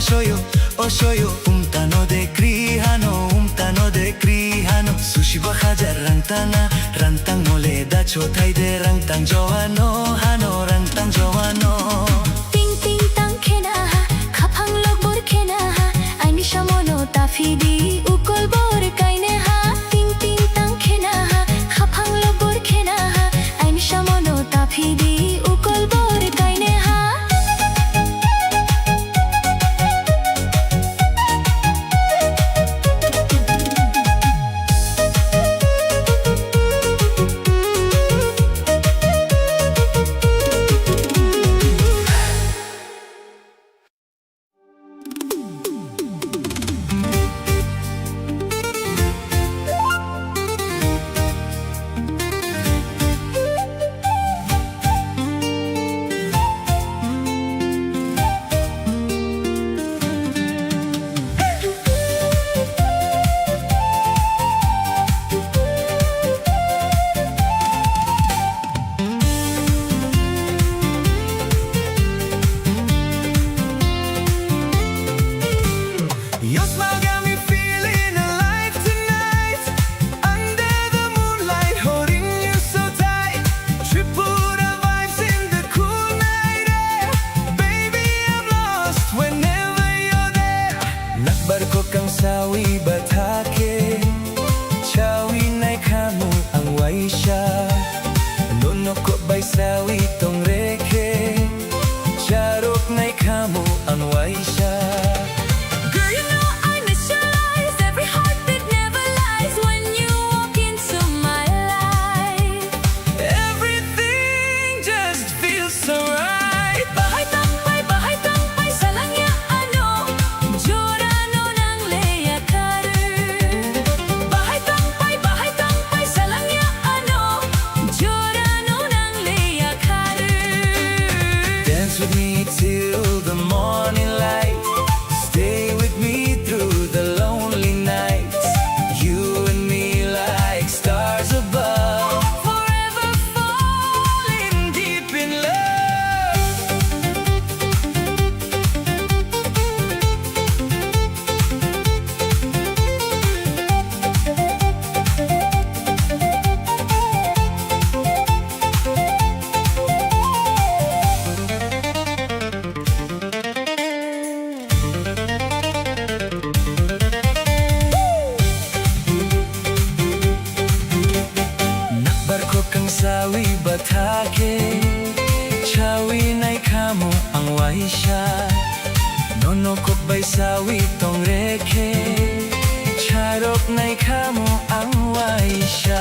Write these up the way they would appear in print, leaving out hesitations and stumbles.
shoyo o shoyo umtano de krihano sushi ba hajar rantang mole da chotai de rantang joano hano rantang joano ting ting tang khena khapang lok bor khena aini shamono tafidi ukol bor kaine ha ting ting tang khena khapang lok bor khena aini shamono tafidi ukol bor kaine ha Your smile got me feeling alive tonight. Under the moonlight, holding you so tight. Triple the vibes in the cool night air. Baby, I'm lost whenever you're there. Nagbarko kang sawi batake. Chawi nai kamu ang waisha. Nono ko bay sawi tong reke. Charok nai kamu ang waisha. With me till the morning light. Stay with me through the lonely nights. You and me like stars above. Forever falling deep in love. Sawi batake, chawi nai kamu ang waisha. Nono ko bay sawi tong reke, charok nai kamu ang waisha.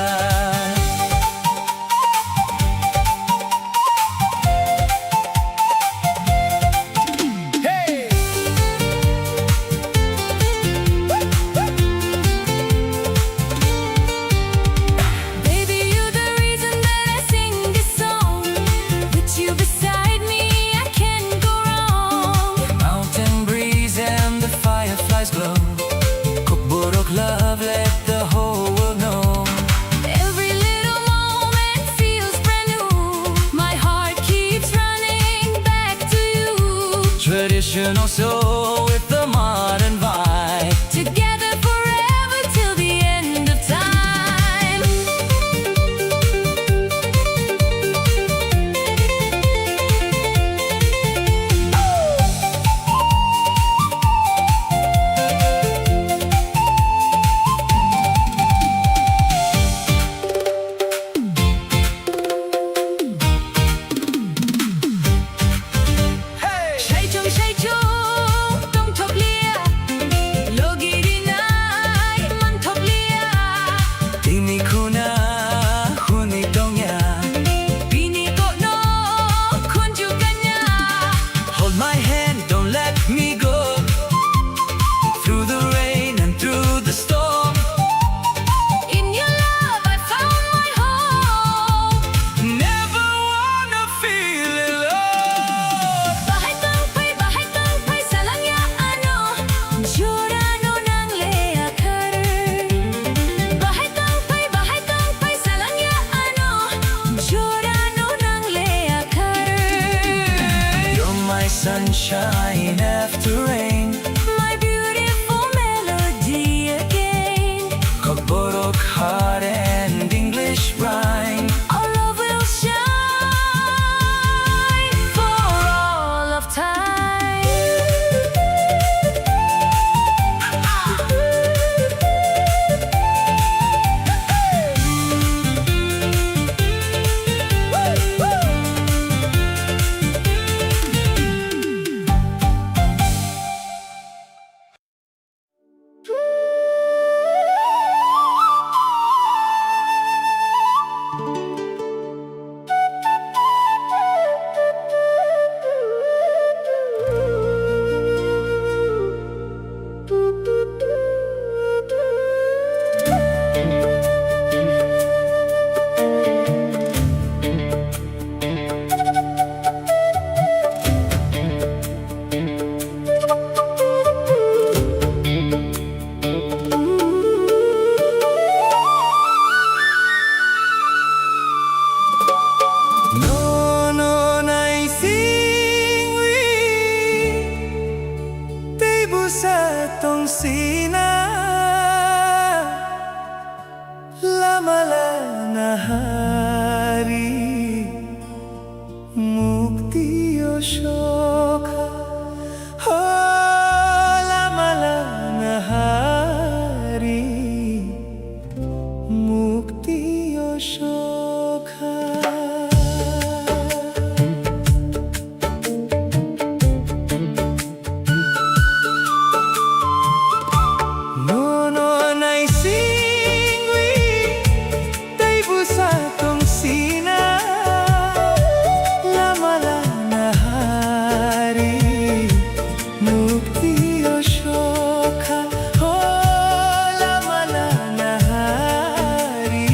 Glow. Kukburok love, let the whole world know. Every little moment feels brand new. My heart keeps running back to you. Traditional soul with the modern vibe. Together forever till the end of time. Shaichung, Sokha. No no nai singwi dai busa tong sina lamala nahari mukti Sokha ho lamala nahari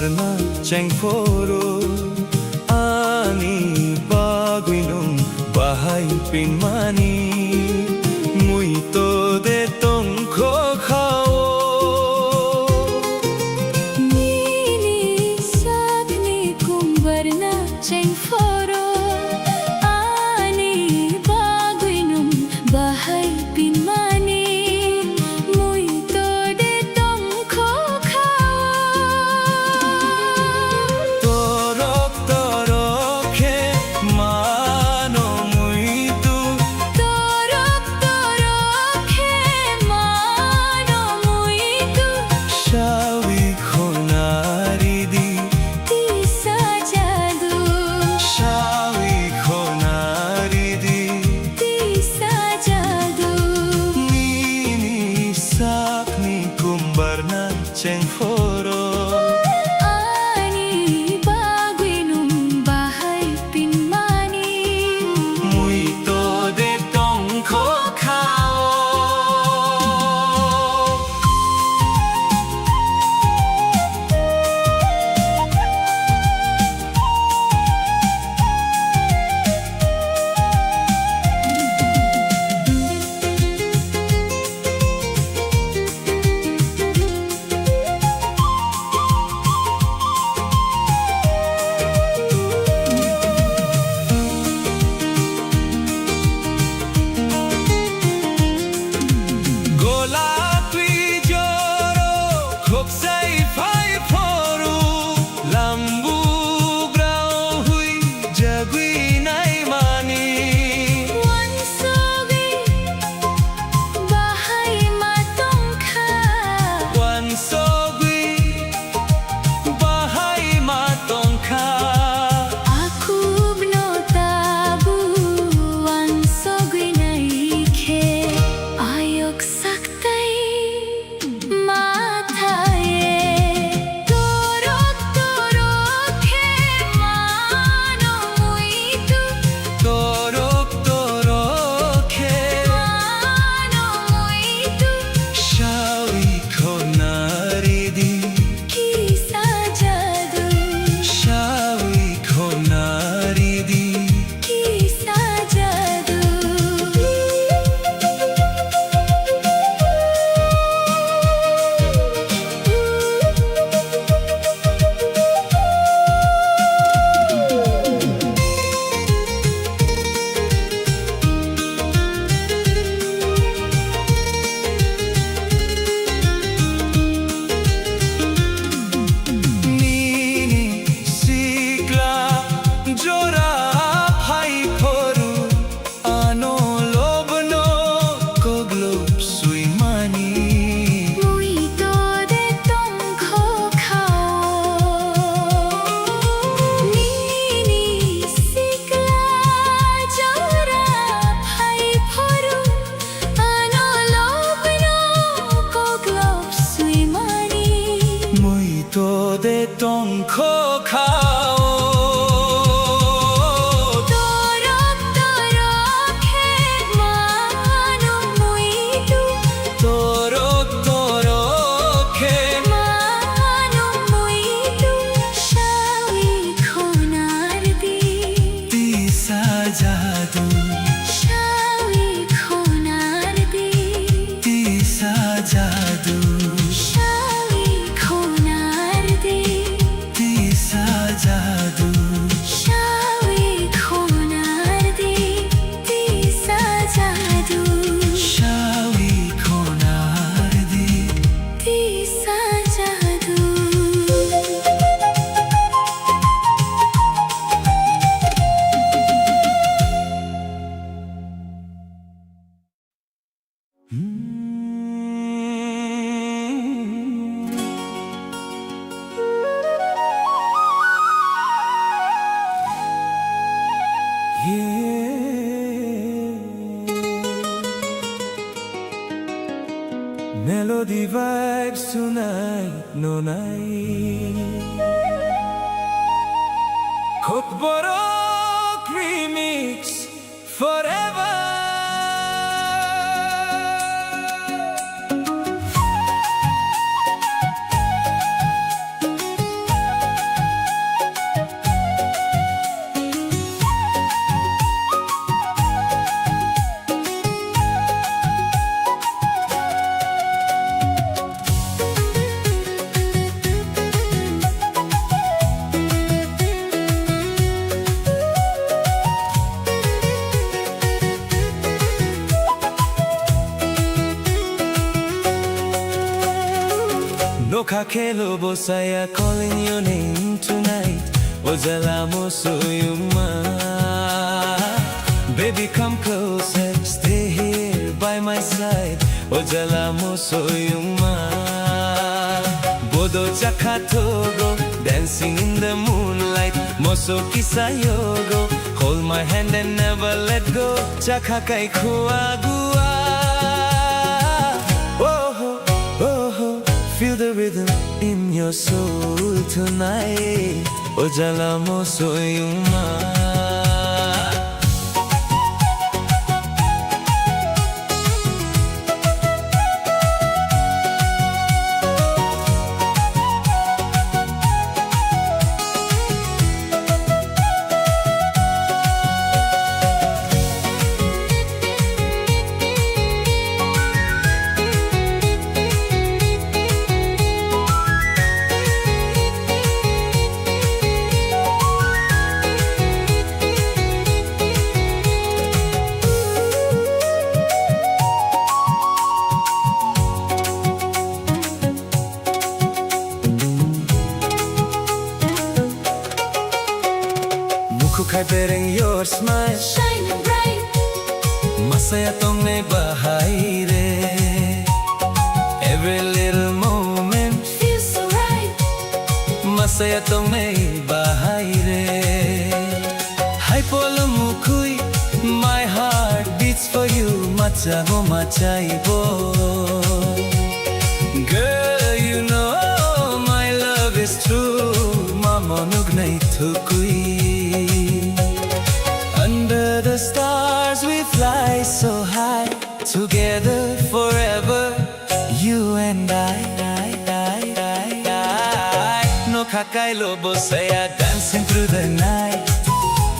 kumbarna chengforo ani baguinung bahay pinmani mui to de tongkho khao Nini sabni kumbarna chengforo ani baguinum bahay pinmani mui to de tongkho khao torok torokhe mano mui tu torok torokhe mano mui tu shawi khonari di tisa jadu shawi khonari di tisa jadu nini sapni kumbarna chengforo ani baguinum bahay pinmani mui to de tongkho khao গোলাপি জোরো খোকসাই phi ফরু Lambu গ্রাও হুই জাগুই নাই মানি wansogi bahay matongkha one সগুই বাহাই মাতংখা akubno tabu wansogi naikhe ayok saktay mathaye torok torokhe mano mui tu তোরক তোরখে mano mui tu শাওই খোনারি দি kisa jadu শাওই খোনারি দি kisa jadu Nini sikla jora phai foru ano lobno koglop suimani mui to de tongkho khao nini sikla jora phai phoru ano lobno koglop suimani mui to de tongkho khao torok torokhe mano mui tu torok torokhe mano mui tu shawi khonar di tisa jadu shawi khonar di tisa jadu shawi khonar di tisa jadu shawi khonar di tisa jadu shawi khonar di tisa jadu Melody vibes tonight, no night. Kokborok remix forever. Kakelo Bosaya calling your name tonight. Ozalamo Soyuma. Baby, come closer, stay here by my side. Ozalamo Soyuma. Bodo Chakatogo, dancing in the moonlight. Moso Kisayogo, hold my hand and never let go. Chakakai Kuagua. Oh, oh, feel the rhythm in your soul tonight. Ozalamo Soyuma. Kukai bereng your smile, Shining bright, masaya tong may bahay re. Every little moment, feels so right. masaya tong may bahay re. Hay polo mukuy, my heart beats for you. Machago machaibo. Girl, you know my love is true. Mamonug nay tukui. Under the stars we fly so high, together forever, you and I. No kakai lobo saya dancing through the night.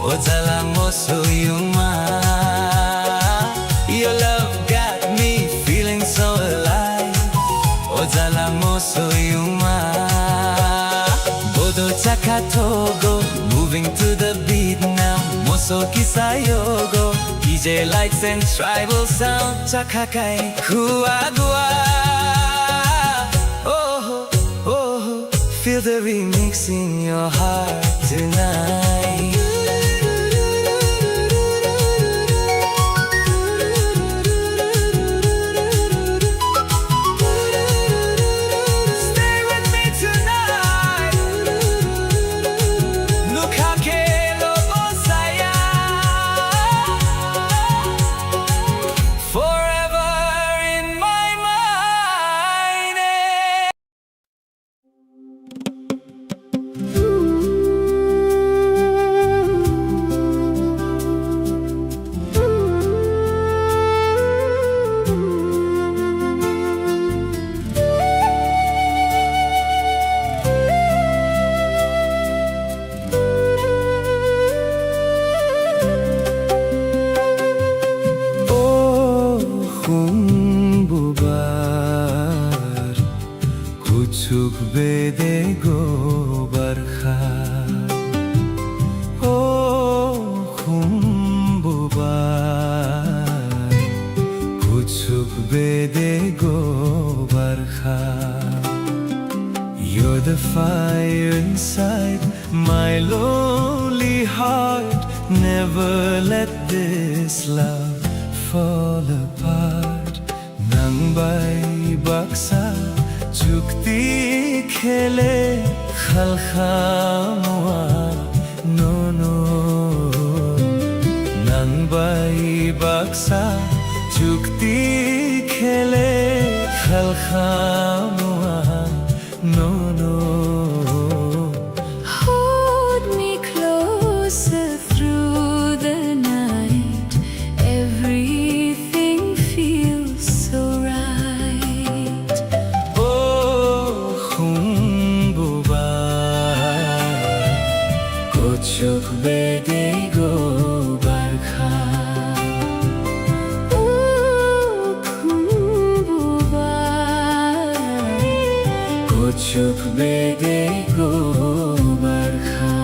Ozalamo Soyuma. Your love got me feeling so alive. Ozalamo Soyuma. Bodo Chakatogo, moving to the beat now. Moso Kisayogo, DJ lights and tribal sound. Chakakai Kuagua. Oh, oh, feel the remix in your heart tonight. Stay with me tonight. Look how Kelo Bosaya. Forever in my mind. Oh, humbubar, kuchuk bede go barkha. Oh, humbubar, kuchuk bede go barkha. You're the fire inside my lonely heart. Never let this love fall apart. Nang bay baksa chukti khele khalkhamwa no no. Nang bay baksa chukti khele khalkhamwa no no. Hold me closer through the night. Everything feels so right. Oh, humbubar, kuchuk bede go barkha. Ooh, kumbubar, Kuchuk bede go barkha.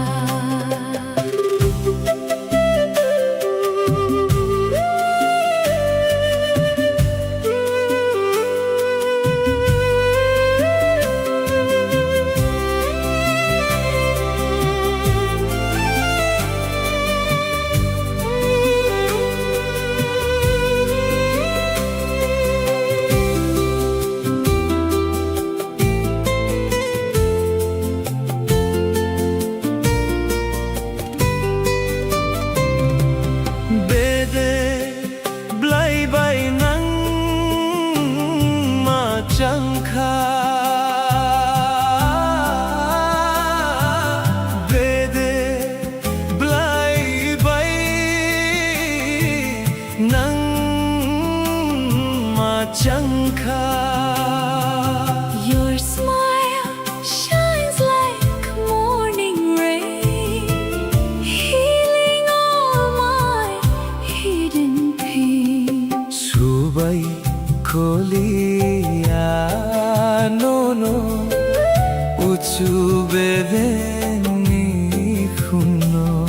ni kuno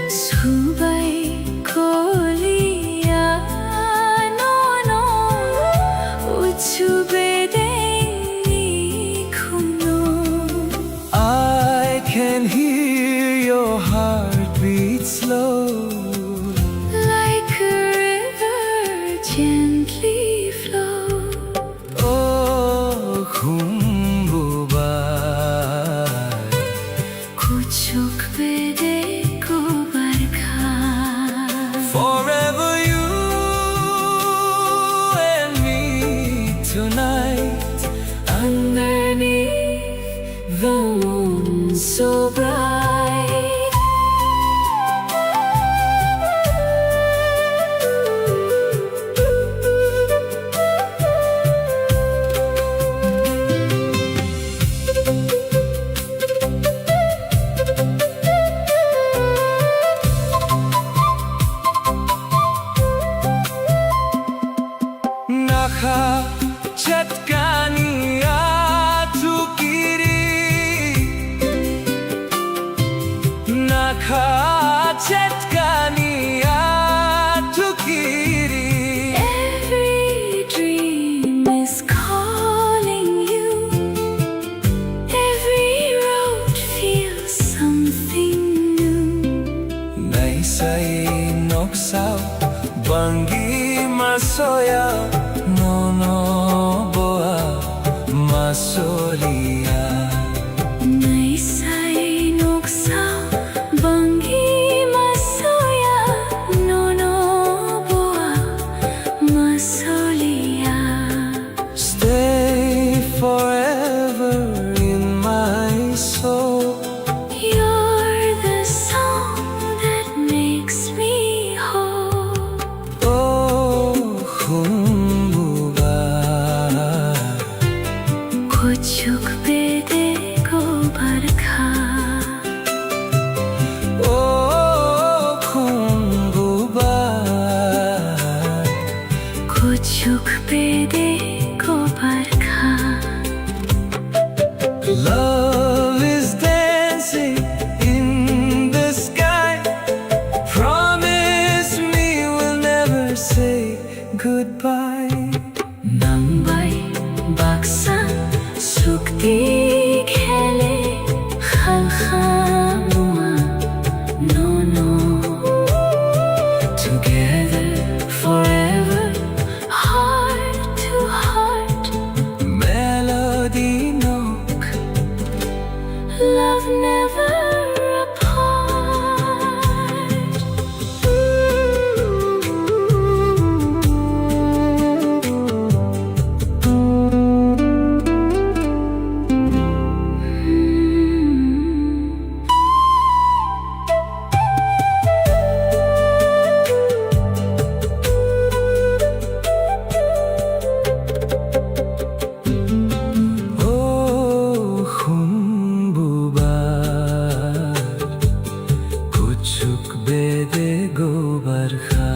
Subay kolia no Uchubede ni kuno I can hear your heartbeat slow Like a river gently flow Oh khumbubai Kuchuk bede ko barkha Forever you and me tonight Underneath the moon so bright Nakha chatkani atukiri Nakha chatkani atukiri Every dream is calling you Every road feels something new Naisai noksao bangi masoya no boa masolia Naisay nuksaw bangi masoya no boa masolia Stay forever in my soul You're the song that makes me whole Oh khumbubai Kuchuk bede ko barkha Oh khumbubai Kuchuk bede ko barkha Love is dancing in the sky Promise me we'll never say goodbye Nangbay baksan sukti khele khalkhamua no Together forever heart to heart Melody nook love never apart Oh khumbubai kuchuk bede gobar kha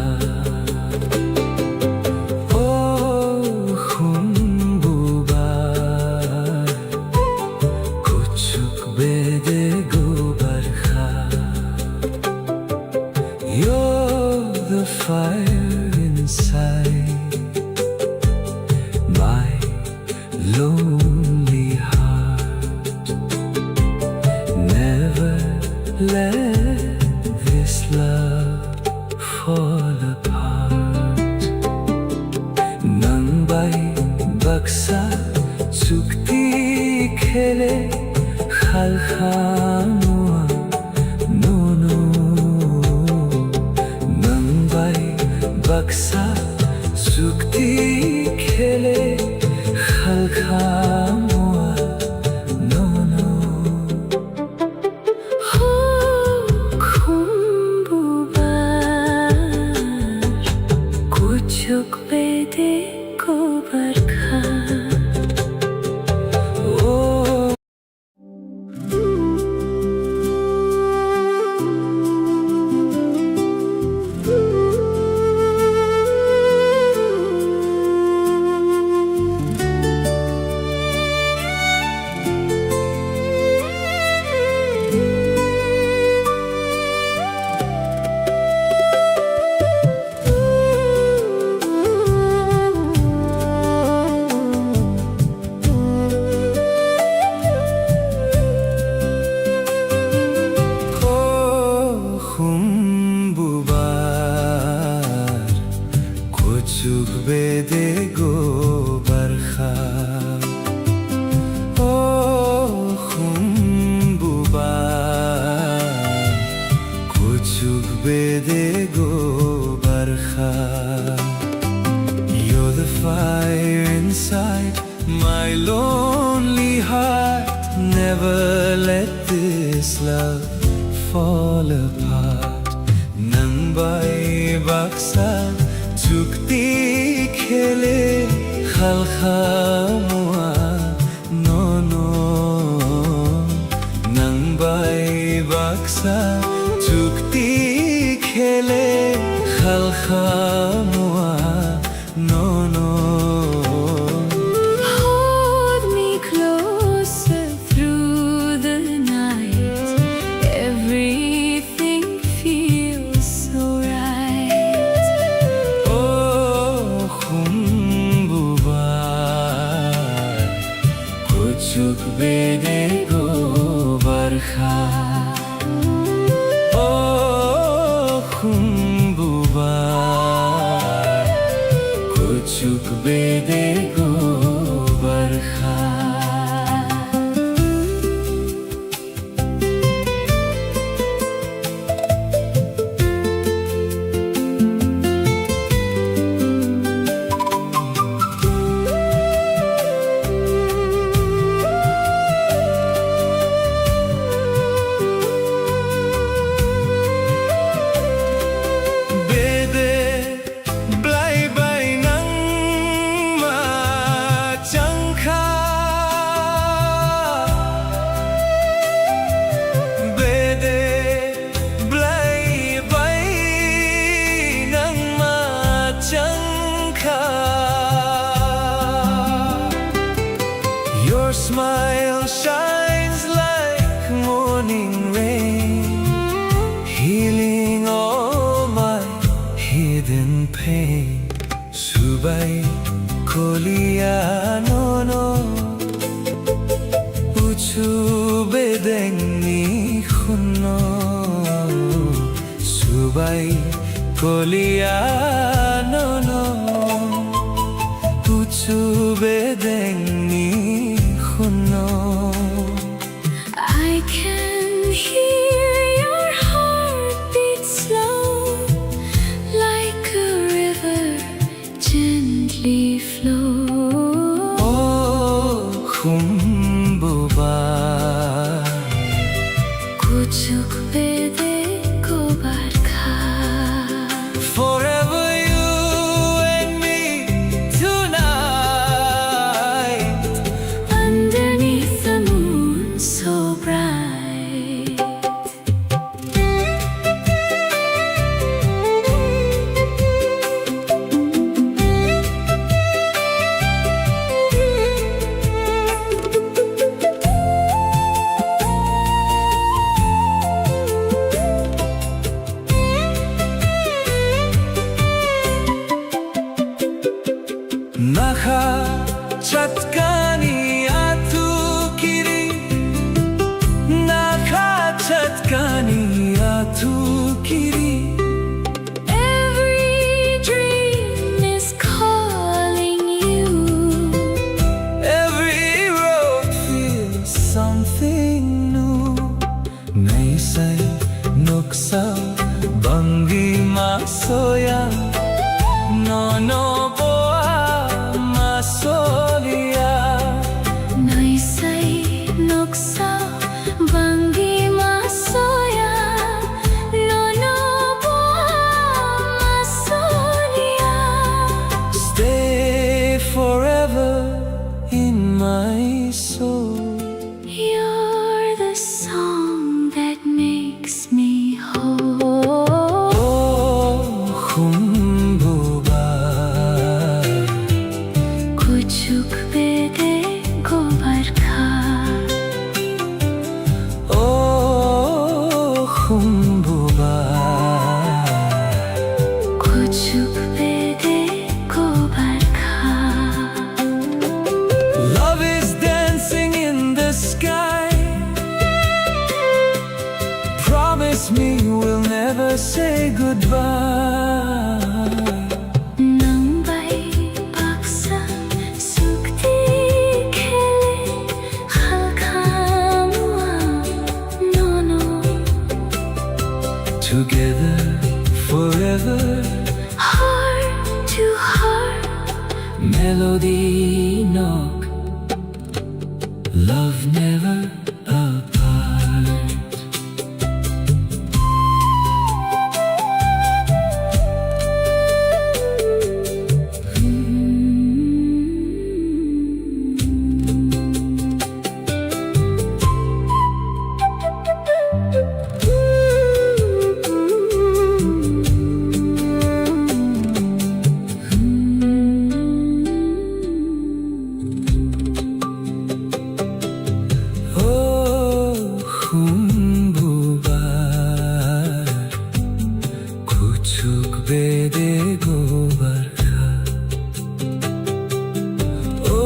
Oh khumbubai kuchuk bede gobar kha You're the fire inside my lonely heart Never let this love fall apart Nangbay baksa sukti khele khalkhamua no Nangbay baksa sukti khele khalkhamua no Khumbubar kuchuk bede ko barkha Oh khalkha. You're the fire inside my lonely heart. Never let this love fall apart. Nang bai baksa chukti khele khalkha mua no no. Nang bai baksa chukti khele khalkha mua no no. Hold me closer through the night. Everything feels so right. Oh khumbubar kuchuk bede go barkha. Oh khumbubar kuchuk bede go barkha. Your smile shines like morning rain, healing all my hidden pain. Subai kolia no no, uchu bedengni khunno. Subai kolia no no, uchu bedengni khunno. I can hear your heartbeat slow, like a river gently flow. Oh khumbubar Kuchuk bede ko barkha. forever you and me tonight. Underneath the moon so bright. Nakha chatkani atu kiri, nakha chatkani atu kiri. Every dream is calling you. Every road feels something new. Naisai nuksa bangi masoya, no no boa masolia. Naisai noksa bangi masoya, no no boa masolia. Stay forever in my soul. You're the song that makes me whole. Oh khumbubar Kuchuk bede ko barkha. oh khumbubar Kuchuk bede ko barkha. Love is dancing in the sky. Promise me we'll never say goodbye. Nang bai baksa sukti khele khalkha mua no no. Together forever. Hold melody knock, love never apart. কুচুক বেদে গোবার খা ও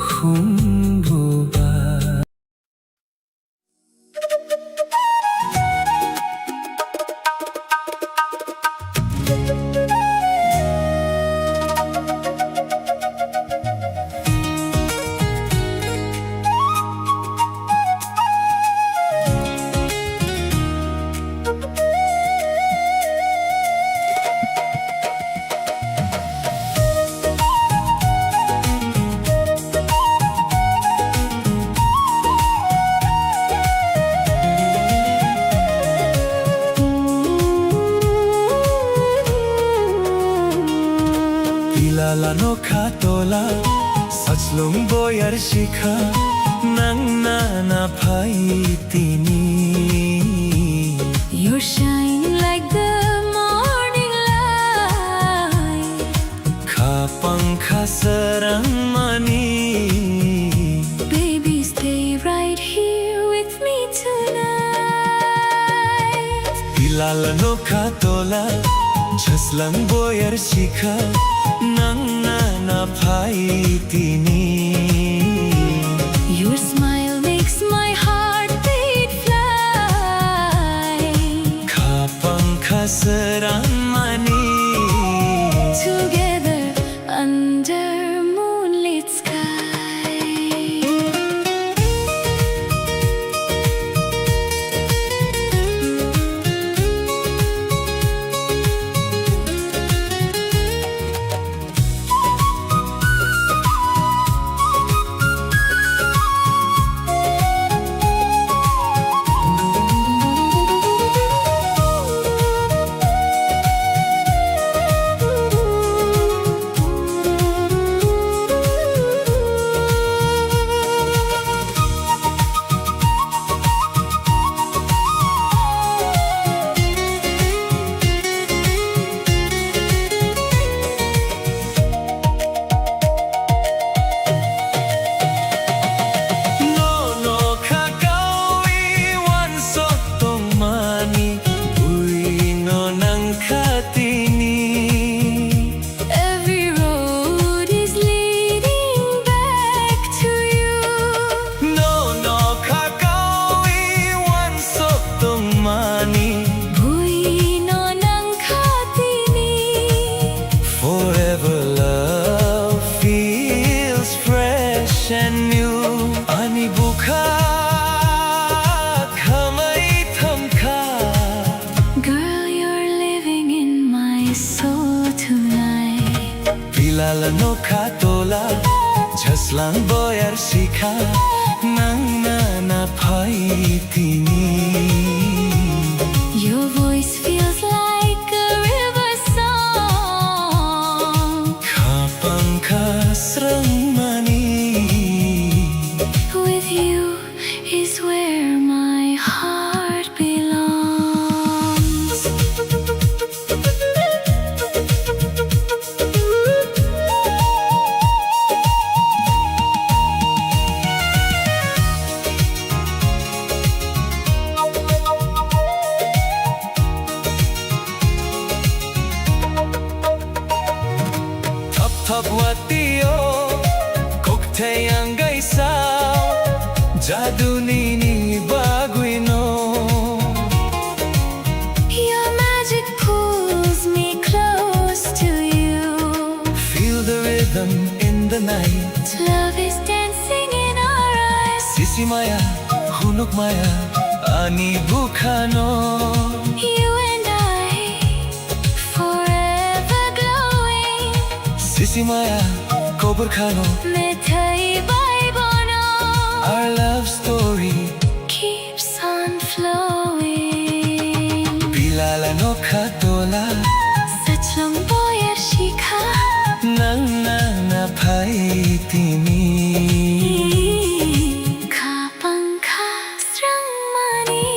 হুম্বুবা। Pilalano katola Sachlong boyar shikha Nang nanapai tini. You shine like the morning light. Kapang kasarang mani. Baby, stay right here with me tonight. Pilalano katola Jaslang boyar shikha Nang nanapai tini. Your smile makes my heart beat fly. Kapang kasarang mani. Together under moonlit sky. Forever love feels fresh and new. Ani bukha kamay thamka. Girl, you're living in my soul tonight. Pilalano katola Jaslang boyar shikha Nang nanapai tini. Your voice feels like a river song. Kapang kasrang mani. With you is where my heart belongs. Thap watio kokte ang gaisaw jadu nini baguino. Your magic pulls me close to you. Feel the rhythm in the night. Love is dancing in our eyes. Sisi maya hunuk maya ani bukhano. You and I, forever glowing. Sisimaya, Koburkano, Metai Baibono. our love story. Keeps on flowing. Bilala no katola, Sachlong boyer shikha. nang na pai timi. Kapangka strang mani.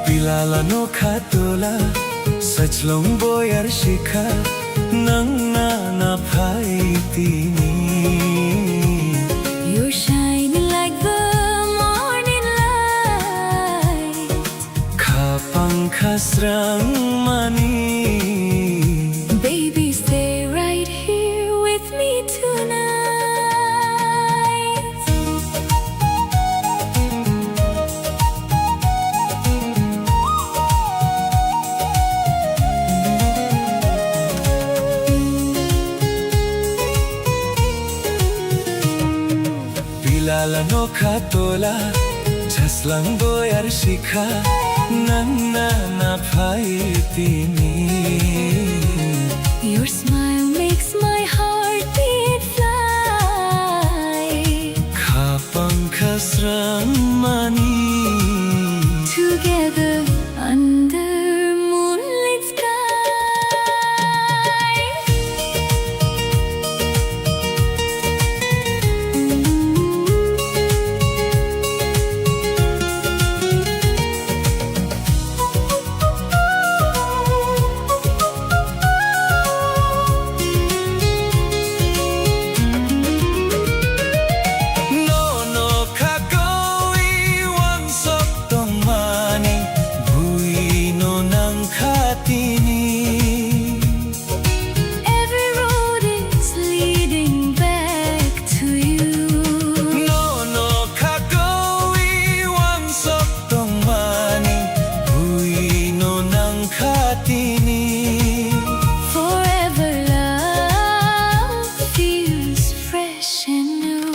Bilala no katola, sachlong boyar shikha, nang na pai timi. You're shining like the morning light. Kapang kasrang mani. Baby, stay right here with me tonight. Bilala no katola, jaslang boyar shikha, nang na pai timi. Your smile makes my heart beat fly. Kapang kasrang mani. Together under moonlit sky. No no kagoi wang sok tong mani, buino nang katini. Every road is leading back to you. No no kagoi wang sok tong mani, buino nang katini. Forever love feels fresh and new.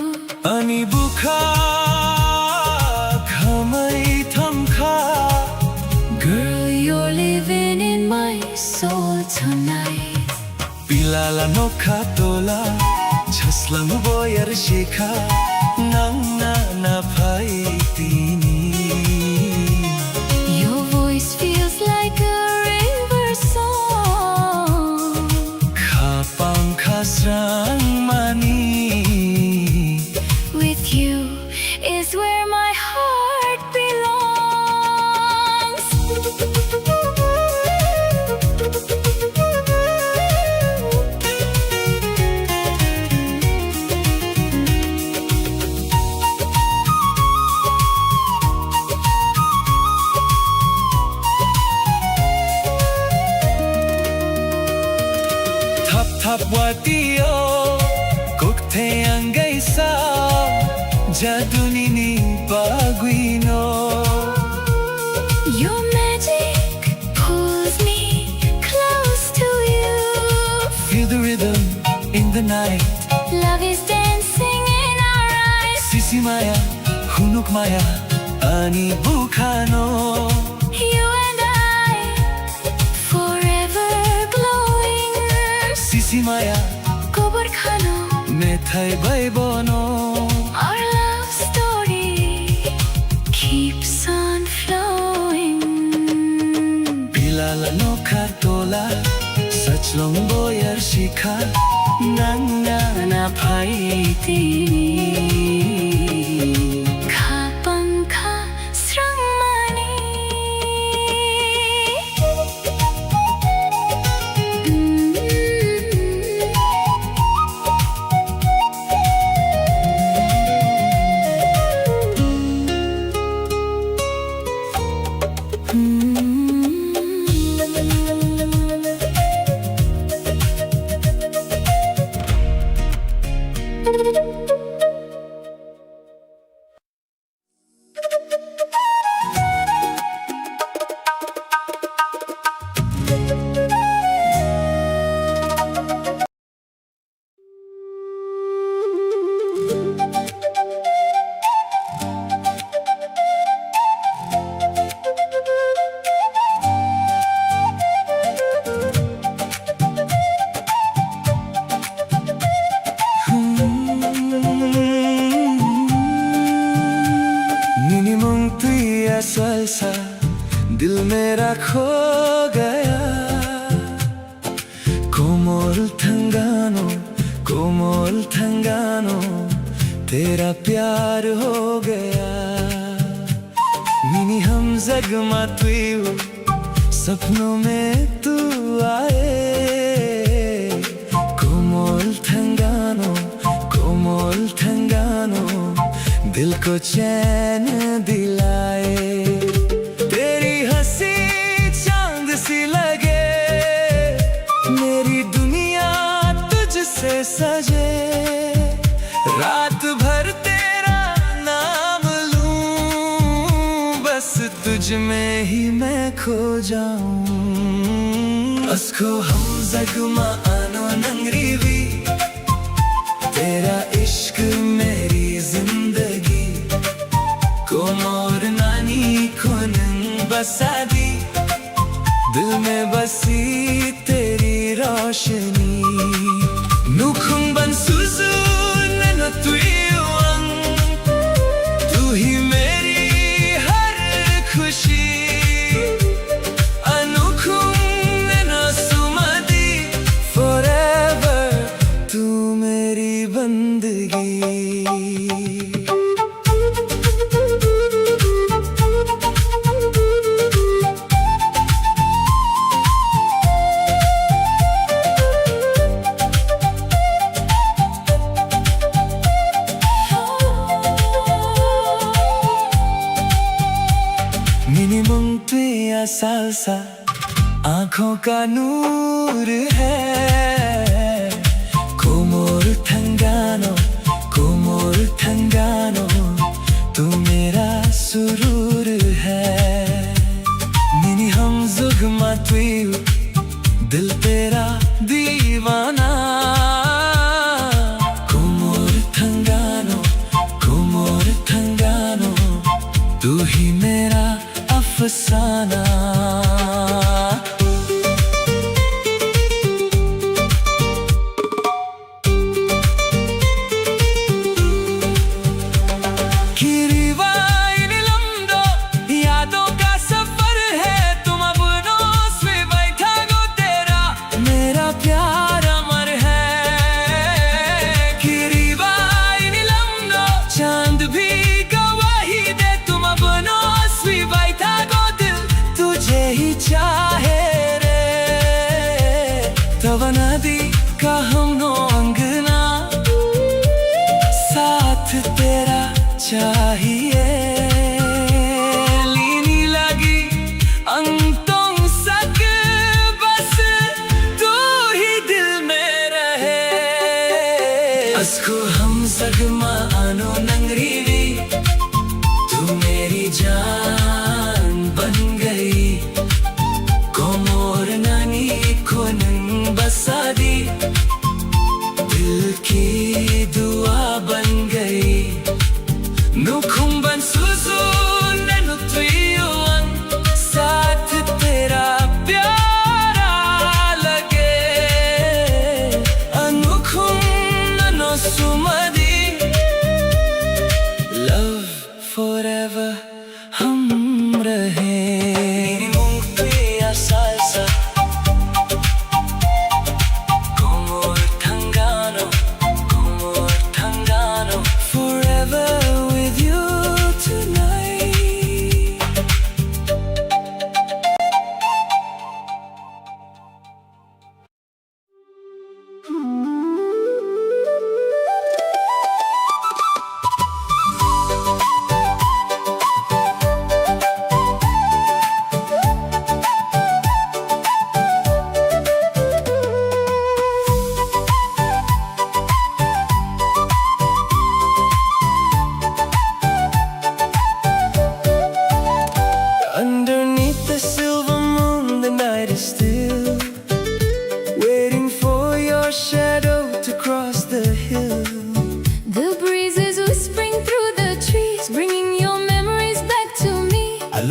Ani bukha kamay thamkha. Girl, you're living in my soul tonight. Bilala no katola, jaslang boyar shikha, nang na pai tini. Your voice feels like a river song. Kapang kasrang mani. With you is where my heart belongs. Thap thap watio, kokte angay sa, jaduni ni paguino. Your magic pulls me close to you. Feel the rhythm in the night. Love is dancing in our eyes. Sisimaya, hunuk maya, ani bukhano. You and I, forever glowing. Sisimaya, Koburkano, metai baibono. our love story keeps on flowing. Bilala no katola, chika nanga na phaitini kha pankha srang mani सा दिल मेरा खो गया कोमल थंगानो तेरा प्यार हो गया mini हम जगमा तुयु सपनों में तू आए कोमल थंगानो दिल को चैन दिलाए तेरी हंसी चांद सी लगे मेरी दुनिया तुझसे सजे रात भर तेरा नाम लूं बस तुझ में ही मैं खो जाऊं अस्को हम जगमा आनो नंगरीवी तेरा इश्क मेरी जिंदगी कोमोर नानी खोनन बसादी दिल में बसी तेरी रोशनी नुखुं बन सुजु नैनो तुयुआं तू ही मेरी हर खुशी अनुखुं नैनो सुमदी forever तू मेरी बंदगी सालसा आंखों का नूर है कोमोल थंगानो तू मेरा सुरूर है मिनी हम जुगमा तुयु दिल तेरा दीवाना कोमोल थंगानो तू ही मेरा अफसाना चाहे रे तब नदी का हम अंगना साथ तेरा चाहिए लीनी लगी अंतों सक बस तू ही दिल में रहे अस्को हम सगमा आनो नंगरीवी तू मेरी जान बन गई बसादी दिल की दुआ बन गई नुखुं बन सुजु नैनो तुयुआं साथ तेरा प्यारा लगे अनुखुं नैनो सुमदी लव forever हम रहे salsa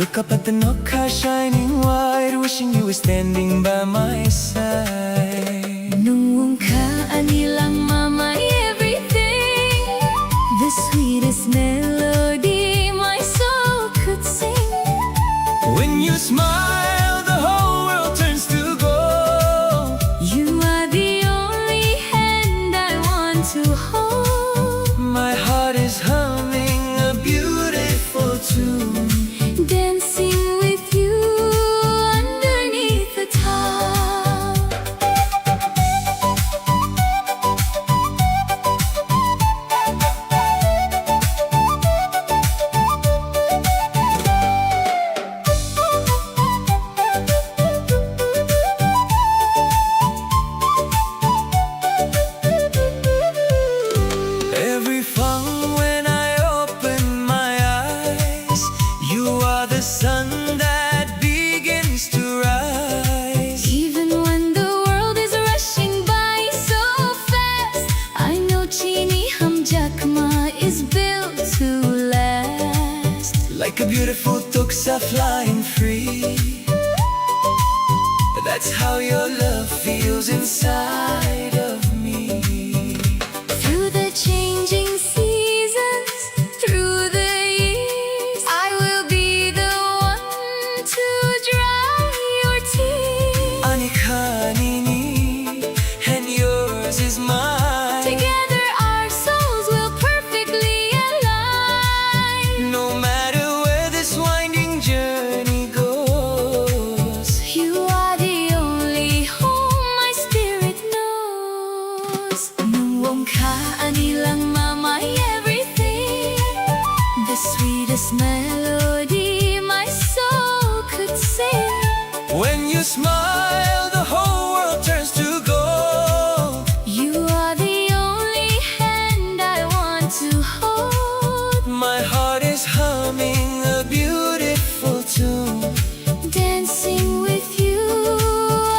look up at the Nokha shining white, wishing you were standing by my side. Nung ka anilang mama everything, the sweetest melody my soul could sing. When you smile, the whole world turns to gold. You are the only hand I want to hold. My heart is humming a beautiful tune, Dancing with you underneath the top. every fun when I open my eyes. You are the sun that begins to rise. Even when the world is rushing by so fast, I know Chini Hamjakma is built to last. Like a beautiful tuksa flying free. That's how your love feels inside of me. Through the changing seasons, through the years, I will be the one to dry your tears. Anikhanini, and yours is mine. Together our souls will perfectly align. No matter where this winding journey goes, You are the only home my spirit knows. Nuong ka anilang mama everything, the sweetest melody my soul could sing. when you smile, the whole world turns to gold. You are the only hand I want to hold. My heart is humming a beautiful tune, Dancing with you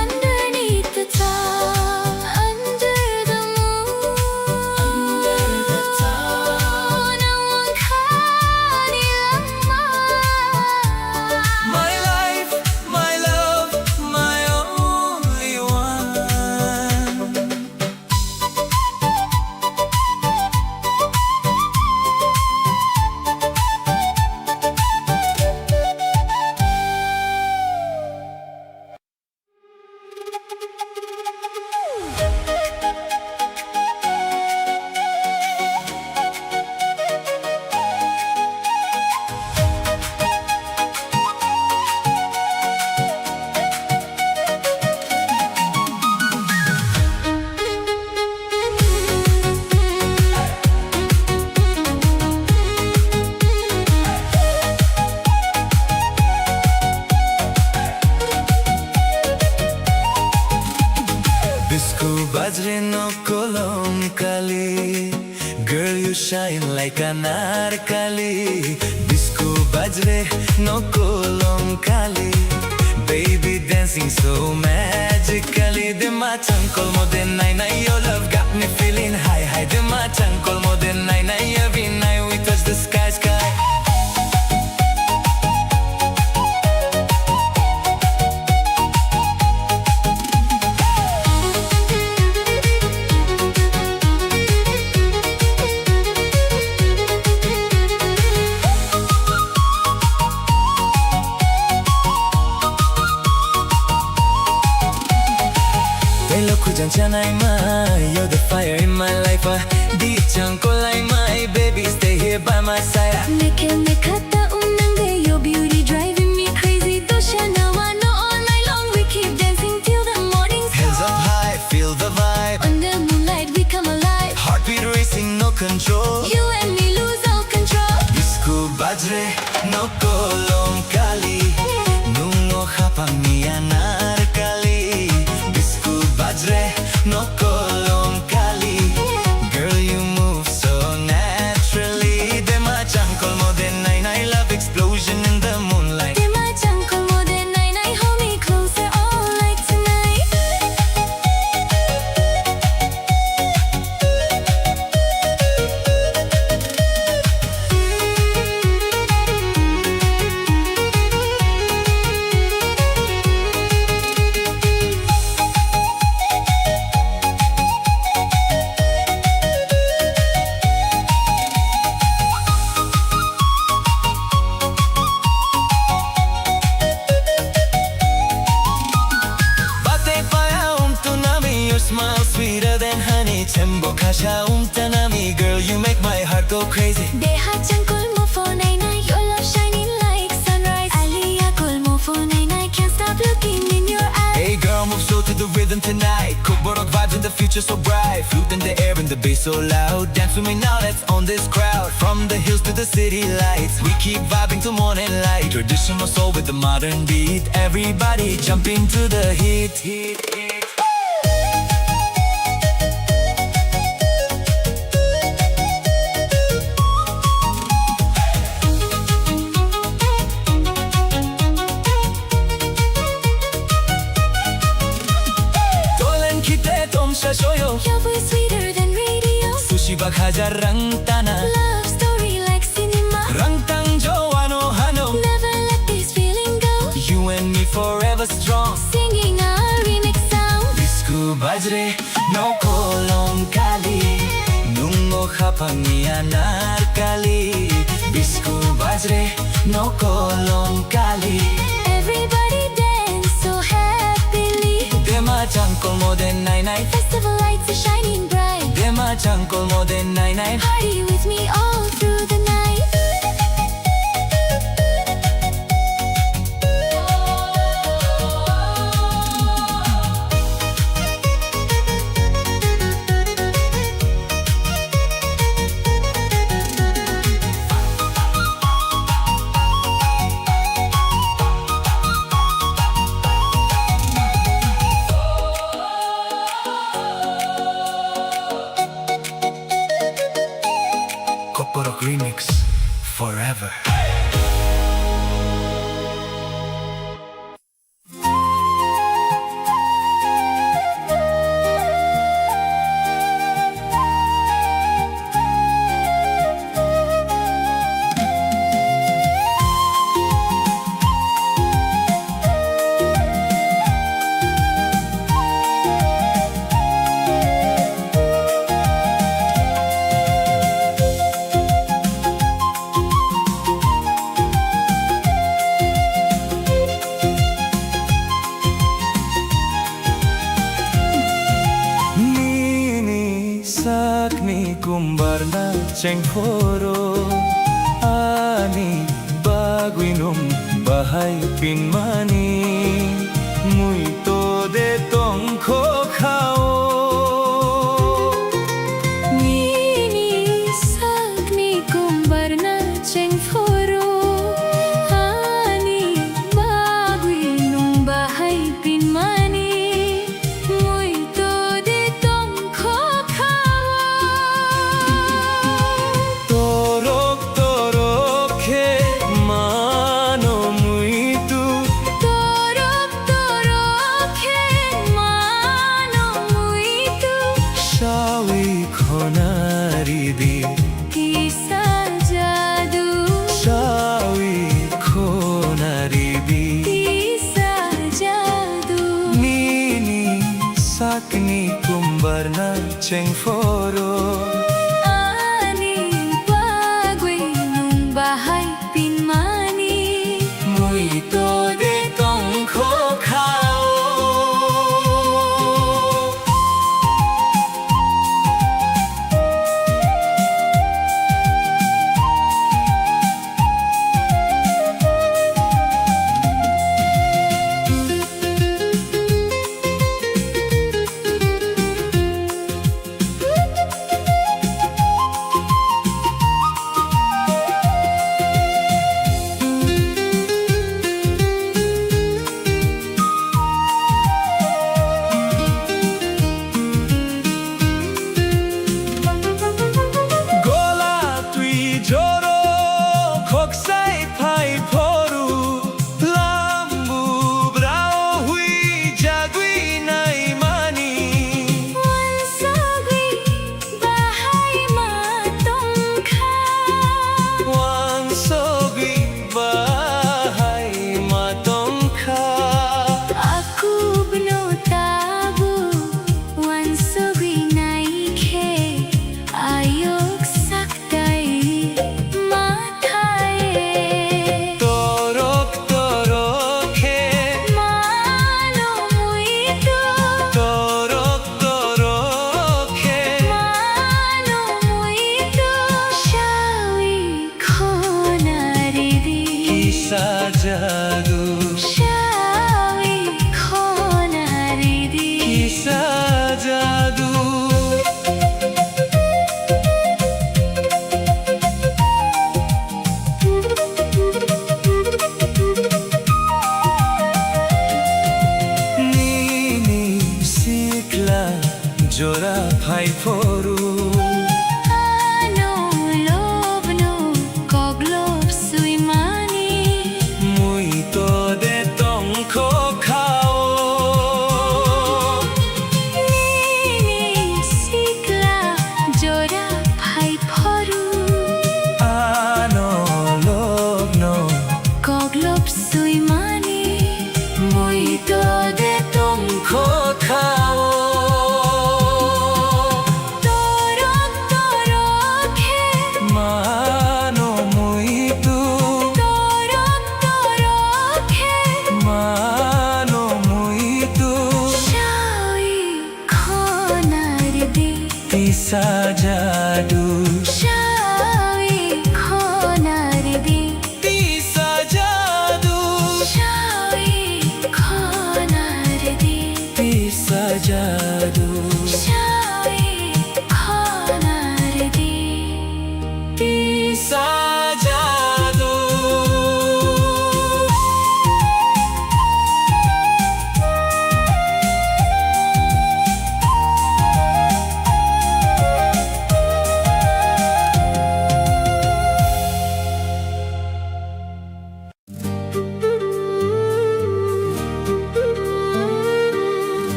underneath the top, under the moon, Nuong ka anilang mama. my life, my love, my only one. Bisco bajre no kolom kali, girl you shine like an narkali. Disco bajre no kolom kali, baby dancing so magically. De machan kolmo de nai nai, your love got me feeling high high. De machan kolmo de nai nai, every night we touch the sky sky. Telo kujan chanai mai, you're the fire in my life. Di chan kolai mai, baby stay here by my side. Nikil nikata unang your beauty driving me crazy. Dosha nawa no all night long we keep dancing till the morning Hands up star. high, feel the vibe. Under moonlight we come alive. Heartbeat racing, no control. You and me lose all control. Disco bajre no kolom kali, nungo hapang ni anarkali. Disco bajre no kolom kali, girl you move so naturally. De machan kolmo de nai nai, love explosion in the moonlight. Dema chankol mo de nai nai, hold me closer all night tonight. the night. Koborok vibes in the future so bright. Flute in the air and the bass so loud. Dance with me now, let's own this crowd. From the hills to the city lights, we keep vibing till morning light. Traditional soul with the modern beat. Everybody jump into the heat. Your voice sweeter than radio. Sushi bak hajar rang tana. Love story like cinema. Rang tang jo ano hano. Never let this feeling go. You and me forever strong. Singing our remix sound. Disco bajre no kolong kali. Nungo khapang anarkali. Disco bajre no kolong kali. Everybody dance so happily. Dema jangkol mo den nai nai. Festival lights are shining bright. Dema jangkol mo den nai nai. Party with me all through the night. Koporok remix forever. Sakni kumbar na cengkoro ani baguinum bahay pinmani muito de tongko khao Nini sakni kumbar na cengkoro ani baguinum bahay pinmani muito de tongko torok torok he mano muito Torok torok he mano muito shawi khonari di Kisa jadu shawi khonari di Kisa jadu Nini sakni kumbar na cengkoro Ani baguinum bahay pinmani muito de tongko khao Wansagwi bahay matongka Aku bno tabu wansagwi naikhe ayok saktai mathaye Torok torok he Mano muito torok torok he Mano muito Shawi khonaridi Kisa jadu Shawi khonaridi Kisa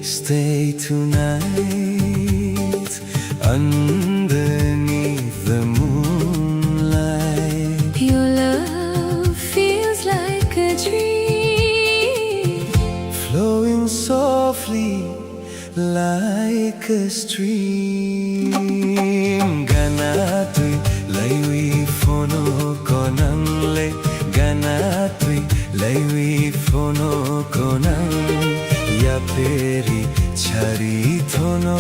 stay tonight underneath the moonlight. Your love feels like a dream, Flowing softly like a stream. Gana tui laiwi fono konangle, Gana tui laiwi fono konang. Ya peri chari thono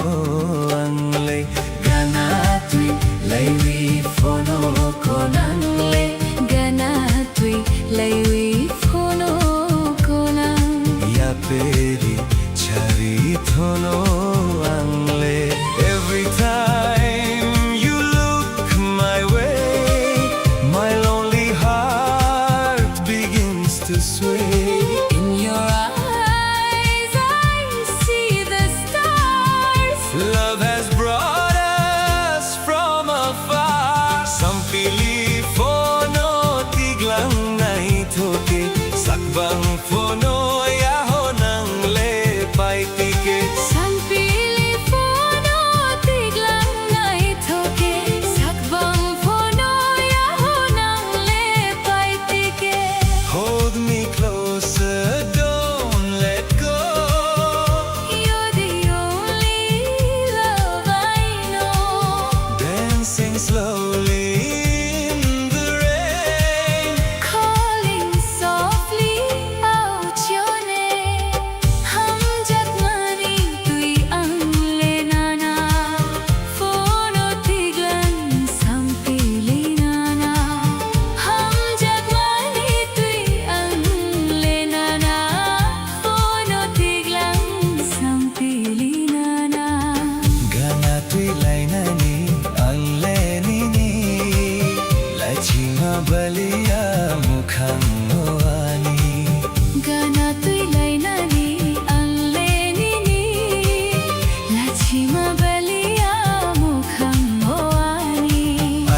angle, Gana tui laiwi fono konangle. gana tui laiwi phono konang. Ya peri chari thono angle. Every time you look my way, my lonely heart begins to sway. In your eyes I see the stars. Love has brought us from afar. Some pili fono tiglang nai thoke, sakbang fono ya honang le pai tike. San pili phono tiglang nai thoke, sakbang phono ya honang le pai tike. Hold me closer, don't let go. You're the only love I know. Dancing slowly in the rain. Calling softly out your name. Hum jagmani tui ang le nana. Phono tiglan sampili nana. Hum jagmani tui ang le nana. Phono tiglan sampili nana. Gana tui lainani anlenini, lachima balia mukhang hoani. Gana tui lainani ang lenini, lachima balia mukhang hoani.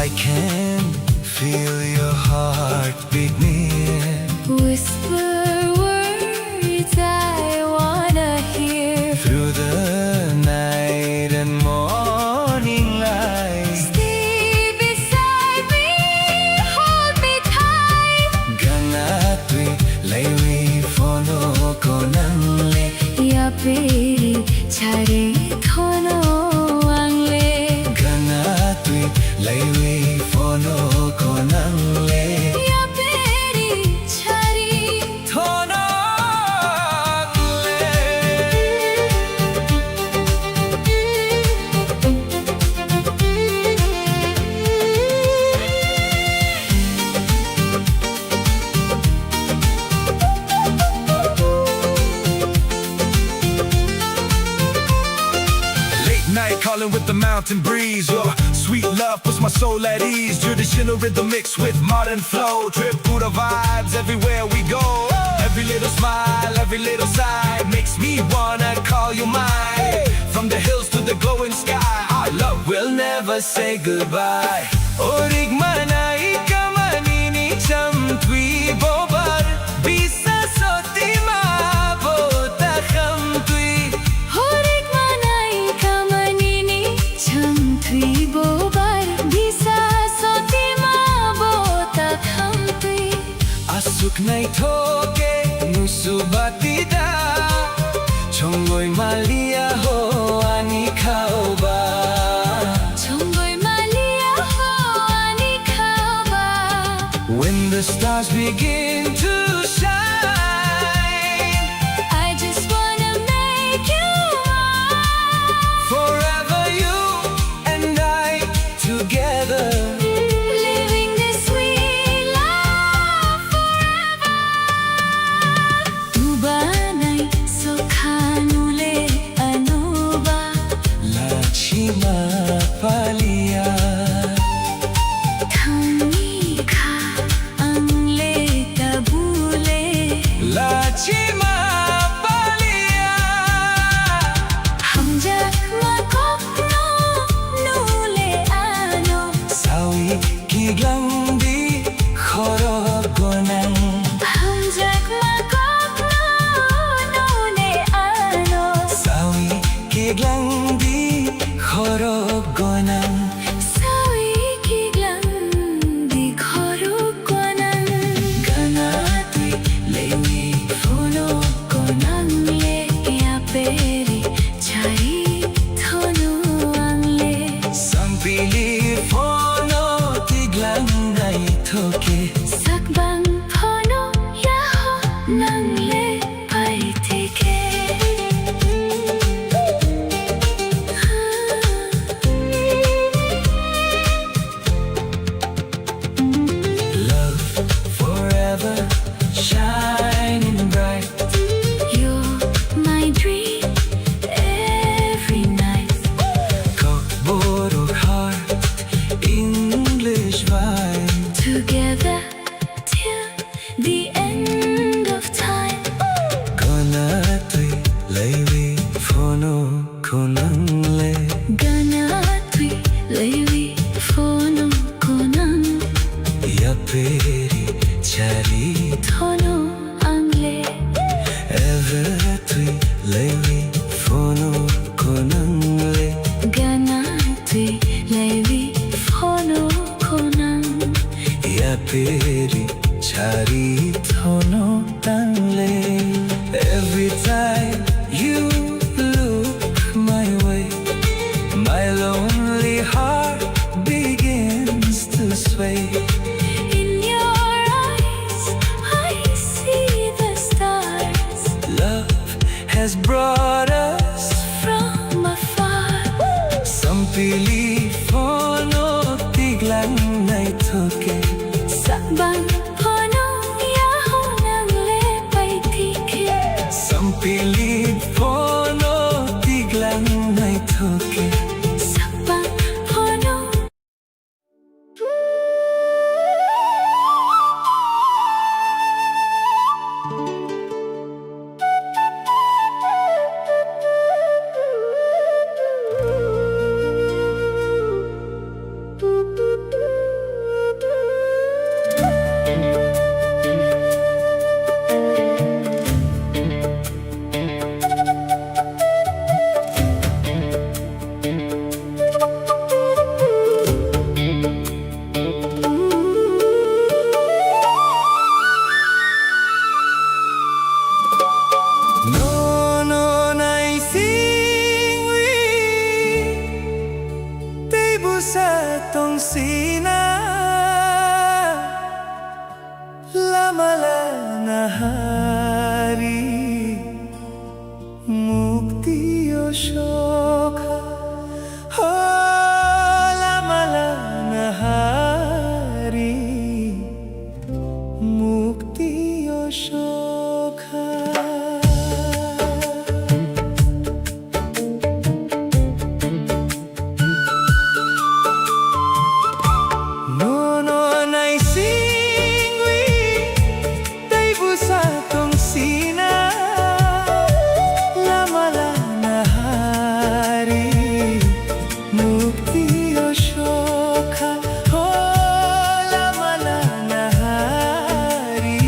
I can feel your heartbeat near. Whisper words I wanna hear. Through the night and morning light. Stay beside me, hold me tight. Gana tui laiwi fono konangle, Ya peri chare thono angle. Gana tui laiwi fono konangle. Ya peri chari Thono Late night calling with the mountain breeze. Your sweet love puts my soul at ease. Traditional rhythm mixed with modern flow. Trip through the vibes everywhere we go. Every little smile, every little sigh makes me wanna call you mine. From the hills to the glowing sky, our love will never say goodbye. Orig manai kamanini cham tui bobar, bisa soti ma bota kham tui. horik manai kamanini cham thui bobar bisa soti ma bota kham tui. Asuk nai thoke nusubatida, chongoi malia ho ani khauba. Chongoi malia ho ani khaba. When the stars begin to shine, I just wanna make you mine. forever you and I together. Living this sweet life forever. Tu banai sokhanule anoba. Lachima palia, Thani kha angle tabule. lachima palia. Hum jakma kopno nule ano. Sawi kiglandi khoro gonang. Hum jakma kopno nule ano. Thono angle Every levi fono konangle Gana tui levi phono konan Ya peri chari thono tangle Every time you look my way My lonely heart begins to sway In your eyes I see the stars Love has brought us from afar Some believe fono tiglang nai thoke Sakbang phono yaho nangle paitike Some believe fono tiglang nai thoke Sakbang phono No, no, nai sing we Tei busa tong sina Lama la na hari Mukti o shokha Oh, lama la na hari Mukti o shokha No, no, nai sing we Tei busa tong sina Lama la na hari Mukti o shokha Oh, lama la na hari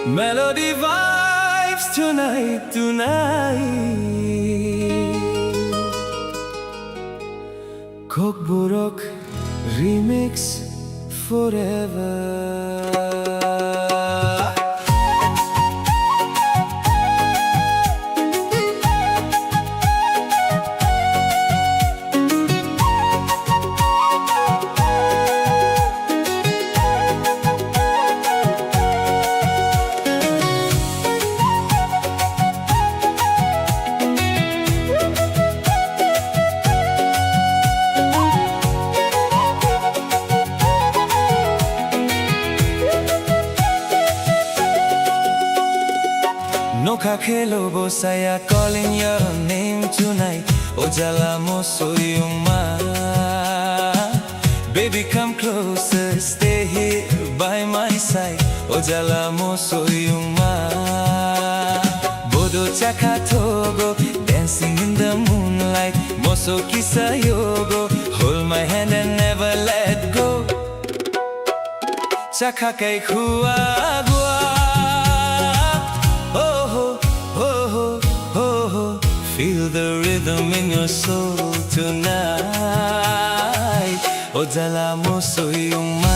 Melody vibes tonight, tonight. Kokborok remix forever. Noka khelo bosaya calling your name tonight. Ojala moso yuma. Baby come closer, stay here by my side. Ojala moso yuma. Bodo chaka togo, dancing in the moonlight. Moso kisa yogo, hold my hand and never let go. Chaka kai kuagua. Feel the rhythm in your soul tonight. Ojala moso yuma.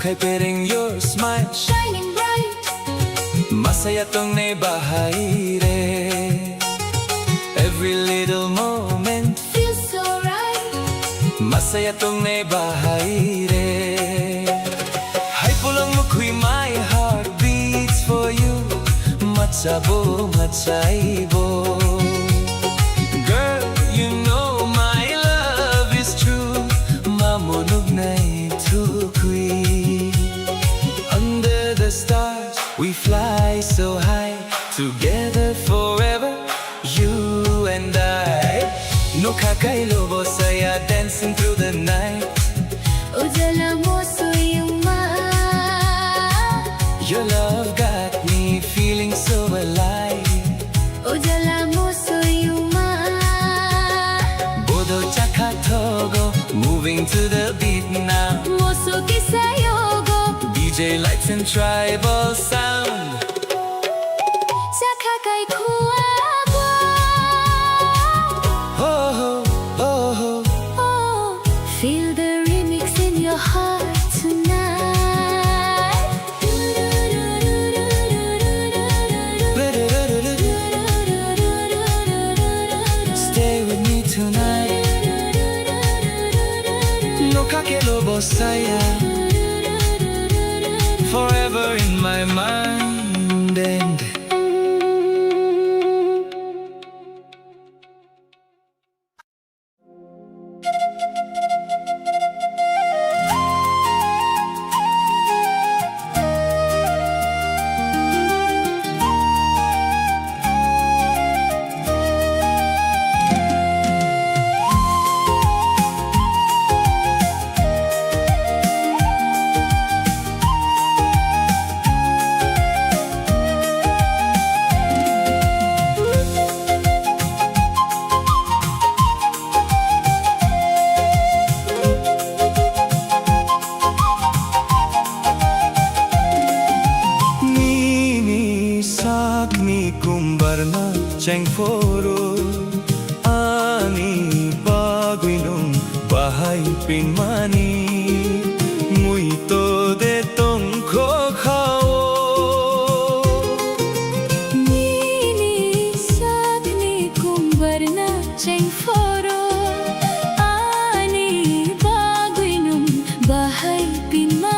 Kaipiring your smile Shining bright, masaya tong naibahagi re. Every little moment feels so right. masaya tong naibahagi re. Hay pulang mukhui, my heart beats for you. Matsabo, matsaibo. Girl, you know my love is true. Mamunog na itukui. Under the stars, we fly so high. Together forever, you and I. No kakailo bosaya, dancing through the night. Ojala moso yuma. Your love got me feeling so alive. Ojala moso yuma. Bodo chaka togo, moving to the beat now. Moso kisa yogo. DJ lights and tribal sound. Saka kay kuagua. Oh, oh, oh, Oh, feel the remix in your heart tonight. Stay with me tonight. No kakelo bosaya. Forever in my mind and Cheng foro ani baguinong bahay pinmani muito de tong ko khao Nini sagni kumbarna cheng foro ani baguinum bahay pinma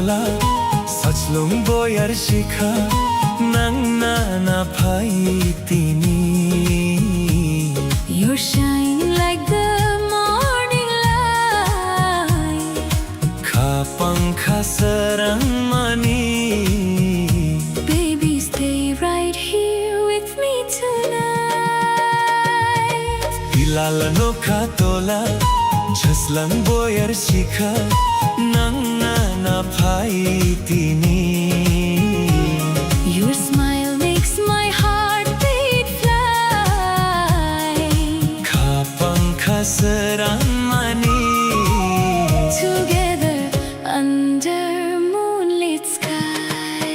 tola Sachlong boyar shikha Nangna na phai tini You're shining like the morning light. Kha pankha sarang mani Baby, stay right here with me tonight. Pilala no kha tola Jaslang boyar shikha Nangna na phai tini Your smile makes my heart beat fly. Kha pankha sarang mani Together under moonlit sky.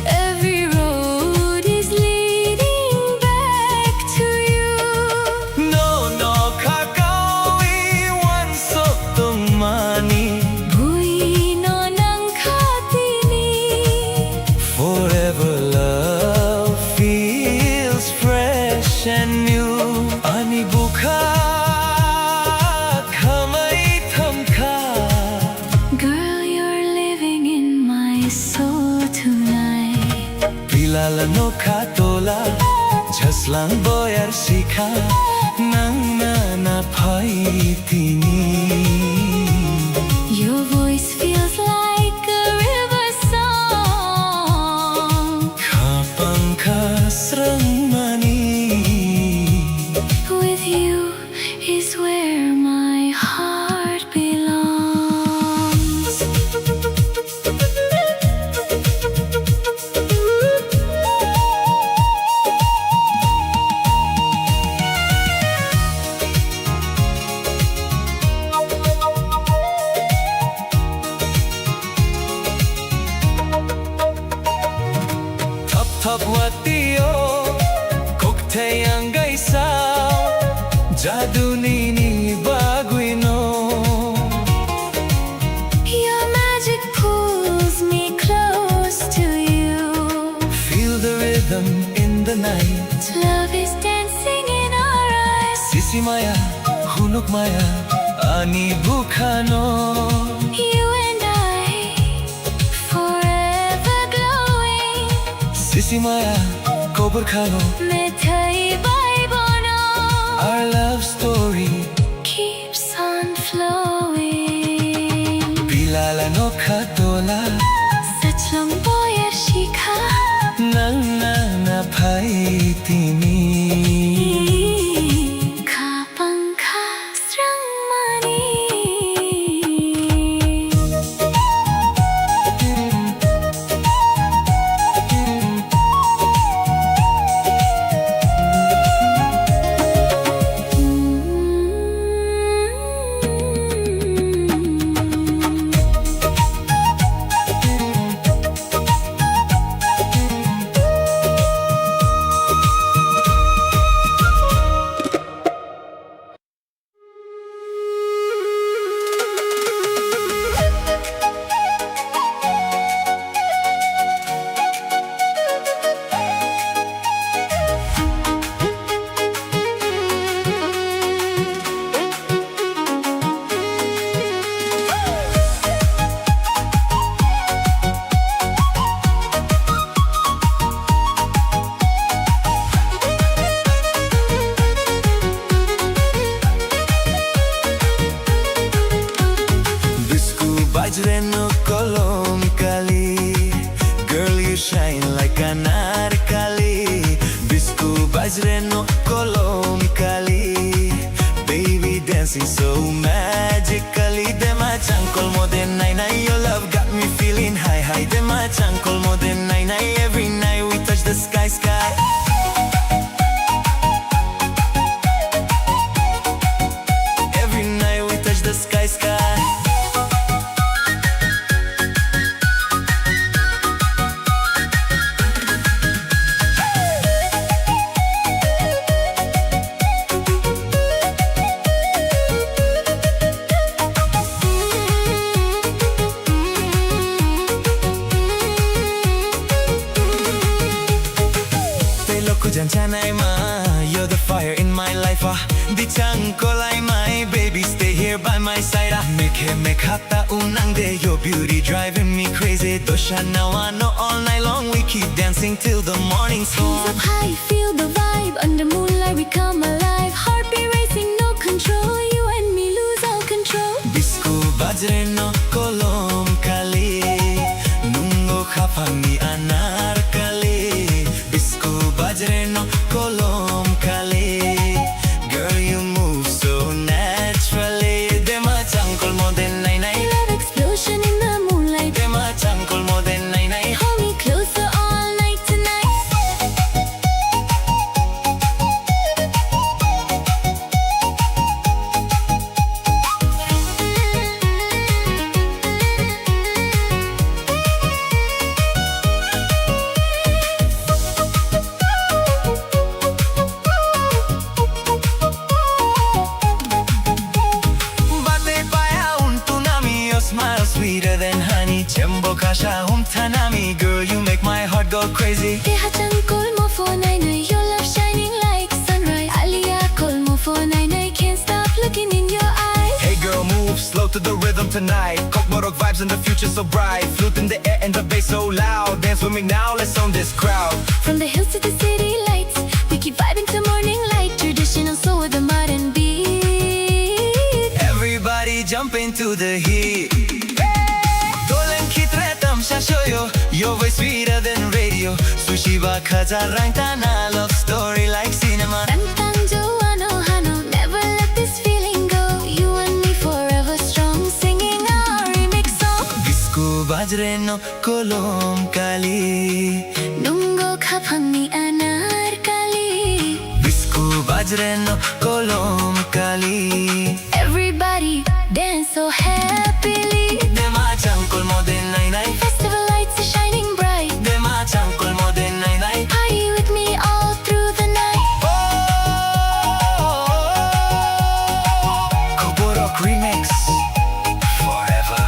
Every road is leading back to you. Buhay no ng katini. Forever love feels fresh and new Ani bukha khamai thamka Girl, you're living in my soul tonight. Pilala no kha tola Jaslang boyar shikha Nangna na phai tini Your voice feels like a river song. Kha pankha sarang mani With you is where my heart belongs. Thap watio cocktail ang gaisao Jadu nini baguino Your magic pulls me close to you. Feel the rhythm in the night Love is dancing in our eyes. Sisi maya hunok maya ani bukhano You and I, forever glowing. Sisi maya kobur khano Mithai bai bono Our love story keeps on flowing. Pilala no kha tola Sachlong boyar shikha Nangna na phai tini Kha pankha sarang mani. Vajreno kolom kali Girl, you shine like an anarkali dancing so magically. Dema chankol mo din nai nai, your love got me feeling high high. Dema chankol mo din nai nai, every night we touch the sky sky. Every night we touch the sky sky. You're the fire in my life. Di changkolai, my baby, stay here by my side. Make hata unang de, your beauty driving me crazy. Dosha now I know all night long we keep dancing till the morning storm. Hands up high, feel the vibe. Under moonlight we come alive. Heartbeat racing, no control. You and me lose all control. Bisku bajre no kolom kali, nungo khaphangi anarkali. Bisku bajre no kolom kali, girl you move so naturally. Dema chankol mo din nai nai, Love explosion in the moonlight. dema chankol mo din nai nai. Hold me closer all night tonight. Smile sweeter than honey. Chembo kasha tanami, girl you make my heart go crazy. Teha chankol mo for nai nai, your love shining like sunrise. Aliya kol mo for nai nai, can't stop looking in your eyes. Hey girl, move slow to the rhythm tonight. Kokborok vibes and the future so bright. Flute in the air and the bass so loud. Dance with me now, let's own this crowd. From the hills to the city lights, we keep vibing to morning light. Traditional soul with a modern beat. Everybody jump into the heat. Dolan kitre tamsha shoyo, your voice sweeter than radio. Sushi ba khaja rangtana, love story like cinema. Tantang Joano Hano, never let this feeling go. You and me forever strong, singing our remix song. Bisku bajre no kolom kali, Nungo khaphangi anarkali. Bisku bajre no kolom kali. Everybody dance so happily. Dema chankol mo din nai nai, Festival lights are shining bright. dema chankol mo din nai nai. Party with me all through the night. Kokborok remix forever.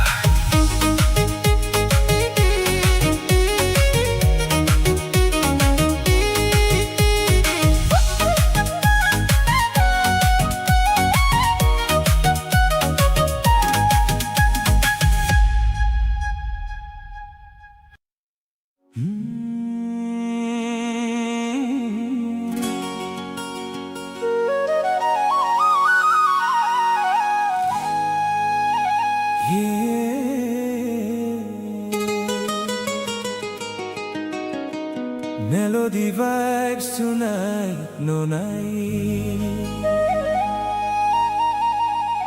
Melody vibes tonight, no night.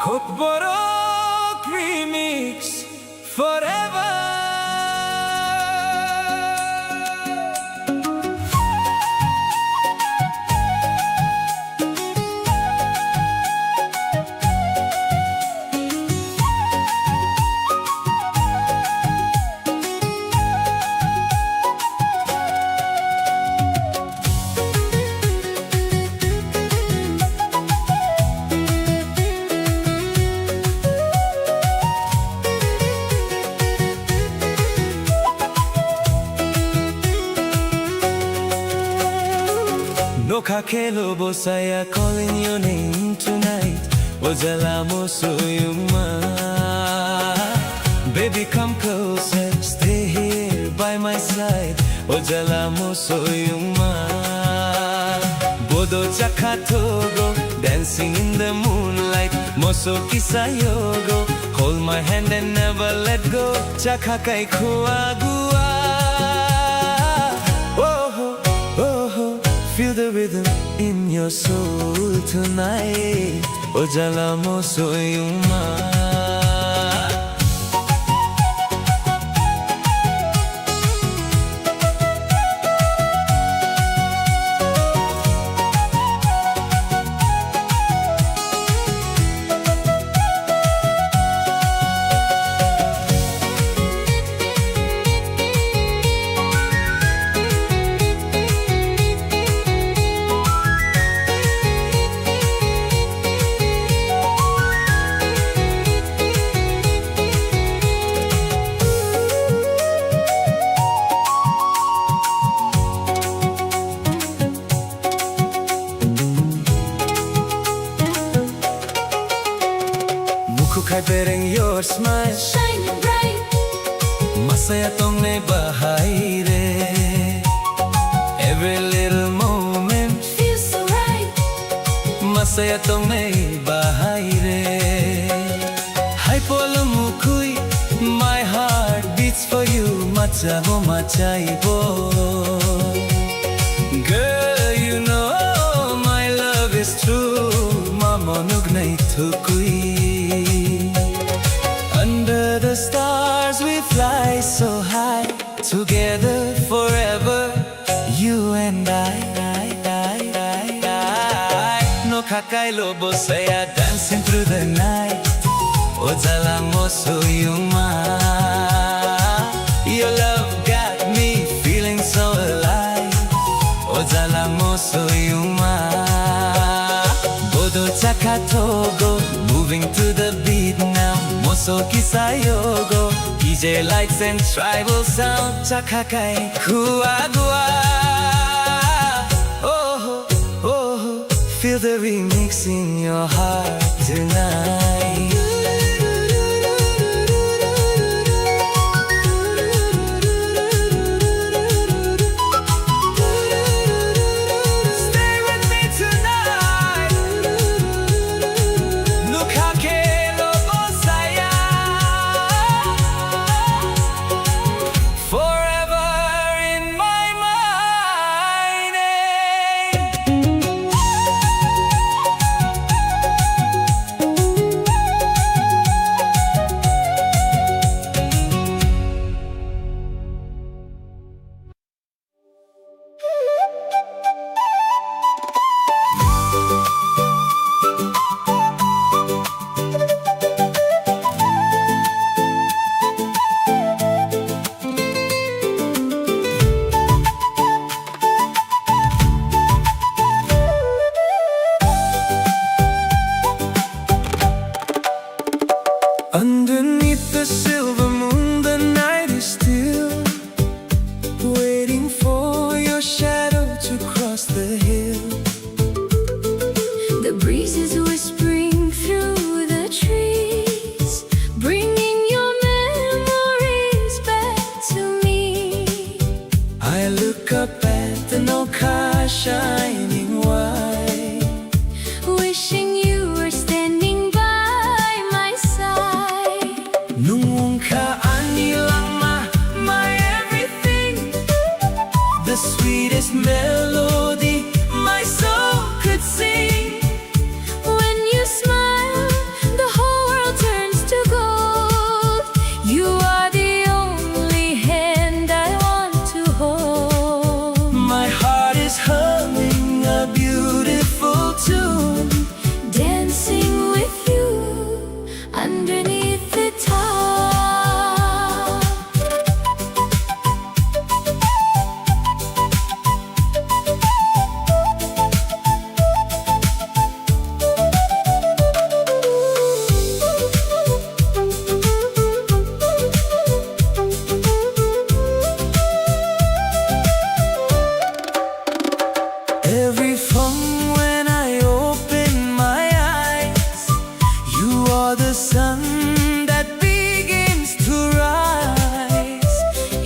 Kokborok remix forever. Nokha khelo bosaya, calling your name tonight. Ojala mosoyuma, baby come closer, stay here by my side. Ojala mosoyuma, bodo chakha togo, dancing in the moonlight. Moso kisayogo, hold my hand and never let go. Chakha kai khua gua. Feel the rhythm in your soul tonight. Ojala mo soyuma. Bearing your smile, Shining bright, masaya tong naibahay re. Every little moment, feels so right. masaya tong naibahay re. Hay polo mukuy, my heart beats for you, matcha mo machaibo. Girl, you know my love is true, mamonug na itukuy. Under the stars we fly so high, together forever, you and I. No kakai lobo saya dancing through the night. Ojala mo soyuma. Your love got me feeling so alive. Ojala mo soyuma. Bodo chakatogo, moving to the beat now. Moso kisayogo, DJ lights and tribal sound. Chakakai kuagua. Oh, oh, feel the remix in your heart tonight. Stay with me tonight. Look how forever in my mind. Underneath the silver moon, the night is still, waiting for your shadow to cross the hill. The breeze is whispering through the trees, bringing your memories back to me. I look up at the Noka shining white, Wishing you were standing by my side. nung kaani lang my everything, the sweetest melody my soul could sing. When you smile, the whole world turns to gold. You are the only hand I want to hold. My heart is humming a beautiful tune, Dancing with you underneath the top. every from when I open my eyes, you are the sun that begins to rise.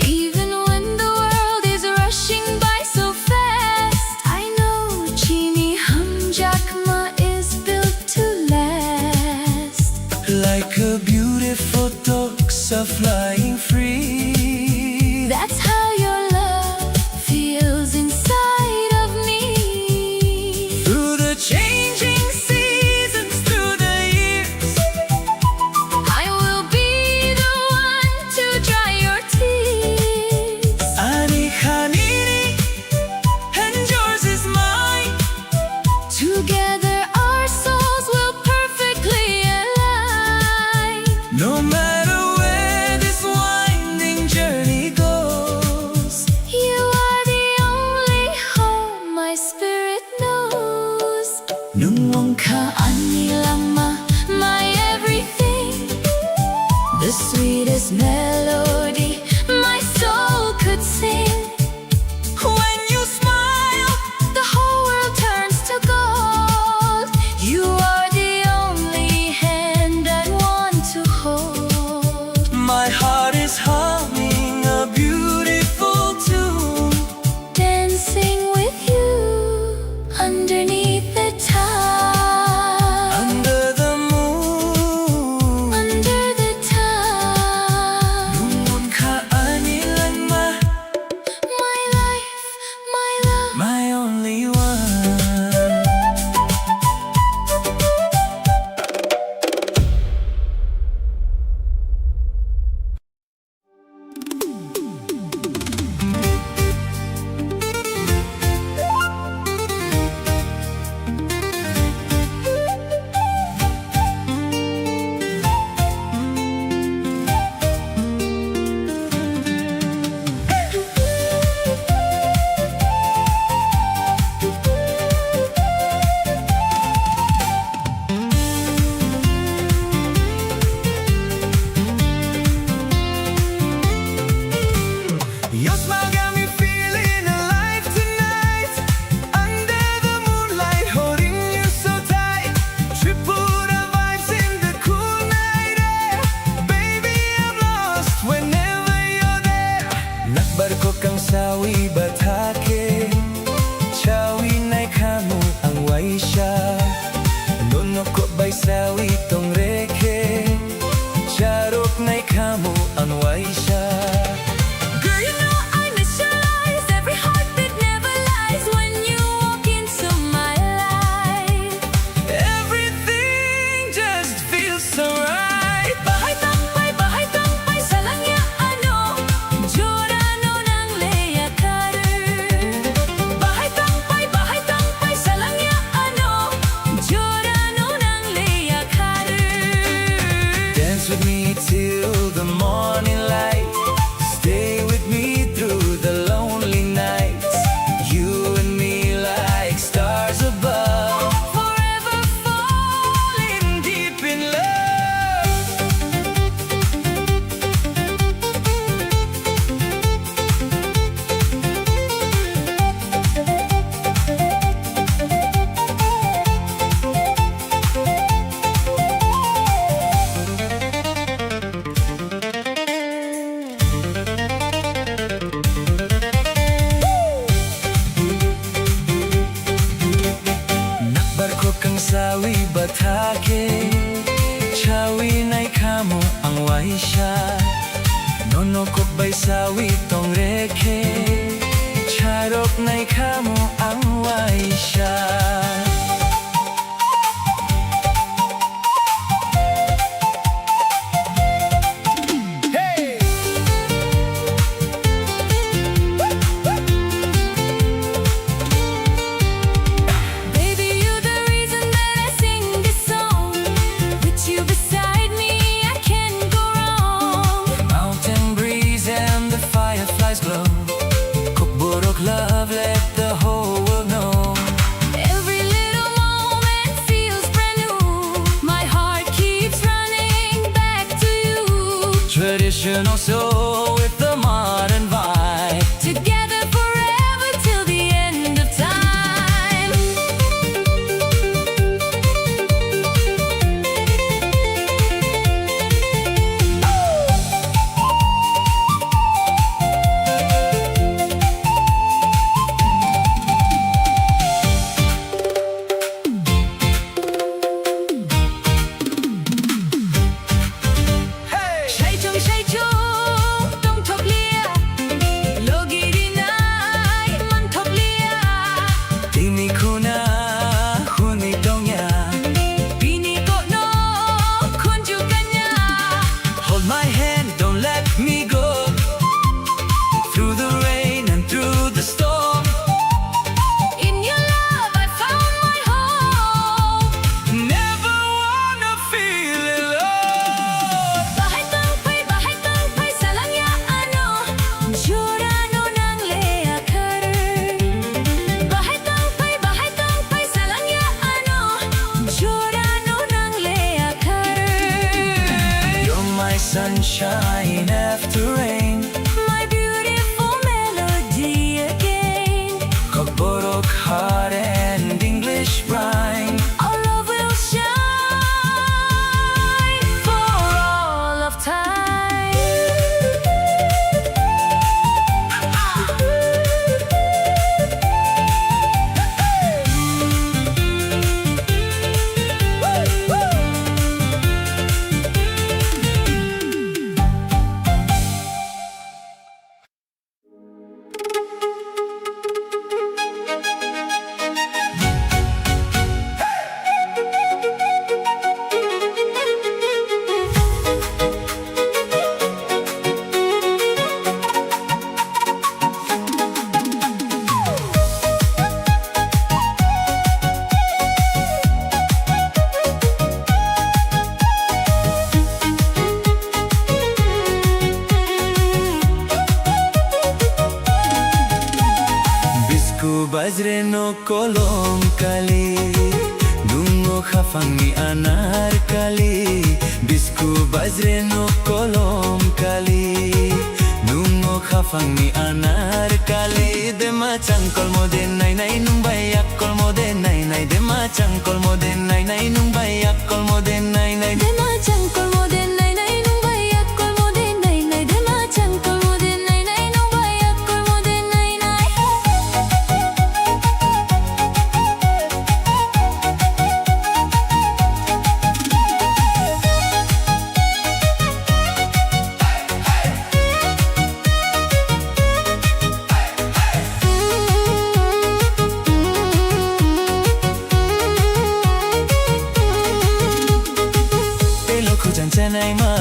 Even when the world is rushing by so fast, I know Chini Hamjakma is built to last. Like a beautiful doxa flying free. That's how your love feels inside of me. Through the changing seasons, through siya nonokok bay sawi tong reke charok nay kamo ang way siya Love, let the whole world know. Every little moment feels brand new. My heart keeps running back to you. Traditional soul with the modern vibe. Together forever till the end of time. My hand, don't let me go. Through the rain and through the storm. In your love I found my home. Never wanna feel alone. Bahay tangpay sa langyaan Giordano ng Lea Carter. Bahay tangpay sa langyaan Giordano ng Lea Carter. You're my sunshine after rain. My beautiful melody again. Kaborok heart and English rhyme. Our love will shine for all of time. Bajre no kolom kali Dungo khafangi anar kali Bisku bajre no kolom kali Dungo khafangi anar kali Dema changkol mode nai nai nung bayak kol mode nai nai Dema changkol mode nai nai nung bayak kol mode nai nai Dema changkol mode nai nai nung bayak kol mode nai nai Dema changkol mode nai nai nung bayak kol mode nai nai Janjanai ma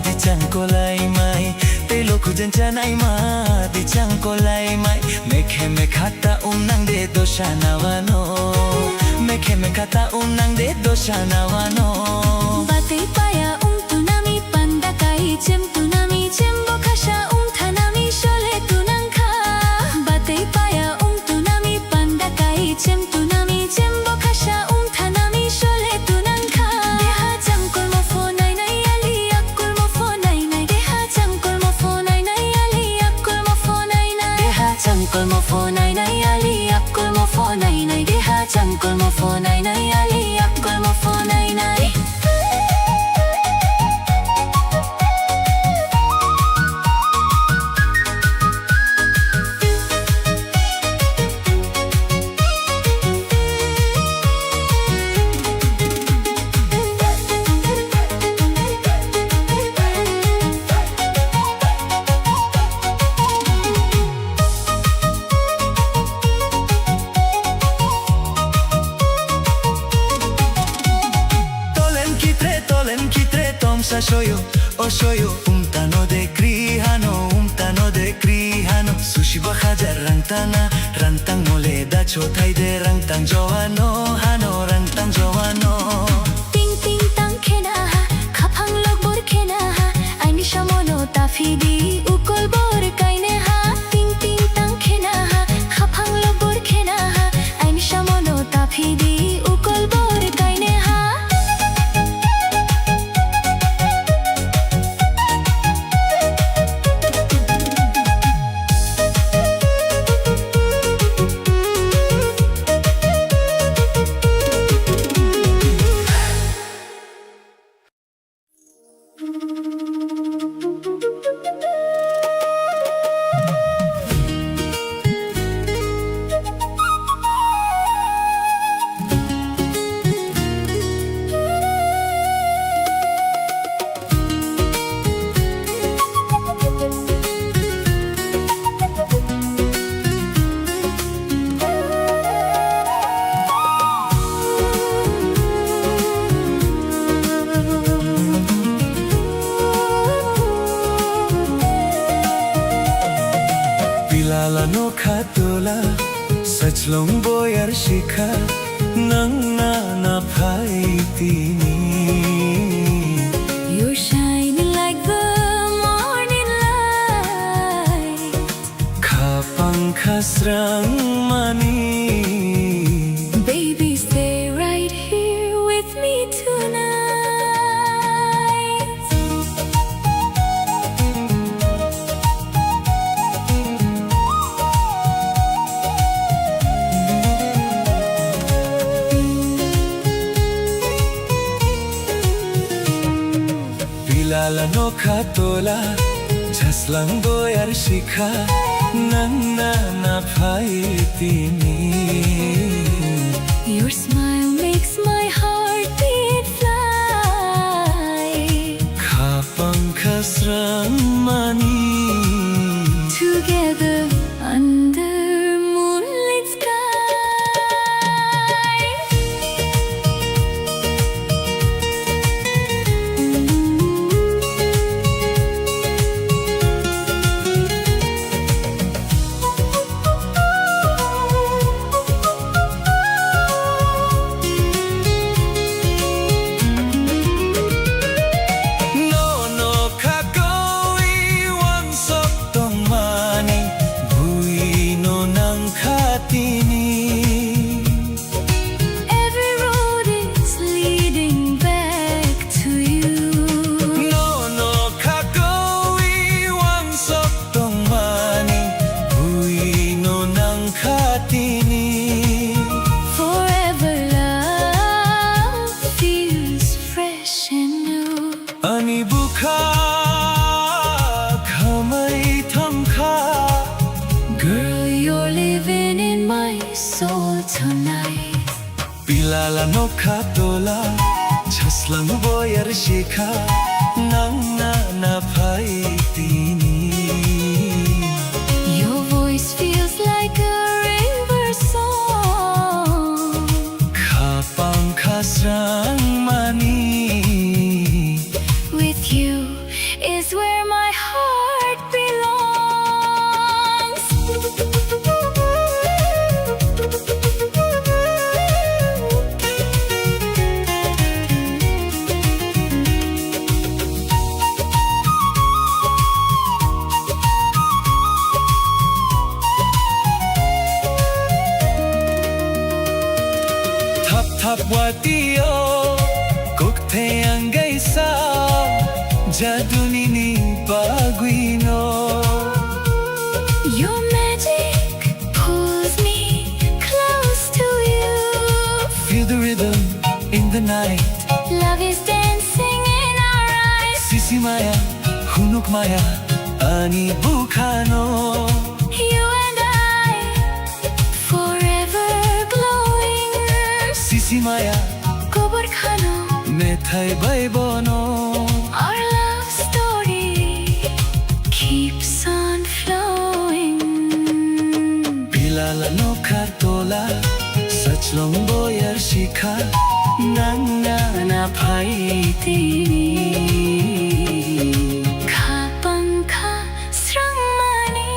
di changkolai mai Telo ku janjanai ma di changkolai mai Mekhe me khata unang de doshana wano Mekhe me khata unang de doshana wano Batay paya tunami pandakai chem tunami chem bokhasha tanami shole tunang kha Batay paya tunami pandakai chem tunami chem bokhasha tanami shole tunang kha Deha changkol mo fo nai nai ali akol mo fo nai nai Deha changkol mo fo nai nai ali akol mo fo nai nai Deha changkol mo fo nai nai ali akol mo fo nai nai Deha changkol mo fo nai nai ali akol mo fo nai nai Solen kitre tomsa shoyo o shoyo umtano de krihano Sushi bahajar rantang mole da chotai de rantang joano hano rantang joano Ting ting tang khena ha khapang lok bor khena ha aini shamono tafidi ukol bor kaine ha Ting ting tang khena ha khapang lok bor khena ha aini shamono tafidi ukol bor kaine ha Pilala no khatola sachlong boyar shikha nang na phai tini You're shining like the morning light khapang khasrang mani Baby, stay right here with me tonight. Pilala no khatola jaslang boyar shikha nang na phai tini Your smile makes my heart beat fly. khapang khasrang mani Together under moonlit sky. no khakoi wang sok tong mani bui no nang khatini Every road is leading back to you. no khakoi wang sok tong mani bui no nang khatini Forever love feels fresh and new. ani bukha khamai thamkha Girl, you're living in my soul tonight. Pilala no khatola jaslang boyar shikha nang na phai tini Your voice feels like a river song. khapang khasrang mani With you is where my heart belongs. thap watio kokte angai sa jaduni ni paguino Your magic pulls me close to you. feel the rhythm in the night Love is dancing in our eyes. sisi maya hunuk maya ani bukhano You and I, forever glowing. sisi maya Gobar khano, methai bai bono our love story keeps on flowing. Pilala no khatola sachlong boyar shikha nang na na phaitini kha pankha srangmani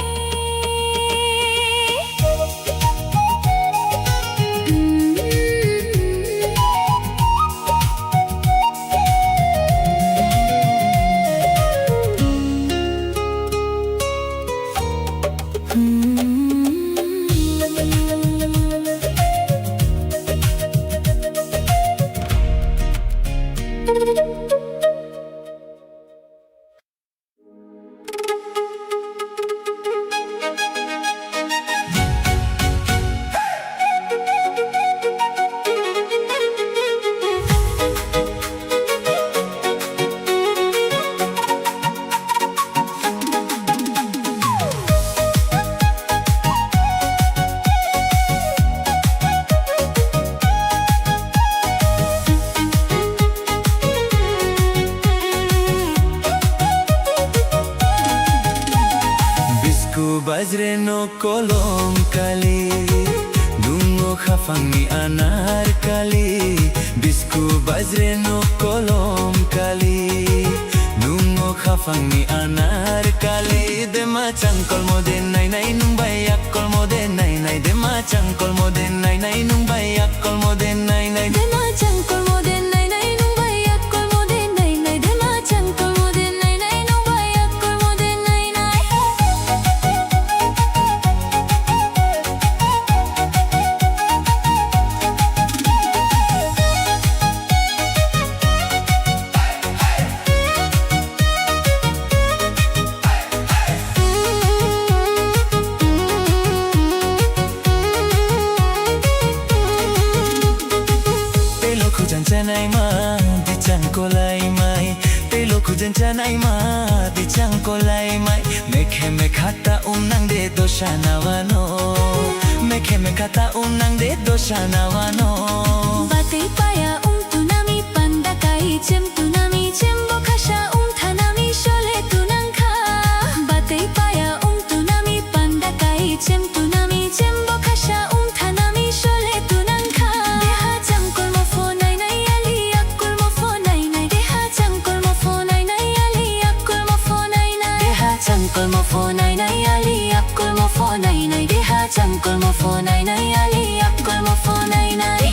Bajre no kolom kali Dungo khafangi anar kali Bisku bajre no kolom kali Dungo khafangi anar kali Dema changkol mode nai nai nung bayak kol mode nai nai Dema changkol mode nai nai nung bayak kol mode nai nai dema changkol mode nai nai nung bayak kol mode nai nai dema changkol mode nai nai nung bayak kol mode nai nai Telo kujan chanai ma di changkolai mai Telo kujan chanai ma di changkolai mai Mekhe me khata nang de doshana wano Mekhe me khata nang de doshana wano Batay paya tunami panda kai chem tunami chembo khasha thanami shole tunang kha Batay paya tunami panda kai chem tunami chembo khasha thanami shole tunang kha Deha changkol mo phone nai nai ali akul mo phone nai nai Deha changkol mo phone nai nai ali akul mo phone nai nai Deha changkol mo phone nai nai ali akul mo phone nai nai Deha changkol mo phone nai nai ali akul mo phone nai nai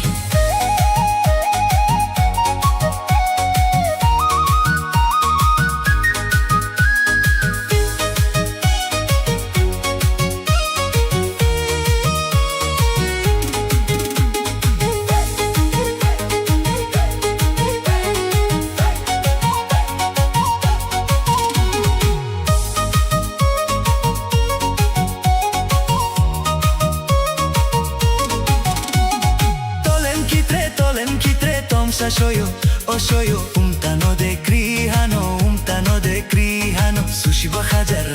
Tolen kitre tom sa shoyo o shoyo Umtano de krihano Sushi bahajar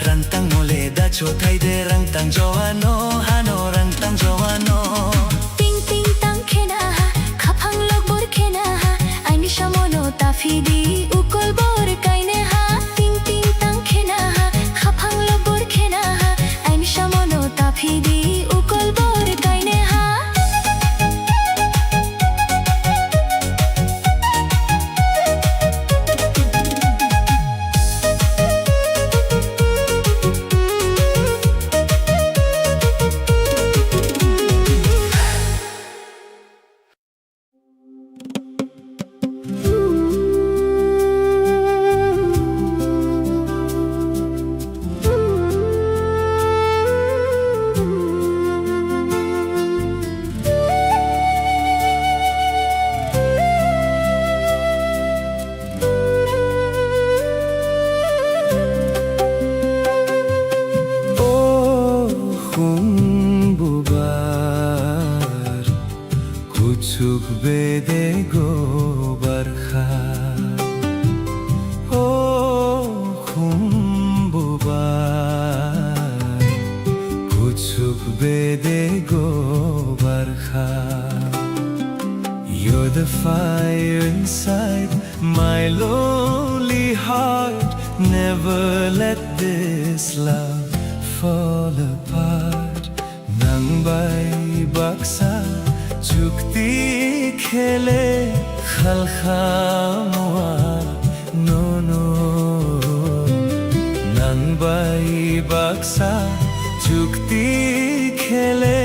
rantang mole da chotai de rantang joano hano rantang joano Ting ting tang khena khapang lok bor khena aini shamono tafidi ukol bor kaine ha Ting ting tang khena khapang lok bor khena aini shamono tafidi ukol bor kaine ha Kuchuk bede go barkha Oh khumbubar Kuchuk bede go barkha You're the fire inside my lonely heart Never let this love fall apart Nang bay baksa chukti khele khalkhamwa no no nang bai baksa chukti khele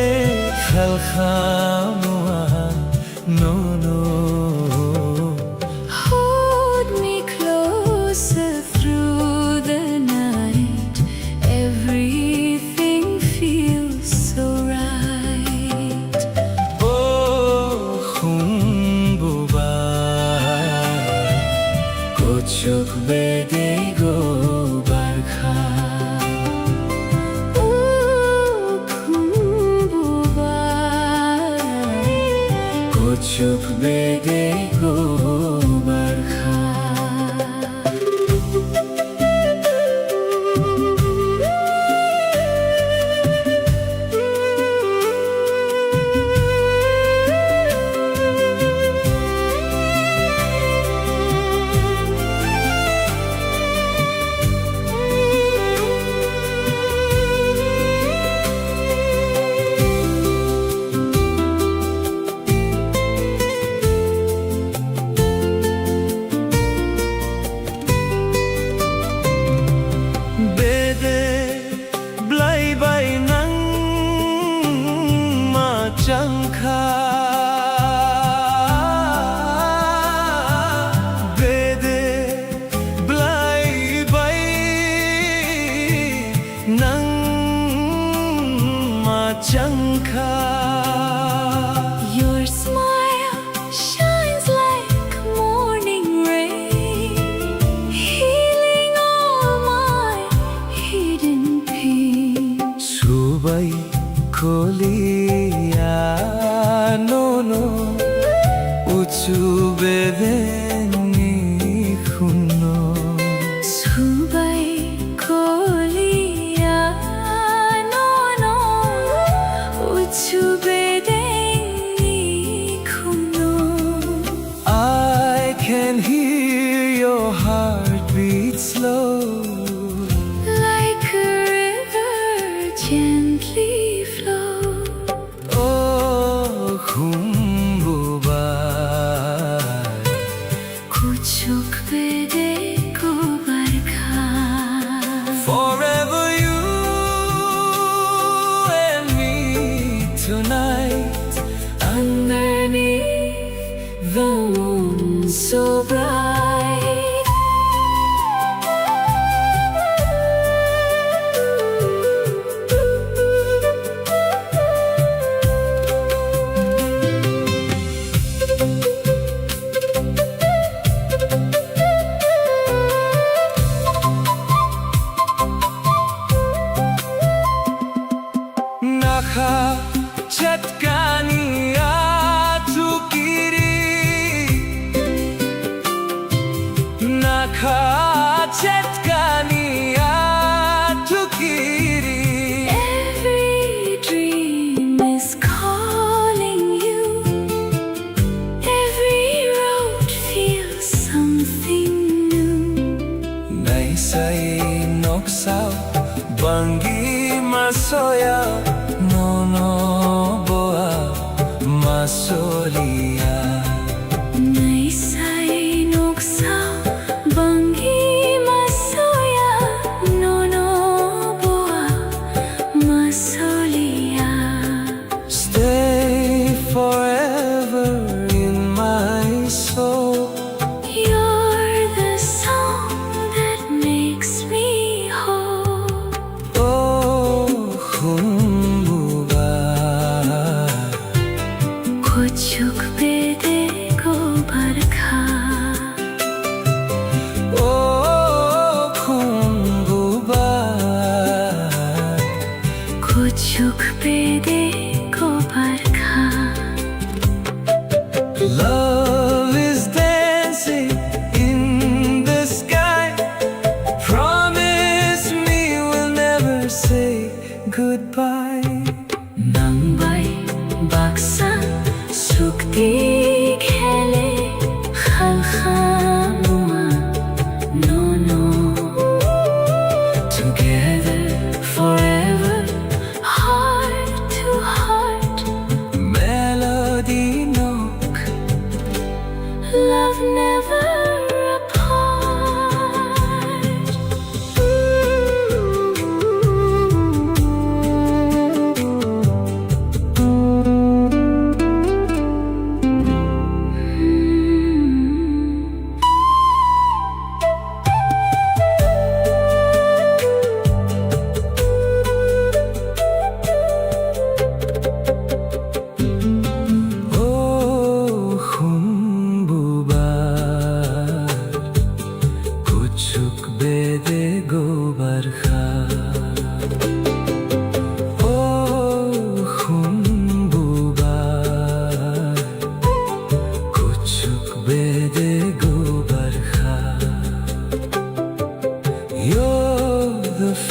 khalkhamwa no no Hold me closer through the night. Everything feels so right. oh khumbuba kochok bede go barkha Ooh, kumbubai. kochok bede go barkha bede blai bai nang ma changkha bede blai bai nang ma changkha Your smile shines like morning rain, healing all my hidden pain. subai kolia no no uchu bedeni khuno Subai kolia no no uchubedeni kuno. I can hear your heartbeat slow Like a river gently flow. oh khumbubai Kuchuk bede ko barkha. forever you and me tonight Underneath the moon so bright. nakha chatkani atukiri nakha chatkani atukiri Every dream is calling you. Every road feels something new. nai sai noksao bangi masoya no no boa masolia Naisai noksao bangi masoya no no boa masolia. stay forever in my soul You're the song that makes me whole. oh khum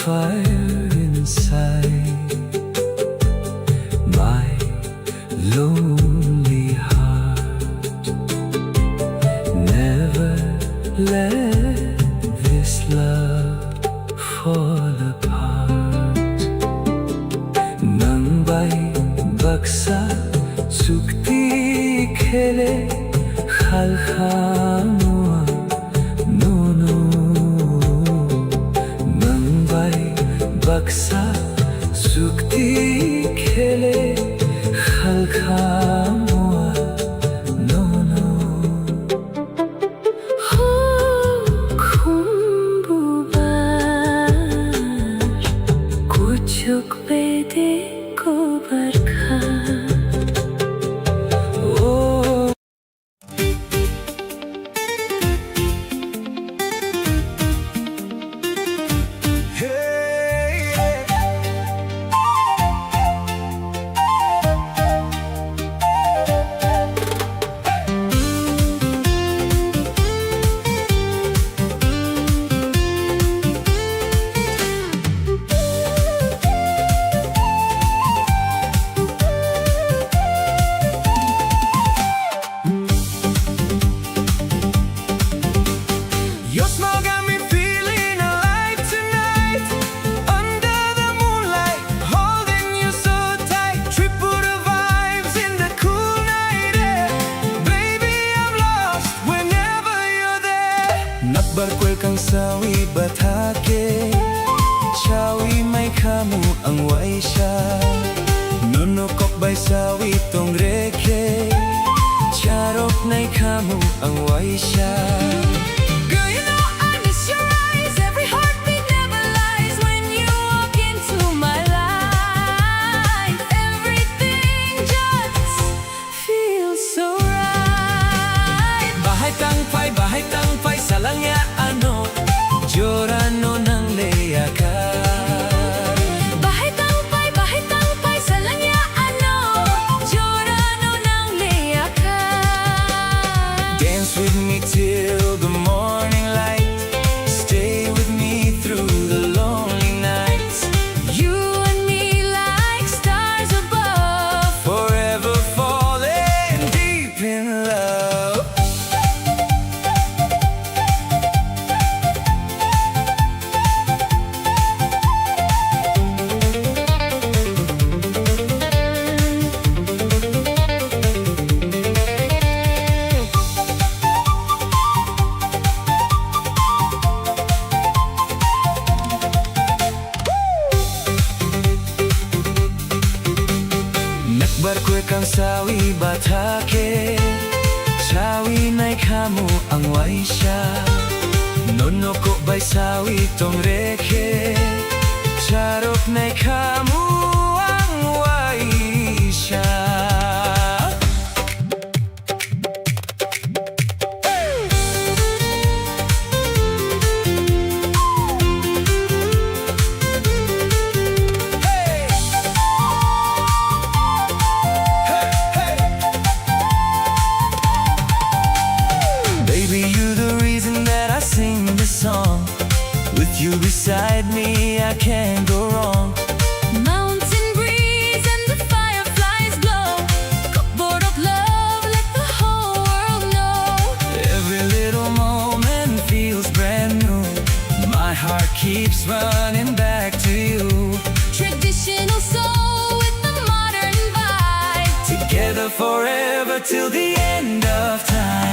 fire inside my lonely heart. Never let this love fall apart. Nang bay bagsak sukti khele khalkhamwa no no. Nang bay bagsak sukti khele khalkhamwa no no. कुछ बेदे को बरखा Your smile got me feeling alive tonight. Under the moonlight, holding you so tight. Tripura vibes in the cool night air. Baby, I'm lost whenever you're there. Nakbarkwel kang sawi batake. Chawi may kamu ang waisha. Nunukok bay sawi tong reke. Charok nay kamu ang waisha. Girl, you know I miss your eyes. Every heartbeat never lies when you walk into my life. Everything just feels so right. Bahay tangpay sa langya ano. Jorano ng leyakan. Bahay tangpay sa langya ano. Jorano ng leyakan. Dance with me till the morning light. Stay with me through the lonely nights. You and me like stars above. Forever falling deep in love. Nakbarkwek ang sawi batake. Sawi na'y kamu ang waisya. Nonoko bay sawi tong reke. Charok na'y kamu ang waisya. Baby, you're the reason that I sing this song. With you beside me, I can't go wrong. Mountain breeze and the fireflies glow. Cupboard of love, let the whole world know. Every little moment feels brand new. My heart keeps running back to you. Traditional soul with the modern vibe. Together forever till the end of time.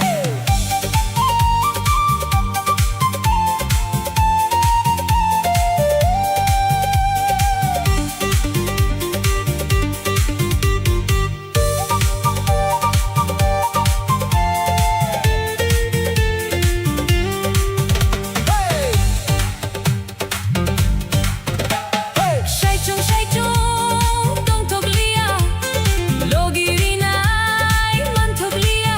Shai chung, dong tog lia. Logi rinay, man tog lia.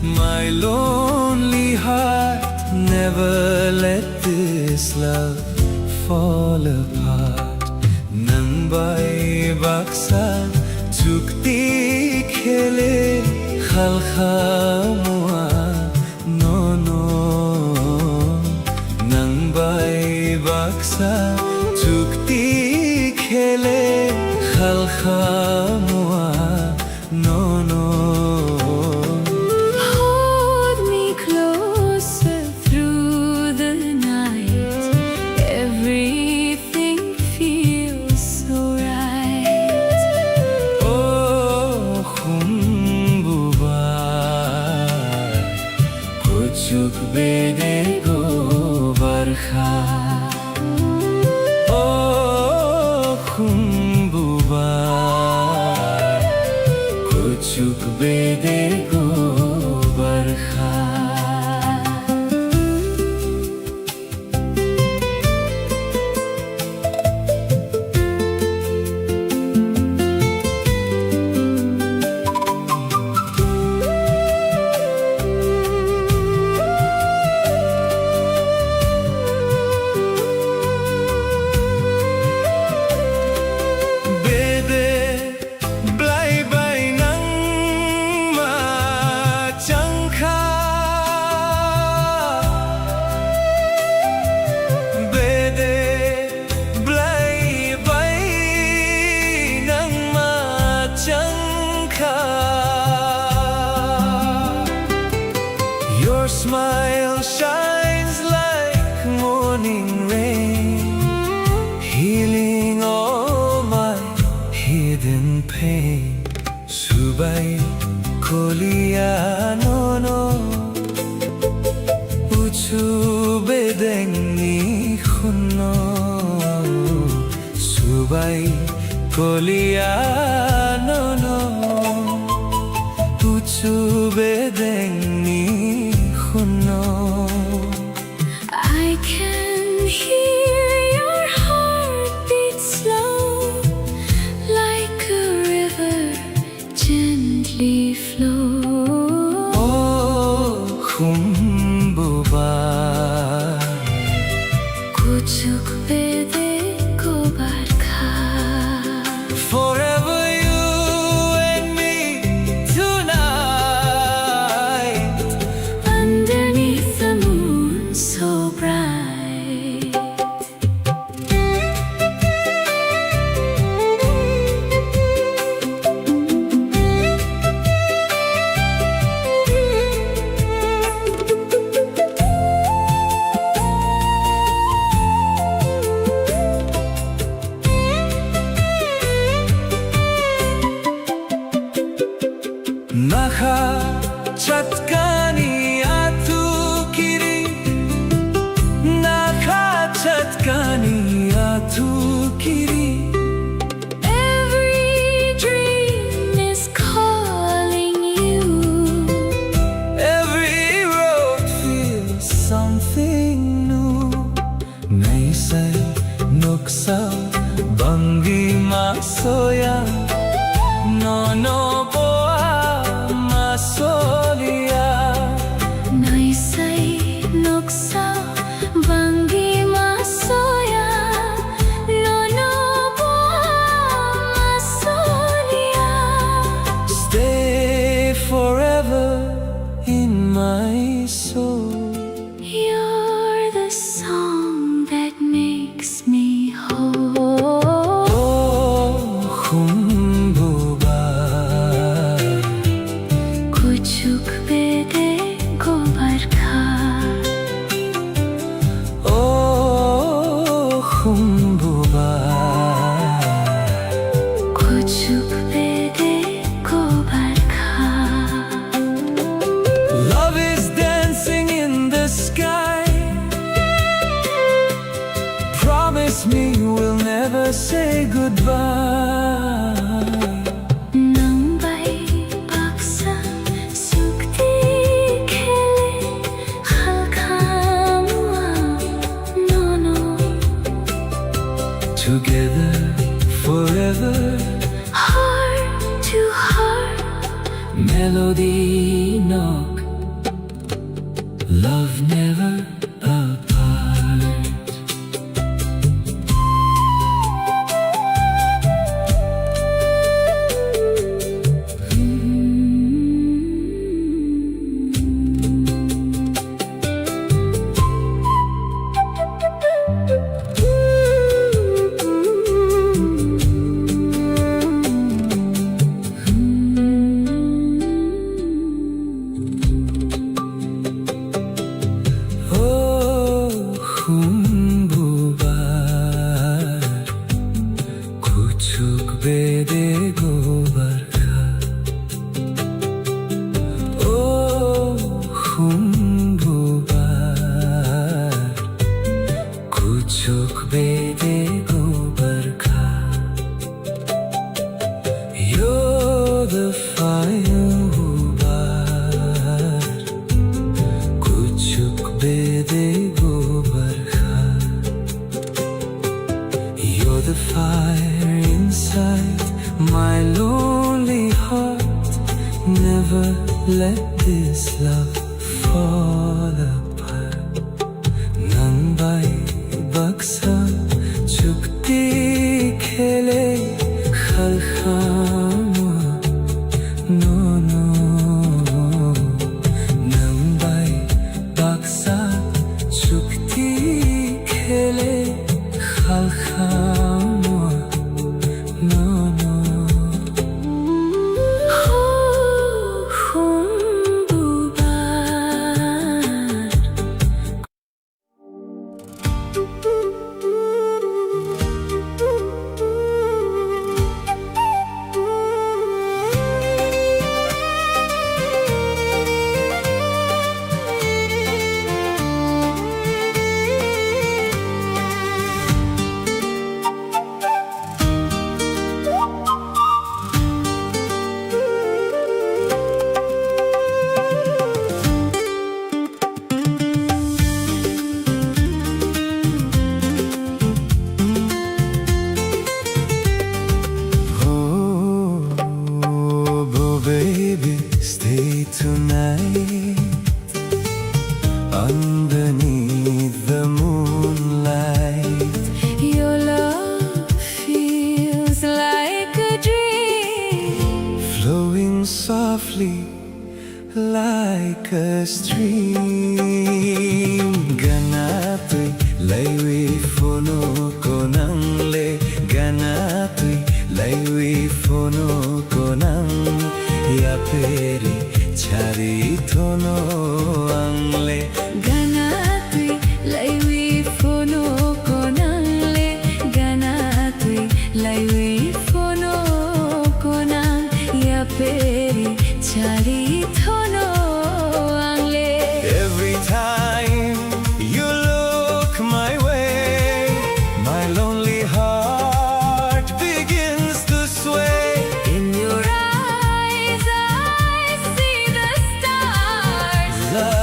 My lonely heart, never let this love fall apart. Nang bai baksa chukti khele khalkha mua no no. Nang bai baksa chukti khele khalkha mua no no. Hold me closer through the night. Everything feels so right. Oh khumbuba kuchuk bede go barkha. Oh khumbuba kuchuk bede go barkha. Your smile shines like morning rain, healing all my hidden pain. Subai kolia no no, uchu bedengni khunno. Subai kolia no no, uchu bedengni khunno. I can hear your heartbeat slow, like a river gently flow. Oh khumbuba Kuchuk bede ko barkha. forever you and me tonight. Underneath the moon so bright. Nakha chatkani atu kiri, nakha chatkani atu kiri. Every dream is calling you. Every road feels something new. Naisai nuksa bangi masoya, no no boa masolia. Naisai noksa bangi masoya, no no boa masolia. Stay forever in my soul. You're the song that makes me whole. Oh khumbuba Kuchuk bede ko barkha. oh khumbuba. Kuchuk bede ko barkha. Love is dancing in the sky. Promise me we'll never say goodbye. Nang bai baksa sukti khele khalkha mua no no. Together forever, Heart to heart, melody knock love never apart. कुछुक बेदे गोबर खा ओ हुम्बुबार कुछुक बेदे गोबर खा You're the fire hubar कुछुक बेदे गोबर खा You're the fire inside my lonely heart. Never let this love fall apart. Nang bai baksa chukti khele khalkhama no no. Nang bai baksa chukti khele khalkhama no no. Baby, stay tonight underneath the moonlight. Your love feels like a dream, Flowing softly like a stream. Ganatoy laywi fono konang le. Ganatoy laywi fono konang ya peri chari thono angle. Gana tui laiwi fono konang le. Gana tui laiwi fono konang ya peri chari thono angle. Every time you look my way, my lonely heart begins to sway. In your eyes I see the stars. Love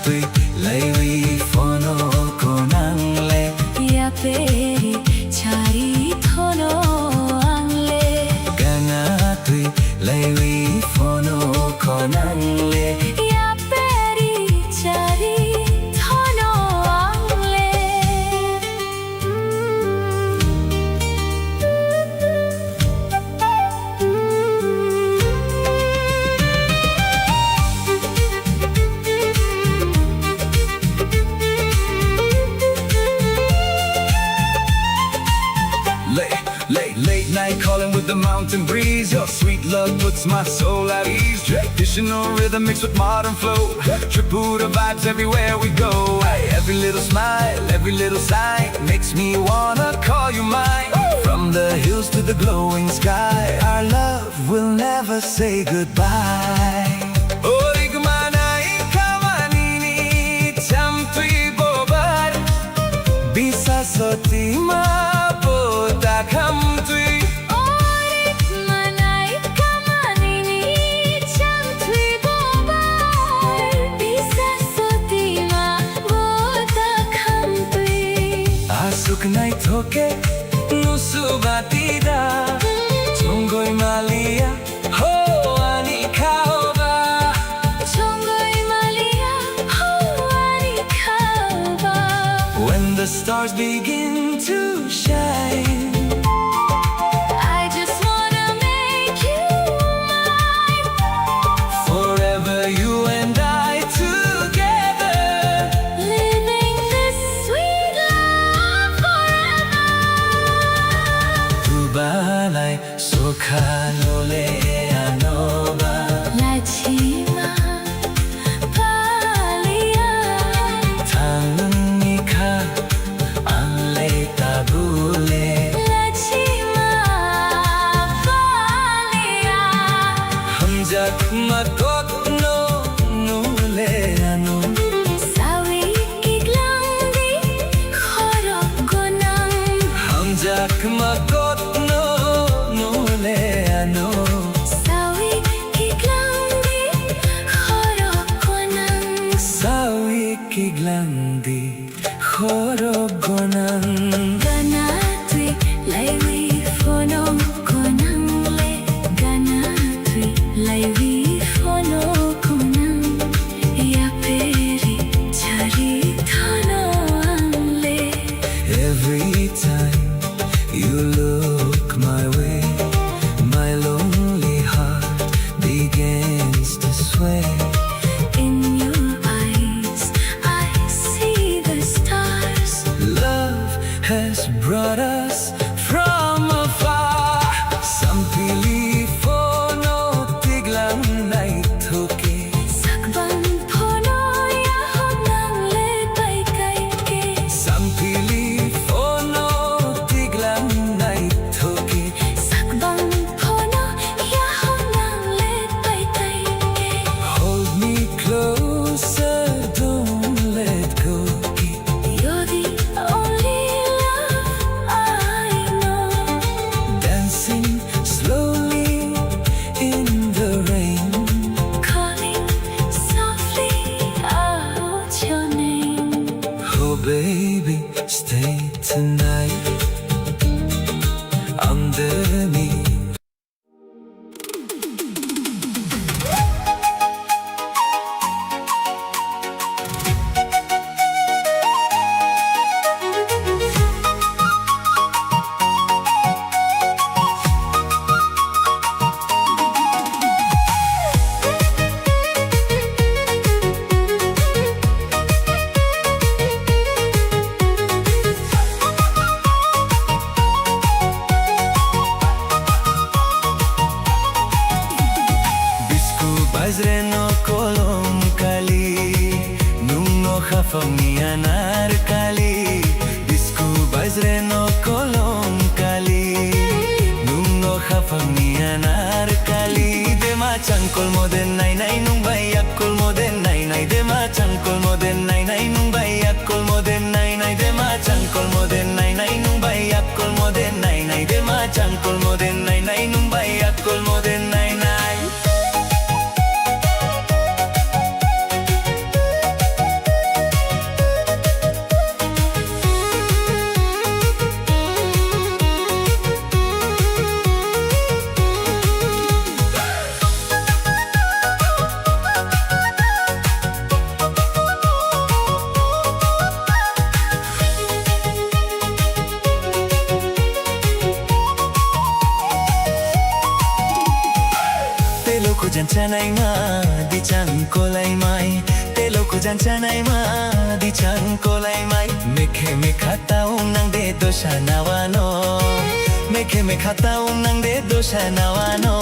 tui laiwi fono konangle Ya peri chari thono angle Gana tui laiwi fono konangle Ya peri chari thono angle Late night calling with the mountain breeze. Your sweet love puts my soul at ease. Traditional rhythm mixed with modern flow. Tripura vibes everywhere we go. Every little smile, every little sign makes me wanna call you mine. From the hills to the glowing sky, our love will never say goodbye. Bisa soti mabota kam tui Orit manai kamanini cham thui bobar Bisa sotima bota kham tui Asuk nai thoke nusu batida Chongoi malia ho ani kaoba Chongoi malia ho ani khaba When the stars begin to shine I just wanna make you mine Forever you and I together Living this sweet love forever Tubalai sokhanole anoba Lachima palia Tangnika anle tabule Lachima palia Hamjak matot no nule anu Sawi kiglandi khorok gonang Hamjak matot no nule anu Sawi kiglandi khorok gonang Sawi kiglandi khorogonan Gana tui laiwi fono konang le Gana tui laiwi fono konang Ya peri chari thono angle Every time you look my way My lonely heart begins to sway In your eyes I see the stars Love has brought us from afar Sampili fono tiglang naithoke Sakban phono ya honang le pai kai ke Sampili fono tiglang naithoke Sakban phono ya honang le pai kai ke Hold me closer, don't let go You're the only love I know Dancing slowly in the rain Calling softly out your name Oh baby, stay tonight under me Bisku bazreno kolom kali Nungo hafam ni anar kali Bisku bazreno kolom kali Nungo hafam ni anar kali Dema chankol moden nai nai nung bayak kol moden nai nai Dema chankol moden nai nai nung bayak kol moden nai nai Dema chankol moden nai nai nung bayak kol moden nai nai Dema chankol moden nai nai nung bayak kol moden nai nai जाnchanai ma di changkolai mai teloko janchanai ma di changkolai mai mekhe mekhataung nang de dosha nawano mekhe mekhataung nang de dosha nawano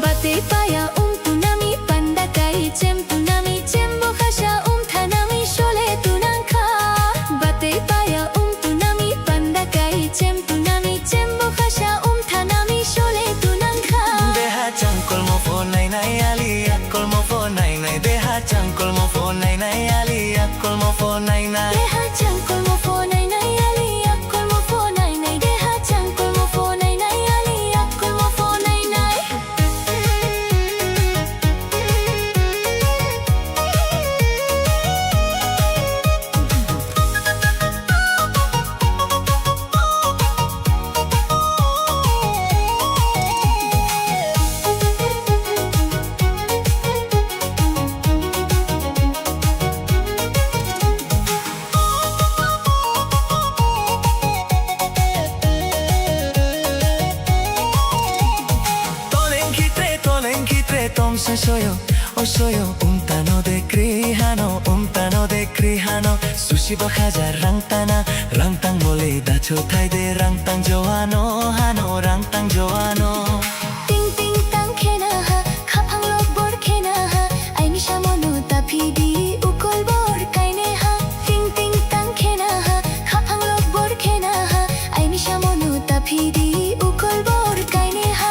bate paya tunami pandakai tunami chembo khasha thanami shole tunangkha bate paya tunami pandakai tunami chembo khasha thanami shole tunangkha deha changkol mo phone nai nai ali akol mo phone nai nai deha changkol mo phone nai nai ali akol mo phone nai nai deha changkol mo phone nai nai ali akol mo phone nai nai deha changkol mo phone nai nai ali akol mo phone nai nai soyo osoyo tano de krihano sushi bo haja rangtang mole da chothai de rangtang joano hano rangtang joano ting ting tang khena ha khapang lok bor khena ha aini shamono tapidi ukol bor kaine ha ting ting tang khena ha khapang lok bor khena ha aini shamono tapidi ukol bor kaine ha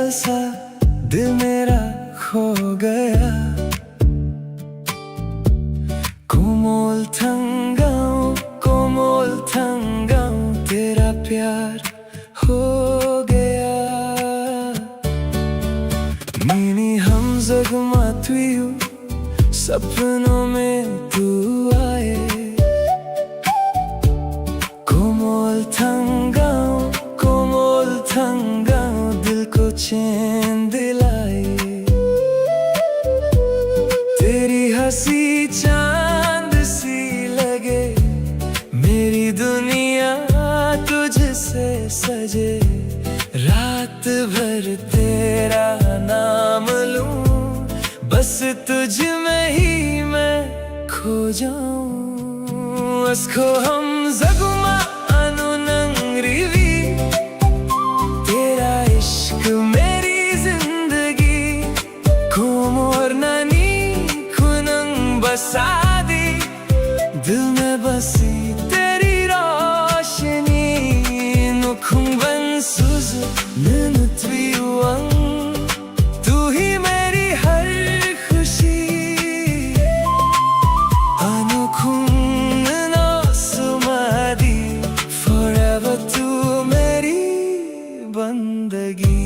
सा दिल मेरा खो गया कोमल थंगाऊं तेरा प्यार हो गया नीनी हम जगमाती हूँ सपनों में तू आए कोमल थंगाऊं दिल को चैन दिलाए तेरी हंसी चांद सी लगे मेरी दुनिया तुझसे सजे रात भर तेरा नाम लूं बस तुझ में ही मैं खो जाऊं अस्को हम जगमा अनु नंगरीवी तेरा इश्क मेरी जिंदगी कुमोर ननी खुनंग बसादी दिल में बसी तेरी रोशनी नुखुंग बंसुज ननुत्विवंग तू ही मेरी हर खुशी अनुखुंग नो सुमादी forever तू मेरी बंदगी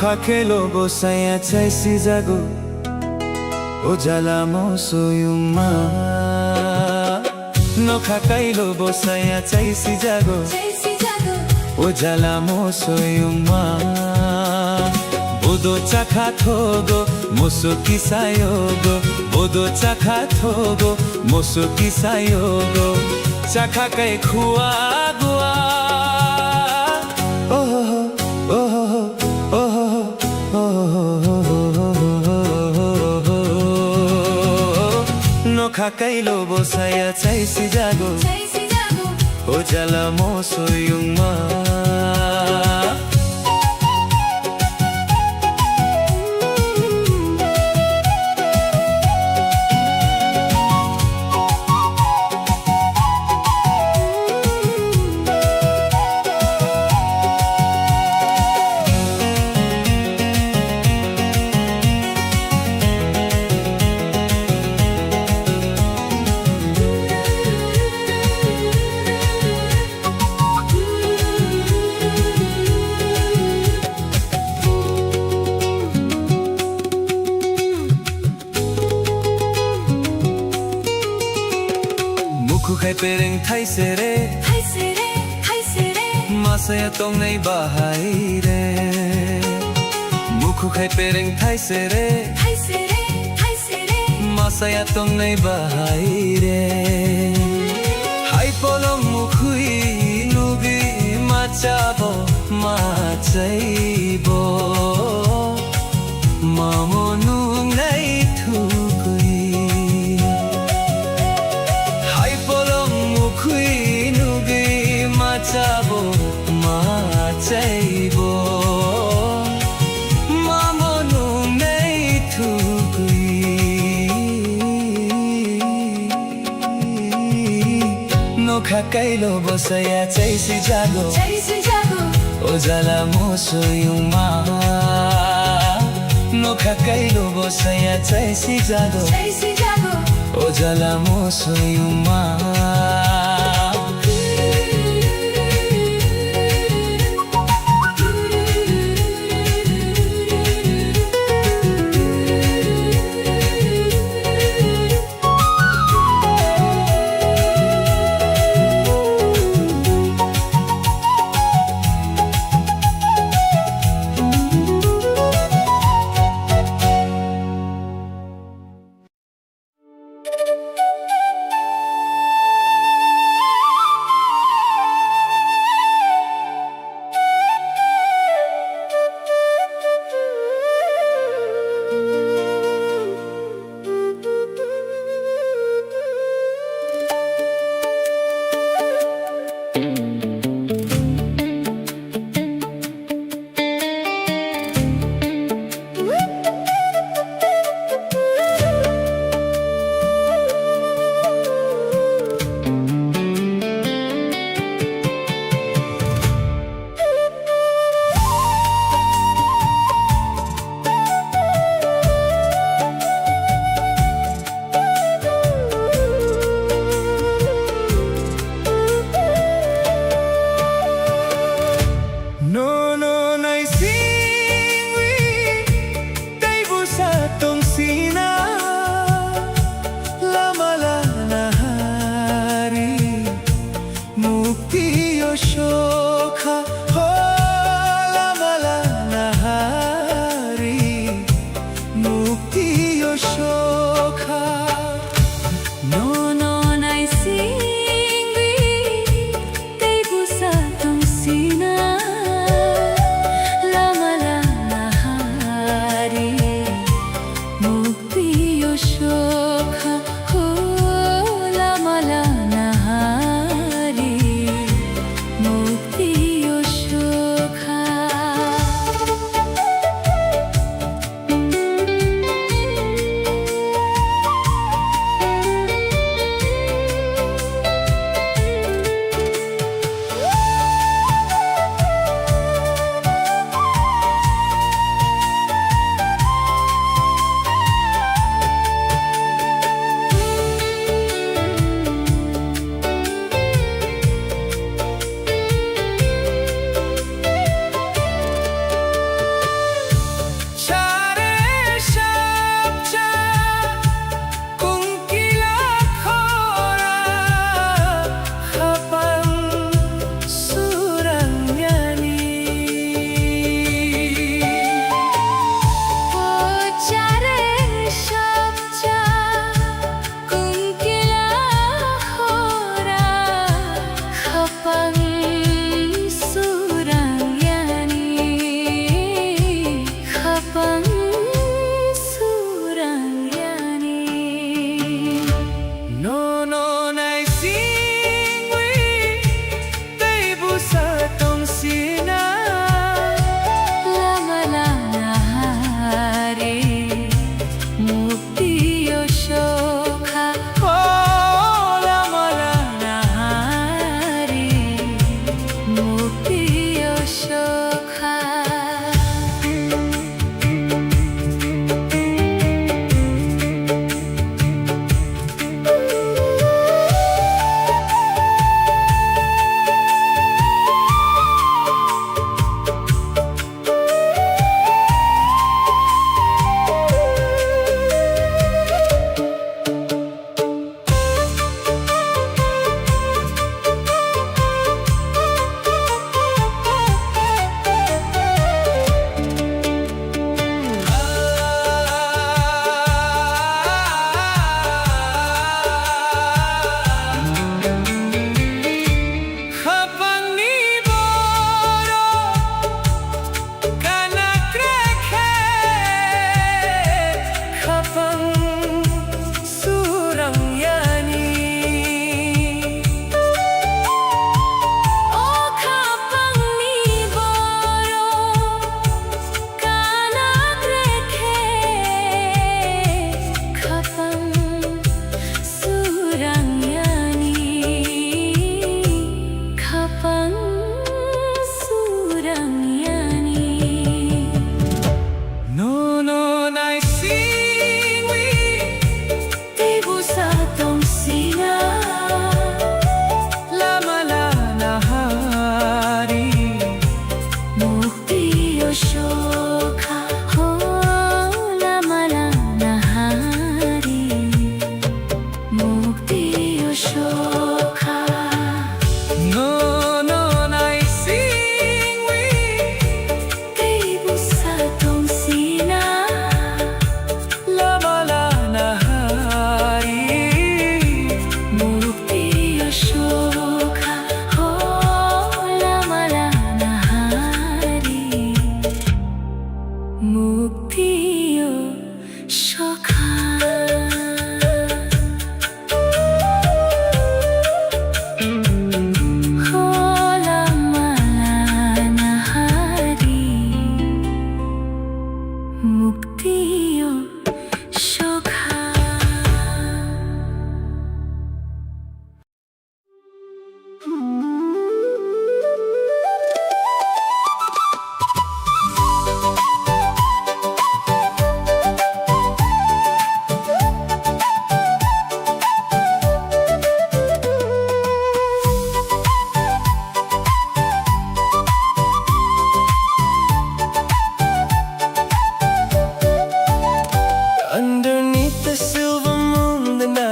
Nokhakelobo saya chai sizago Ojala mo soyuma Nokhakailobo saya chai sizago Ojala mo soyuma Bodo chakha thogo moso kisayogo Bodo chakha thogo moso kisayogo Chakha kai khua gua Oh oh oh Nokhakailobo saya chai sizago Ojala mo soyuma Khai pereng thai se re Masaya tong nei bahai re Mukhu khai pereng thai se re Masaya tong nei bahai re Hai polong mukhui nugi machabo machaibo Mamo nung nei thukui Machabo, machaibo Mamonu nei thukui Nokhakailobo saya chai sizago Ojala mo soyuma Nokhakailobo saya chai sizago Ojala mo soyuma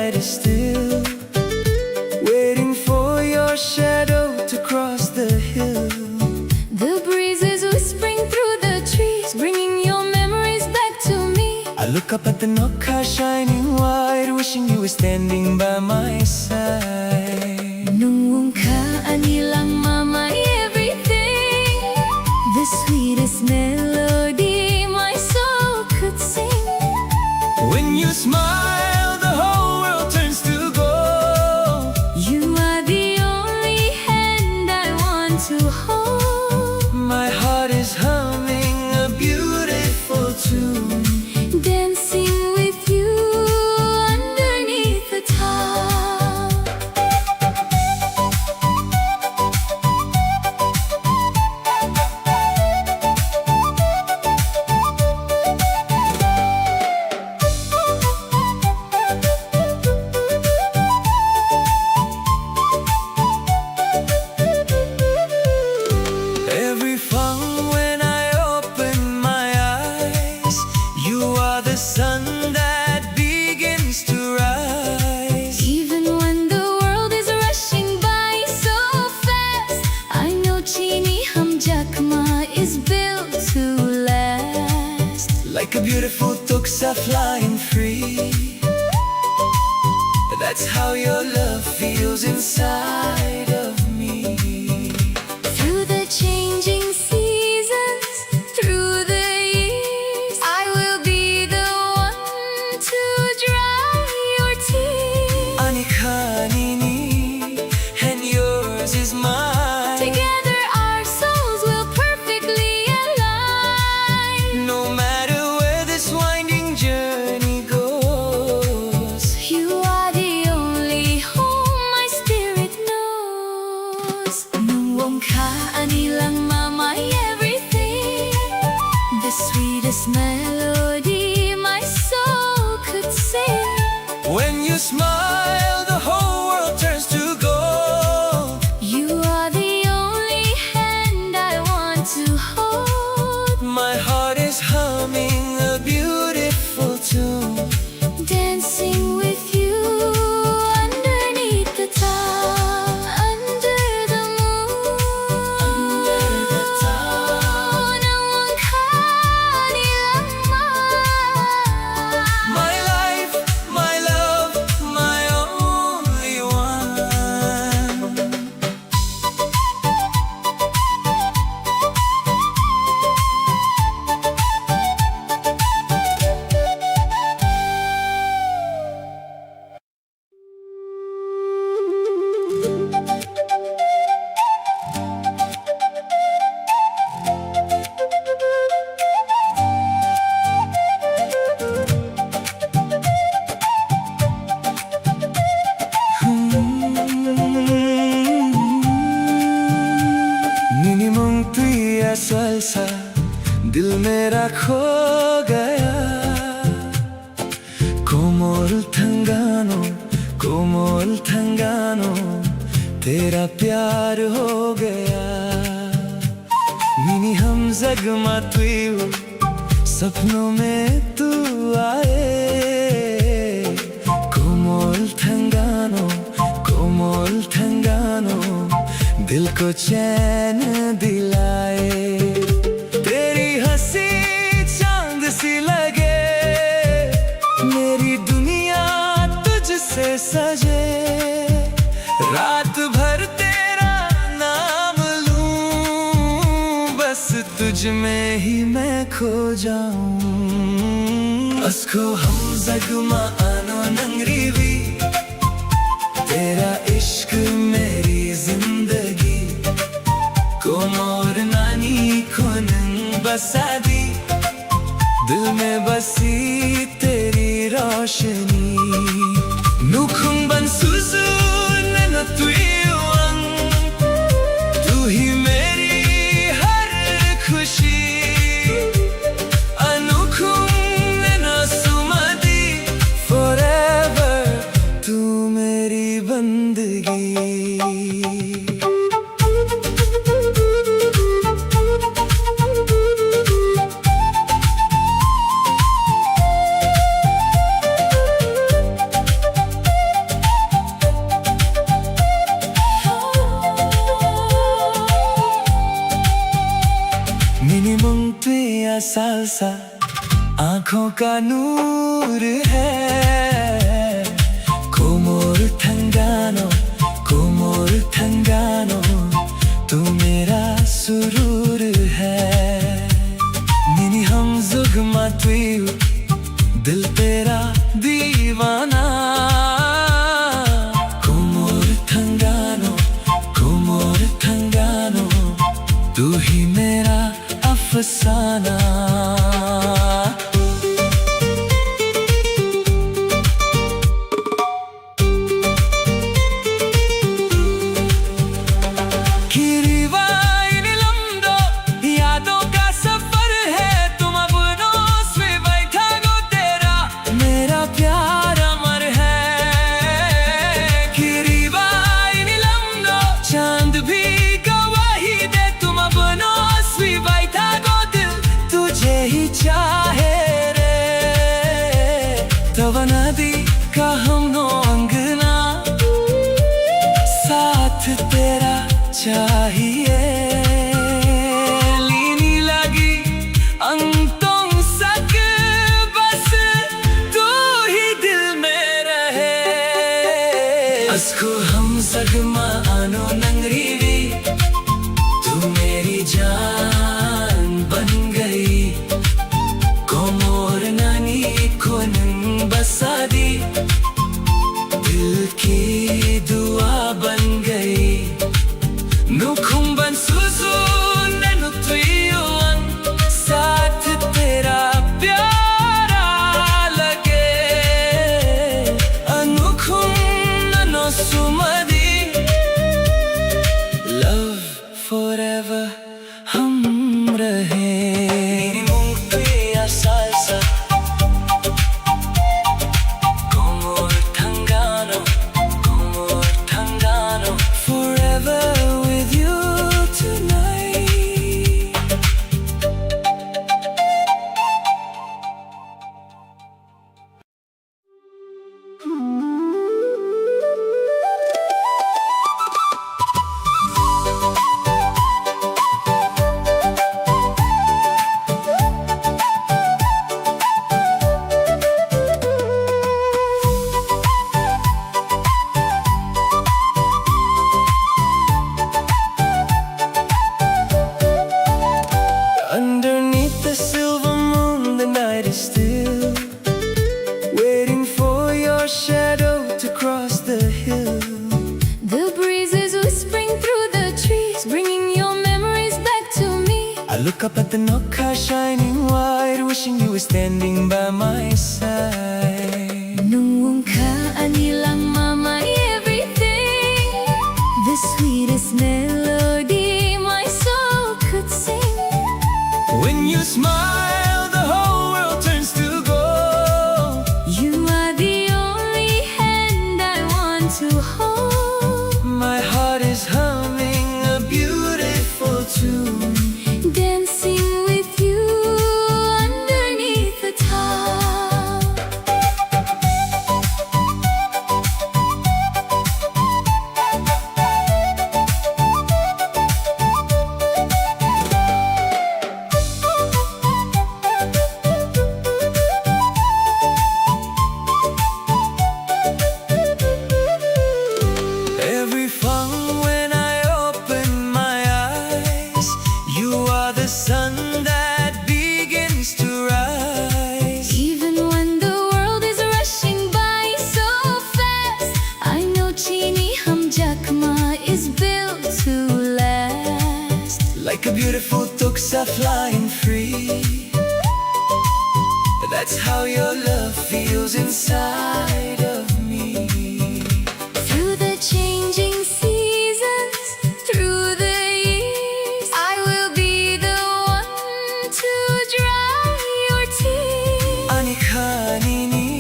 night is still, waiting for your shadow to cross the hill. The breeze is whispering through the trees, bringing your memories back to me. I look up at the Nokha shining white, wishing you were standing by my side. Nung ani lang mama everything, the sweetest melody my soul could sing. When you smile, the whole world turns to gold. You are the only hand I want to hold. My heart is humming a beautiful tune, Dancing with you underneath the top. every fun when I open my eyes. You are the sun that begins to rise. Even when the world is rushing by so fast, I know Chini Hamjakma is built to last. Like a beautiful tuksa flying free, that's how your love feels inside of me. Through the changing seasons, through the years, I will be the one to dry your tears. Anikhanini, and yours is mine. Together our souls will perfectly align. No matter where this winding journey goes, You are the only home my spirit knows. Nung ani lang mama everything, the sweetest melody my soul could sing. when you smile, the whole world turns to gold. You are the only hand I want to hold. My heart is humming a beautiful tune, Dancing with you underneath the top, under the moon. Under the top. Nung ani lang mama. my life, my love, my only one. नीनी मुंग तुई असल सा दिल मेरा खो गया. कोमल थंगानो तेरा प्यार हो गया. नीनी हम जगमा तुई हो, सपनों में तू आए. कोमल थंगानो दिल को चैन दिलाए. तेरी हंसी चांद सी लगे, मेरी दुनिया तुझसे सजे. रात भर तेरा नाम लूं, बस तुझ में ही मैं खो जाऊं. अस्को हम जगमा आनो नंगरीवी, तेरा इश्क मेरी जिंदगी. कोमोर नानी को नंग बसादी, दिल में बसी तेरी रोशनी. नुखुंग बन सुजू नैनो तुई वांग, तू ही मेरी हर खुशी. अनुखुंग नैनो सुमदी, forever सा आंखों का नूर है कोमोर ठंगानो तू मेरा सुरूर है निनी हम जुगमा तुयु दिल तेरा दीवाना कोमोर ठंगानो तू ही मेरा अफसाना चाहे रे तब नदी का हम नो अंगना साथ तेरा चाहिए लीनी लगी अंतों सक बस तू ही दिल में रहे अस्को हम सगमा आनो नंगरीवी तू मेरी जान बन गई बसादी दिल की दुआ बन गई नुखुम्बन सुसु ननु तुयुअन साथ तेरा प्यारा लगे अनुखुम ननो सुमदी लव फॉरएवर हम रहे salsa underneath the silver moon, the night is still, waiting for your shadow to cross the hill. The breeze is whispering through the trees, bringing your memories back to me. I look up at the Nokka shining white, wishing you were standing by my side. Nung ka anilang mama everything, the sweetest melody my soul could sing. When you smile, the whole world turns to gold. You are the only hand I want to hold. My heart is humming a beautiful tune, dancing with you underneath the top. every fun when I open my eyes, you are the sun that begins to rise. Even when the world is rushing by so fast, I know Chini Hamjakma is built to last. Like a beautiful tuksa flying free, that's how your love feels inside of me. Through the changing seasons, through the years, I will be the one to dry your tears. Anikhanini,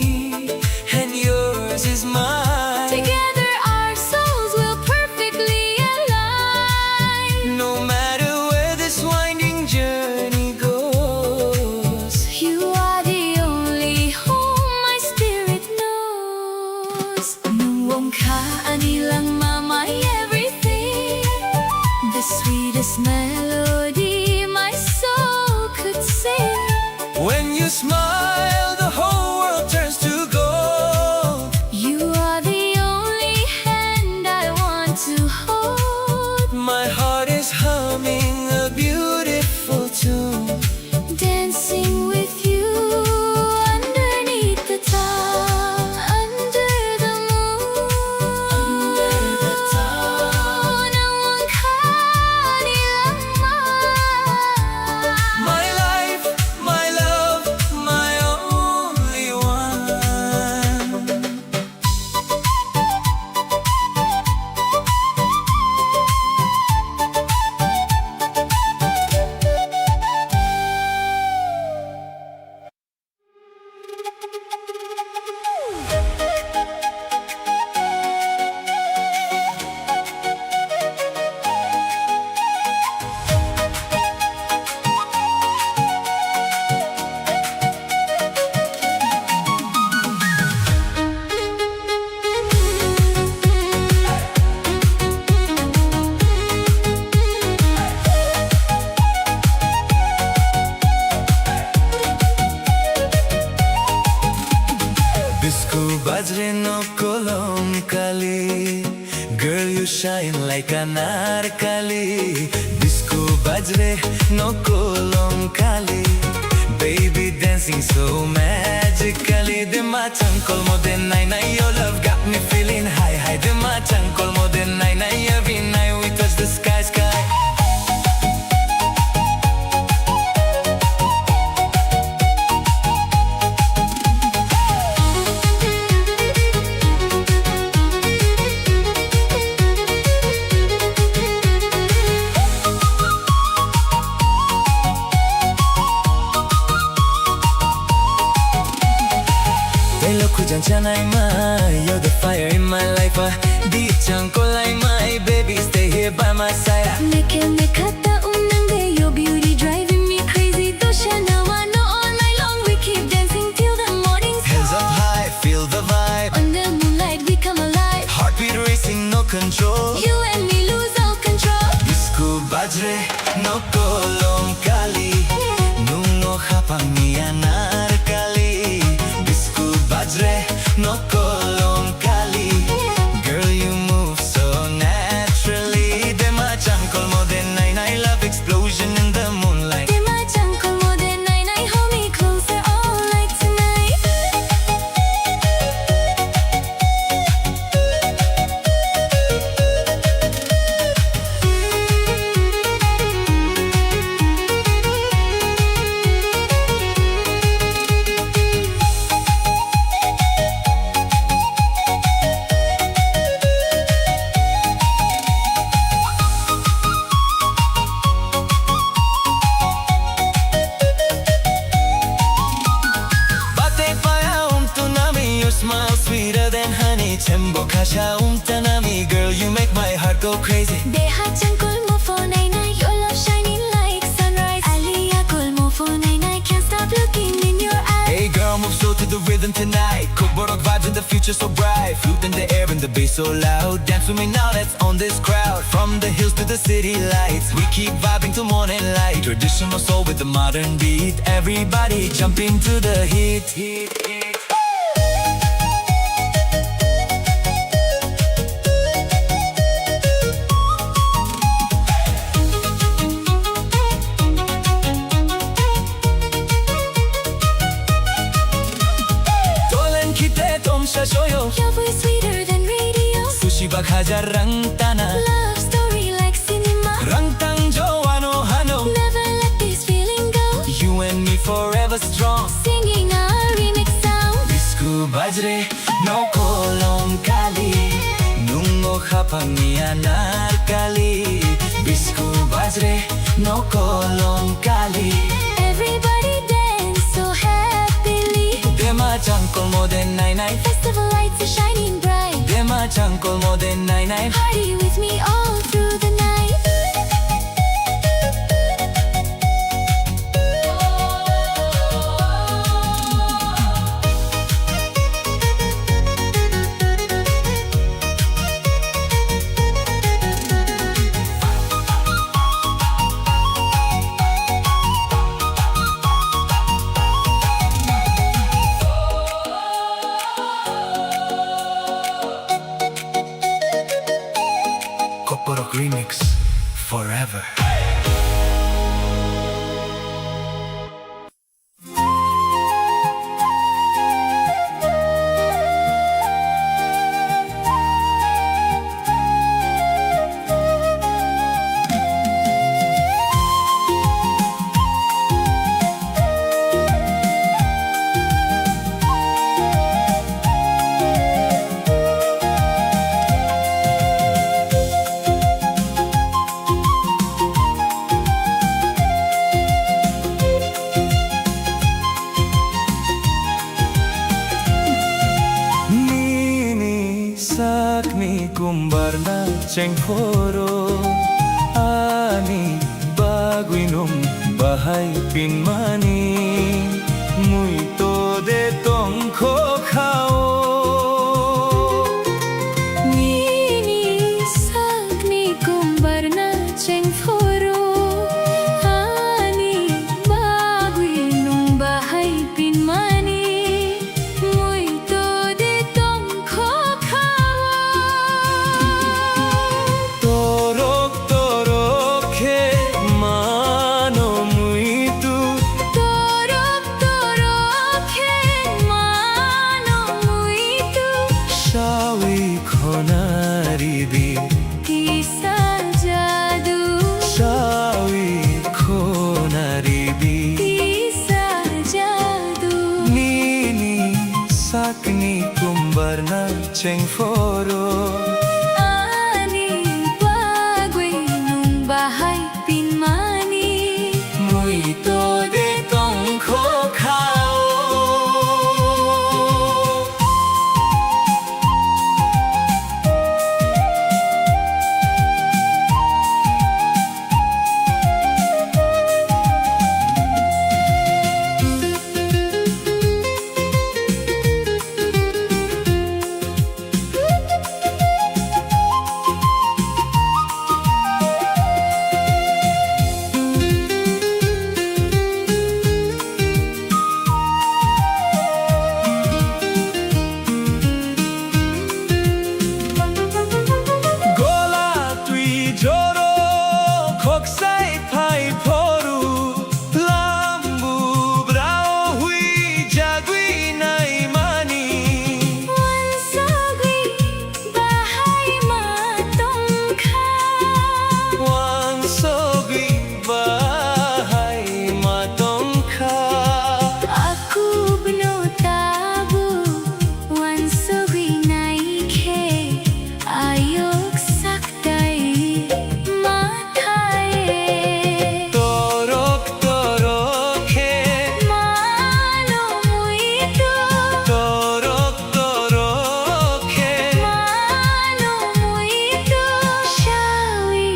and yours is mine. Together our souls will perfectly align. No matter where this winding journey goes, You are the only home my spirit knows. Nuong ka anilang mama everything, the sweetest melody my soul could sing. you smile, the whole world turns to gold. You are the only hand I want to hold. My heart is humming a beautiful tune, Dancing with you underneath the top, under the moon. Ang kanilang my life, my love, my only one. Bisco bajre no kolom kali, girl you shine like an narkali. Disco bajre no kolom kali, baby dancing so magically. Dima chankol mo den nai nai, your love got me feeling high high. Dima chankol mo den nai nai, every night we touch the sky sky. Janai mai, you're the fire in my life. Di chanko lai mai, baby stay here by my side. Neke mekata unande, your beauty driving me crazy. Tosha nawa no all night long, we keep dancing till the morning Hands up star. high, feel the vibe. Under moonlight we come alive. Heartbeat racing, no control. You and me lose all control. Disco bajre no kolom kali, nungo hapang ni anarkali. Disco bajre no kolom kali, girl you move so naturally. Dema chankol mo den nai nai, love explosion in the moonlight. Dema chankol mo den nai nai, hold me closer all night tonight. Bate paya tunami, your smile sweeter than honey. Chembo kasha tanami, girl you make my heart go crazy. Deha chankol mo for nai nai, your love shining like sunrise. Aliya kol mo for nai nai, can't stop looking in your eyes. Hey girl, move slow to the rhythm tonight. Cook borok vibes in the future so bright. Flute in the air and the bass so loud. Dance with me now, let's own this crowd. From the hills to the city lights, we keep vibing till morning light. Traditional soul with the modern beat. Everybody jump into the heat. Tolan kite tom shashoyo, Your voice sweeter than radio. sushi bakhaja rang tana. Love story like cinema. Rang tang jo ano hano. Never let this feeling go. You and me forever strong. Singing our remix sound. Disco bajre no kolom kali, nungo hapang ni anarkali. Disco bajre no kolom kali, Everybody dance so happily. dema chankol mo den nai nai. Festival lights are shining bright. Dema chankol mo den nai nai. Party with me all through the night. Rock Remix Forever. Sakni kumbarna cengkoro ani baguinum bahai pinmani mui to de tongkho khao Nini sakni kumbarna cengforo ani baguinung bahai pinmani mui to de tongkho torok torok khe mano mui tu Torok torok khe mano mui tu shawi khonari di Kisa jadu shawi khonari di Kisa jadu Nini sakni kumbarna cengforo Ani baguinung bahai pinmani mui to de tongkho khao gola tui joro khoksai phai phoru lambu brao hui jagui nai mani Wansagui bahai matongkha wan sogui bahai matongkha Aku bno tabu wansagui naikhe ayok saktai mathae torok torok khe Mano mui tu torok torok khe Mano mui tu Shawi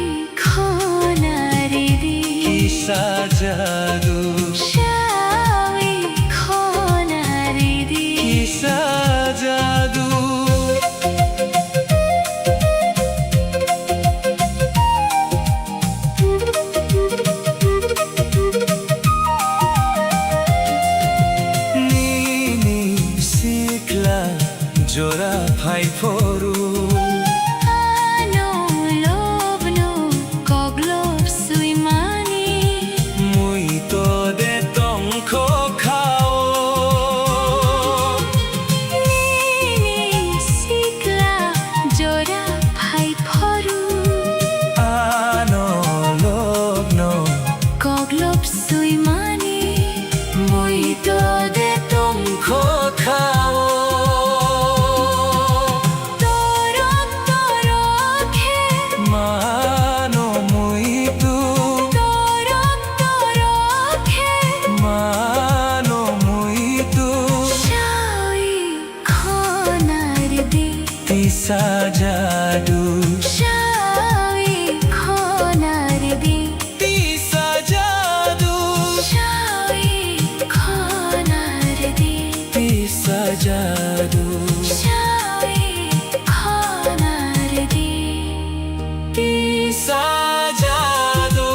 khonari di kisa jadu Shawi khonari di kisa jadu Nini sikla jora phai phoru Ano lobno koglop suimani mui to de tongkho khao Nini sikla jora phai phoru ano lobno koglop suimani mui to de tongkho khao Torok torok khe mano mui tu Torok torok khe mano mui tu Shawi khonari di kisa jadu Shawi khonari di kisa jadu Shawi khonari di kisa jadu Shawi khonari di kisa jadu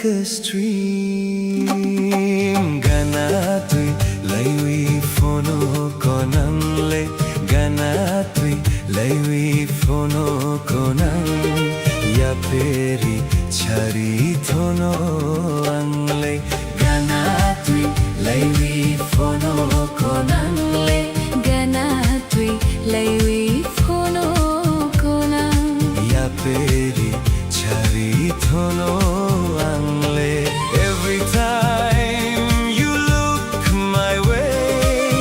like a stream. Gana tui laiwi fono konangle. Gana tui laiwi fono konang. Ya peri chari thono angle. Gana tui laiwi fono konangle. Gana tui laiwi fono konang. Ya peri chari thono angle. Every time you look my way,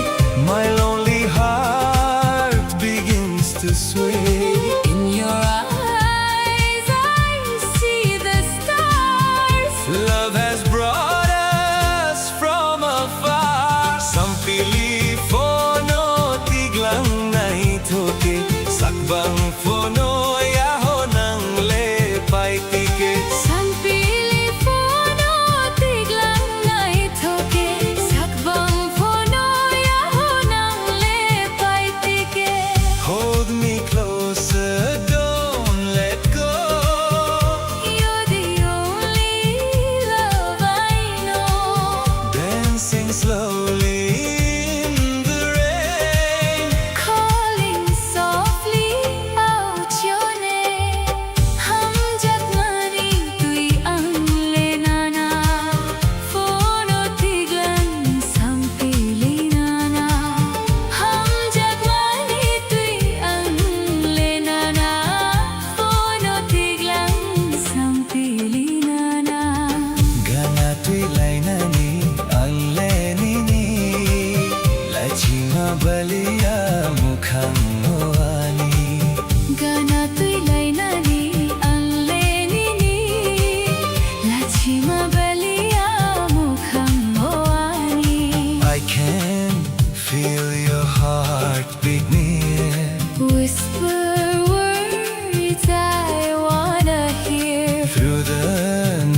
my lonely heart begins to sway. In your eyes I see the stars. Love has brought us from afar. Some pili fono tiglang nai thoke. Sakbang fono yaho nang le pai tike. Sanpili fono tiglang nai thoke. Sakbang fono yaho nang le pai tike. Hold me closer, don't let go. You're the only love I know. Dancing slowly in the rain. Calling softly out your name. Hum jab mani tui ang le nana. Fono tiglan sampili nana. Hum jab mani tui ang le nana. Fono tiglan sampili nana. Gana tui lainani anlenini. Lachima balia mukhang hoani. Gana tui lainani ang lenini. Lachima balia mukhang hoani. I can feel your heartbeat near. Whisper words I wanna hear. Through the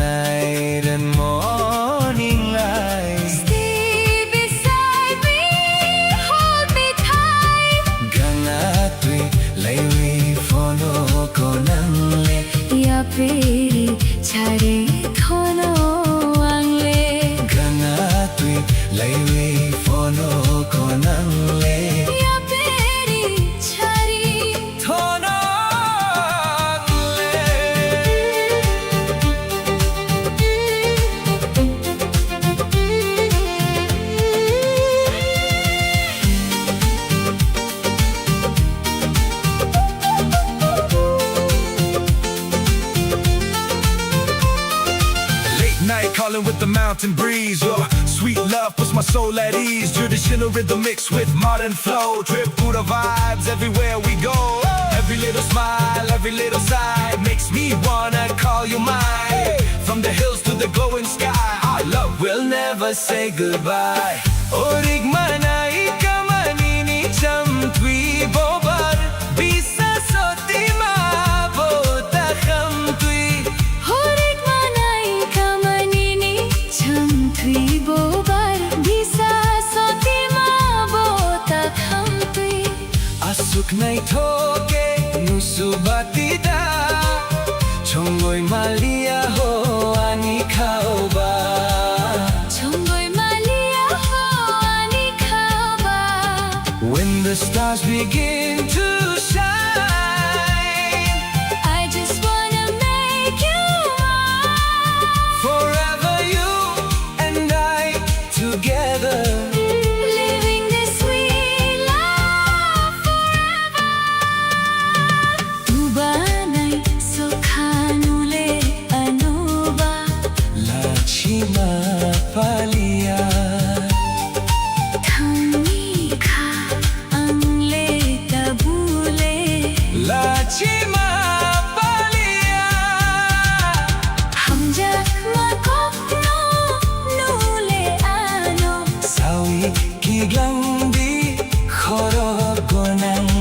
night and morning light. Stay beside me, hold me tight. Gana tui laiwi fono konangle. Ya peri chare thono angle. Gana tui laiwi fono konangle. Ya peri chari Thono Late night calling with the mountain breeze. Your sweet love puts my soul at ease. Traditional rhythm mixed with modern flow. Trip Buddha vibes everywhere we go. Every little smile, every little sigh makes me wanna call you mine. From the hills to the glowing sky, our love will never say goodbye. Orig manai kamanini cham tui bobar. Bisa soti ma bota kham tui. Horik manai kamanini cham tui bobar. Bisa soti ma bota kham tui. Asuk nai thoke nusubatida. Chongoi malia ho ani khauba. Chongoi malia ho ani khaba. When the stars begin to shine, I just wanna make you mine. forever you and I together. Living this sweet life forever. Tu banai sokhanule anoba. Lachima palia. Thangni kha angle tabule. Lachima palia. Hamjak ma kopno nule ano. Sawi kiglambi khoro gonang.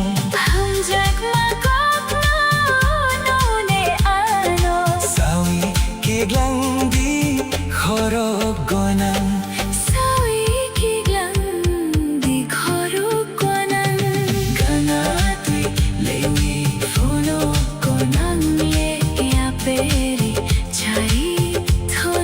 Hamjak ma kopno nule ano. Sawi kiglambi khoro gonang. Sawi kiglang di khoruk konan. Gana tui laiwi fono Konang le ya peri chari thon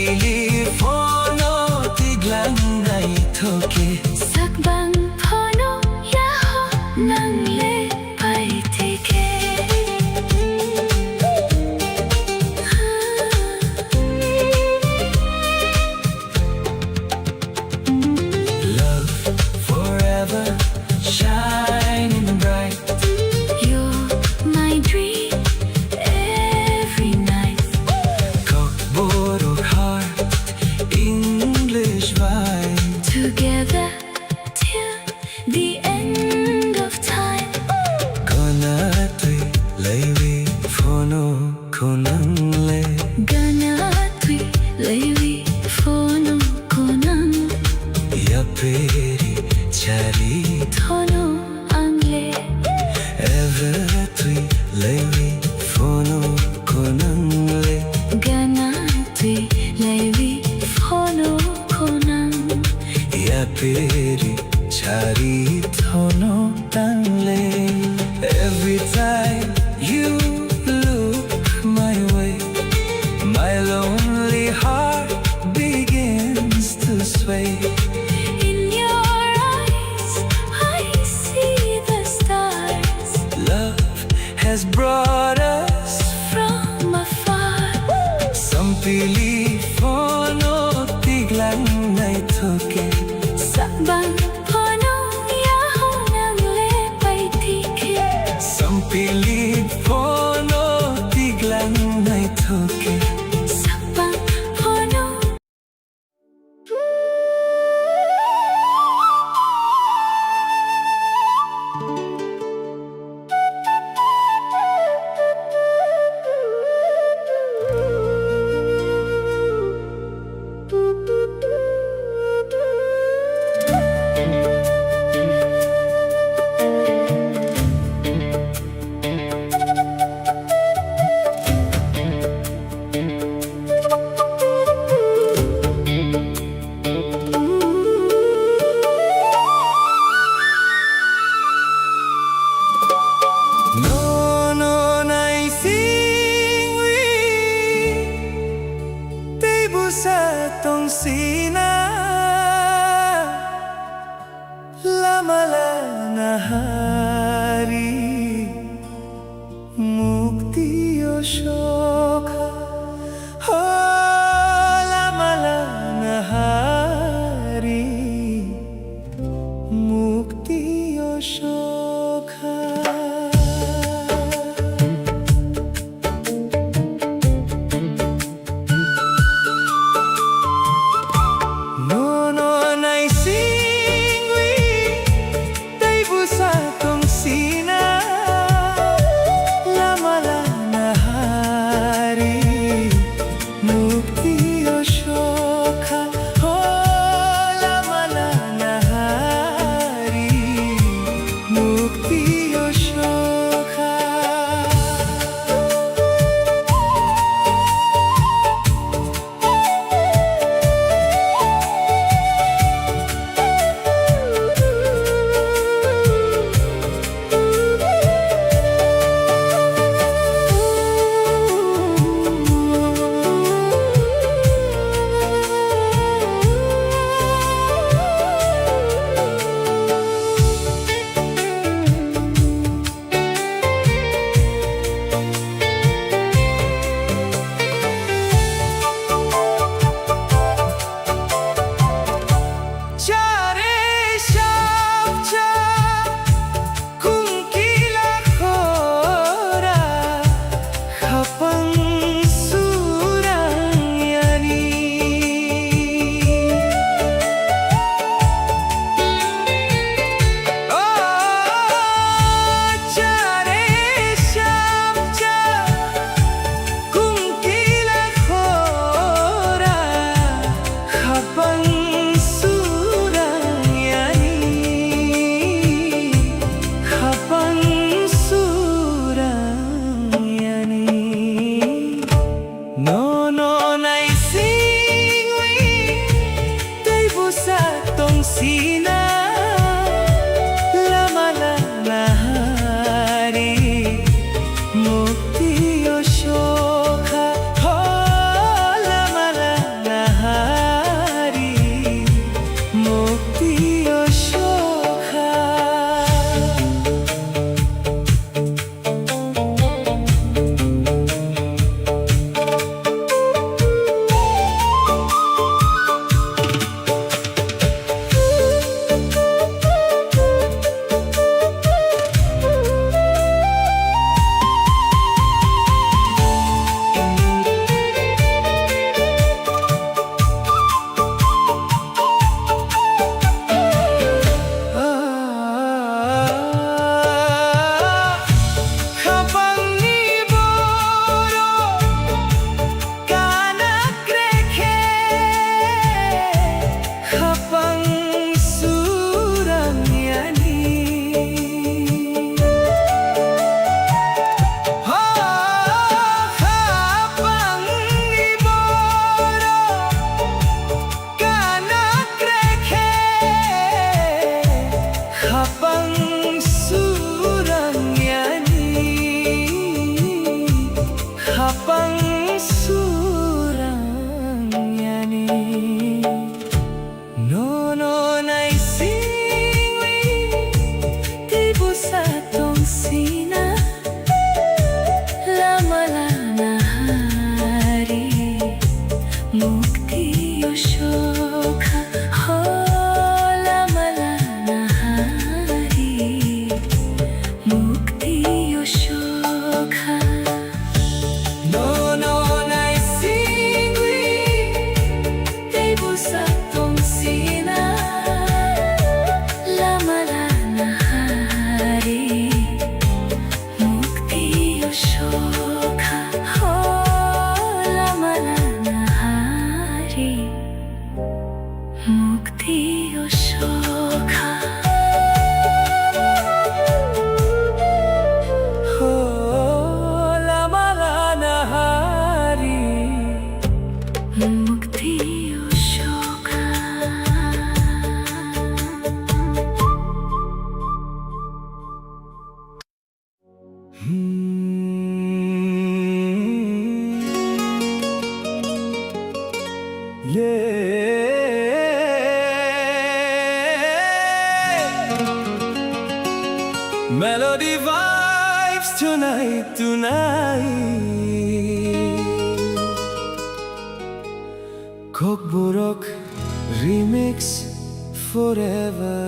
telepono tiglang ngay toke Sakbang pono yaho nang lepay tike Love forever shining bright You're my dream every night Kokborok heart English vibe Together till the end of time Kona tui leiwi phono konang le Gana tui lewi fono konang Ya peri chari Tono angle Ever tui leiwi phono konang le Gana tui lewi fono konang Ya peri chari thono tang le Every time you look my way My lonely heart begins to sway In your eyes I see the stars Love has brought us from afar Some believe for no tiglang ngay toke Sakbang pono yaho nang lepay tike Some believe for no tiglang ngay toke Sakbang pono No, no, nai sing we Tei busa tong sina Lama la na hari Mukti o shokha Oh, lama la na hari Mukti o shokha No, no, nai sing we Tei busa tong sina Lama la na hari Mukti o shokha Oh, lama la na hari Mukti o shokha Chare shavcha kumkila khora khapang surang yani Oh chare shavcha kumkila khora khapang No, no, nai sing we Tei busa tong sina Lama la na hari Mukti o shokha Oh, lama la na Shokha hola malanahari mukti shokha No, no, naisingwi Devo sa tonsina la malanahari mukti shokha hola malanahari mukti shokha Hola malanahari mukti shokha Melody vibes tonight, tonight. Kokborok remix forever.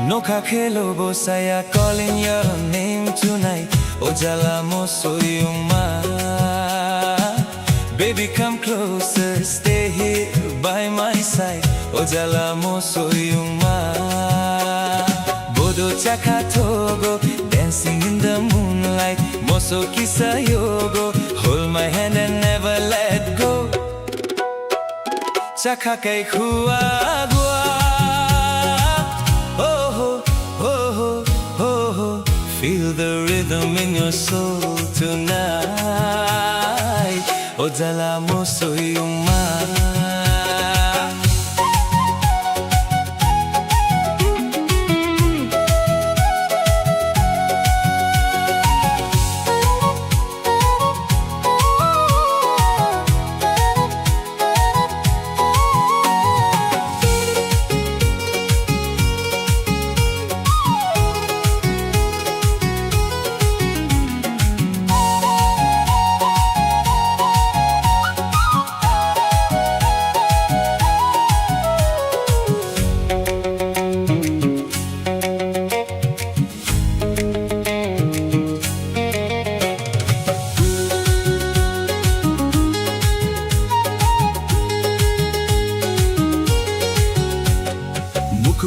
Noka khelo bosaya calling your name tonight. Ojala mosoyuma. Baby come closer, stay here by my side. Ojala mosoyuma. Bodo chaka togo, dancing in the moonlight. Moso kisa yogo, hold my hand and never let go. Chaka kai kuagua. Feel the rhythm in your soul tonight. Ojala mosoyuma.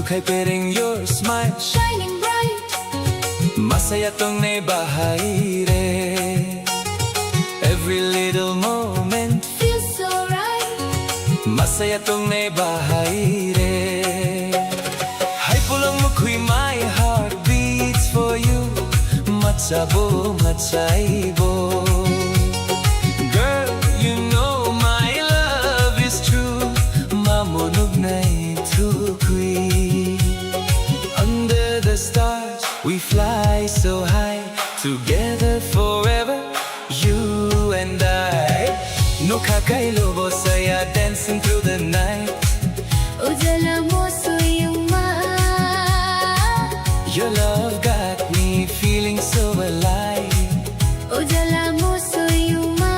Kaipiring your smile, shining bright masaya tong naibahagi re. Every little moment feels so right masaya tong naibahagi re. Hay pulang mo kuy my heart beats for you. Matsabo, matsaibo. Girl, you know my love is true. Mamunog na itukoy. Under the stars, we fly so high. Together forever, you and I. No kakailobo saya dancing through the night. Ojala mosoyuma. Your love got me feeling so alive. Ojala mosoyuma.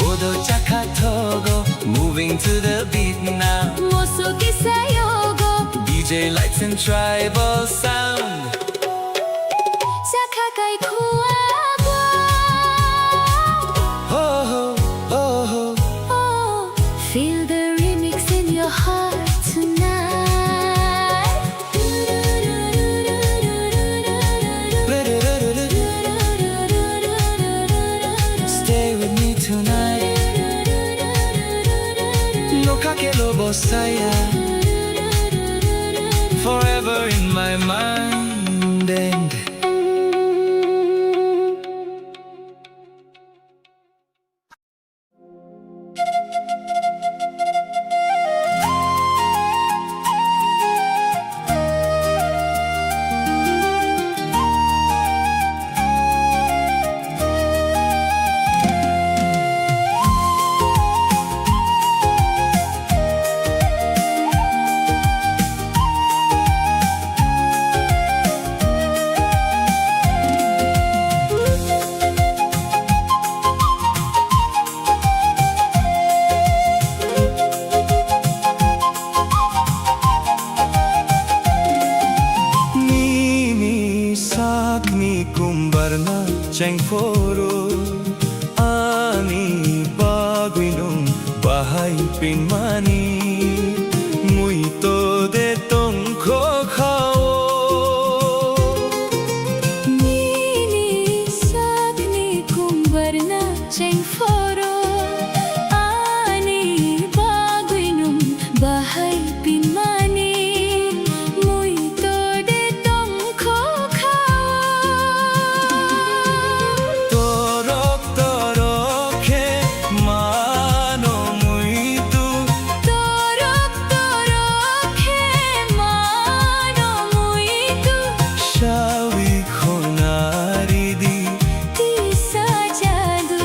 Bodo chaka togo, moving to the beat now. Moso kisayogo. DJ lights and tribal sound. Sakakai kuagwa. Oh, oh, oh, Oh, feel the remix in your heart tonight. Stay with me tonight. No kakelobo saya. Forever in my mind. And foro ani baginong bahay pinmani mui to de tong kho khao Nini sakni kumbarna cheng foro ani baguinum bahay pinmani mui to de tong kho torok torok he mano mui tu Torok torok he mano mui tu shawi khonari di Tisa jadu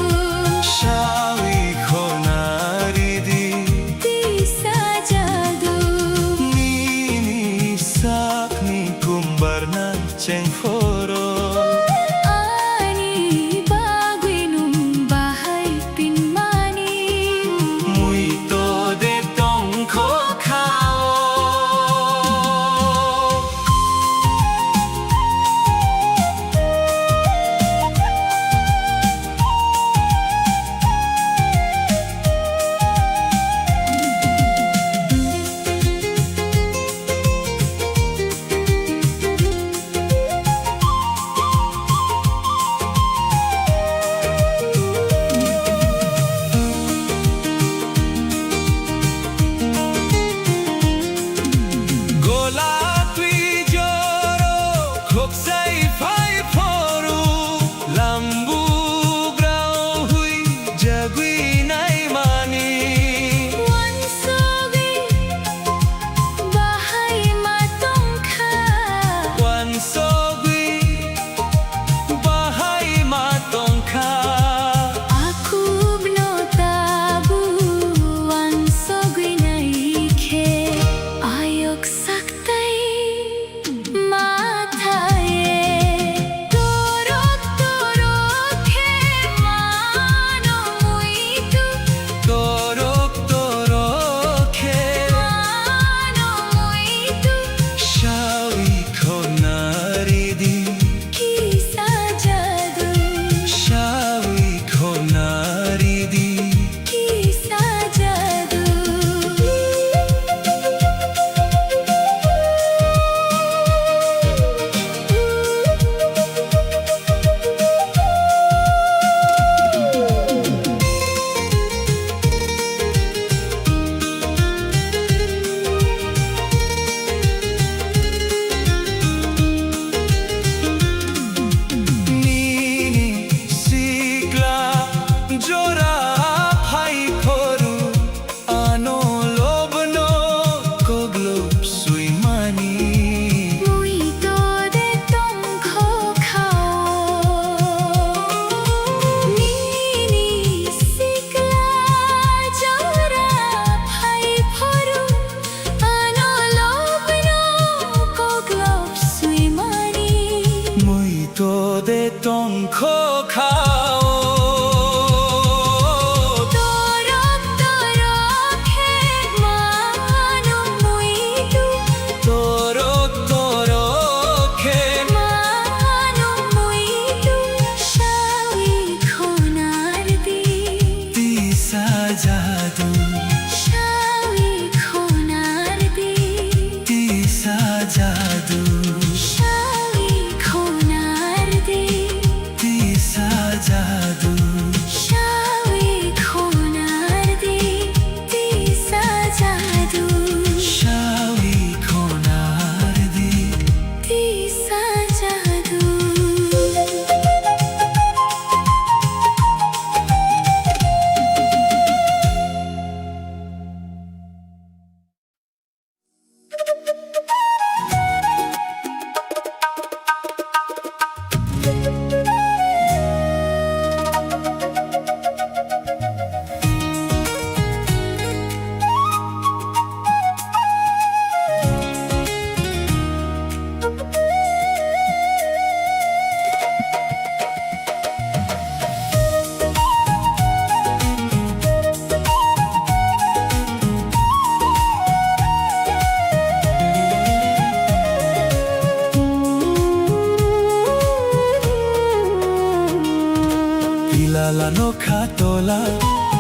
Pilanoka tola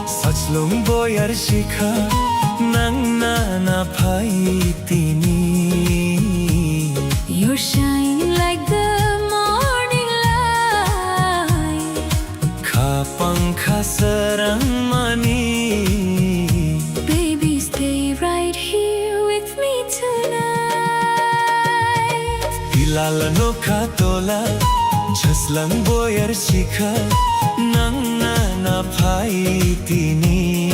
Sachlong boyar shikha Nang na pai tini You're shining like the morning light. Kapang sarang mani Baby, stay right here with me tonight. Pilanoka tola Jaslang boyar shikha Nang na pai tini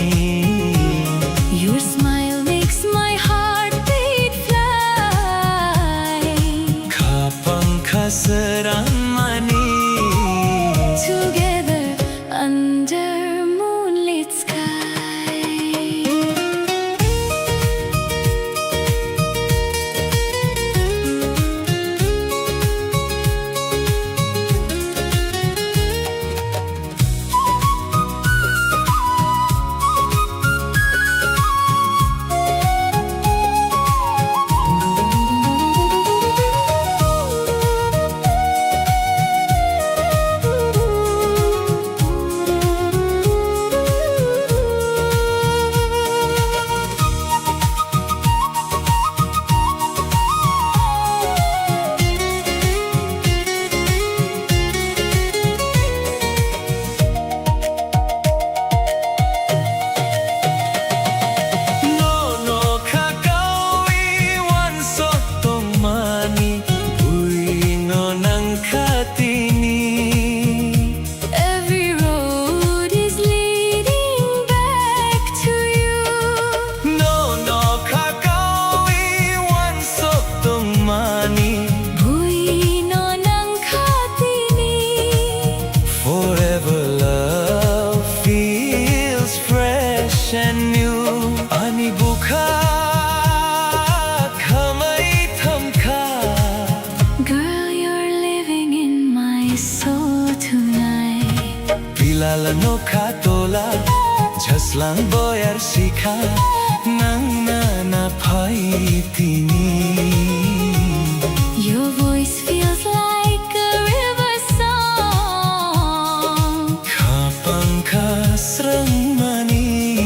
Your smile makes my heart beat fly. Kapang sarang mani Together under moonlit sky. Every road is leading back to you. Buhay no ng katini. Forever love feels fresh and new Ani bukha kamay thamka Girl, you're living in my soul tonight. Pilanoka tola Jaslang boyar shikha Nang na pai tini Your voice feels like a river song. Kapang sarang mani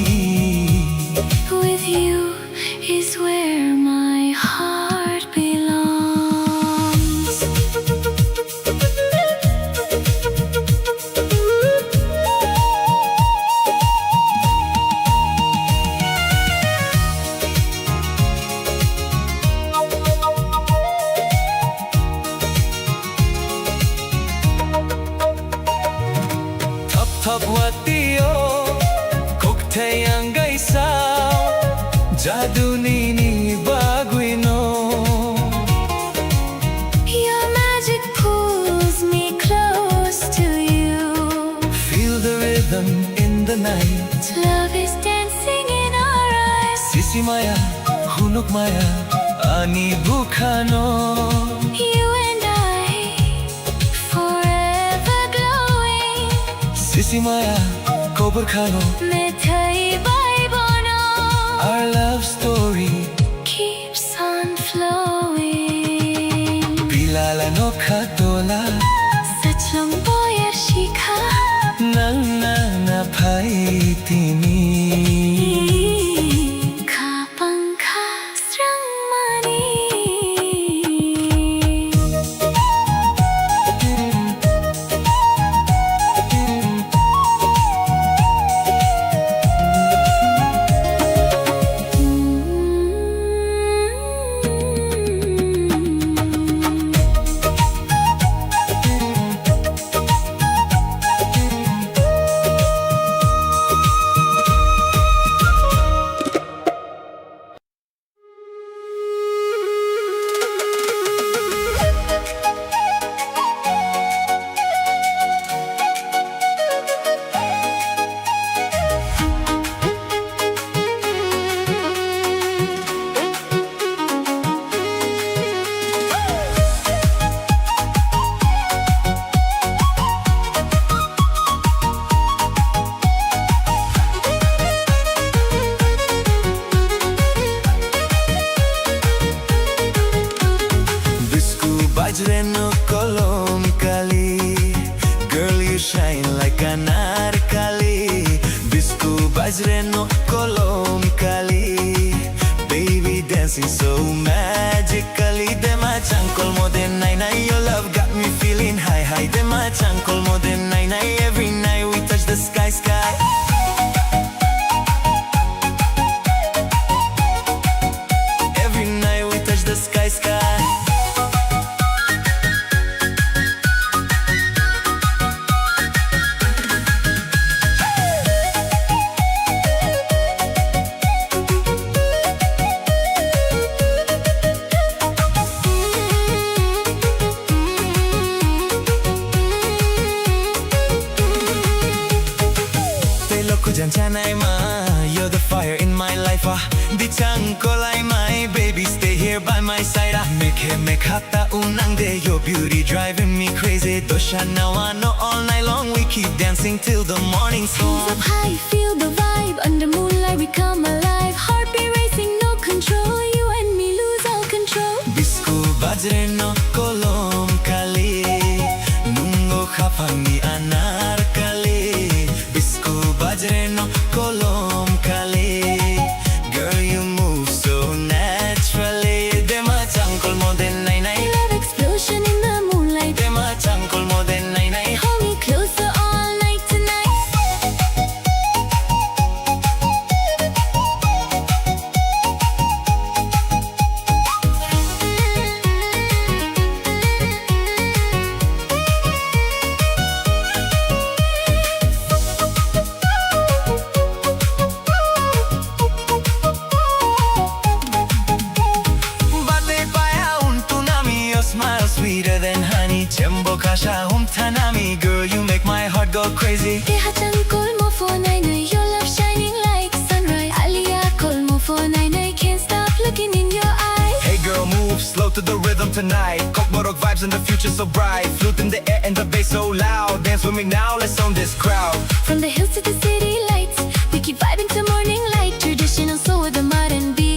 With you is where my heart belongs. Thap watio Kokte ang gaisaw Jadu ni baguino Your magic pulls me close to you. Feel the rhythm in the night Love is dancing in our eyes. Sisi maya, hunuk maya Ani bukhano You and I, forever glowing. Sisi maya, kobar khano Mithai bai bono Our love story keeps on flowing. Pilanoka tola Sachlong boyar shikha Nang na pai tini Kapang sarang mani. Bajreno kolom kali, baby dancing so magically. Dema chankol mo den nai nai, your love got me feeling high high. Dema chankol mo den nai nai, every night we touch the sky sky. Every night we touch the sky sky. You're the fire in my life. Di changkolai, my baby, stay here by my side. Make hata unang de, your beauty driving me crazy. Dosha now I know all night long we keep dancing till the morning sun. Hands up high, feel the vibe. Under moonlight we come alive. Heartbeat racing, no control. You and me lose all control. Bisku bajreno kolom kali, nungo khaphangi anarkali. Bisku bajreno kolom kali, girl you move so naturally. Dema chankol mo den nai nai, Love explosion in the moonlight. dema chankol mo den nai nai. Hold me closer all night tonight. Smile sweeter than honey. Jumbo kasha tanami, girl you make my heart go crazy. Deha chankol mo for nai nai. Your love shining like sunrise. Aliya kol mo for nai nai. Can't stop looking in your eyes. Hey girl, move slow to the rhythm tonight. Kokborok vibes and the future so bright. Flute in the air and the bass so loud. Dance with me now, let's own this crowd. From the hills to the city lights, we keep vibing to morning light. Traditional soul with a modern beat.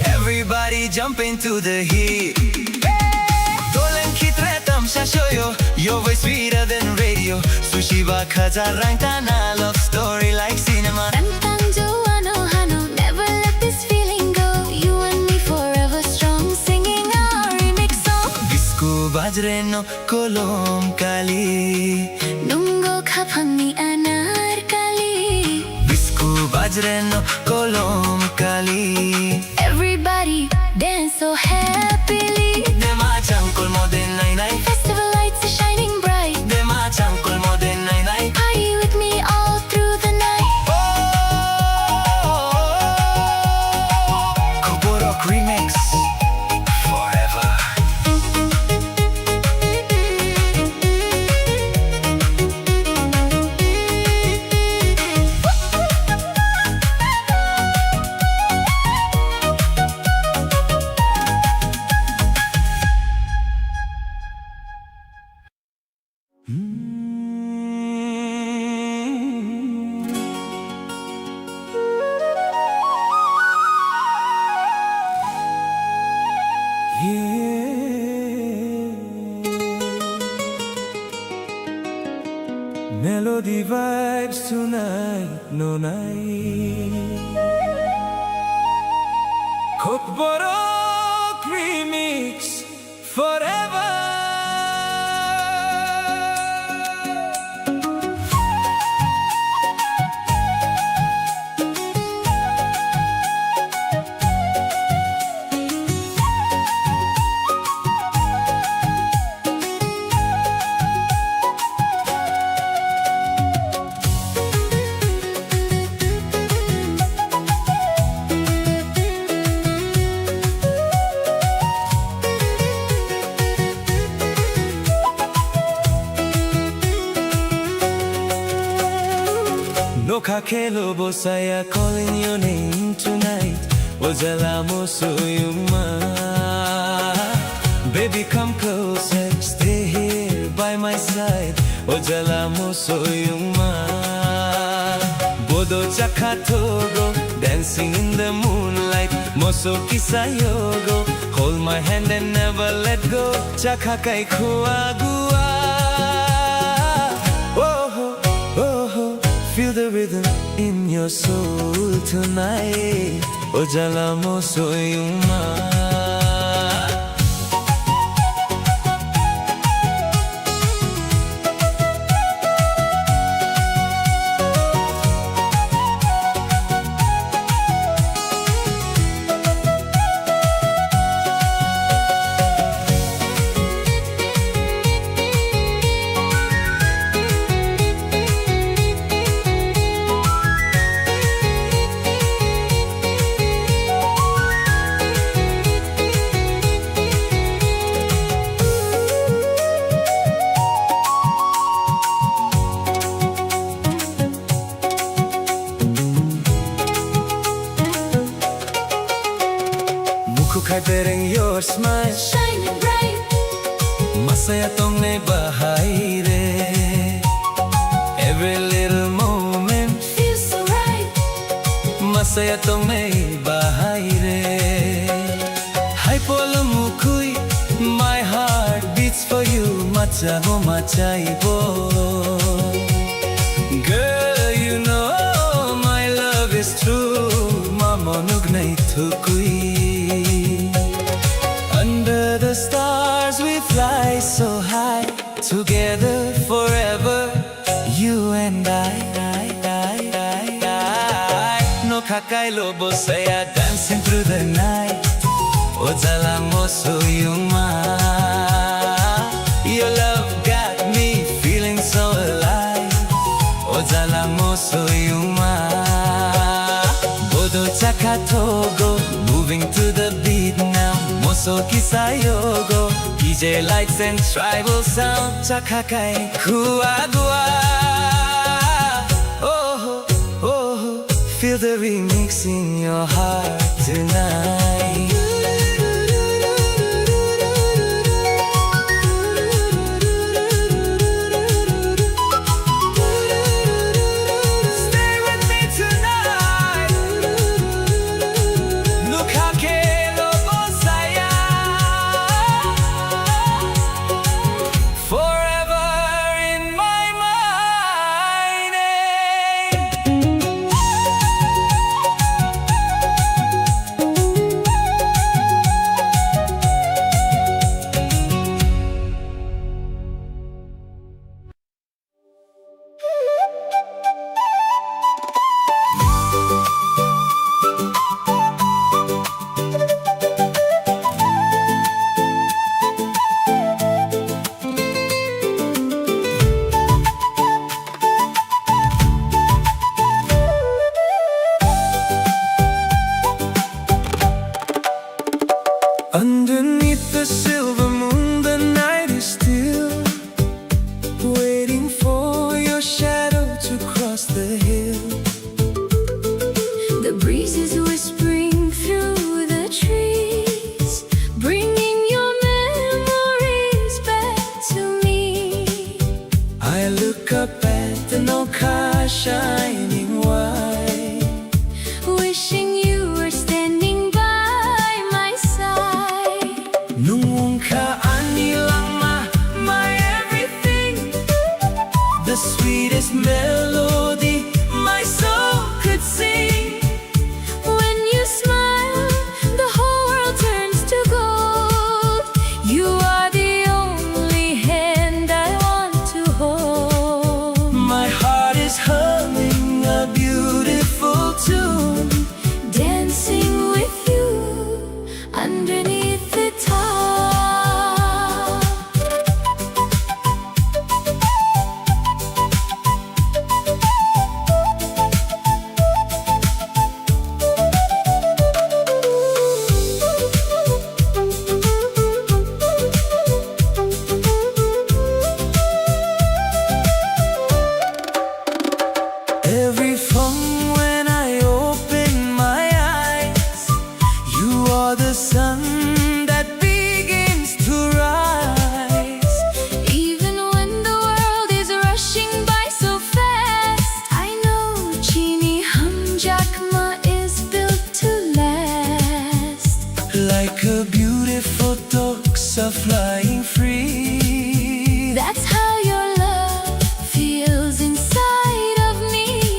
Everybody jump into the heat. Dolan kitre tamsha shoyo, your voice sweeter than radio. Sushi ba khazarang tana, love story like cinema. Tantang Joano Hano, never let this feeling go. You and me forever strong, singing our remix song. Bisku bajreno kolom kali, Nungo khaphangi anarkali. Bisku bajreno kolom kali. Everybody dance so happily. Dema chankol mo den nai nai, Festival lights are shining bright. dema chankol mo den nai nai. Party with me all through the night. Kokborok remix forever. Melody vibes tonight, no night. Kokborok remix forever. Nokha khelo bosaya, calling your name tonight. Ojala mosoyuma, baby come closer, stay here by my side. Ojala mosoyuma, bodo chakha togo, dancing in the moonlight. Moso kisayogo, hold my hand and never let go. Chakha kai khua gua. Oh ho, Feel the rhythm in your soul tonight. Ojala mo soyuma. Betting your smile, Shining bright, masaya tong naibahay re. Every little moment, feels so right. masaya tong naibahay re. Hay polo mukuy, my heart beats for you. Macha mo machaibo. Girl, you know my love is true. Mamonug na itukuy. Under the stars we fly so high, together forever, you and I. No kakai lobo saya dancing through the night. Ojala mo soyuma. Your love got me feeling so alive. Ojala mo soyuma. Bodo chakatogo, moving to the beat now. Moso kisayogo, DJ lights and tribal sound. Chakakai kuagua. Oh, oh, feel the remix in your heart tonight. Stay with me tonight. Look how forever in my mind. Underneath the silver moon, the night is still, waiting for your shadow to cross the hill. The breeze is whispering through the trees, bringing your memories back to me. I look up at the Noka shining white, Wishing you were standing by my side. nung kaani lang my everything, the sweetest melody my soul could sing. When you smile, the whole world turns to gold. You are the only hand I want to hold. My heart is humming a beautiful tune, Dancing with you underneath the top. every from when I open my eyes. You are the sun that begins to rise. Even when the world is rushing by so fast, I know Chini Hamjakma is built to last. Like a beautiful toxa flying free. That's how your love feels inside of me.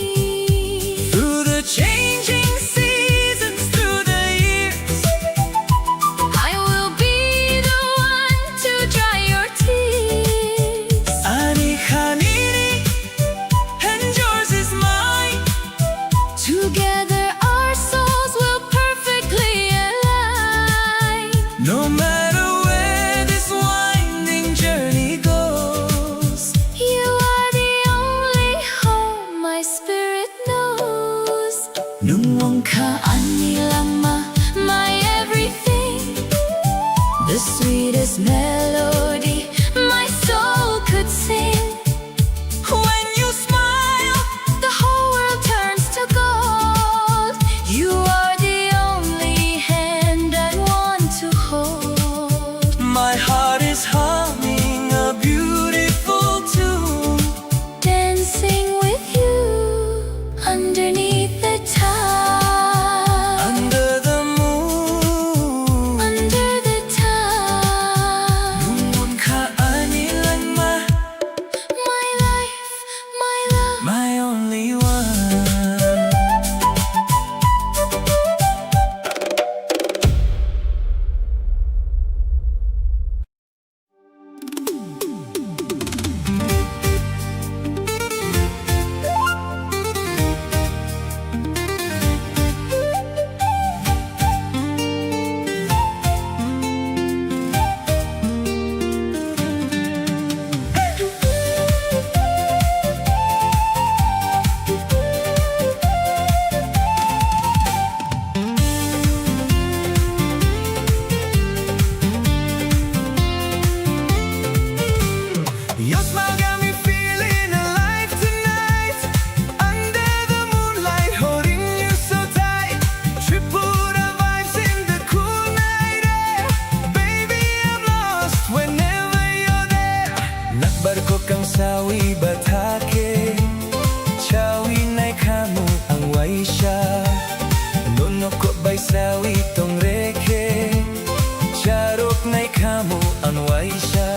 Nung ka anilama, my everything, the sweetest melody my soul could sing. When you smile, the whole world turns to gold. You are the only hand I want to hold. My heart is humming a beautiful tune, Dancing with you underneath the time. under the moon. Under the time. Nung ka anilanma, My life, my love. my only one. Your smile got me feeling alive tonight. Under the moonlight, holding you so tight. Tripura vibes in the cool night air. Baby, I'm lost whenever you're there. Nagbarko kang sawi batake, chawi na'y kamu ang waisya. Nuno ko ba'y sawi tong reke, charok na'y kamu ang waisya.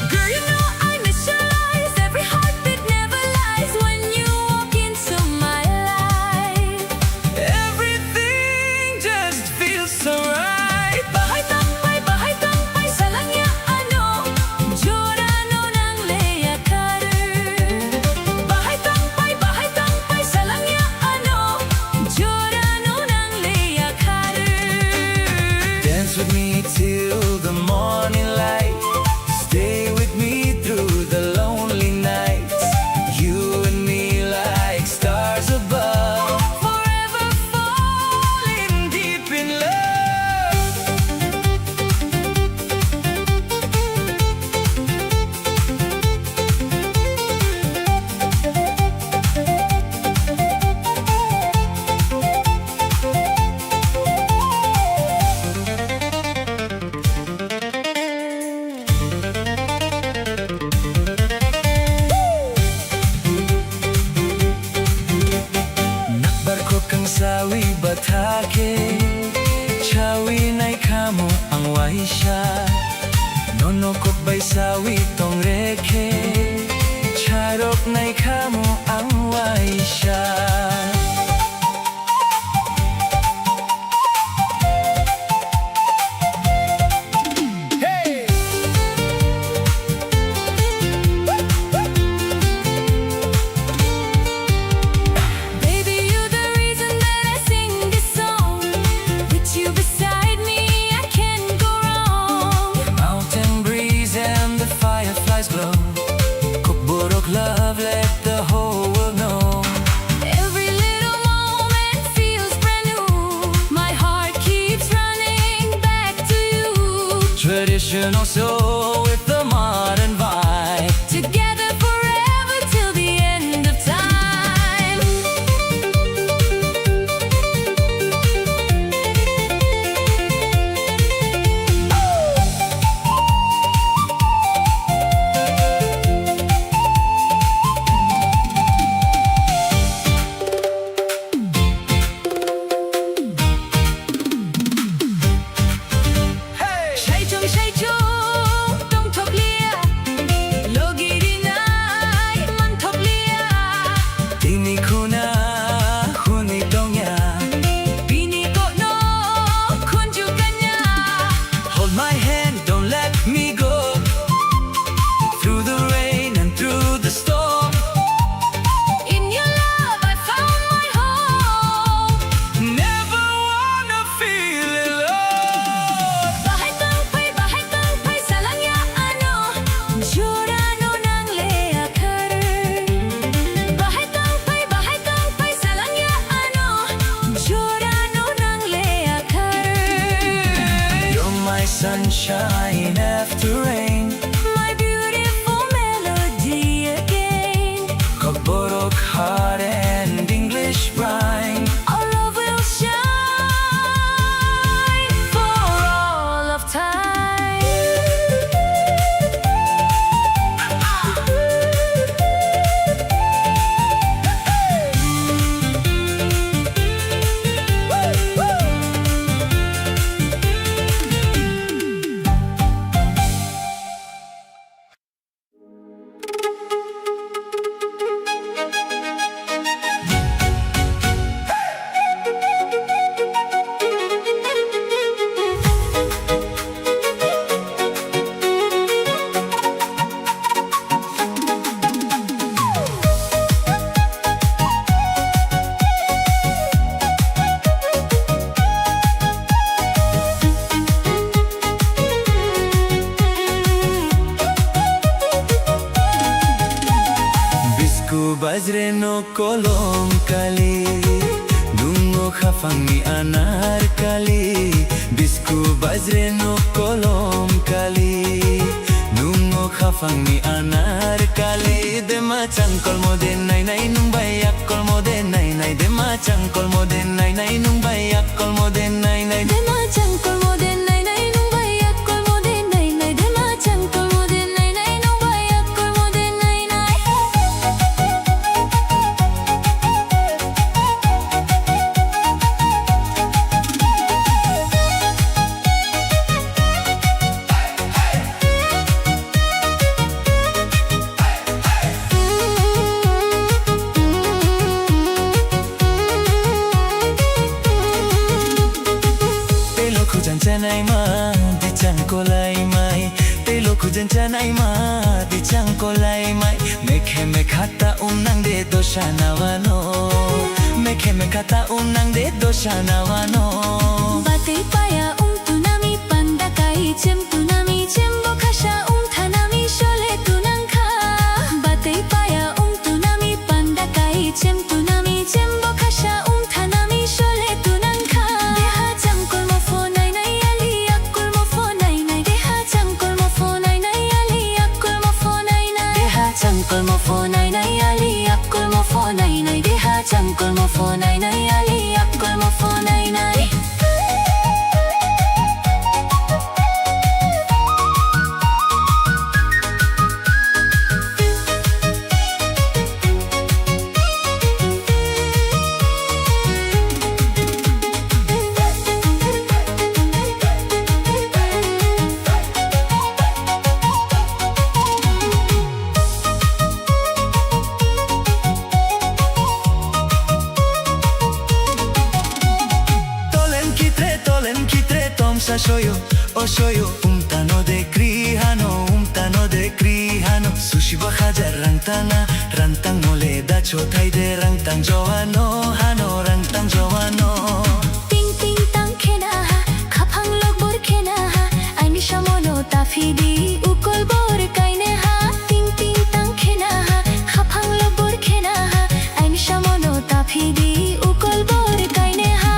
Girl, you know I miss your eyes. Every heartbeat never lies when you walk into my life. Everything just feels so right. Bahay tampay sa langya ano, Giordano ng Lea Carter. Bahay tampay sa langya ano, Giordano ng Lea Carter. Dance with me till the morning light. Stay with me through the lonely nights. You and me like stars above, Forever falling deep in love. Nakbarko kang sawi batake, chawi na'y kamu ang waisya. Nono ko ba'y sawi tong reke, charok na'y kamu ang waisya. baby, you're the reason that I sing this song. With you beside me, I can't go wrong. Mountain breeze and the fireflies glow. Kukburok love, let the whole world know. Every little moment feels brand new. My heart keeps running back to you. Traditional soul with the modern vibe. Together forever till the end of time. Hey! 谁中谁中 shine after rain. My beautiful melody again. Kaborok heart and English rhyme. Our love will shine for all of time. Bajre no kolom kali, dungo khafangni anar kali. Bisku bajre no kolom kali, dungo khafangni anar kali. Dema changkol mode nai nai numbai akkol mode nai nai. Dema changkol mode nai nai numbai akkol mode nai nai. Dema changkol mode nai nai numbai akkol mode nai nai. Dema changkol mode nai nai numbai akkol mode nai nai. Telo kujanjanai ma di changkolai mai. Telo kujanjanai ma di changkolai mai. Mekhe mekhata unang de doshanawano. Mekhe mekhata unang de doshanawano. Batai paya tunami pandakai cem tunami cembo khasha thanami shole tunangkha. Batai paya tunami pandakai cem tunami cembo khasha thanami shole tunangkha. Deha changkol mo phone nai nai ali akkol mo phone nai nai. Deha changkol mo phone nai nai ali akkol mo phone nai nai. Deha changkol mo phone nai nai ali akkol mo phone nai nai. Deha changkol mo phone nai nai ali akkol mo phone nai nai. Tolen kitre tom sa shoyo o shoyo. Umtano de krihano. Sushi bahaja rangtana rantang mole da chotai de rangtang joano hano rangtang joano. Ting ting tang khena ha khapang lok bor khena ha aini shamono tafidi ukol bor kaine ha. Ting ting tang khena ha khapang lok bor khena ha aini shamono tafidi ukol bor kaine ha.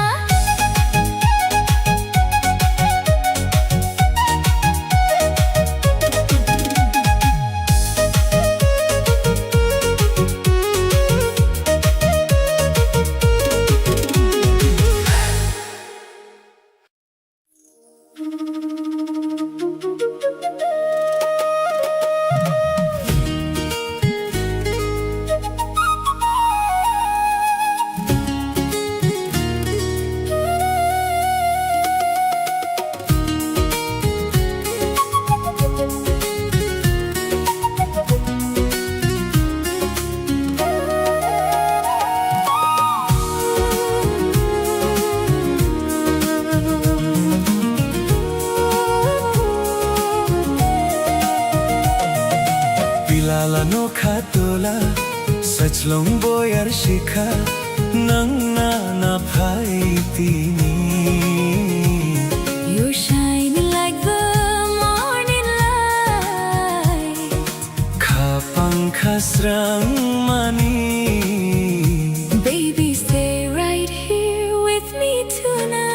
Pilala no khatola sachlong boyar shikha nang na phai tini. You shine like the morning light. Khapang khasrang mani. Baby, stay right here with me tonight.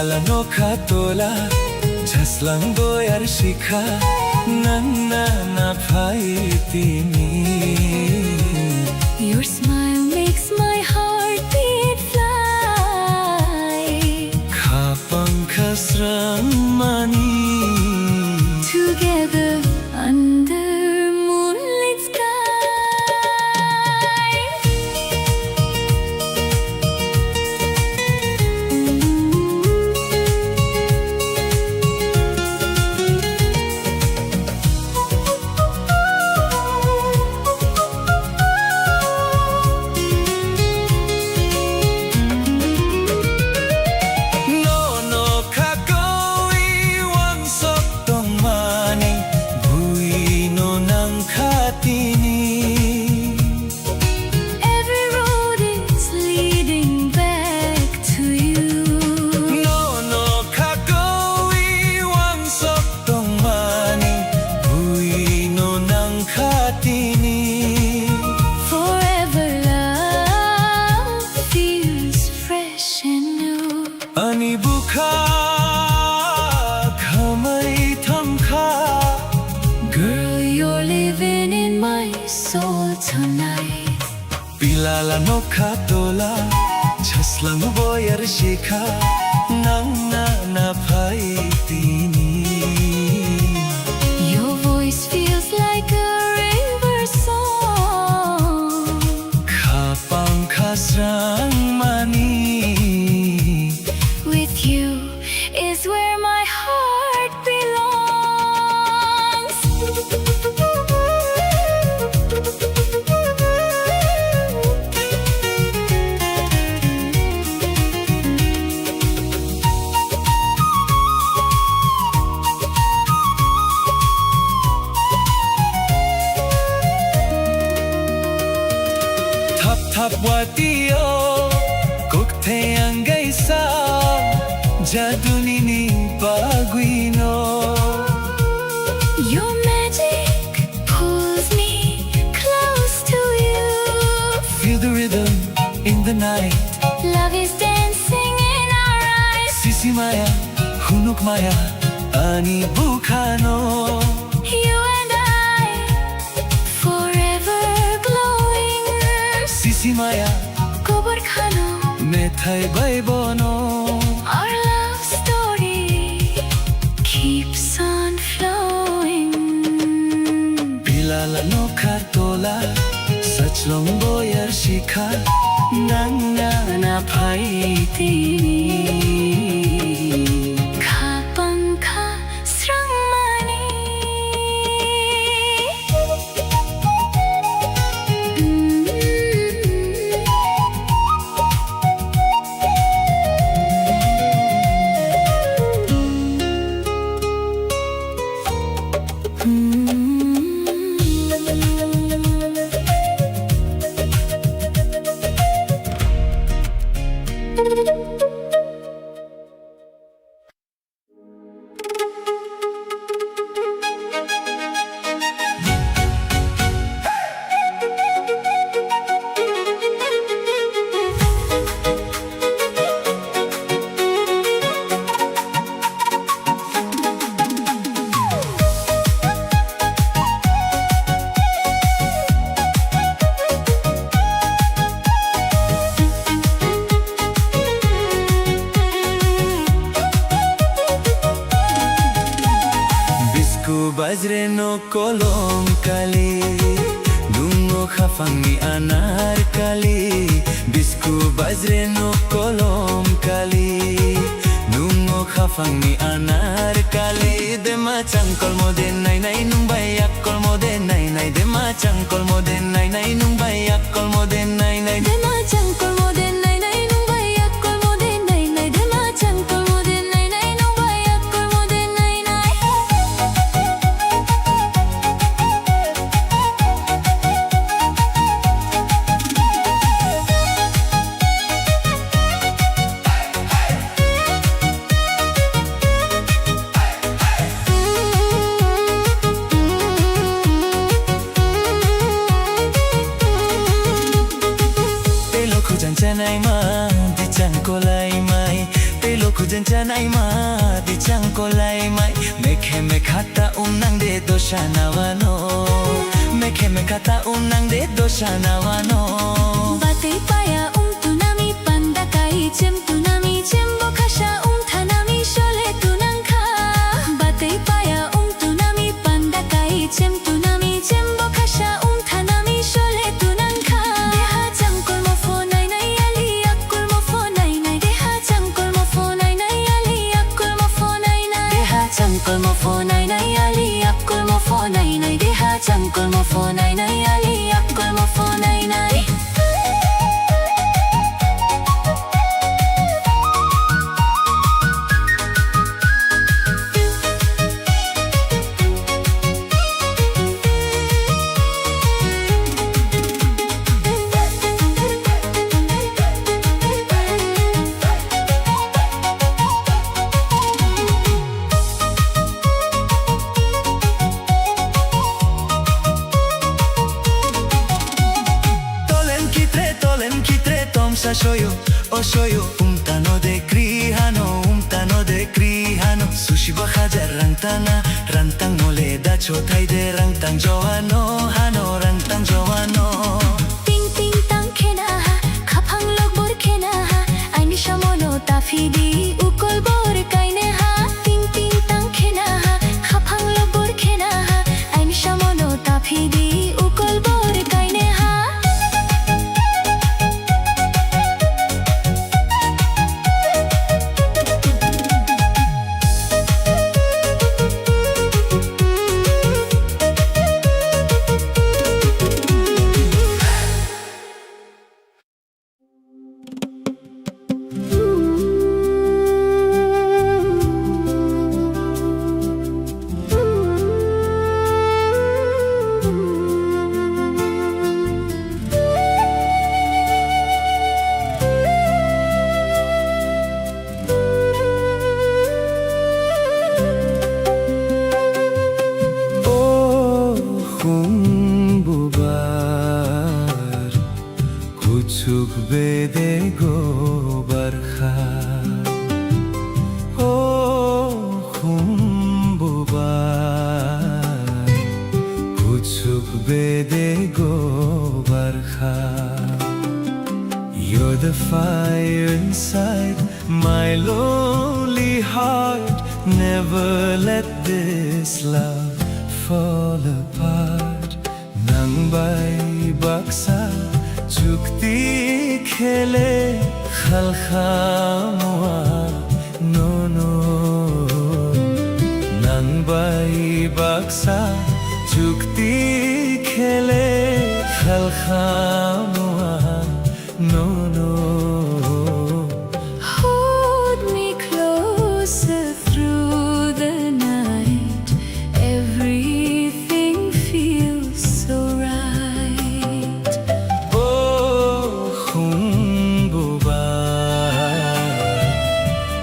Bilalano khatola Jaslang boyar shikha Nanna na tini Your smile makes my heart beat fly. Kapang khasrang mani Together under moonlit sky. No no khakoi wang sok tong mani Buino nang khatini Every road is leading back to you. No no khakoi wang sok tong mani Buino nang khatini Forever love feels fresh and new. Ani bukha khamai thamkha Girl, you're living in my soul tonight. Bilalano khatola Jaslang boyar shikha Nang na tini Your voice feels like a river song. Kapang khasrang mani With you is where my heart belongs. Thap thap watio Kukte angay sa Jaduni ni baguino Your magic pulls me close to you. Feel the rhythm in the night Love is dancing in our eyes. Sisi maya, hunuk maya Ani bukhano You and I, forever glowing. Sisi maya, Gobar khano, methai bai bono our love story keeps on flowing. Bilalano khatola Sachlong boyar shikha Nang na tini Kapang khasrang mani. Bajre no kolom kali Dungo khafangi anar kali Bisku bajre no kolom kali Dungo khafangi anar kali Dema changkol mode nai nai numbai akkol mode nai nai Dema changkol mode nai nai numbai akkol mode nai nai Dema changkol mode nai nai numbai akkol mode nai nai. Dema changkol mode nai nai numbai akkol mode nai nai. Telo khujan chanai ma di chang kolai mai lo kujen chanai ma di chang ko lai mai mekhe mekhata nang de doshana wano mekhe mekhata nang de doshana wano Batay paya tunami panda kai chem tunami chembo khasha thanami shole tunang kha Batay paya tunami panda kai chem tunami chembo khasha thanami shole tunang kha Deha jamkol mo phone nai ali akul mo phone nai Deha jamkol mo phone nai ali akul mo phone nai Deha jamkol mo phone nai ali akul mo phone nai Deha jamkol mo phone nai ali akul mo phone nai Shoyo, oh shoyo, tano de krihano, sushi bahaja rantang mole da chotai de rantang joano, hano rantang joano. Ting ting tang khena khapang lok bor khena aini shamono tafidi ukol bor kaine ha ting ting tang khena khapang lok bor khena aini shamono tafidi ukol bor kaine ha Kuchuk bede go barkha Oh khumbubar Kuchuk bede go barkha You're the fire inside my lonely heart Never let this love fall apart Nang bai baksa Chukti khele khalkhamwa no no Nang bai baksa chukti khele khalkhamwa no no Hold me closer through the night everything feels so right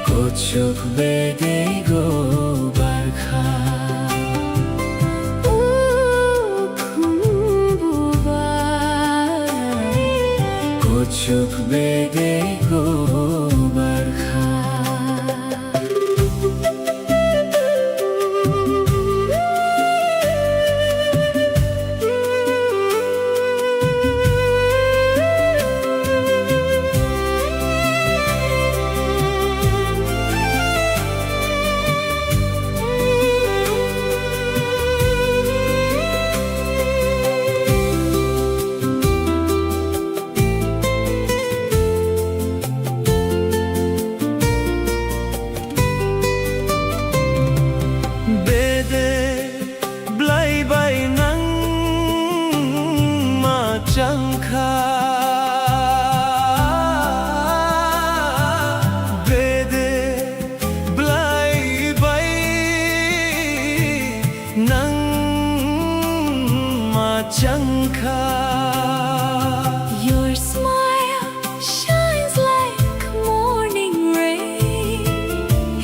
Kuchuk bede go barkha Kuchuk bede go barkha Changkha bede blai bai nang ma changkha Your smile shines like morning rain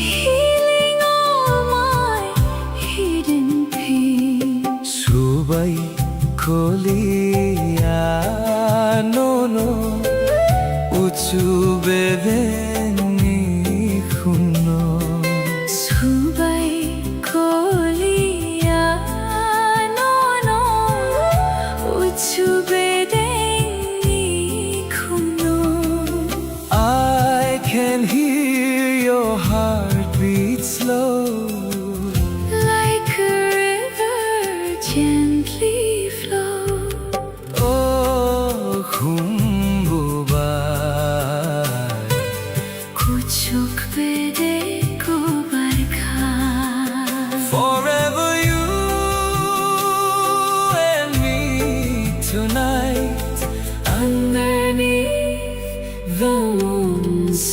healing all my hidden pain Subai Kolia no no Uchu bedeni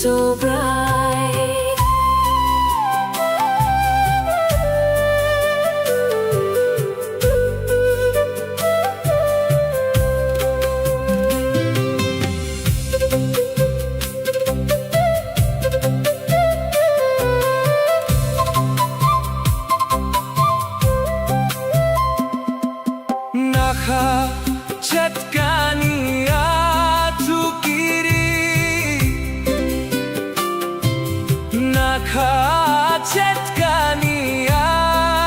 so bright. Nakachatgani atukiri, nakachatgani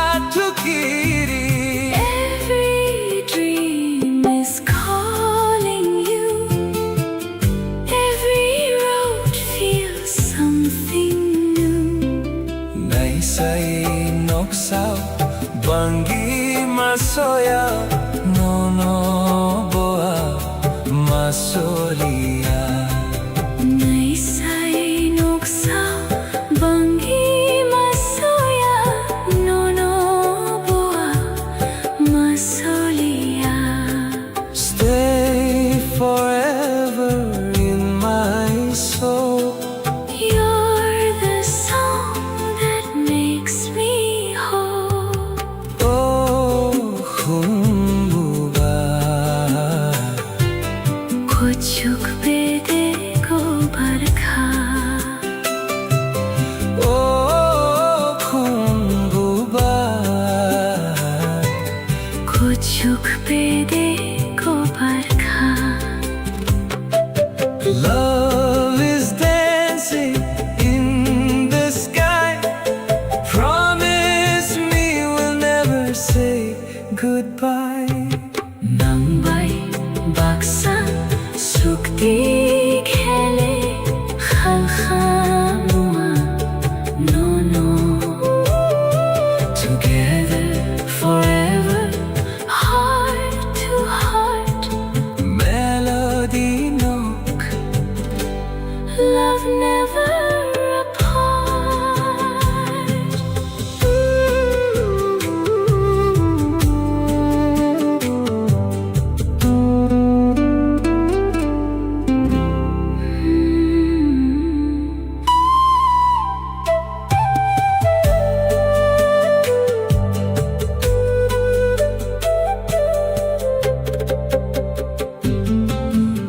atukiri. Every dream is calling you. Every road feels something new. Naisay noksao bangi masoya nono boa masolia. Naisay nuksa bangi masoya nono boa masolia. Stay forever in my soul. You're the song that makes me whole. Oh, humbuba. कुछुक पे देखो बरखा. Oh, humbuba. कुछुक पे देखो बरखा. Love is dancing in the sky. Promise me we'll never say goodbye. Nang bay baksan sukti khele khalkhamua no no. Together forever, heart to heart, Melody nok. love never apart.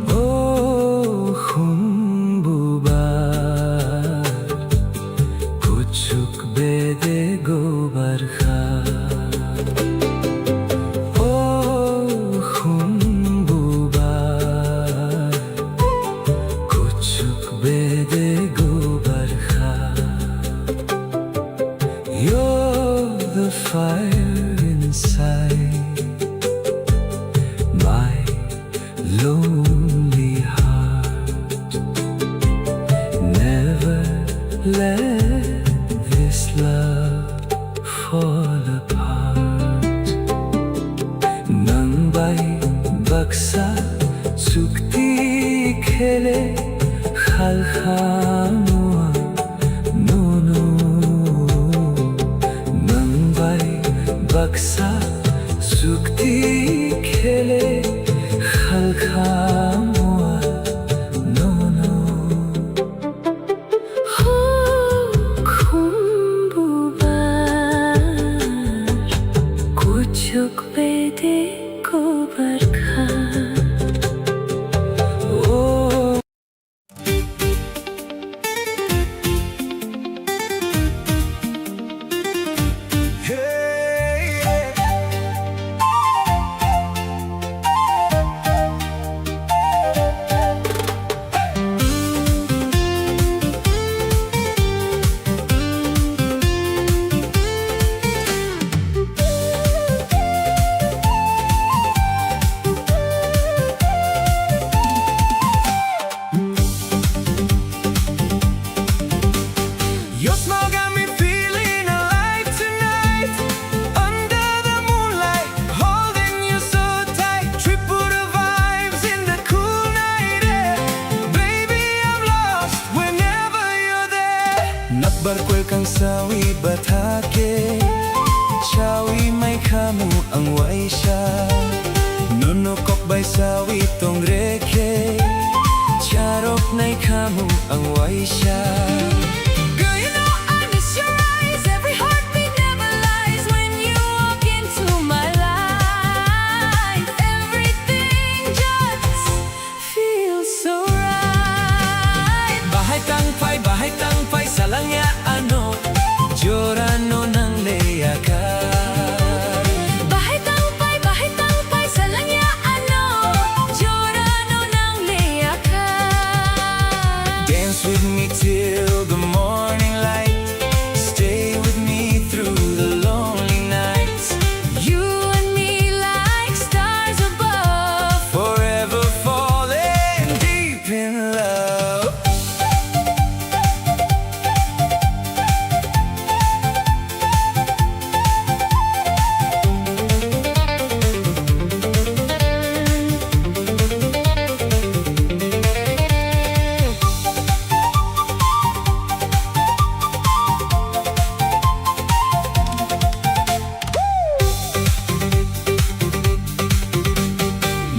Oh, humbuba. Kuchuk bede go barkha. Oh, humbuba. Kuchuk bede go barkha. You're the fire inside my lonely heart. Never let this love fall apart. Nang bay baksa sukti khele khalkhamua no no. Nang bay baksa sukti khele khalkhamua no no. Khumbubar kuchuk pe dekho barkha. Oh, hey, siya. Girl, you know I miss your eyes. Every heartbeat never lies when you walk into my life. Everything just feels so right. Bahay tangpay sa langya ano, Giorano ng leyakan. Bahay tangpay sa langya ano, Giorano ng leyakan. Dance with me till the morning light. Stay with me through the lonely nights. You and me like stars above. Forever falling deep in love.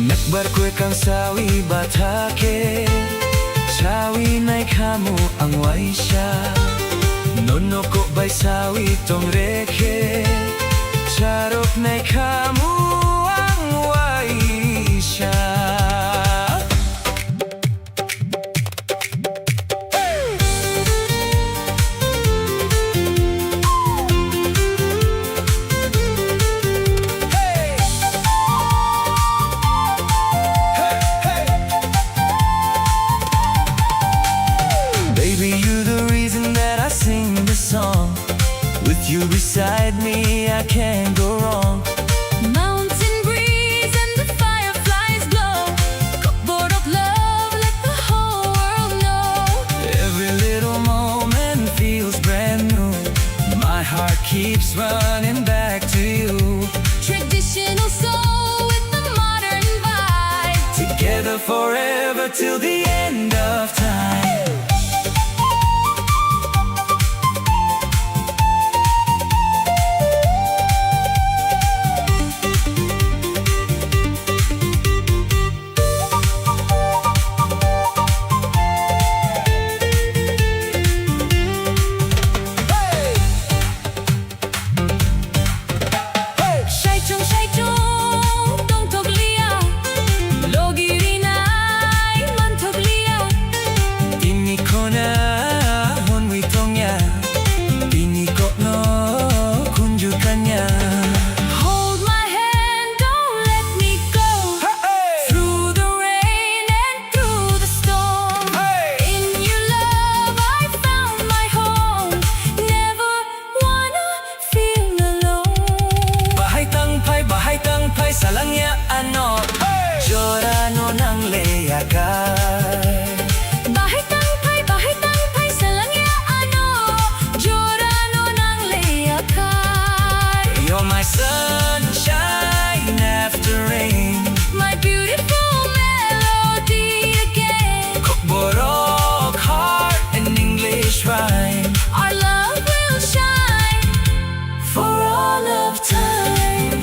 Nagbarko kang sawi batake, sawi na'y kamu ang way siya. Nono ko ba'y sawi tong reke, charok na'y kamu ang way siya. Baby, you're the reason that I sing this song. With you beside me, I can't go wrong. Mountain breeze and the fireflies glow. Cupboard of love, let the whole world know. Every little moment feels brand new. My heart keeps running back to you. Traditional soul with the modern vibe. Together forever till the end of time. Shai chung, dong tog lia. Logi rinay, man tog lia. Tini ko na honwi tongya, tini ko no kunju kanya. Hold my hand, don't let me go. Through the rain and through the storm. In your love I found my home. Never wanna feel alone. Bahay tangpay sa langya ano, Giorano ng leyakan. Bahay tangpay sa langya ano, Giorano ng leyakan. You're my sunshine after rain. My beautiful melody again. Borok heart and English rhyme. Our love will shine for all of time.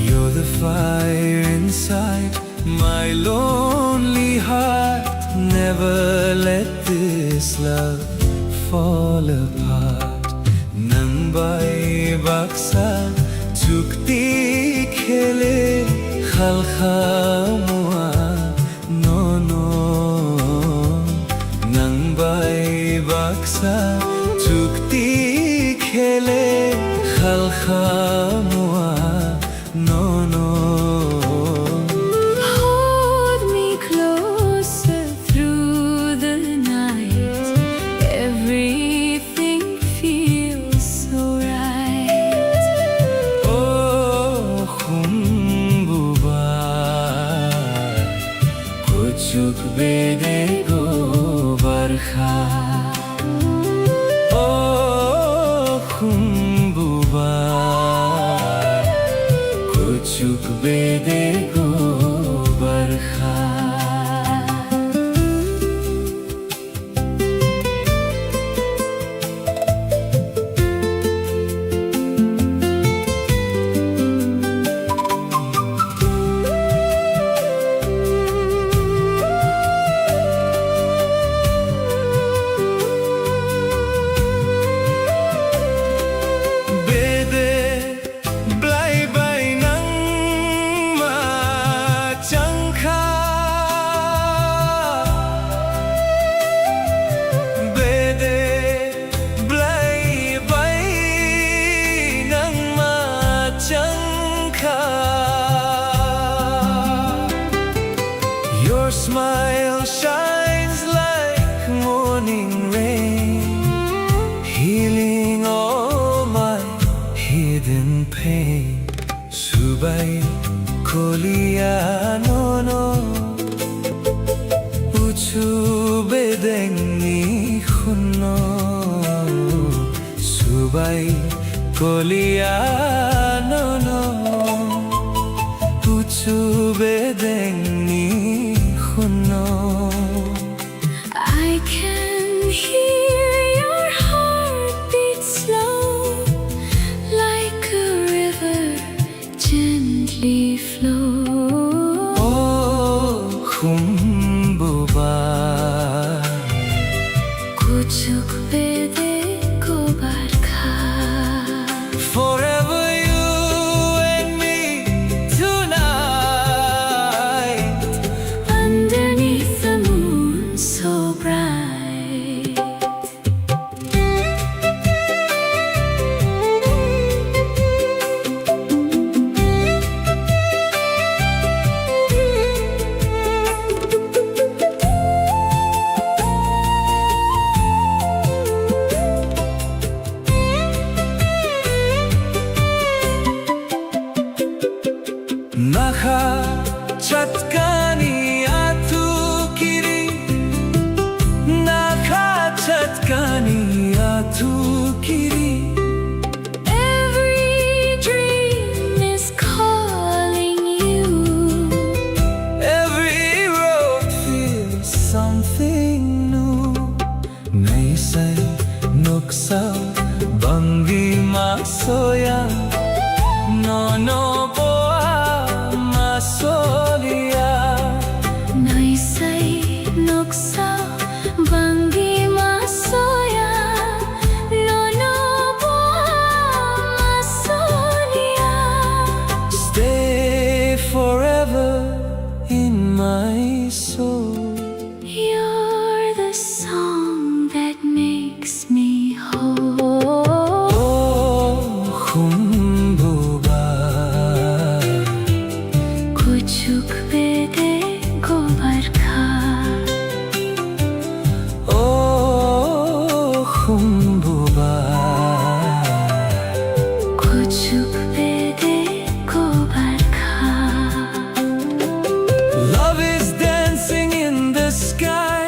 You're the fire inside my lonely heart. Never let this love fall apart. Nang bay baksa chukti khele Halkhamua nono nang bay baksa chukti khele Halkhamua nono Hold me closer through the night. Everything feels so right. Oh khumbuba kuchuk bede go barkha Oh khumbuba kuchuk bede go barkha Your smile shines like morning rain, healing all my hidden pain. Subai kolia nono, uchu bedengni khunno. Subai kolia nono, uchu bedengni khunno. I can hear your heartbeat slow, like a river gently flow. Oh khumbuba Kuchuk bede ko barkha. Forever you and me tonight. Underneath the moon so bright. Nakha chatkani atu kiri, nakha chatkani atu kiri. Every dream is calling you. Every road feels something new. Naisai nuksa bangi masoya, no no boa masolia. Naisai noksa bangi masoya, no no boa masolia. Stay forever in my soul. You're the song that makes me whole. Oh khumbuba Kuchuk bede ko barkha. Oh khumbuba Kuchuk bede ko barkha. Love is dancing in the sky.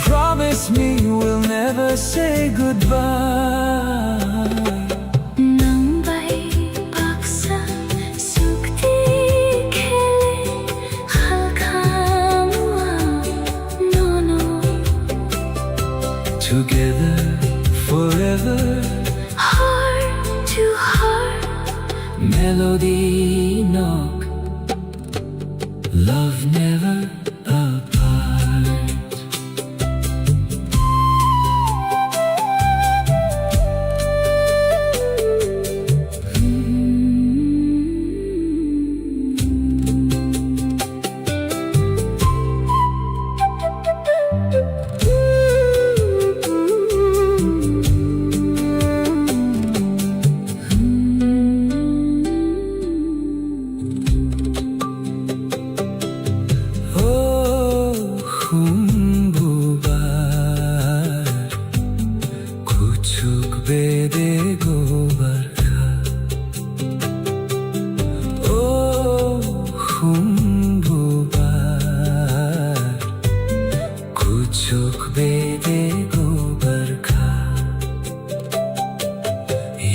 Promise me we'll never say goodbye. Nang bay baksa sukti khele halkhamua nono. Together forever, Heart to heart, melody knock. Love never apart. बेदे गोबर खा ओ हुम्बुबार कुचुक बेदे गोबर खा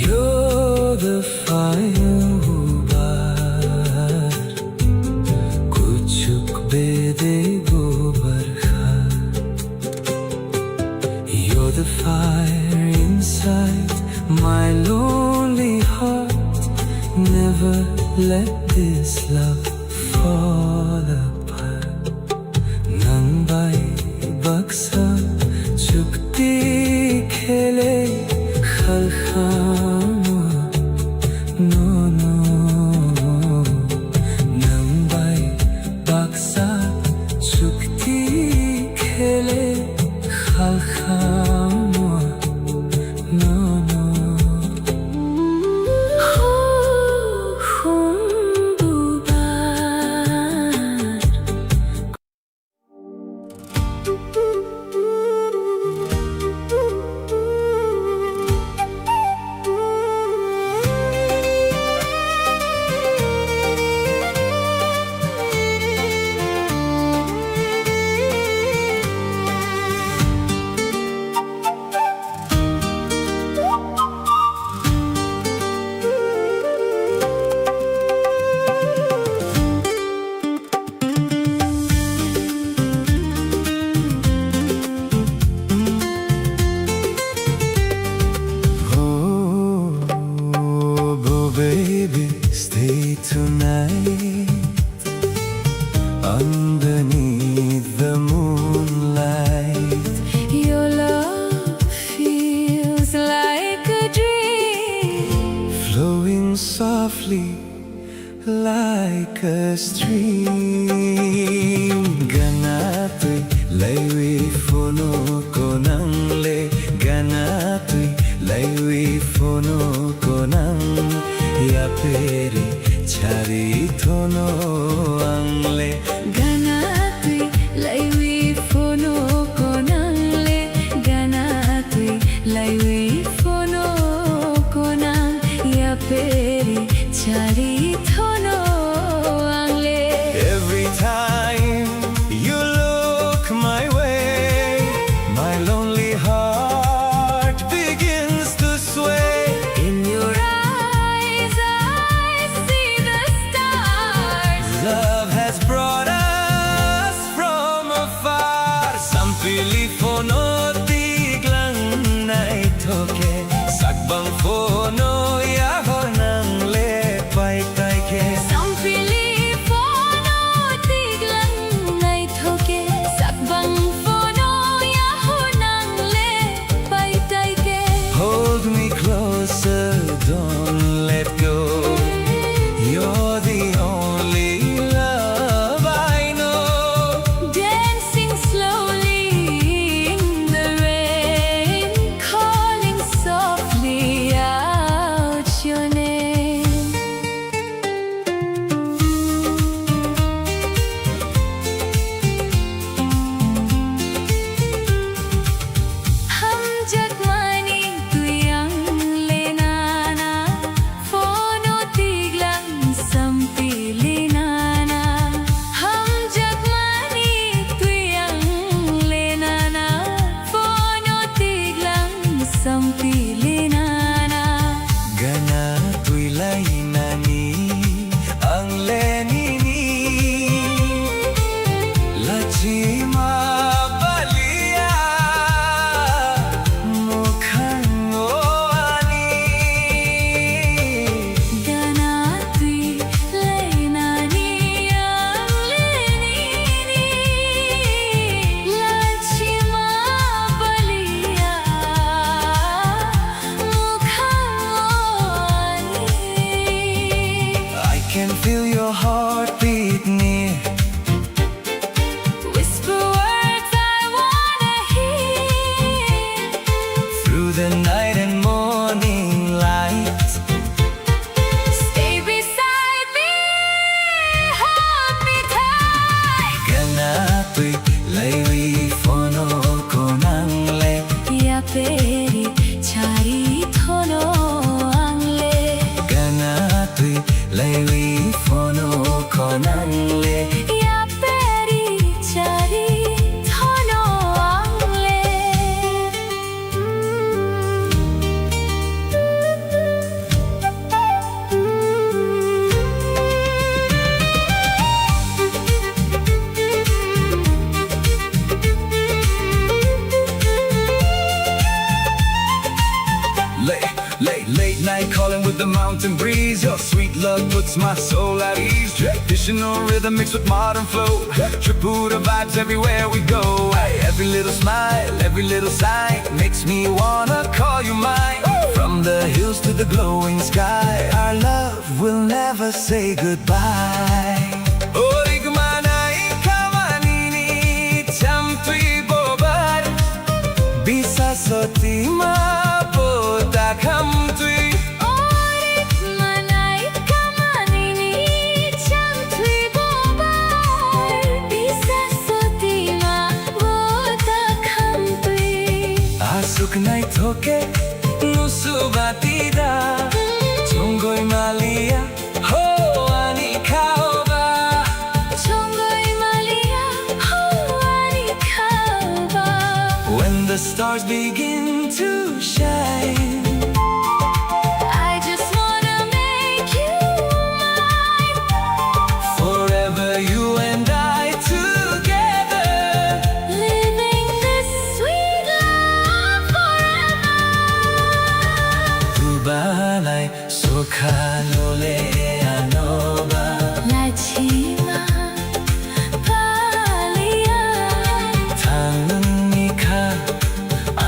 You're the fire hubar Kuchuk bede gobar kha You're the fire inside my lonely heart Never let this love fall apart Nang bai baksa chukti khele khalkhama no no Nang bai baksa chukti khele khalkhama no no Humbubar Oh, baby, stay tonight underneath the moonlight. Your love feels like a dream Flowing softly like a stream. Ganatoy laywi fono konang le. Ganatoy laywi fono konang yaperi chari thono angle. Ganatui laiwi fono konangle Ganatui laiwi fono konang ya peri chari thono angle Every time you look my way, my lonely heart begins to sway. In your eyes I see the stars Love has brought us from afar. Sampili fono tiglang naitoke. Sagbang fono yahonang lepay taike. Sampili fono tiglang nai thoke sakbang fono yahonang le pai taike Hold me closer, don't let go. You're the only love I know. Dancing slowly in the rain, calling softly Late night calling with the mountain breeze. Your sweet love puts my soul at ease. Traditional rhythm mixed with modern flow. Tripura vibes everywhere we go. Every little smile, every little sign makes me wanna call you mine. From the hills to the glowing sky, our love will never say goodbye. Bisa soti mabota kam tui. Orit manai kamanini cham tui bobar. Bisa soti mabota kam tui. Asuk nai thoke nusu batida. Chongoi malia ho ani kaoba. Chongoi malia ho ani kaoba. When the stars begin to shine, I just wanna make you mine. forever you and I together. Living this sweet love forever. Tubalai sokhanole anoba. Lachima palia. Tangan nikha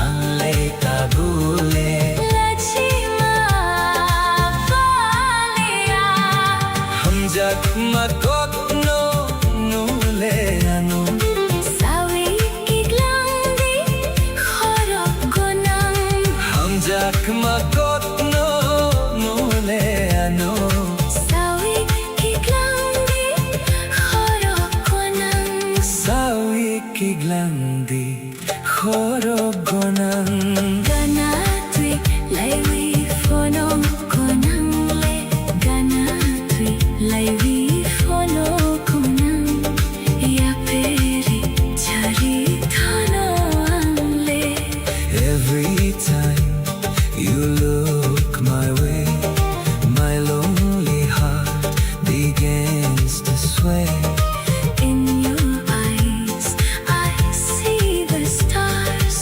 anle tabule. Lachima palia. Hamjak makot no nule anu. Sawi kiglandi khorok gonang. Hamjak makot no nule anu. Sawi kiglandi khorok gonang. Sawi kiglandi khorogonang. Gana tui laiwi fono konang le. Gana tui laiwi fono konang. Ya peri chari thano angle. Every time you look my way, my lonely heart begins to sway. In your eyes I see the stars.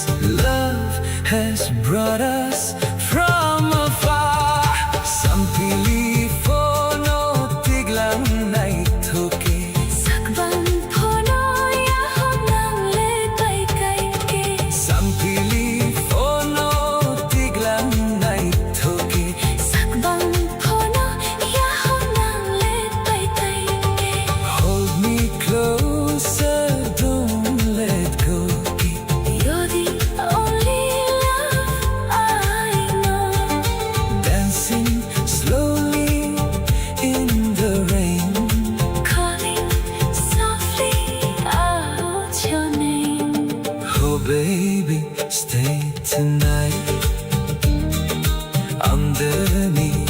Love has brought us from afar. Sampili fono tiglang nai thoke. Sakban phono ya honang le pai kai ke. Sampili fono tiglang nai thoke. Sakban phono ya honang le pai kai ke. Hold me closer, don't let go. You're the only love I know. Dancing slowly in the rain. Calling softly out your name. Oh baby, stay tonight underneath.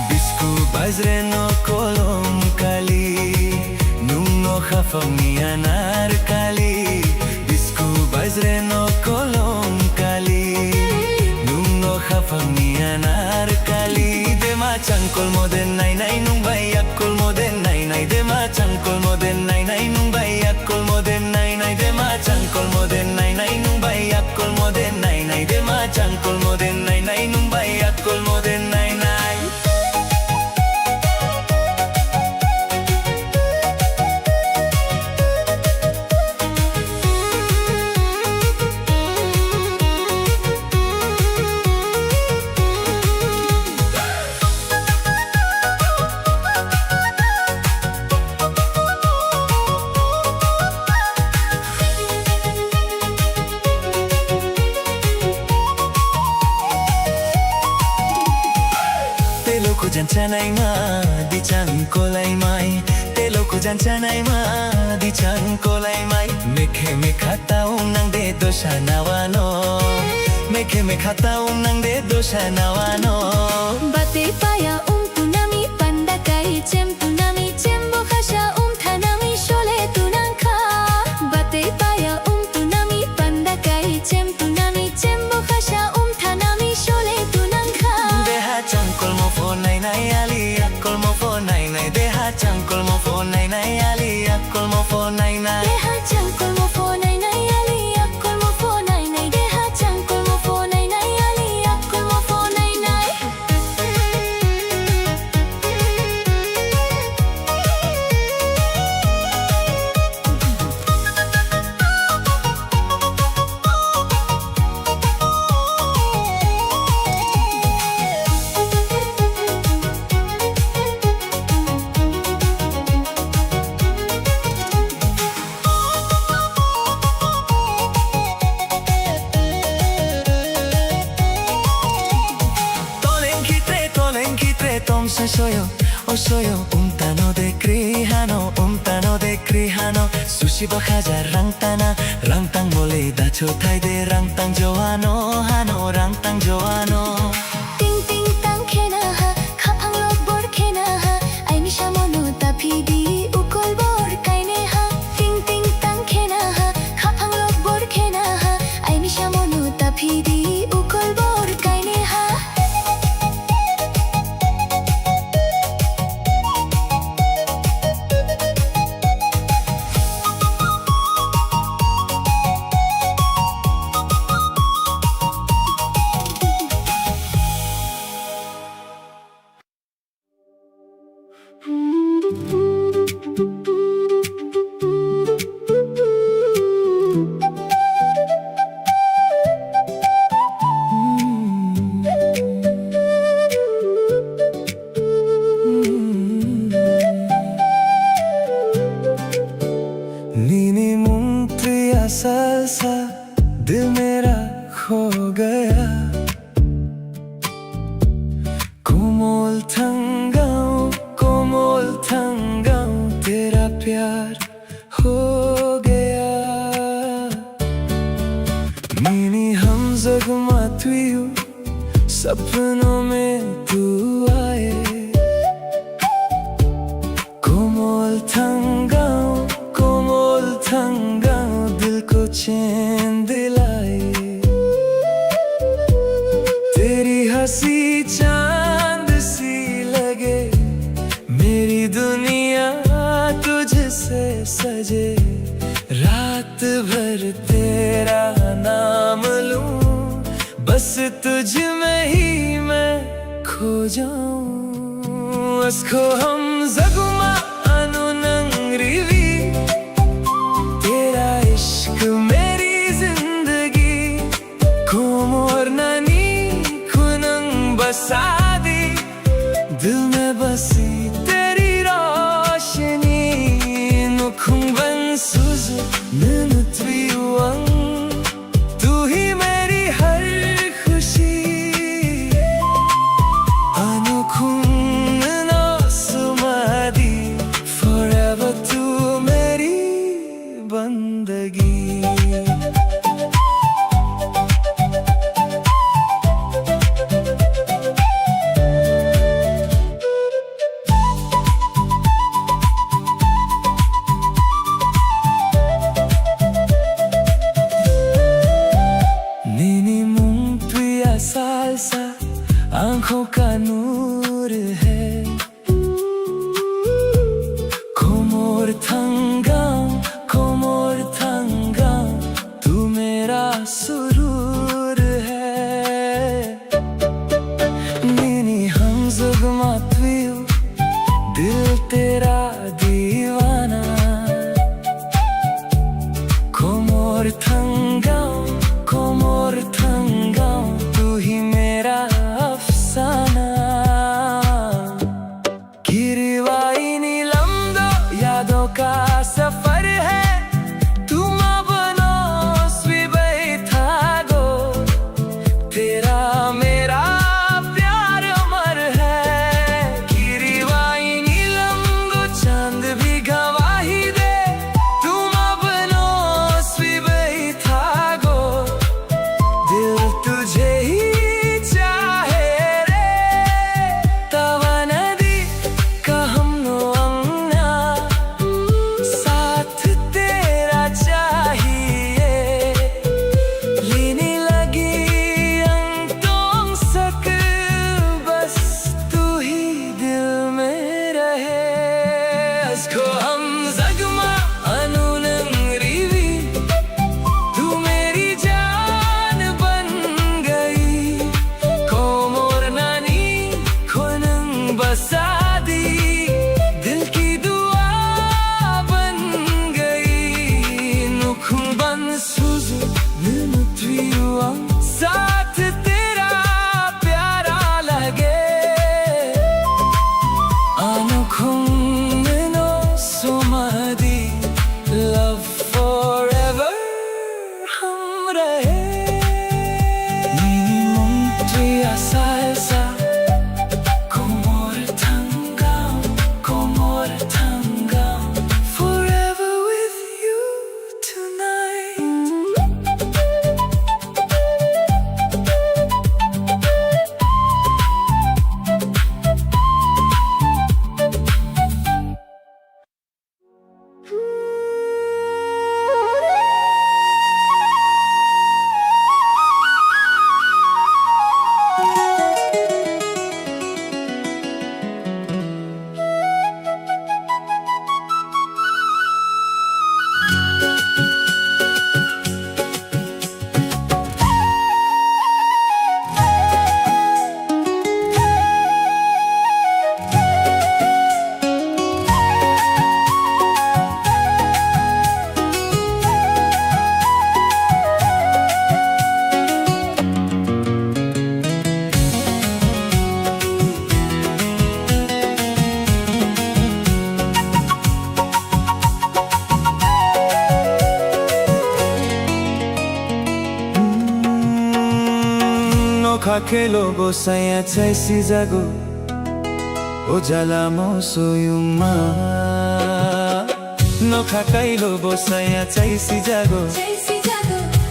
Bisku bazreno kolom kali, nungo khafam nianar kali. Bisku bazreno kolom kali, nungo khafam nianar kali. Dema chankol moden nai nai nung bayak kol moden nai nai. Dema chankol moden nai nai nung bayak kol moden nai nai. Dema chankol moden nai nai nung bayak kol moden nai nai. Dema chankol moden nai nai nung bayak kol moden nai nai. Janchanaima di chang kolai mai te lo kujancanai ma di changkolai mai mekhe mekhata nang de dosha nawano mekhe mekhata nang de dosha nawano bate paya tunami pandakai tunami chembo khasha thanami shole tunangkha bate paya tunami pandakai tunami chembo khasha thanami shole tunangkha deha changkol mo phone nai nai ali akol mo phone nai nai deha changkol mo phone nai nai ali akol mo phone nai nai deha changkol mo phone nai nai ali akol mo phone nai nai deha changkol mo phone nai nai ali akol mo phone nai nai tom se soyo o soyo tano de krihano sushi bakhaja rang tang bole da chothai de rang tang joano hano rang tang joano ting ting tang khena ha khapang lok bor khena ha ai mi shamono tapidi ukol bor kaine ha ting ting tang khena ha khapang lok bor khena ha ai mi shamono tapidi ukol bor kaine ha नीनी मुंगतिया सालसा दिल मेरा खो गया कोमल थंगाऊं तेरा प्यार हो गया नीनी हम जगमाती हूँ सपनों में तू आए कोमल थंगाऊं दिल को चैन दिलाए तेरी हंसी चांद सी लगे मेरी दुनिया तुझसे सजे रात भर तेरा नाम लूं बस तुझ में ही मैं खो जाऊं उसको हम जगमा अनु नंगरीवी तेरा इश्क मेरी जिंदगी कोमोर ननी खुनंग बसादी दिल में बसी तेरी रोशनी नुखुंग बन सुज ननुत्विवंग तू ही मेरी हर खुशी अनुखुंग ना सुमादी forever तू मेरी बंदगी नीनी मुंगतिया सालसा आंखों का नूर है कोमोर थंगाऊं तू मेरा सुरूर है नीनी हम जगमाती हूँ दिल तेरा दीवाना कोमोर थंगाऊं तू ही मेरा अफसाना गिरवाई नीलम दो यादों का सफर है तुम बनो स्वीबई था गो तेरा मेरा प्यार अमर है गिरवाई नीलम दो चांद भी घम alegria, salsa, como tangão, como tangão. Forever with you tonight. Kakelo saya chai si jago Ojala mo soyuma No kakailo saya chai si jago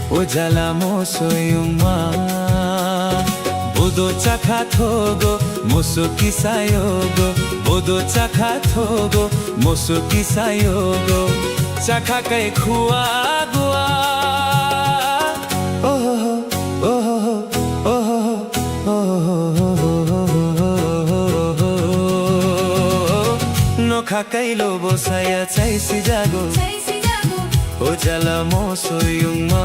Ojala mo soyuma Bodo chakha thogo moso kisayogo Bodo chakha thogo moso kisayogo Chakha kai khua gua Kakailo bosaya chai si jago Ojala mo soyuma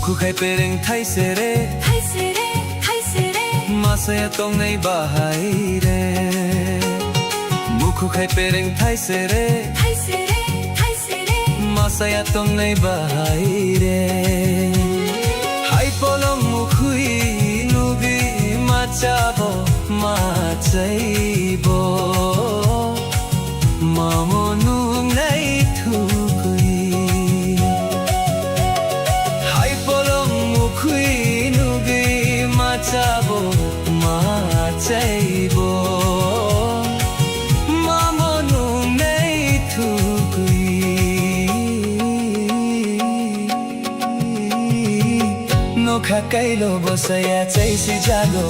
Kukai pereng thai sere Masaya tong nei bahai re Muku khai pereng thai sere Masaya tong nei bahai re Hai polong mukhui nubi machabo machaibo Mamo nung nei thukui Machabo, machaibo Mamonu nei thukui No kakailo bosaya chai si jago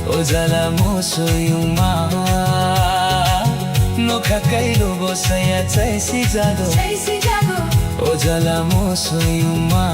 Ojala mo soyuma No kakailo bosaya chai si jago Ojala mo soyuma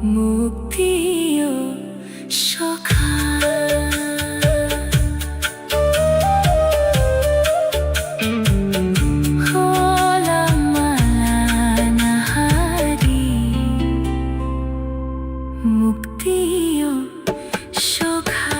মুক্তিও সখা মুক্তিও সখা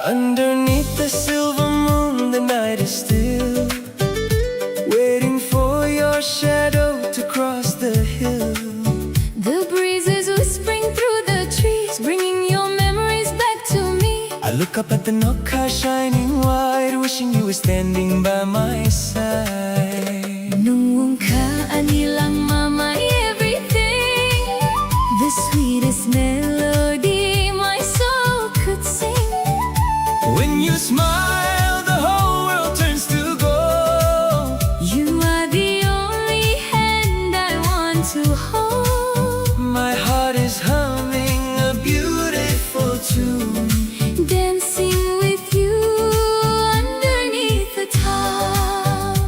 Underneath the silver moon, the night is still, waiting for your shadow to cross the hill. The breeze is whispering through the trees, bringing your memories back to me. I look up at the Nokka shining white, wishing you were standing by my side. Nung ka anilang mama everything, the sweetest melody my soul could sing. When you smile, the whole world turns to gold. You are the only hand I want to hold. My heart is humming a beautiful tune, Dancing with you underneath the top.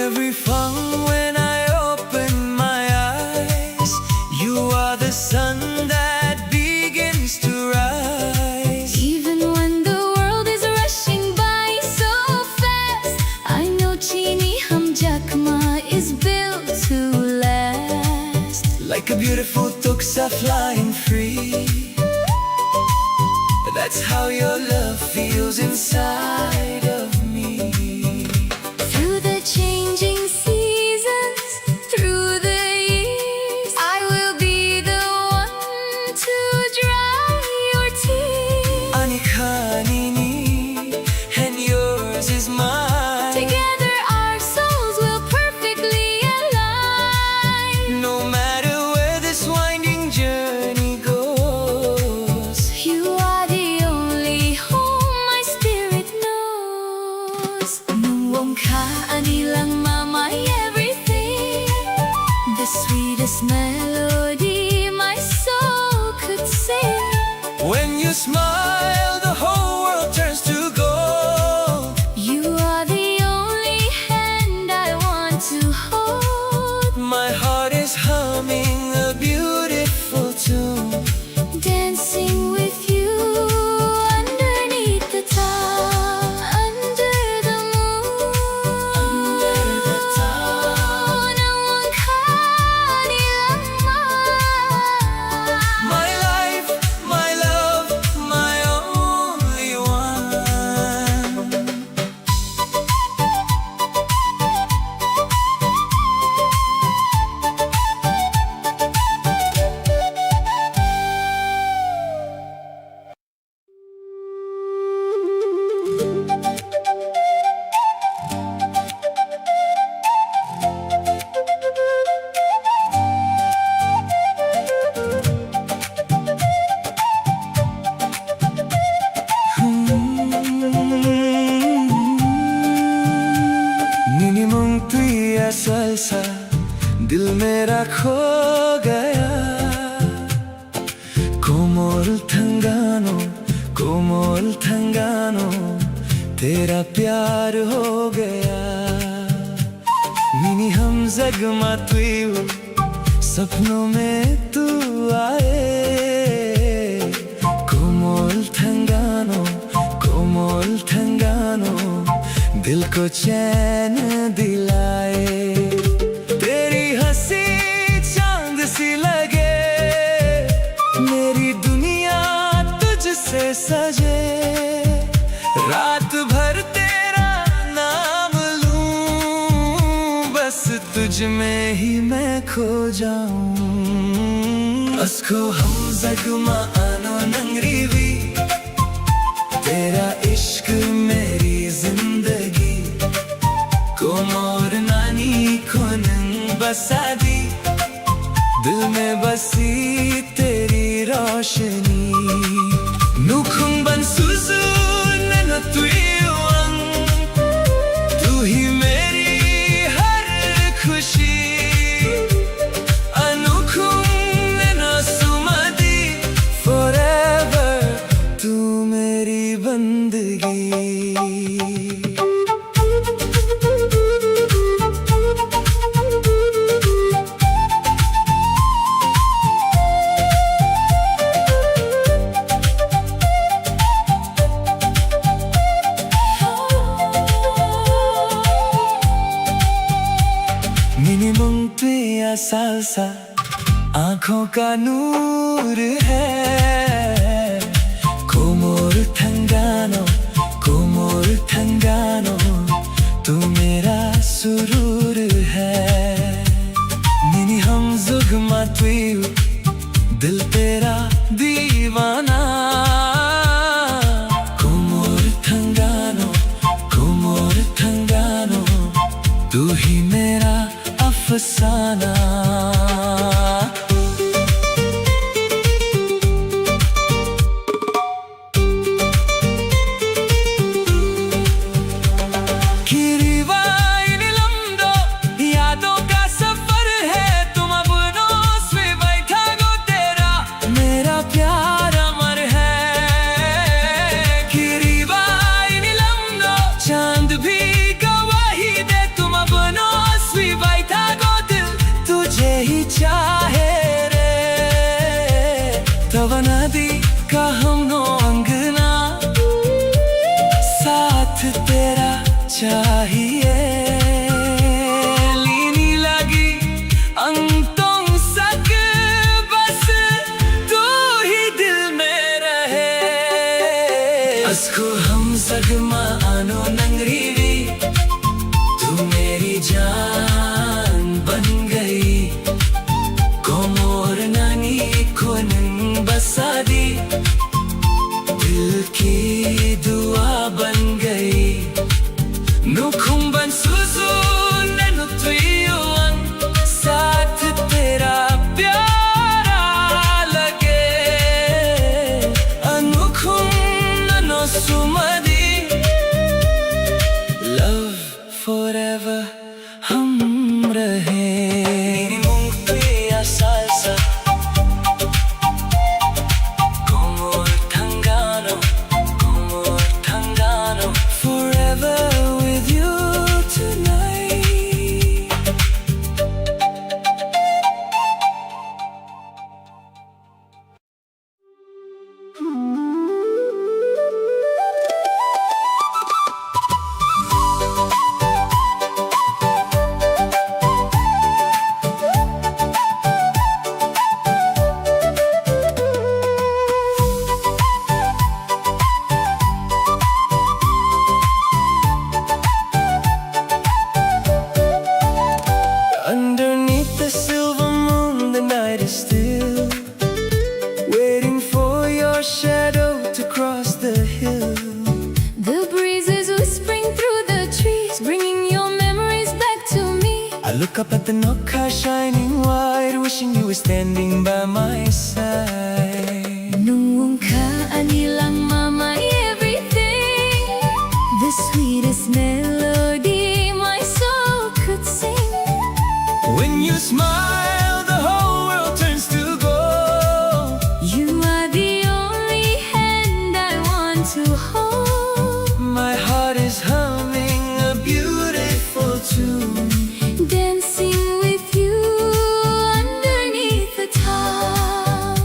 every fun when I open my eyes. You are the sun that begins to rise. Even when the world is rushing by so fast, I know Chini Hamjakma is built to last. Like a beautiful tuksa flying free. That's how your love feels inside of me. Through the changing seasons, through the years, I will be the one to dry your tears. Anikhanini, and yours is mine. Together our souls will perfectly align. No matter where this winding journey goes, You are the only home my spirit knows. Nung ka anilang mama everything, the sweetest melody my soul could sing. when you smile, the whole world turns to gold. You are the only hand I want to hold. My heart is humming a beautiful tune, Dancing with you underneath the top, under the moon. Under the top. Nung ka nilang mama. my life, my love, my only one. नीनी मुंग तुई असल सा दिल मेरा खो गया. कोमल थंगानो तेरा प्यार हो गया. नीनी हम जगमा तुई हो, सपनों में तू आए. कोमल थंगानो दिल को चैन दिलाए. तेरी हंसी चांद सी लगे, मेरी दुनिया तुझसे सजे. रात भर तेरा नाम लूं, बस तुझे में ही मैं खो जाऊं अस्को हम जगमा आनो नंगरीवी तेरा इश्क मेरी जिंदगी को मोर नानी को नंग बसा दी दिल में बसी तेरी रोशनी नुखुंग बन सुसु नैनो तुयुआंग तू ही मेरी हर खुशी अनुखुंग नैनो सुमदी forever तू मेरी बंदगी सालसा आंखों का नूर है कोमोर थंगानो तू मेरा सुरूर है निनी हम जुगमा तुयु दिल तेरा दीवाना कोमोर थंगानो तू ही मेरा अफसाना नदी का हमनो अंगना साथ तेरा चाहिए लीनी लगी अंतों सक बस तू ही दिल में रहे अस्को हम सगमा आनो नंगरीवी तू मेरी जान बन गई कोमोर नानी को बसा दी दिल की दुआ बन गई नुखुंग बन सुसु नैनो तुयुआंग साथ तेरा प्यारा लगे अनुखुंग नैनो सुमदी लव forever हम रहे salsa look up at the Noka shining white, wishing you were standing by my side. Nunca anilang mama everything, the sweetest melody my soul could sing. When you smile, the whole world turns to gold. You are the only hand I want to hold. My heart is humming a beautiful tune, dancing with you underneath the top.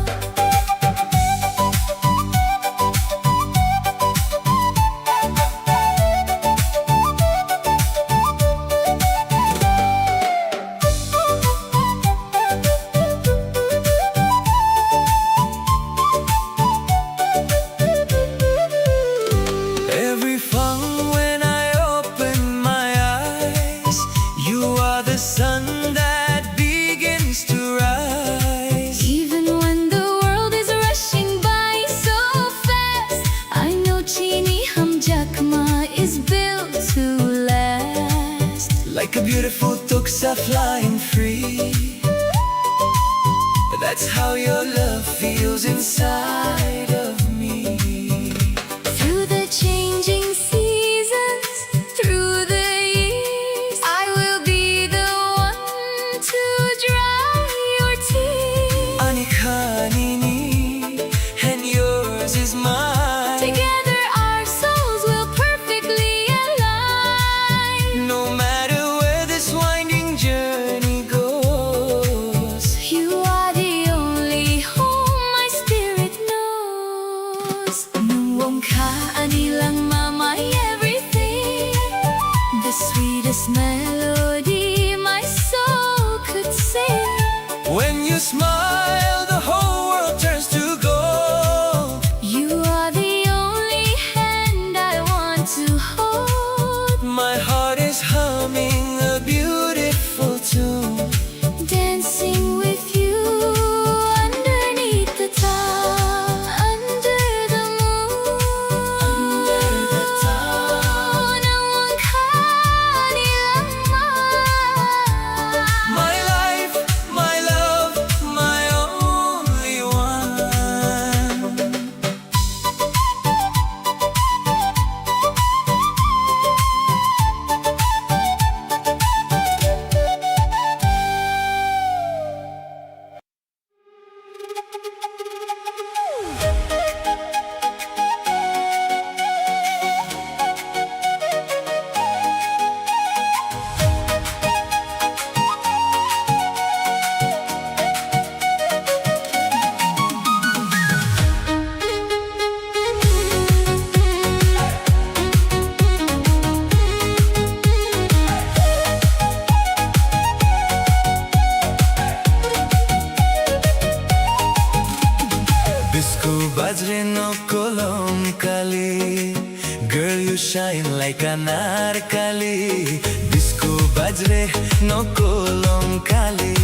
beautiful tuksa flying free. That's how your love feels inside of me. Through the changing seasons, through the years, I will be the one to dry your tears. Anikhanini, and yours is mine. Together our souls will perfectly align. No matter where this winding journey goes, You are the only home my spirit knows. Nuong ka anilang my everything, the sweetest melody my soul could sing. when you smile, the whole world turns to gold. You are the only hand I want to hold. My heart is humming a beautiful tune. Dancing with you underneath the top, under the moon. Under the top. Nuong ka nilang My life, my love, my only one. Biscu bajre no kolom kali, girl you shine like an narkali. Biscu bajre no kolom kali,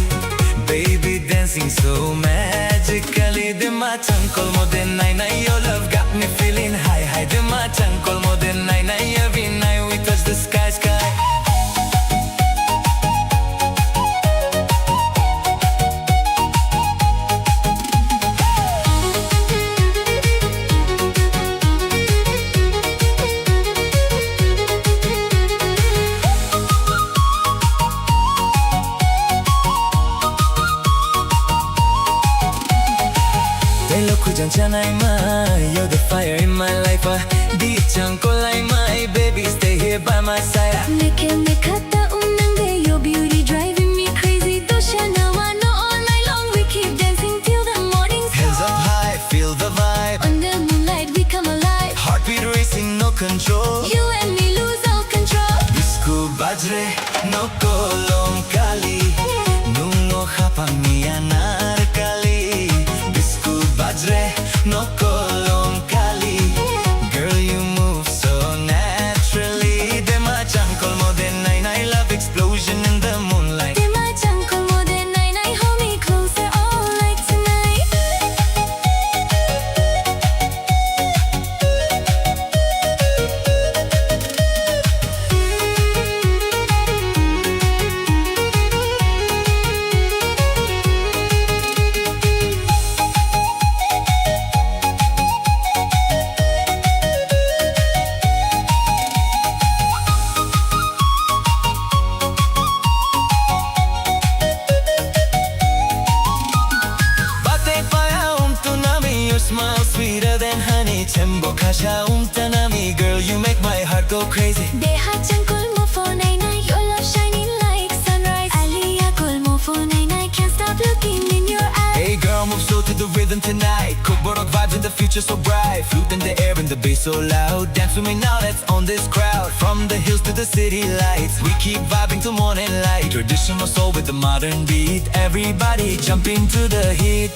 baby dancing so magically. Dima chankol mo de nai nai, your love got me feeling high high. Dima chankol mo de nai nai, every night we touch the sky sky. You're the fire in my life. Di chanko like my baby, stay here by my side. Neke mekata unang your beauty driving me crazy. Dosha nawa no all night long we keep dancing till the morning Hands star. up high, feel the vibe. Under moonlight we come alive. Heartbeat racing, no control. You and me lose all control. Biscu bajre no kolom kali, nungo hapang niya narkali. Biscu bajre no kolom kali, girl you move so naturally. Dema chankol mo de nai nai, love explosion in the moonlight. Dima chankol mo de nai nai, hold me closer all night tonight. Your smile sweeter than honey. Chembo kasha umtanami, girl you make my heart go crazy. Deha chankol mo for nai nai, your love shining like sunrise. Aliyah kol mo for nai nai, can't stop looking in your eyes. Hey girl, move slow to the rhythm tonight. Kokborok vibes in the future so bright. Flute in the air and the bass so loud. Dance with me now, let's on this crowd. From the hills to the city lights, we keep vibing till morning light. Traditional soul with the modern beat. Everybody jump into the heat.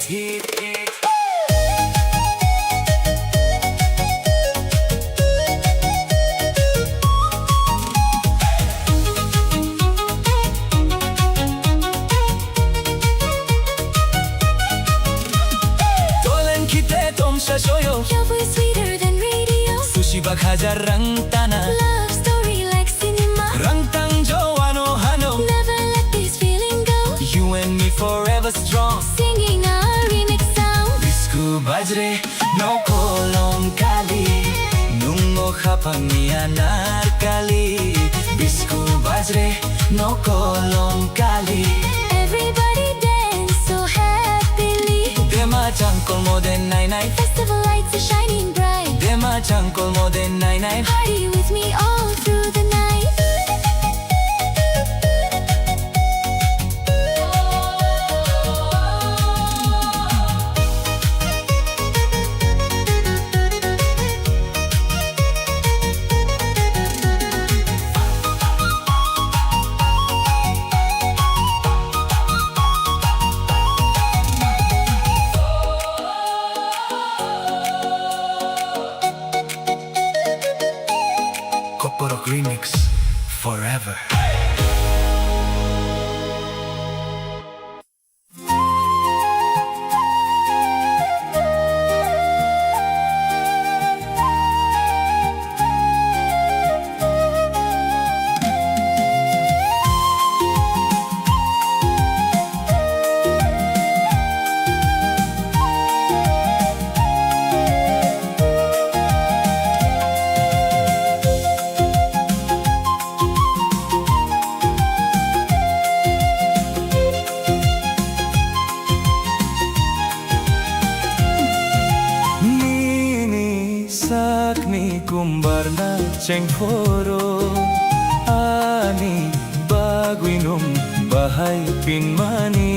Shibak hajar rang tana, Love story like cinema. rang tang jo ano hano. forever strong. Singing our remix sound. Bisku bajre no kolong kali, nungo khapang niya narkali. Bisku bajre no kolong kali. Everybody dance so happily. Dema jangkol mo den nai nai. Festival lights are shining bright. Dema jangkol mo den nai nai. Party with me all through the night. Koporok remix forever. Sakni kumbar na ceng foro ani baguinum bahay pinmani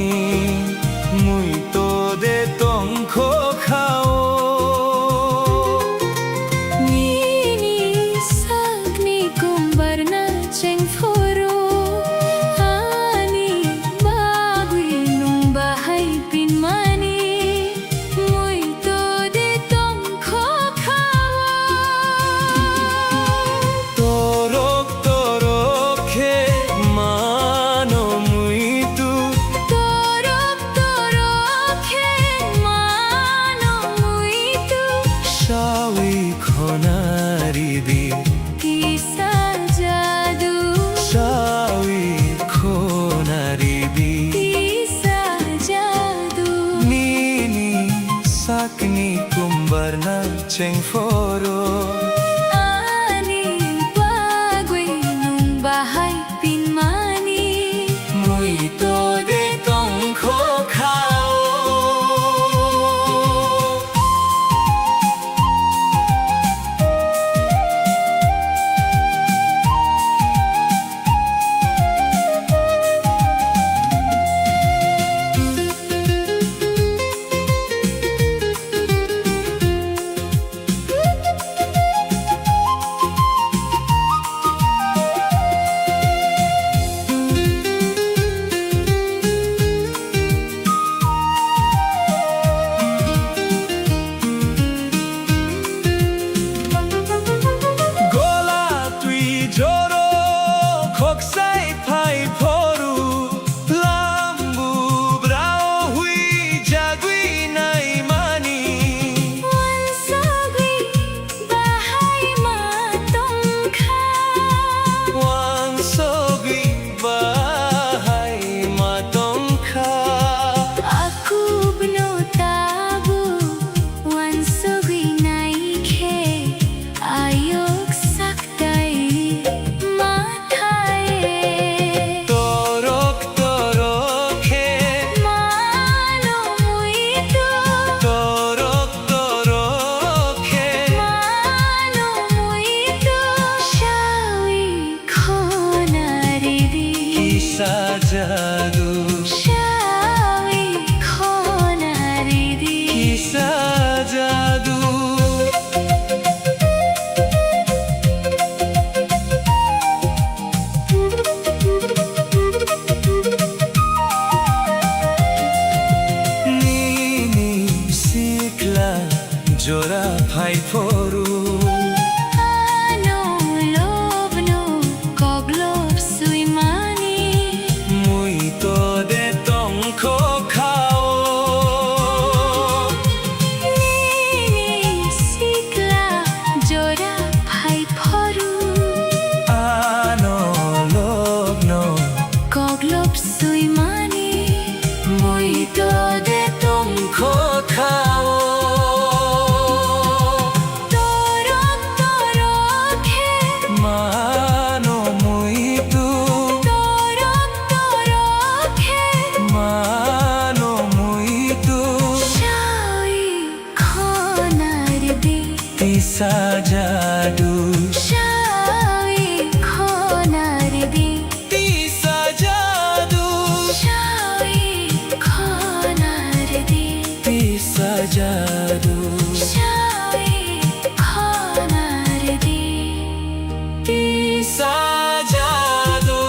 muito de tong kho khao Nini sakni kumbarna cheng foro ani bagui nung bahay pinmani muito de tong kho khao torok torok he mano muito torok torok he mano muito shawi khonari di kisa jadu shawi khonari di kisa jadu Nini sakni kumbar na ceng foro ani bagui nung bahay pinmani muito de tong kho khao de tum khô khao torok torok he mano muito torok torok he mano muito shawi khonar di tisa jadu shawi khonar di tisa jadu shawi khonar di tisa jadu shawi khonar di tisa jadu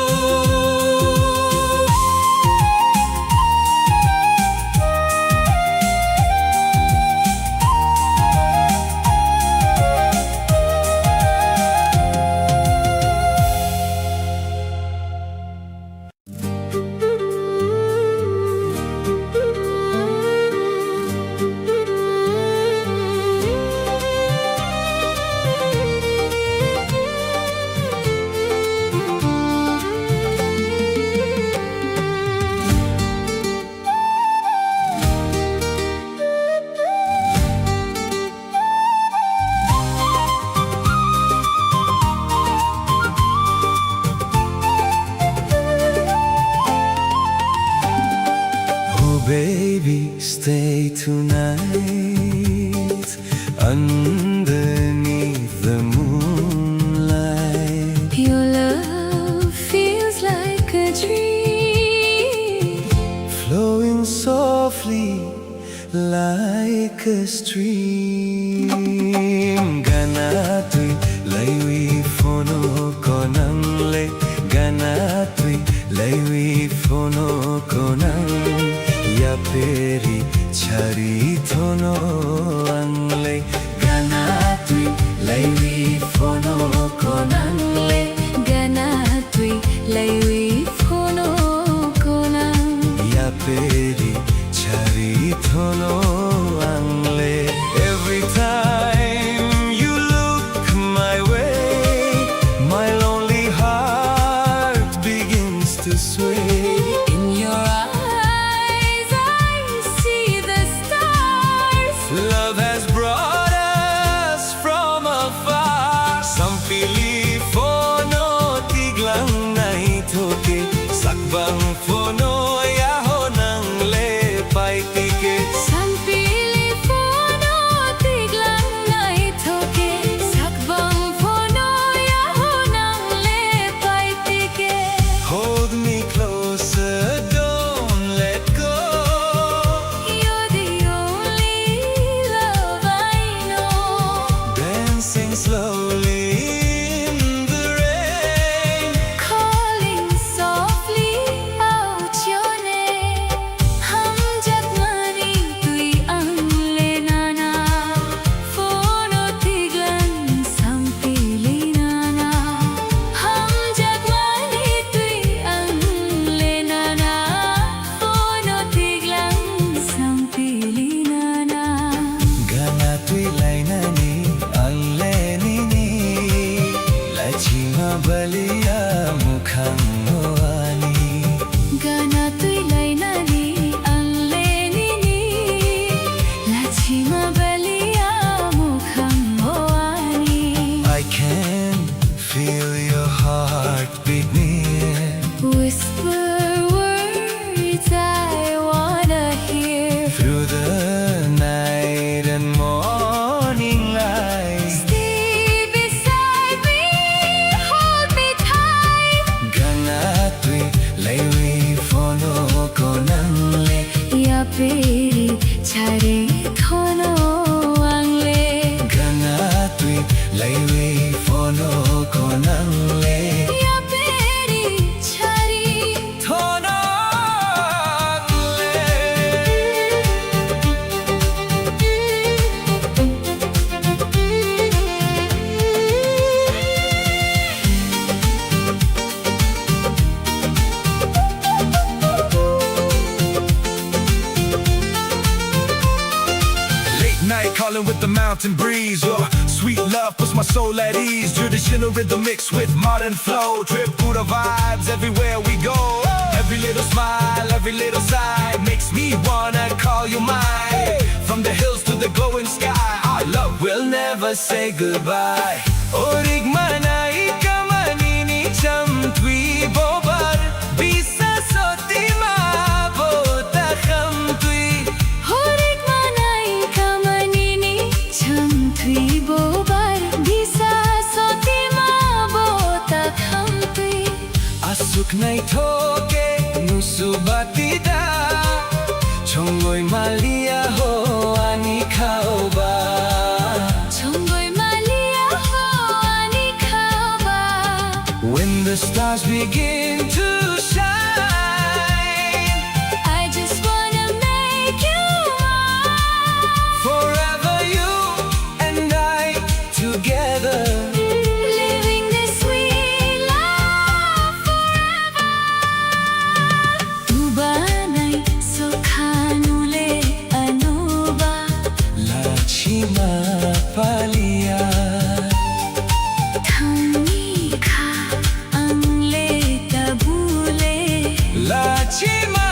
Baby, stay tonight underneath the moonlight. Your love feels like a dream, Flowing softly like a stream. Ganatui laiwi fono konangle. Ganatui laiwi fono konang. Ya peri chari thono angle. Ganatui laiwi fono konangle. ganatui laiwi phono konang Ya peri chari thono angle. Every time you look my way, my lonely heart begins to sway. in your eyes I see the stars Love has brought us from afar. Some pili fono tiglang nai thoke. Sakbang fono yaho nang le pai tike. Sanpili phono tiglang nai thoke sakbang phono yaho nang le pai tike Hold me closer, don't let go. you're the only love I know Dancing slowly in the rain. calling softly out your name hum jab mani tui ang le nana phono tiglang sampili nana hum jab mani tui ang le nana phono tiglang sampili nana Ganatui lainani allenini. Lachima balia mukhang moani. gana tui lainani ang le nini lachima balia mukhang moani I can feel your heartbeat near. whisper words I wanna hear Through the night and morning light. stay beside me hold me tight Ganatui laiwi fono konangle. ya peri chare thono angle Ganatui laiwi fono konangle. ya peri chari Thono Late night calling Falling with the mountain breeze. Your sweet love puts my soul at ease. Traditional rhythm mixed with modern flow. Tripura vibes everywhere we go. Every little smile, every little sigh makes me wanna call you mine. From the hills to the glowing sky, our love will never say goodbye. Orig manai kamanini cham tui bobar bisa soti ma bota kham tui. Horik manai kamanini cham tui bobar bisa soti ma bota kham tui. Asuk nai thoke nusubatida chongoi malia ho ani khaoba. Chongoi malia ho ani khaba. When the stars begin to shine, I just wanna make you mine. forever you and I together. Living this sweet life forever. Tu banai sokhanule anuba. Lachima palia Thangni kha angle tabule. Lachima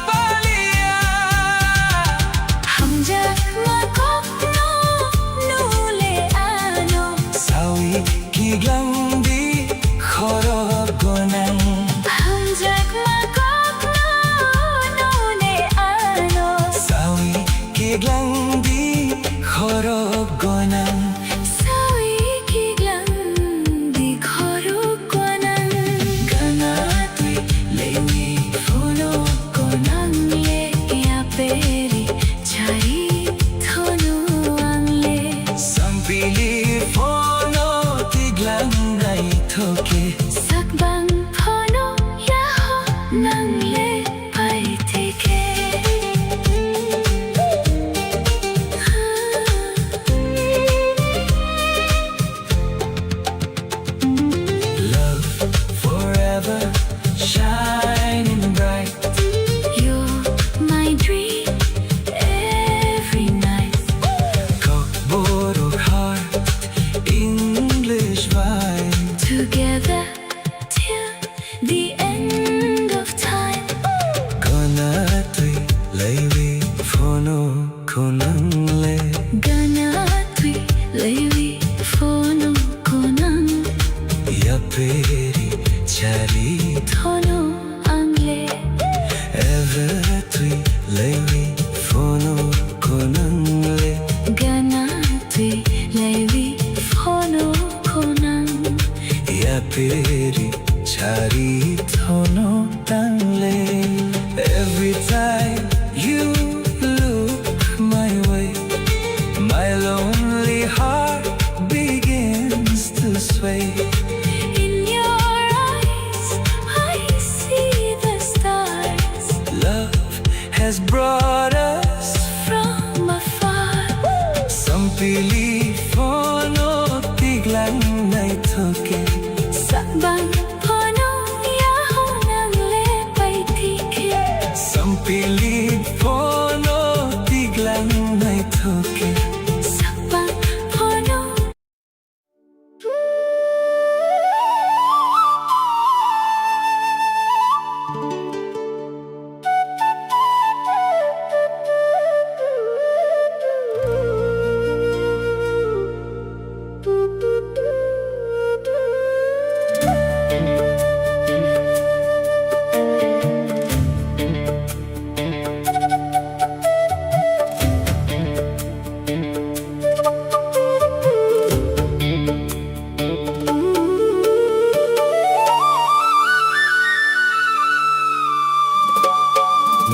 palia Hamjak ma kopno nule ano. Sawi kiglandi khorab gonang. Hamjak ma kopno nule ano. Sawi kiglandi khorab gonang. Sawi kiglang di khorok konang. Gana tui Lewi fono konang le ya peri chai thonu angle. Sampili fono tiglang nai thoke. Sakbang fono ya ho nang le pai teke. Love forever shining bright. You're my dream every night. Kokborok heart English vibe. Together till the end of time. Gana tui leiwi fono konang le. Gana tui lewi fono konang. Ya peri chari Thonu angle. ever tui leiwi fono konang le. Gana tui lewi fono konang. Ya peri chari thono tangle. Every time you look my way, my lonely heart begins to sway. In your eyes I see the stars. Love has brought us From afar. Sampili fono tiglang nai thoke. Sakbang fono ya ho nang le pai tike. Sampili fono tiglang nai thoke. Sakbang fono.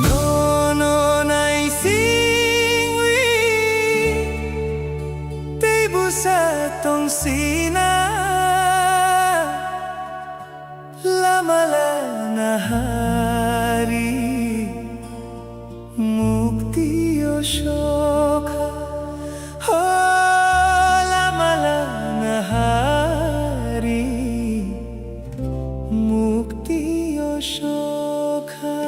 No, no, nai singwi Te busa tong sina Lamala na hari Mukti o shokha Oh, lamala na hari Mukti o shokha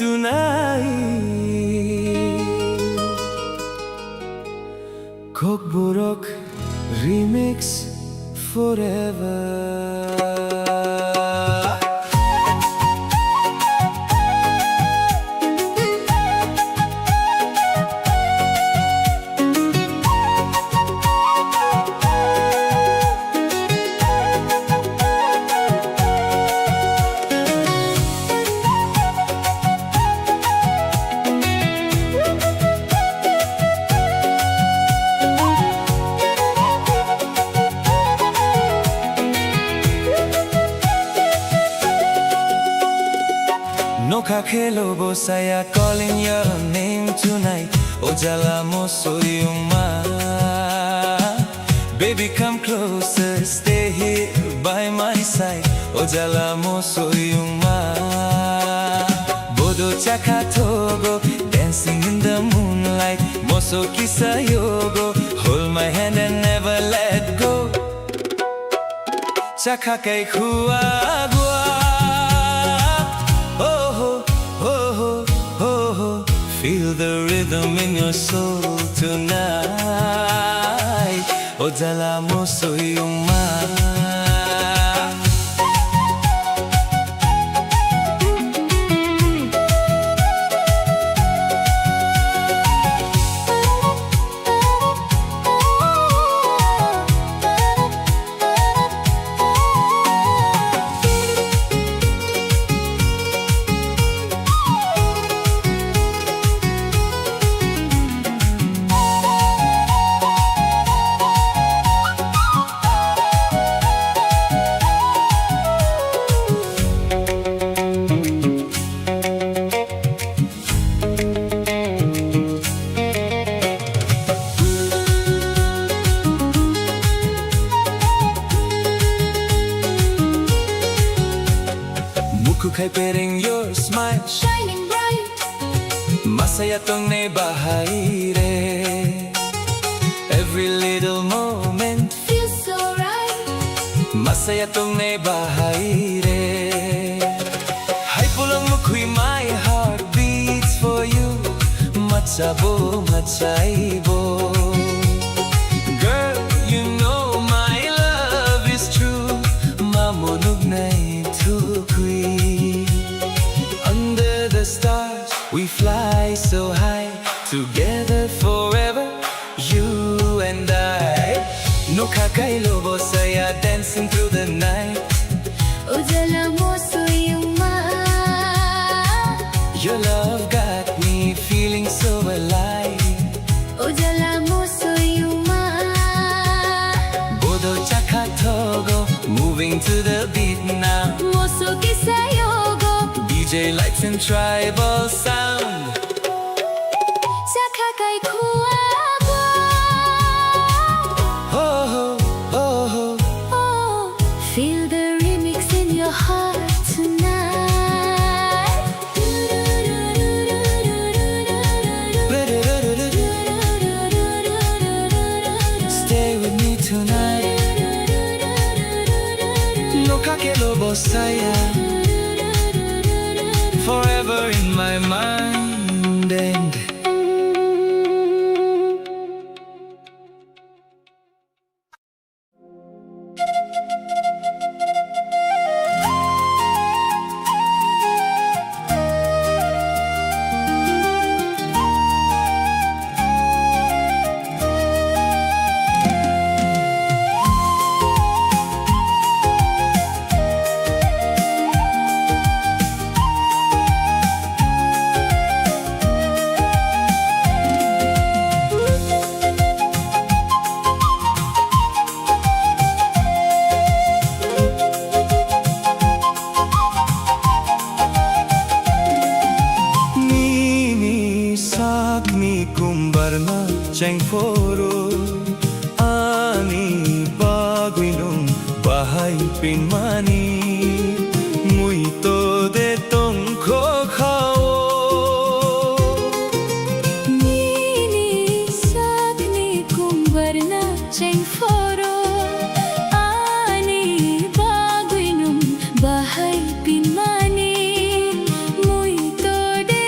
tonight. Kokborok remix forever. Noka khelo bosaya calling your name tonight. Ojala mosoyuma. Baby come closer, stay here by my side. Ojala mosoyuma. Bodo chaka togo, dancing in the moonlight. Moso kisa yogo, hold my hand and never let go. Chaka kai khua gua. Feel the rhythm in your soul tonight. Ojala mosoyuma. Kaipiring your smile shining bright. Masaya tong naibahagi re. Every little moment Feels so right. Masaya tong naibahagi re. Hay pulang mukhui, my heart beats for you. Matsabo, matsaibo. Girl, you know my love is true. Mamunug na itukui. Under the stars, we fly so high. Together forever, you and I. No kakailo bosaya, dancing through the night. Ojala mosoyuma. Your love got me feeling so alive. Ojala mosoyuma. Bodo chaka togo, moving to the beat now. Moso kisa yogo. DJ lights and tribal sound. Chaka kai khua gua. Oh, oh, Oh, feel the remix in your heart tonight. Stay with me tonight. No kakelo bosaya. Forever in my mind and Cheng foro ani baguinong bahay pinmani muito de tong ko khao Nini sakni kumbarna cheng foro ani baguinum bahay pinmani muito de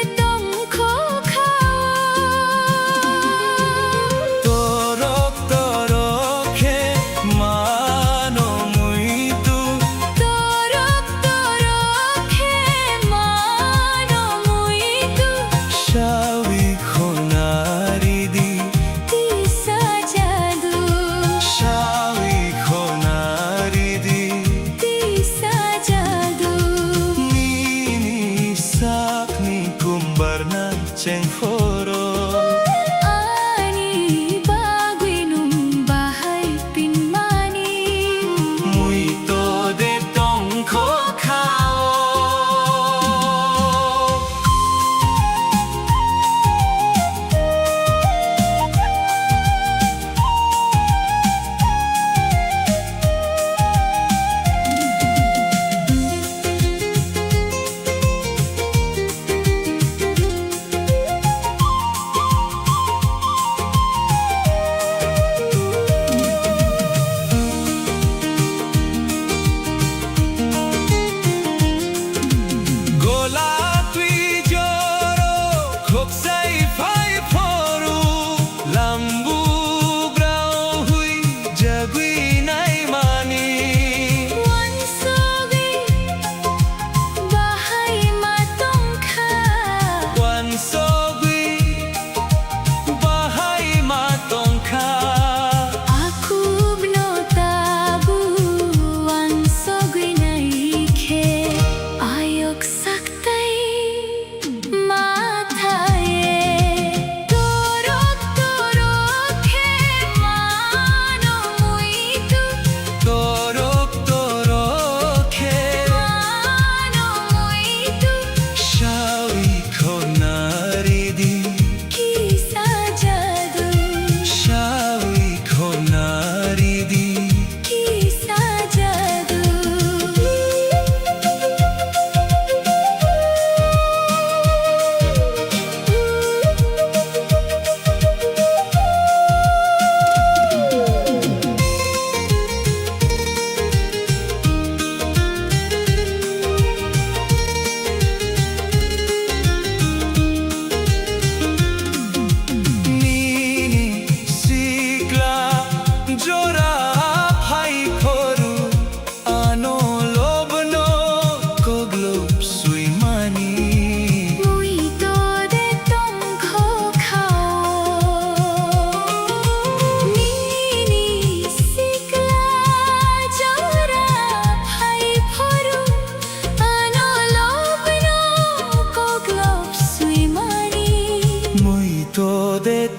cheng horo Ani bagoy nung bahay pinmani mui to de tong kho khao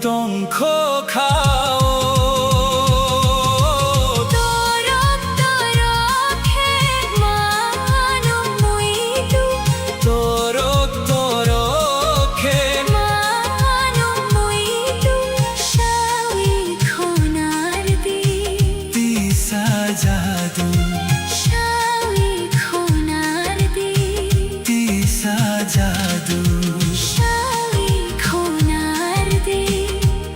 tong kho khao Torok torok he mano muito torok torok he mano muito shawi khonar di tisa jadu shawi khonar di tisa jadu shawi khonar di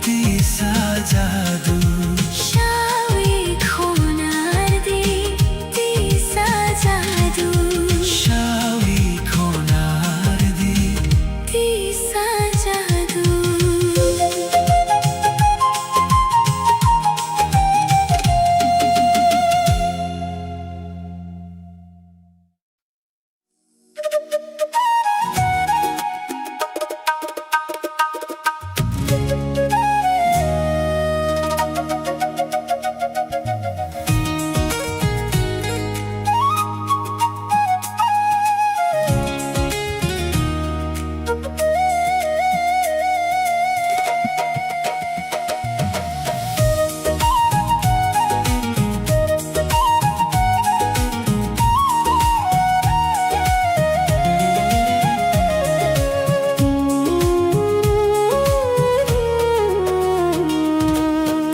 tisa jadu shawi khonar di tisa jadu shawi khonar di tisa jadu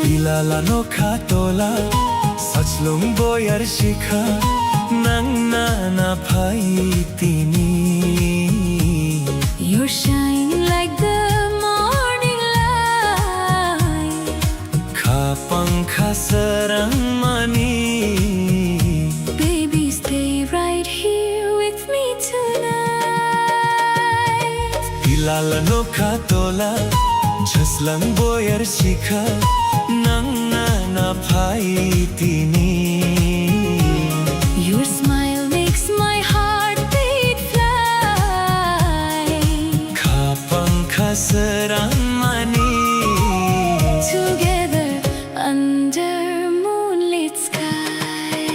Pilalano khatola sachlung boyar shikha nang na phai tini You shine like the morning light kha pankha sarang mani Baby, stay right here with me tonight Pilalano khatola jaslang boyar shikha nang na phai tini Your smile makes my heart beat fly kha pankha sarang mani Together under moonlit sky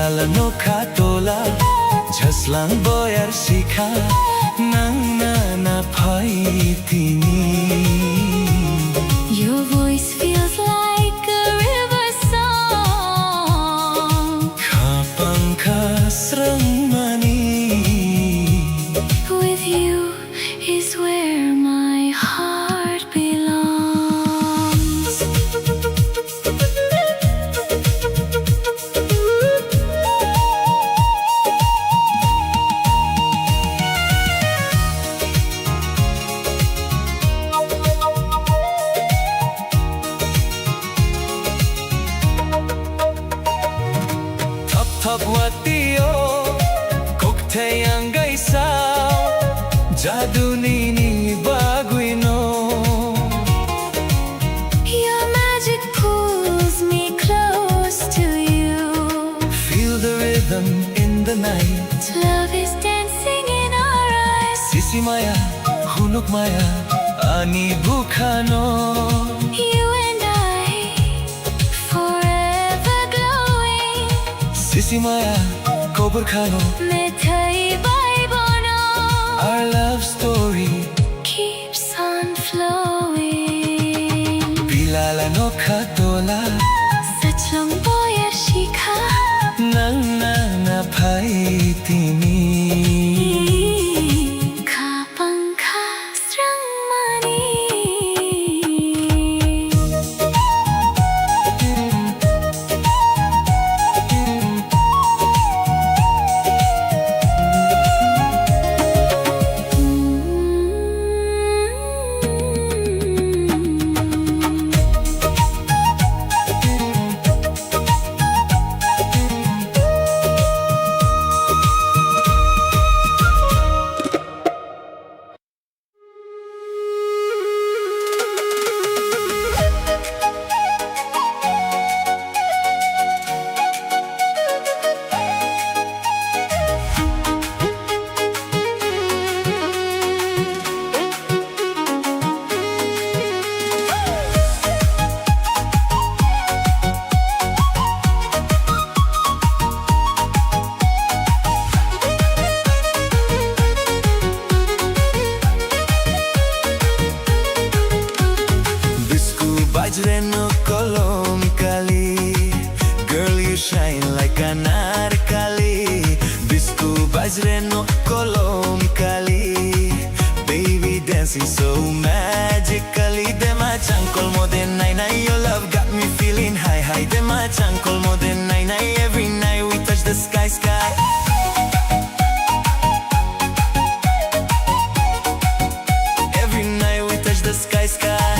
Bilalano katola Jaslang boyar sikha Nang na tini Your voice feels like a river song. Kapang kasrang mani With you is where my heart belongs. Thap watio Kokte ang gaisaw Jadu nini baguino Your magic pulls me close to you. Feel the rhythm in the night Love is dancing in our eyes. Sisi maya, hunuk maya Ani bukhano You and I, forever glowing. Sisi maya, kobur khano Mithai bai bono Our love story keeps on flowing. Bilalano katola Sachlong boyar shikha Nang na tini Kapang kasrang mani. Bajreno kolom kali Girl you shine like an anarkali Bisku bajreno kolom kali Baby dancing so magically Dema chankol mo den nai nai Your love got me feeling high high Dema chankol mo den nai nai Every night we touch the sky sky Every night we touch the sky sky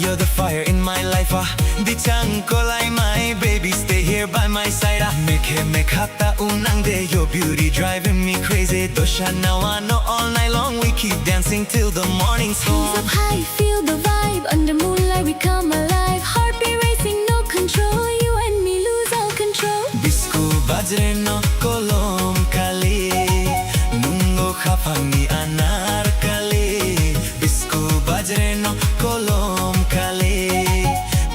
You're the fire in my life Di changkolai my baby Stay here by my side Make hata unang de Your beauty driving me crazy Dosha now I know all night long We keep dancing till the morning Hands sun up high, feel the vibe. Under moonlight we come alive. Heartbeat racing, no control. You and me lose all control. Bisku bajreno kolom kali Nungo khapani anarkali Bisku bajreno kolom kali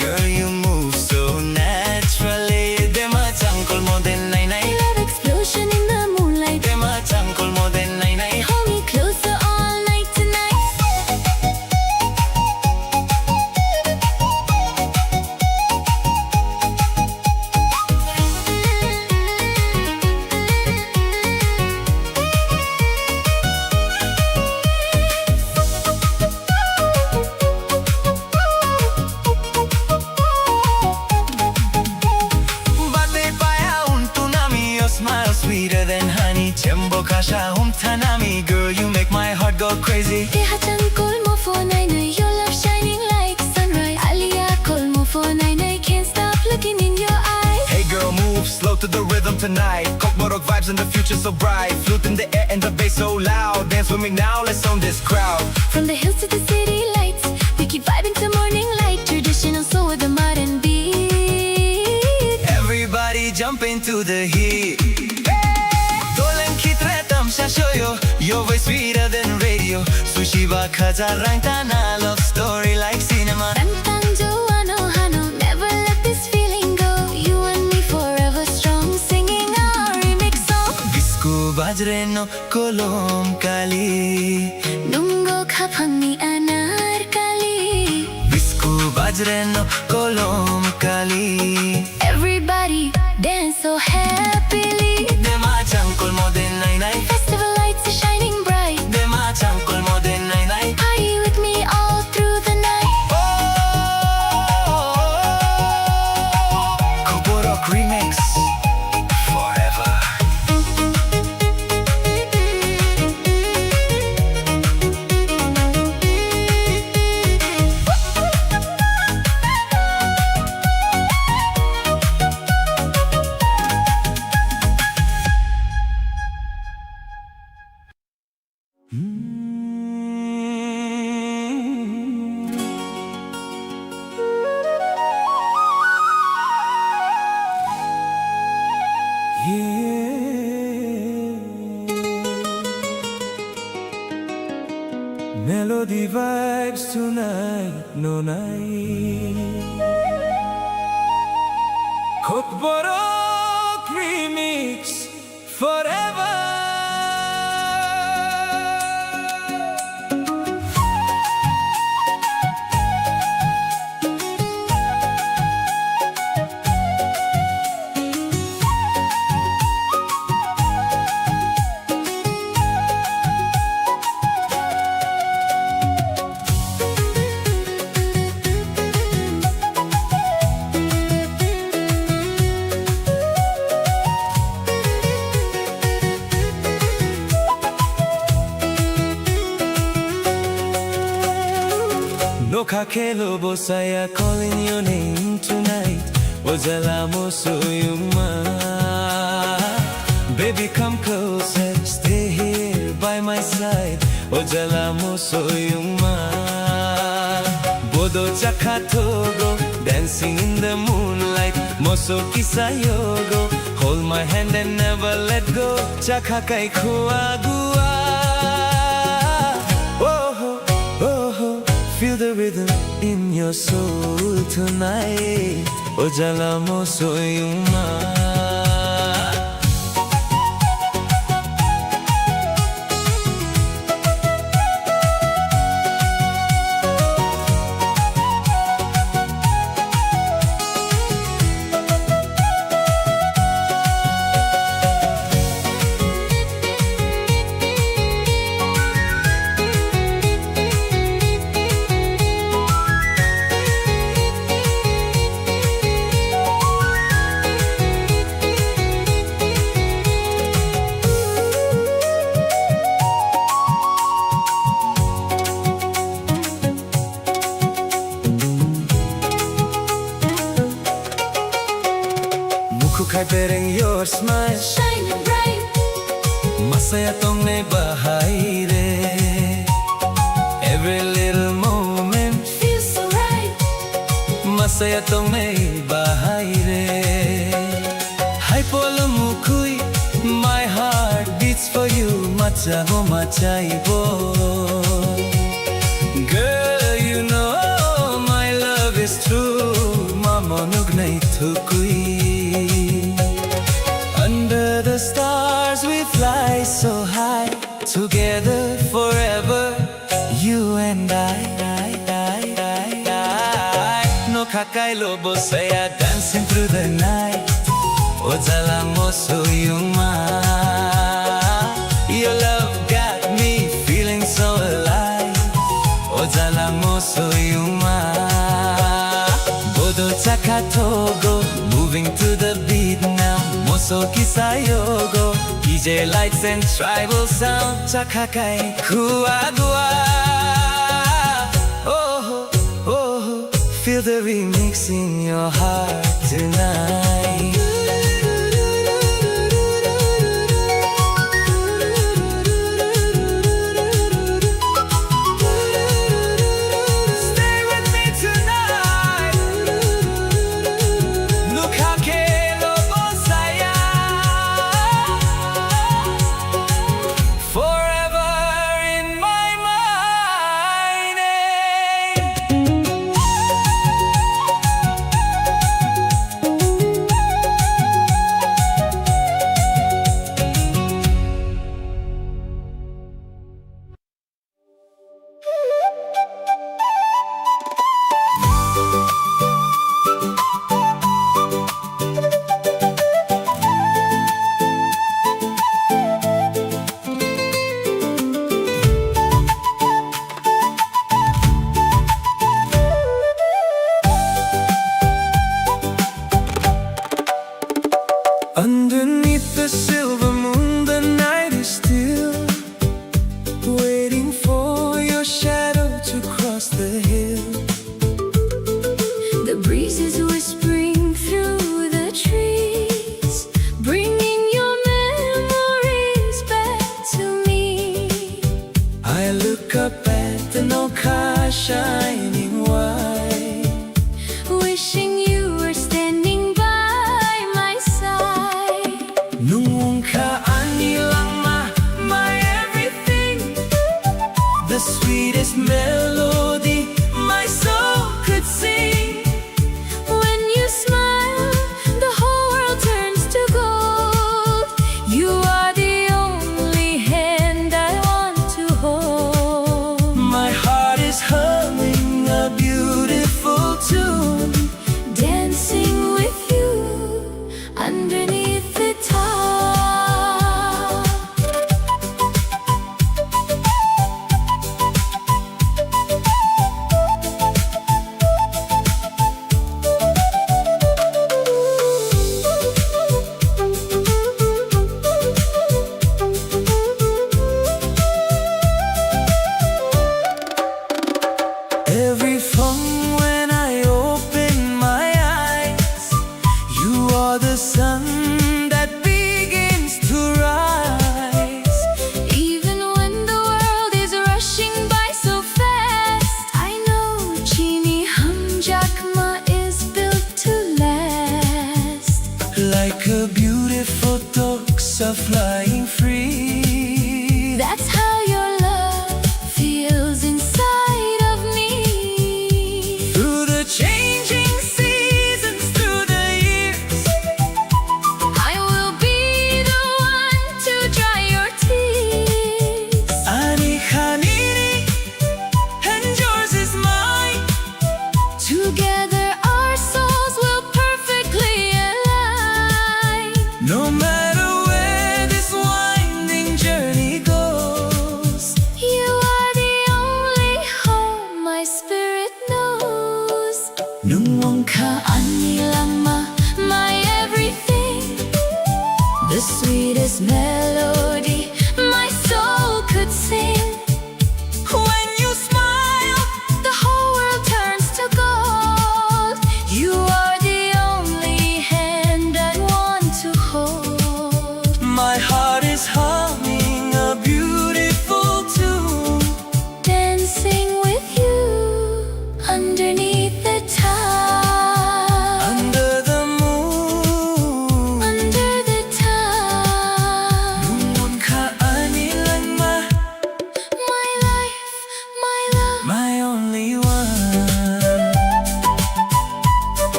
Girl you move so naturally Dema chankol mo den nai nai Love explosion in the moonlight. Dema chankol mo den nai nai Hold me closer all night tonight. Sweeter than honey Chembo kasha humtanami Girl you make my heart go crazy Teha chankol mo for nai nai. Your love shining like sunrise. Aliya kol mo for nai nai. Can't stop looking in your eyes. Hey girl move slow to the rhythm tonight Kokborok vibes and the future so bright. Flute in the air and the bass so loud. Dance with me now, let's own this crowd. From the hills to the city lights, we keep vibing to morning light. Traditional soul with a modern beat. Everybody jump into the heat. Dolan khitre tamsha shoyo. Your voice sweeter than radio. Sushi ba khaja rang tana. Love story like cinema. Tantang Joano Hano, never let this feeling go. You and me forever strong, singing our remix song. Disco bajreno kolom kali. Nungo khapangni anarkali. Disco bajreno kolom kali. Everybody dance so happily. Dema changkol modern nai nai. Festival lights are shining bright. Dema changkol modern nai nai. Party with me all through the night. Koborok remix forever. Melody vibes tonight, no night. Kokborok remix forever. Nokha khelo bosaya calling your name tonight. Ojala mosoyuma. Baby come closer, stay here by my side. Ojala mosoyuma. Bodo chakha togo, dancing in the moonlight. Moso kisayogo, hold my hand and never let go. Chakha kai khua gua. Feel the rhythm in your soul tonight. Ojala mosoyuma. Kai bearing your smile, Shining bright. masaya tongne bahaire. Every little moment Feels so right. masaya tongne bahaire. Hai polo mukhui, my heart beats for you. Macha ho machaibo. Girl, you know my love is true. Mamonug nai thukui. Under the stars we fly so high, together forever, you and I. No kakai lobo saya dancing through the night. Ojala mosoyuma. Your love got me feeling so alive. Ojala mosoyuma. Bodo chaka togo, moving to the beat now. Moso kisayogo, DJ lights and tribal sound. Chakakai kuagua. Oh, oh, feel the remix in your heart tonight.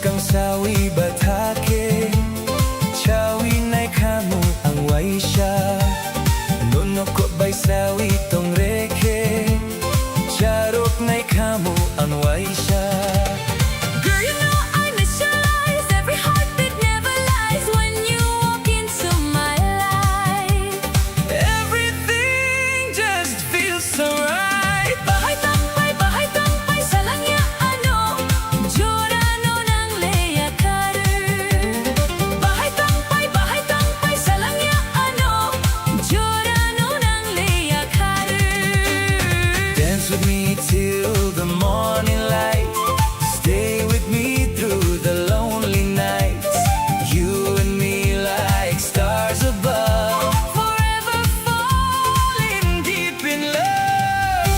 kang sawi batake Chawi nai kamu ang waisha Nono ko bay sawi tong reke Charok nai kamu ang waisha Girl, you know I miss your lies. Every heartbeat never lies when you walk into my life. Everything just feels so right Bahay tangpay sa langya ano Giordano ng Lea Carter. Bahay tangpay sa langya ano Giordano ng Lea Carter. Dance with me till the morning light Stay with me through the lonely nights You and me like stars above Forever falling Deep in love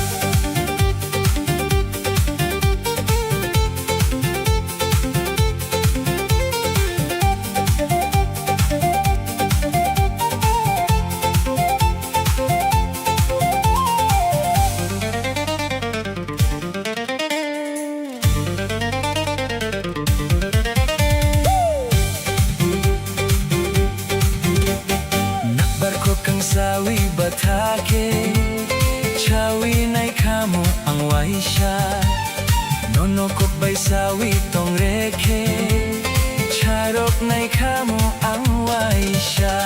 Nakbarko kang sawi batake Chawi nai kamu ang waisha Nono ko bay sawi tong reke Charok nai kamu ang waisha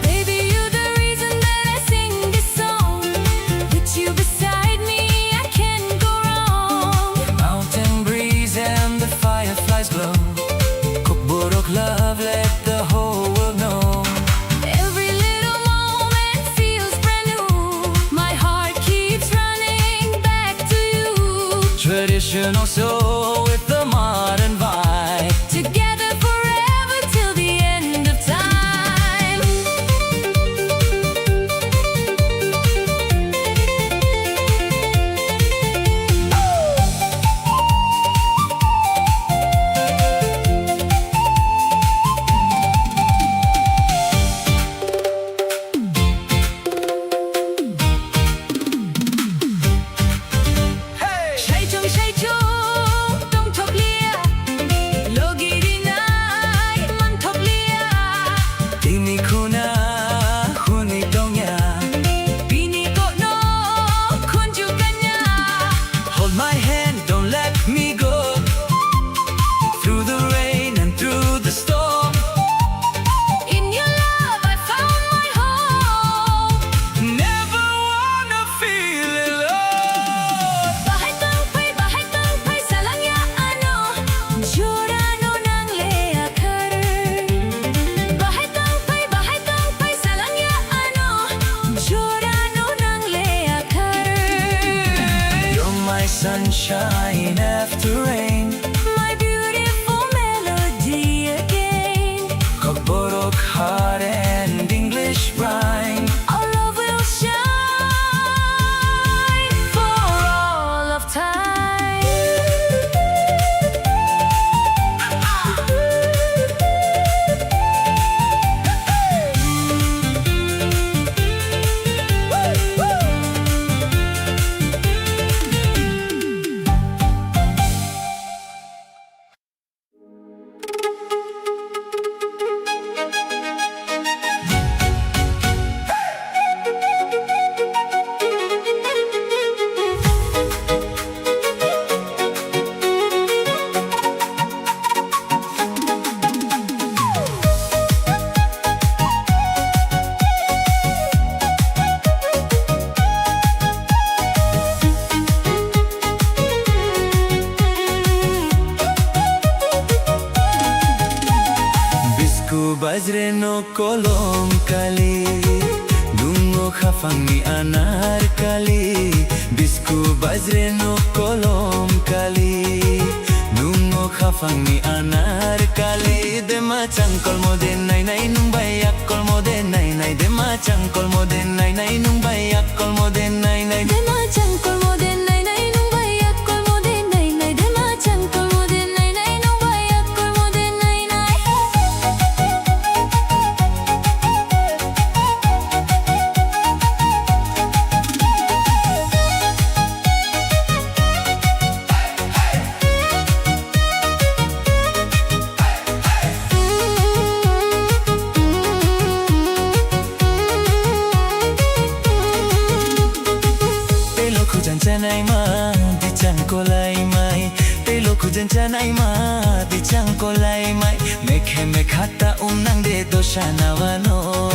Baby, you're the reason that I sing this song. With you beside me, I can't go wrong. Mountain breeze and the fireflies glow Kukburok love, let the whole world know Every little moment feels brand new. My heart keeps running back to you. Traditional soul with the modern vibe Together forever till the end of time. Shay chung, tong thop lia. Logi di nai, man thop lia. Tingni ko na huni dong ya Bini ko no, kunju kanya. Hold my hand, don't let me go Through the rain and through the storm In your love, I found my home. Never wanna feel alone Bahay tangpay sa langya ano Giordano ng Lea Carter. Bahay tangpay sa langya ano Giordano ng Lea Carter. You're my sunshine after rain My beautiful melody again. Kagborok heart and English rhyme Our love will shine for all of time. Bajre no kolom kali Dungo khafang ni anar kali Bisku bajre no kolom kali Dungo khafang ni anar kali De macang kolmo de nai nai nung bayak kolmo de nai nai De macang kolmo de nai nai nung bayak kolmo de nai nai De macang kolmo de nai nai nung bayak kolmo de nai nai. De macang kolmo de nai nai nung bayak kolmo tujen janai ma Dichang kolai mai Mekhe mekhata nang de doshana wano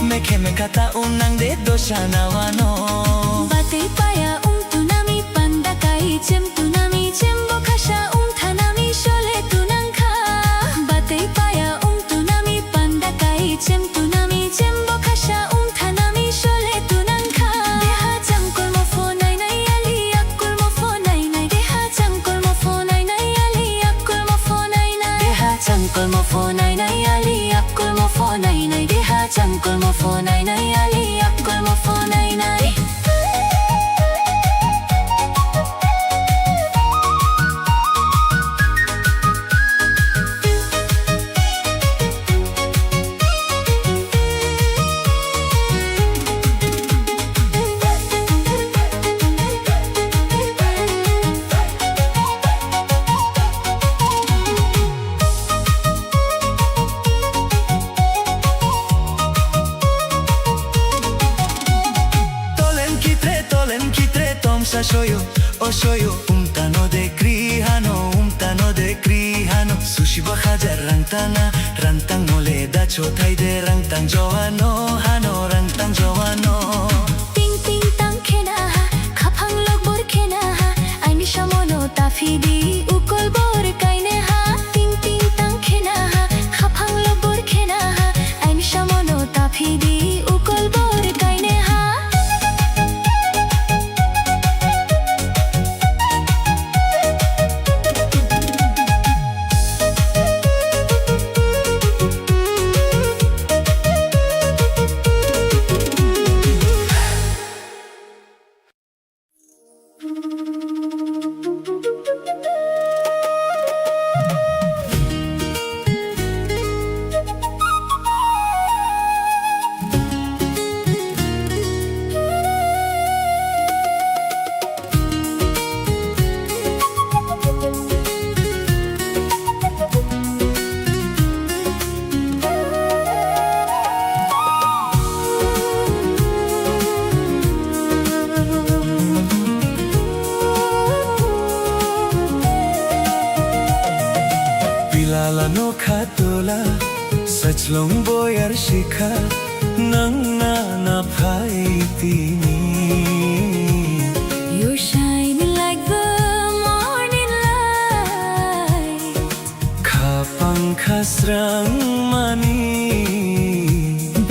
Mekhe mekhata nang de doshana wano Batay paya tunami pandakai chem tunami chembo khasha thanami shole tunang kha Batay paya tunami pandakai chem tunami chembo khasha thanami shole tunang kha Deha jamkol mo phonai nai ali akul mo phonai nai Deha jamkol mo phonai nai ali akul mo phonai nai Deha jamkol mo phonai nai ali akul mo phonai nai Deha jamkol mo phonai nai ali akul mo phonai nai Shoyo, oh shoyo, tano de krihano, tano de krihano. Sushi bahaja rantang mole da chotai de rantang joano, hano rantang joano. Ting ting tang khena ha, khapang lok bor khena ha, aini shamono tafidi ukol bor kaine ha. Ting ting tang khena ha, khapang lok bor khena ha, aini shamono tafidi ukol bor kaine ha. Pilala no khatola sachlong boyar shikha nang na phai tini You're shining like the morning light. khapang khasrang mani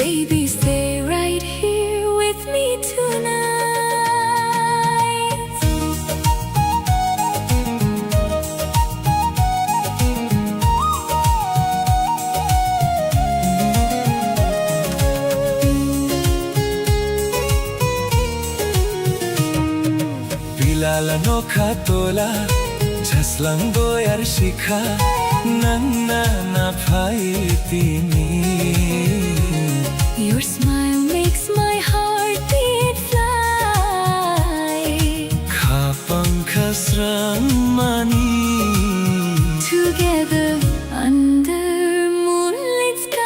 Baby, stay right here with me tonight. Pilala no khatola jaslang boyar shikha nang na phai tini Your smile makes my heart beat fly. khapang khasrang mani Together under moonlit sky.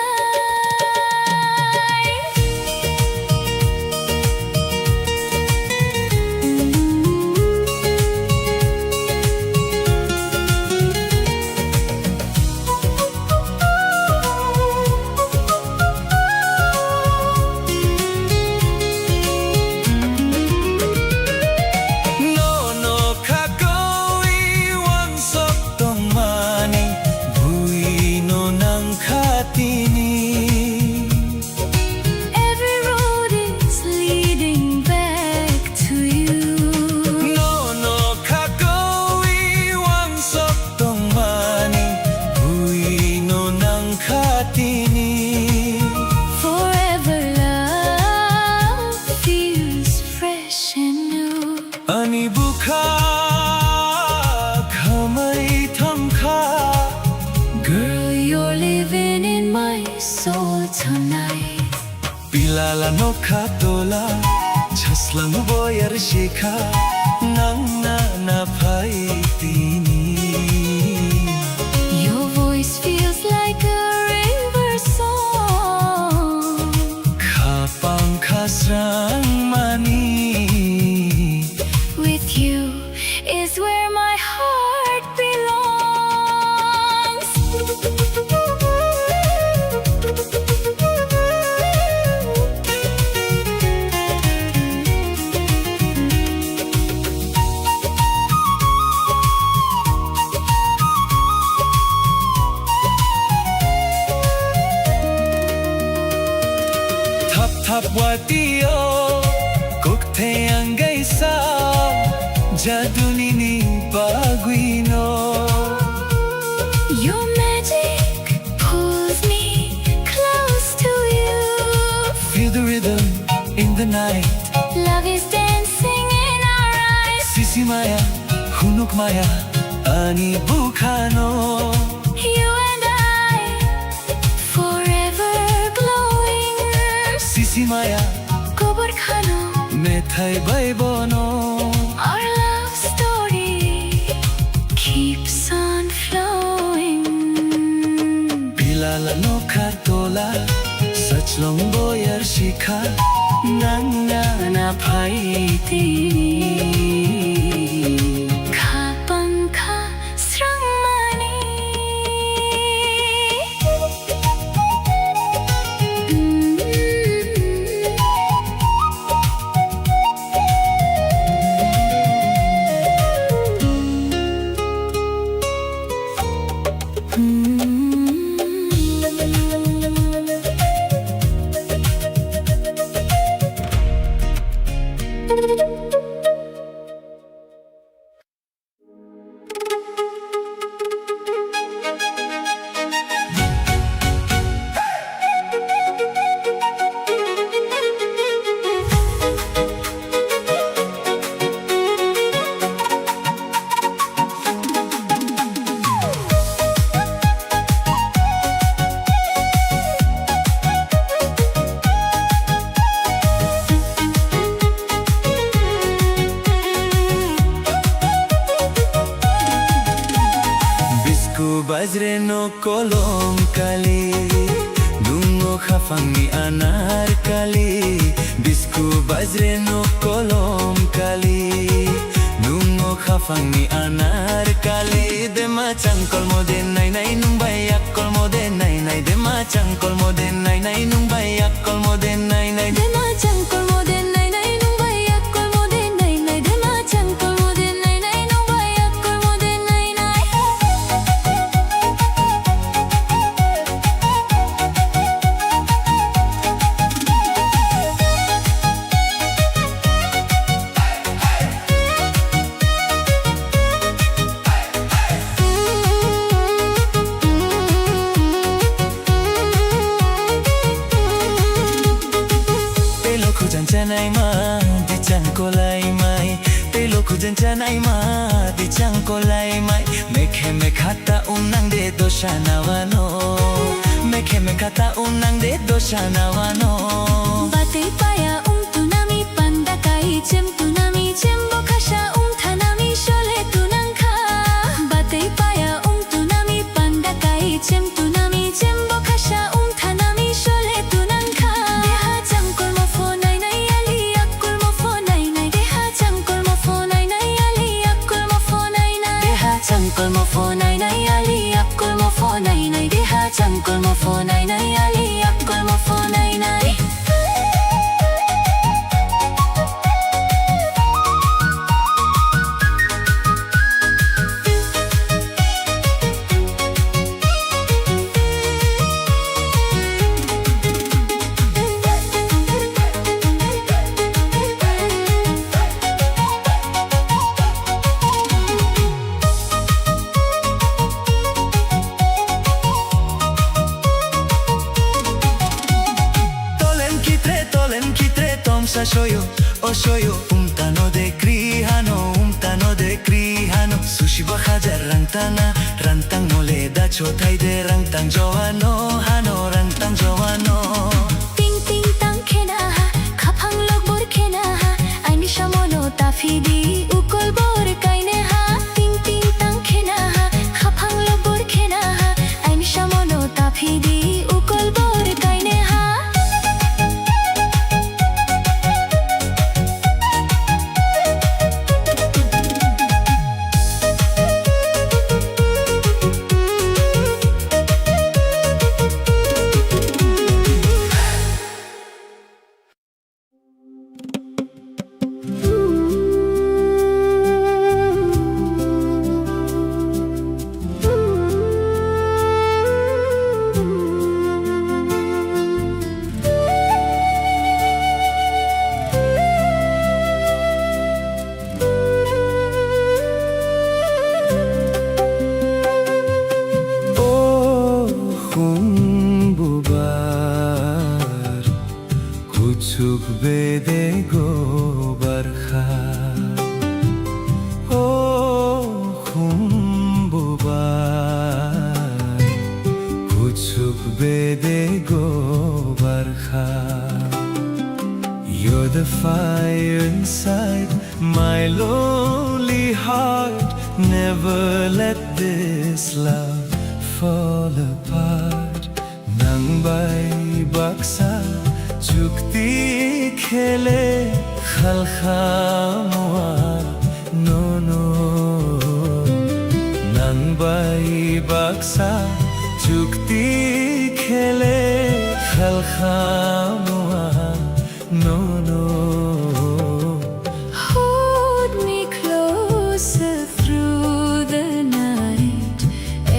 Pilala no khatola chaslang boyar shikha nang na phai tini Your voice feels like a river song. khapang khasrang mani With you is where my heart belongs. Watio Kukte angay sa Jadunini baguino. Your magic pulls me close to you. Feel the rhythm in the night. Love is dancing in our eyes. Sisi Maya, Hunuk Maya, Ani Bukano. You and I, forever glowing. Sisi Maya, Gobar khano. Methai Baibono. Our love story keeps on flowing. Bilala no Katola, Sachlong Boyar Shika, Nanga na Paiti. Kapangka srangmani. Bajre no kolom kali, dungo khafangi anar kali. Bisku bajre no kolom kali, dungo khafangi anar kali. Dema changkol mode nai nai nung bayak kol mode nai nai. Dema changkol mode nai nai nung bayak kol mode nai nai. Dema changkol mode nai nai nung bayak kol mode nai nai. Dema changkol mode nai nai nung bayak kol mode nai nai. Janai ma di changkolai mai, telo kujan janai ma di changkolai mai. Mekhe mekhata unang de doshana wano, mekhe mekhata unang de doshana wano. Batay paya tunami panda kai chem tunami chem bokasha thanami shole tunang kha. Batay paya tunami panda kai chem tunami chem bokasha thanami shole tunang kha. Deha changkol mo phone nai nai ali akul mo phone nai nai. Deha changkol mo phone nai nai ali akul mo phone nai nai. Deha changkol mo phone nai nai ali akul mo phone nai nai. Deha changkol mo phone nai nai ali akul mo phone nai nai. Shoyo, oh shoyo, tano de krihano, sushi bahajar rantang mole da chotai de rantang joano, hano rantang joano. Ting ting tang khena ha, khapang lok bor khena ha, aini shamono tafidi ukol bor kaine ha. Ting ting tang khena ha, khapang lok bor khena ha, aini shamono tafidi ukol bor kaine ha. inside my lonely heart. Never let this love fall apart. Nang bay baksa chukti khele khalkhamwa no no. Nang bay baksa chukti khele khalkhamwa no no. Hold me closer through the night.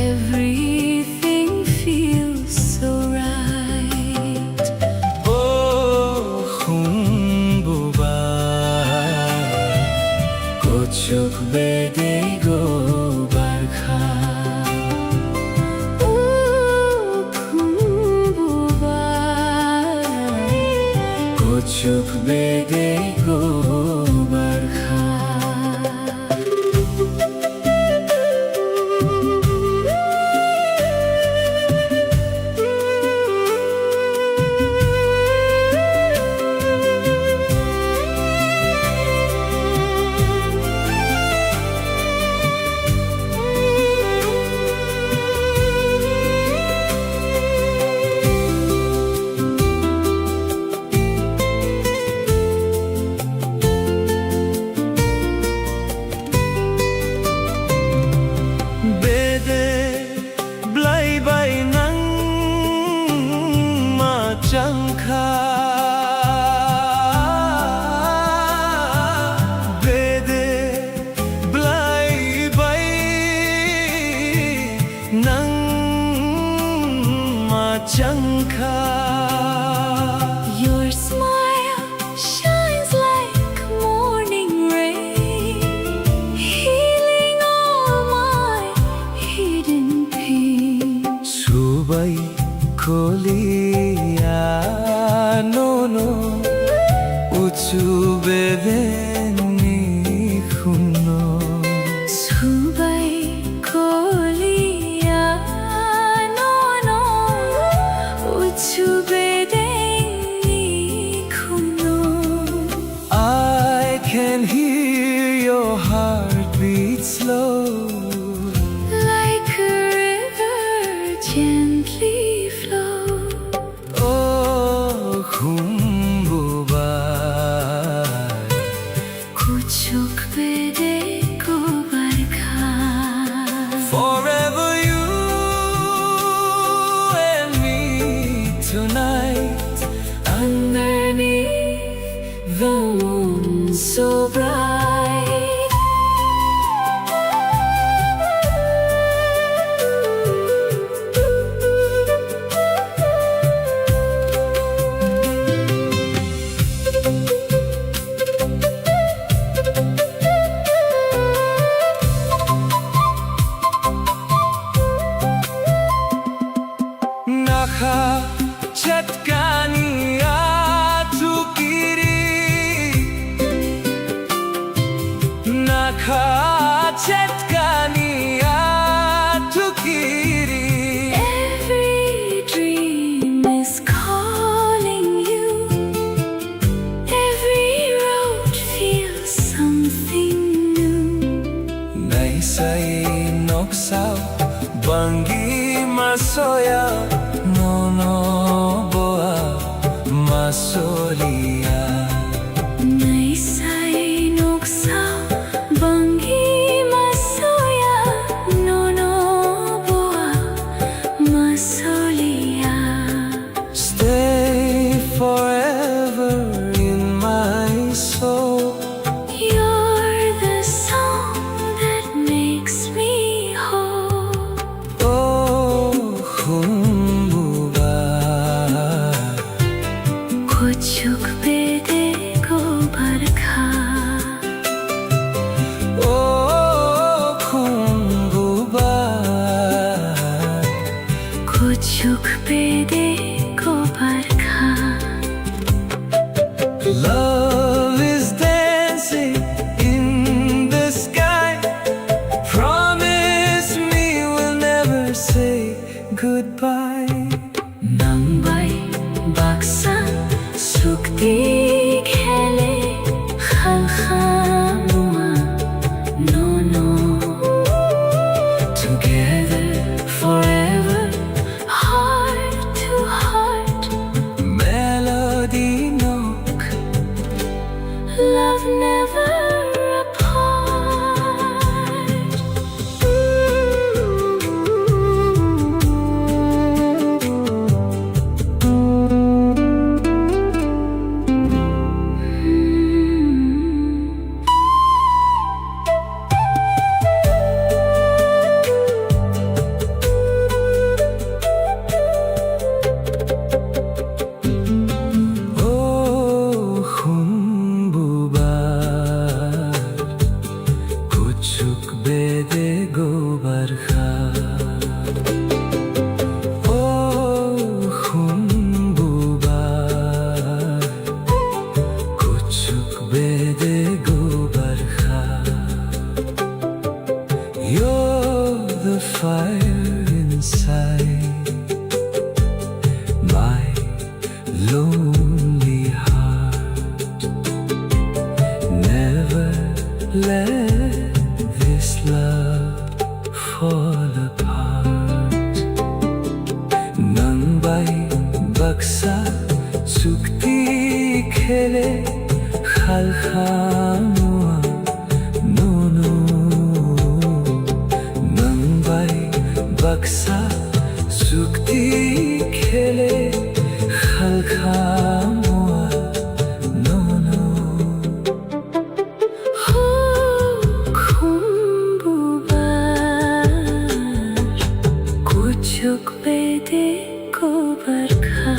Everything feels so right. Oh khumbuba kochuk bede go barkha. Kochuk bede go barkha. Changkha bede blai bai nang ma changkha. Your smile shines like morning rain, healing all my hidden pain. Subai koliya no no uchu bedeni khuno. Subai koliya no no uchu bedeni khuno. I can hear your heartbeat slow, Like a river gently flow. oh khumbuba Kuchuk bede ko barkha. forever you and me tonight underneath The moon so bright. Nakha chatkaniya chukiri. Nakha chatkaniya chukiri. Every dream is calling you. Every road feels something new. Naisai noksao bangi masoya no no boa masolia. Naisai noksao bangi masoya no no boa masolia. Stay forever in my soul. You're the song that makes me whole. Oh khumbuba Kuchuk bede ko barkha. oh khumbuba Kuchuk bede ko barkha. love is dancing in the sky. Promise me we'll never say goodbye. Nang bay baksan sukti khele the fire inside my lonely heart. Never let this love fall apart. Nang bay bagsak sukti khele khalkhamwa no no. Nang bay bagsak sukti khele khalkhamwa no no. खुम्बुबार कुचुक बेदेको बर्खा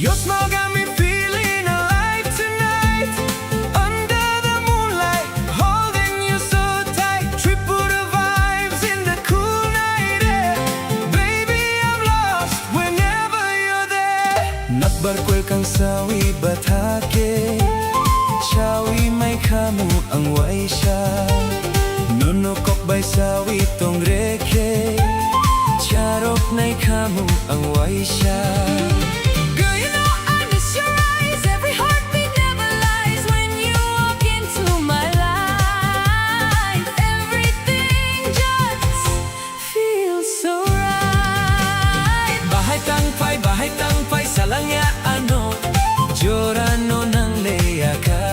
Your smile got me feeling alive tonight. Under the moonlight, holding you so tight. Tripura vibes in the cool night air. Baby, I'm lost whenever you're there. Nagbarkwel kang sawi batake. Shawi may kamu ang waisha. Nunukok bay sawi tong reke. Charok nay kamu ang waisha. Girl, you know I miss your eyes. Every heartbeat never lies when you walk into my life. Everything just feels so right. Bahay tangpay sa langya ano. Jorano ng leyakan.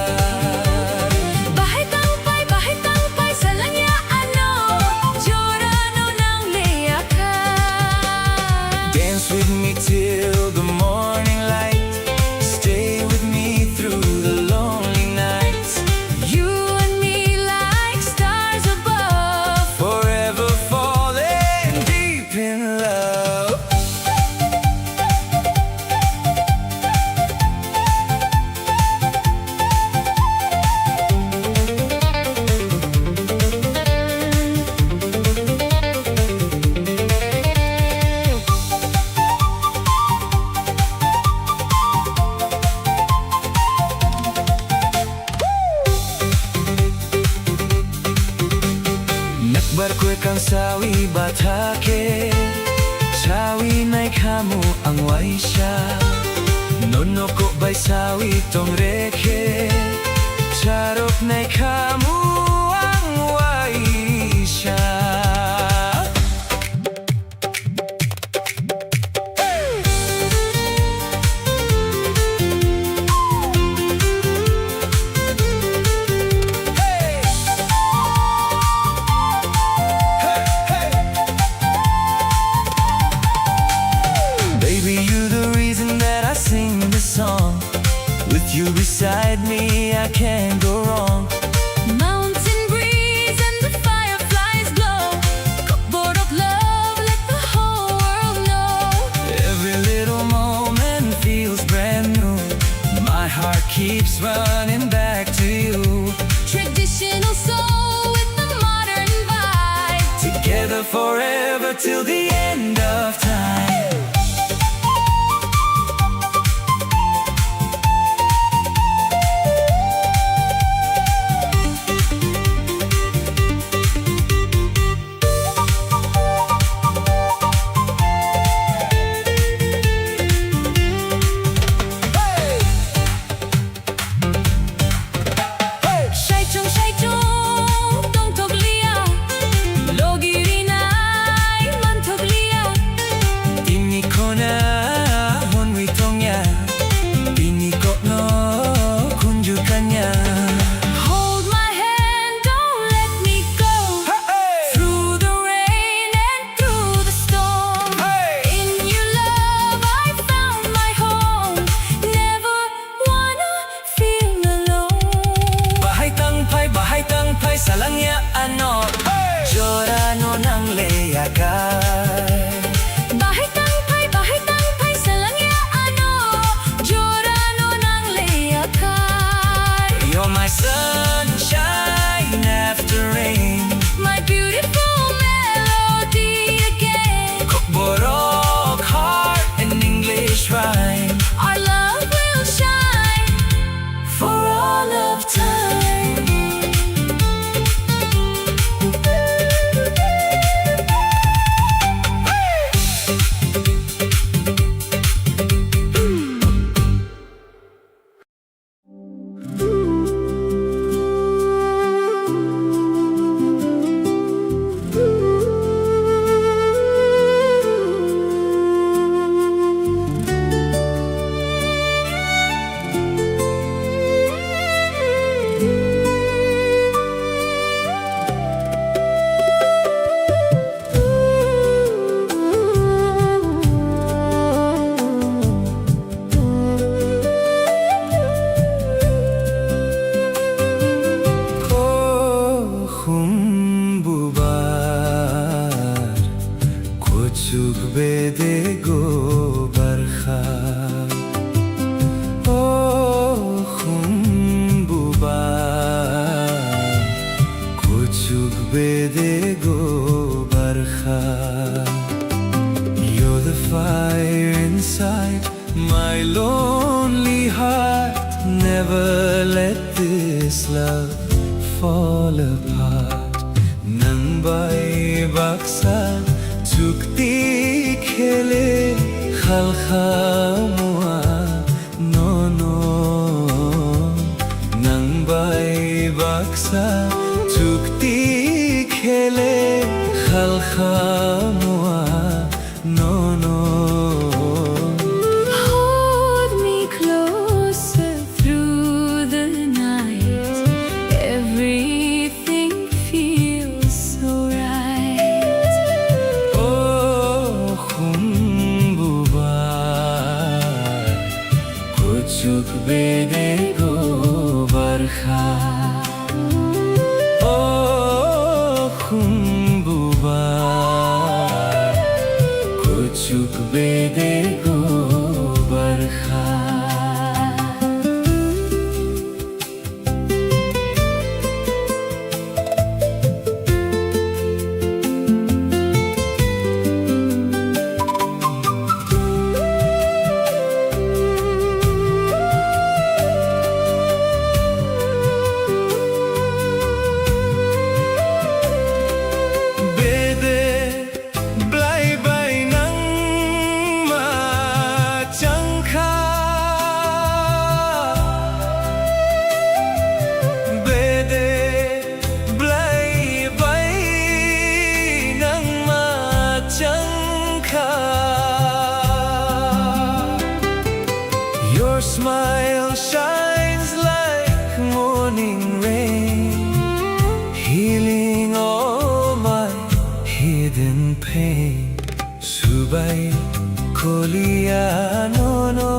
Bahay tangpay sa langya ano. Jorano ng leyakan. Dance with me till the morning light. Stay with me through the lonely nights. You and me like stars above. Forever falling deep in love. Nagbarko kang sawi batake. Sawi na'y kamu ang waisya. Nonoko bay sawi tong reke. Charok na'y kamu ang waisya. Baby, you're the reason that I sing this song. With you beside me, I can't go wrong. Mountain breeze and the fireflies glow. Cupboard of love, let the whole world know. Every little moment feels brand new. My heart keeps running back to you. Traditional soul with the modern vibe. Together forever till the end of time. Shaichung, dong toglia. Logi rinay, man toglia. my sunshine after rain. My beautiful melody again. Borok heart and English rhyme. Our love will shine for all of time. Kucuk bede go barkha. Oh khumbubar, kucuk bede go barkha. You're the fire inside my lonely heart. Never let this love fall apart. Nang bai baksa chukti khele khalkha mua no no. Nang bai baksa chukti khele khalkha mua no no. Hold me closer through the night. Everything feels so right. Oh khumbubar, kuchuk bede go barkha. Oh khumbubar, kuchuk bede go barkha. Your smile shines like morning rain, healing all my hidden pain. Subai kolia no no,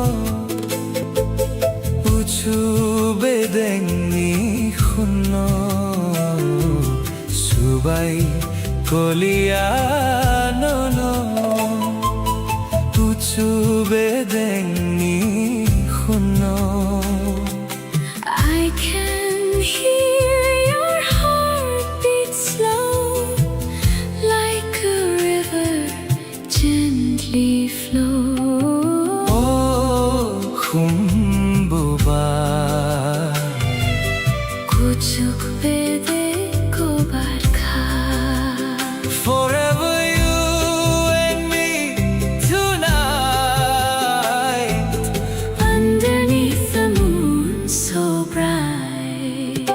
uchu bedengni khunno. Subai kolia no no, uchu bedengni khunno. I can hear your heartbeat slow, like a river gently flow. Oh khumbubar, Kuchuk bede go barkha. forever you and me tonight. Underneath the moon so bright.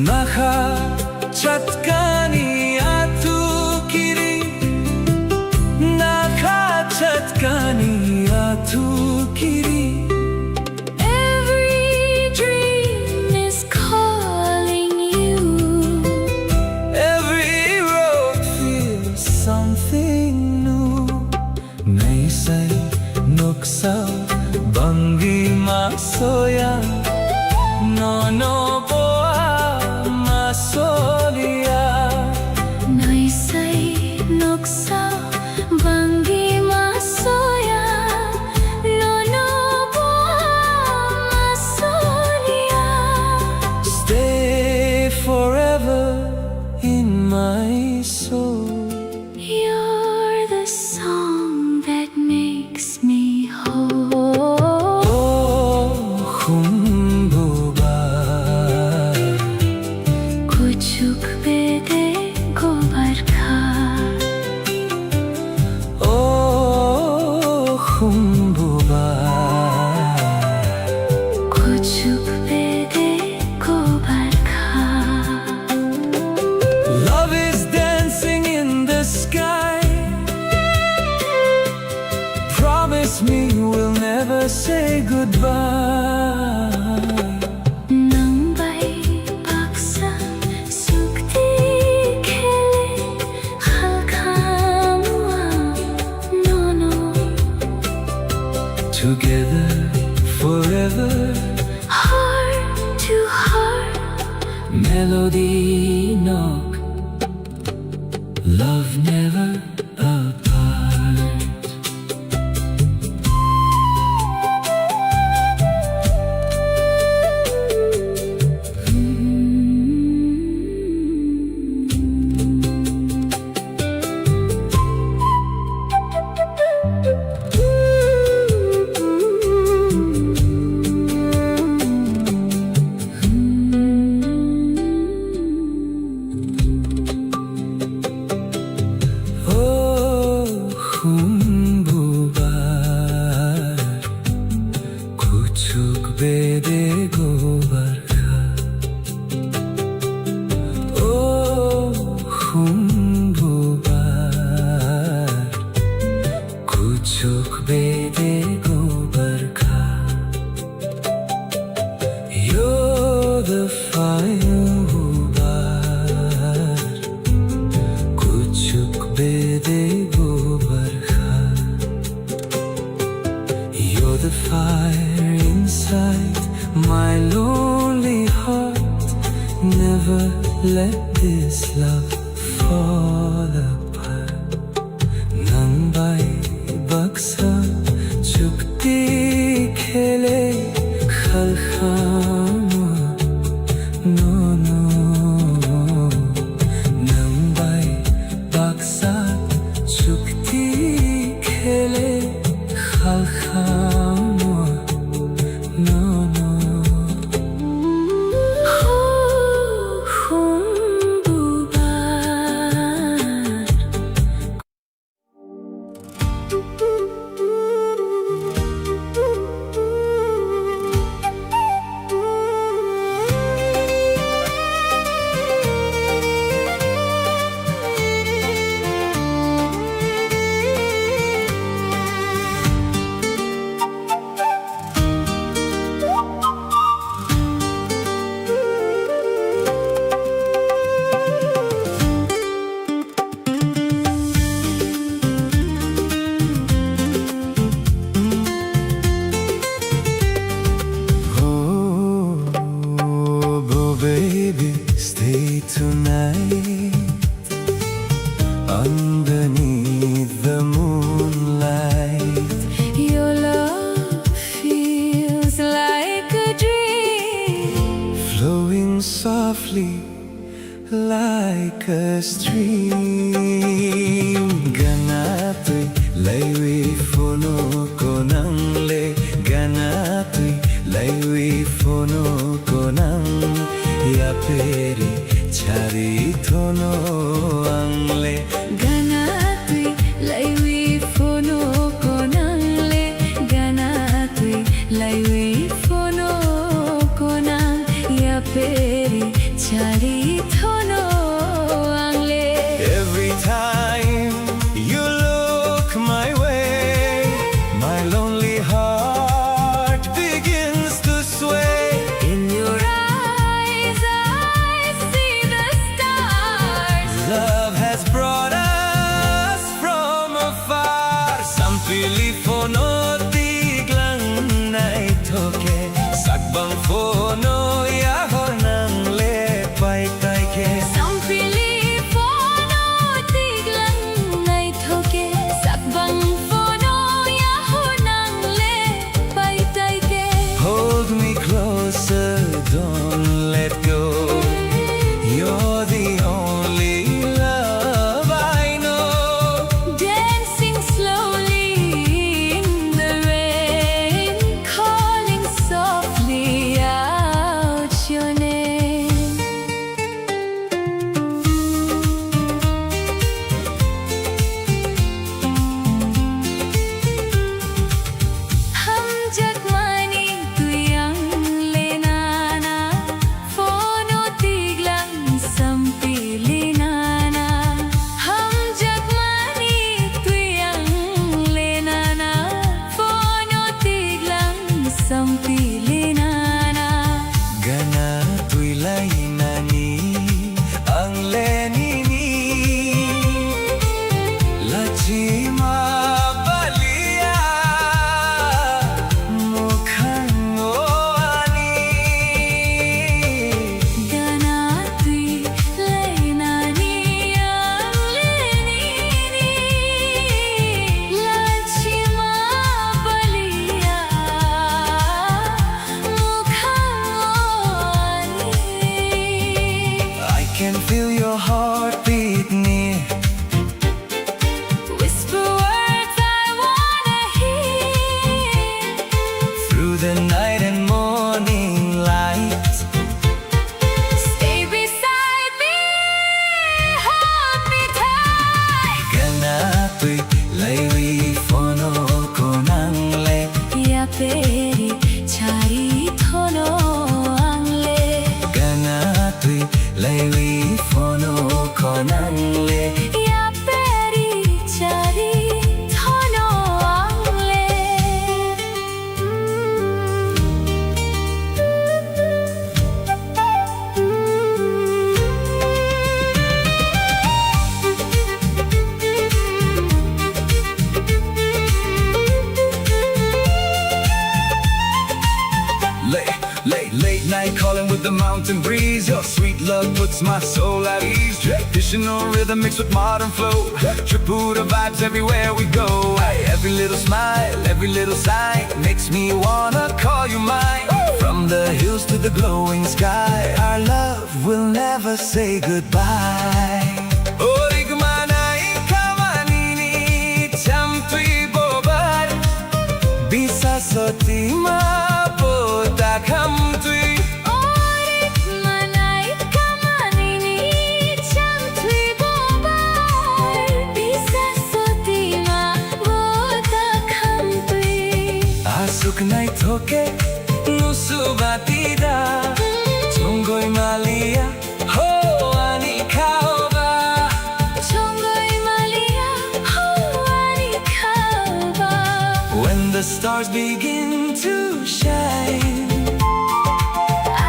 Nakha chatkani atu kiri, nakha chatkani atu kiri. Every dream is calling you. Every road feels something new. baksaw bangi masoya nono boa masolia Naisay noksa bangi masoya Nono masolia stay forever in my soul. You're the song that makes me whole Oh, humbuba, Kuchuk bede gobarkha oh, humbuba. Kuchuk bede gobarkha Love is dancing in the sky. Promise me we'll never say goodbye. Nang bay baksa sukti khele khalkhamwa nono Together forever, heart to heart melody knock. Love never apart. Oh, humbuba, kuchuk bede gobarkha. Oh, humbuba, kuchuk bede gobarkha. You're the fire hubar, kuchuk bede gobarkha. You're the fire inside my lonely heart. Never let this love fall apart. Nang bay baksa chukti khele khalkhama no no nang bay baksa chukti khele khalkhama no no humbubar Oh, baby, stay tonight underneath the moonlight. Your love feels like a dream Flowing softly like a stream. Ganato'y laywi fono ko nang le. Ganato'y laywi fono ko nang yaperi chari tono ang le. Ganato'y laywi fono ko nang le Ganato'y laywi fono ko nang yaperi chari thono ang le Every time you look my way, my lonely heart begins to sway. In your eyes I see the stars Love has brought with the mountain breeze. Your sweet love puts my soul at ease. Traditional rhythm mixed with modern flow. Tripura vibes everywhere we go. Every little smile, every little sigh makes me wanna call you mine. From the hills to the glowing sky, our love will never say goodbye. Soti mabota kam tui Orit manai kamanini cham tui bobar Bisa soti mabota kam tui Asuk nai thoke nusu batida Chongoi malia ho ani kaoba Chongoi malia ho ani kaoba When the stars begin to shine,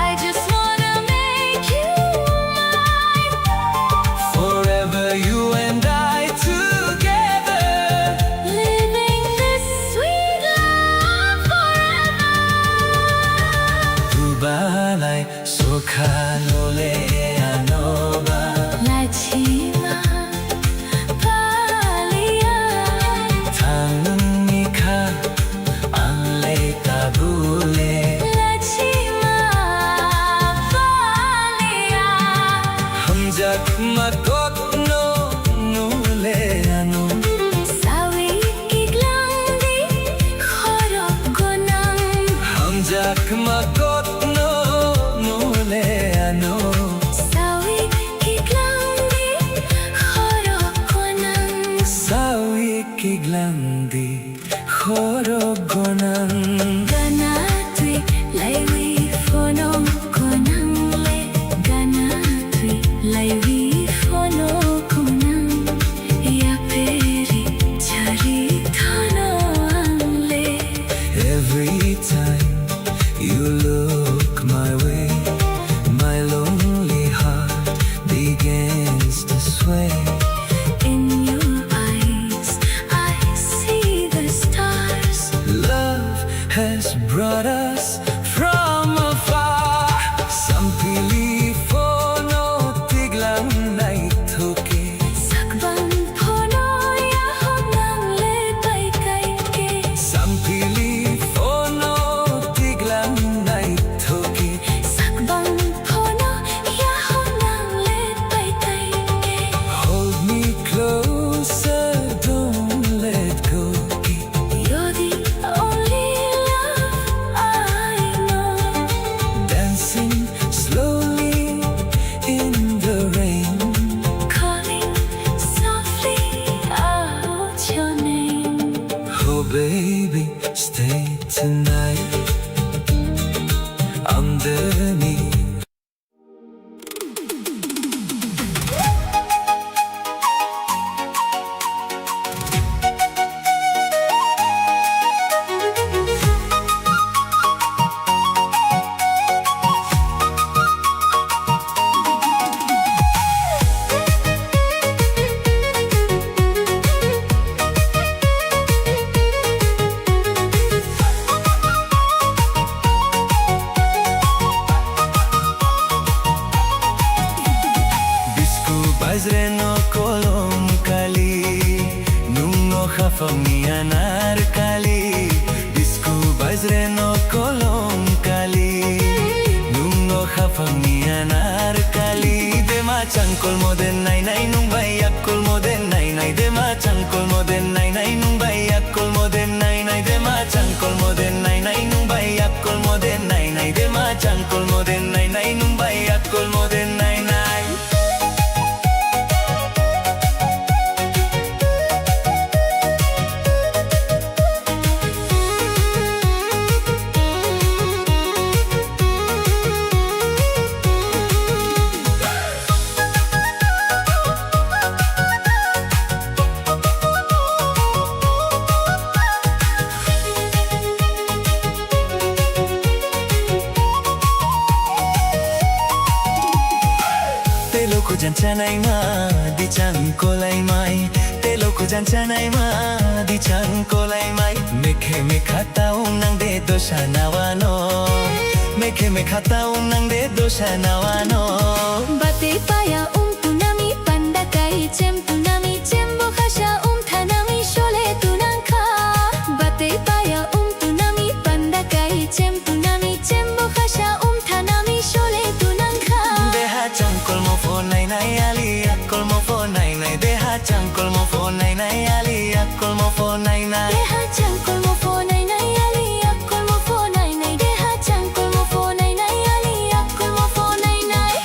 I just wanna make you mine. forever you and I together, Living this sweet love forever. Tubalai sokhanole anoba Lachima palia Tangnika anle tabule Lachima palia Hamjak makot no nule anu Sawi kiglandi khorok gonang Hamjak makot no nule anu Sawi kiglandi khorok gonang Sawi kiglandi khorogonan Gana tui laiwi fono konang le Gana tui laiwi fono konang Ya peri chari thano angle Every time you look my way, my lonely heart begins to sway. In your eyes I see the stars Love has brought us from afar. Sampili fono tiglang naitoke. Sakban phono ya honang le pai kai ke Sampili fono tiglang naitoke. Sakban phono ya honang le pai kai ke Hold me closer, don't let go. You're the only love I know Dancing slowly in the rain. Calling softly out your name Oh baby, stay tonight underneath. Bisku bazreno kolom kali Nungo khafami anar kali Bisku bazreno kolom kali Nungo khafami anar kali Dema chankol moden nai nai nung bayak kol moden nai nai Dema chankol moden nai nai nung bayak kol moden nai nai Dema chankol moden nai nai nung bayak kol moden nai nai Dema chankol moden nai nai nung bayak kol moden nai nai Teloko janchanai ma di chankolai mai Teloko janchanai ma di chankolai mai Mekhe mekhata unang de dosha nawano Meke me khata unang de dosha nawano Bate paya tunami panda kai cem tunami cembo khasha thanami shole tunangkha Bate paya tunami panda kai cem tunami cembo khasha thanami shole tunangkha Deha changkol mo fo nai nai ali akol mo fo nai nai Deha changkol mo fo nai nai ali akol mo fo nai nai Deha changkol mo fo nai nai ali akol mo fo nai nai Deha changkol mo fo nai nai ali akol mo fo nai nai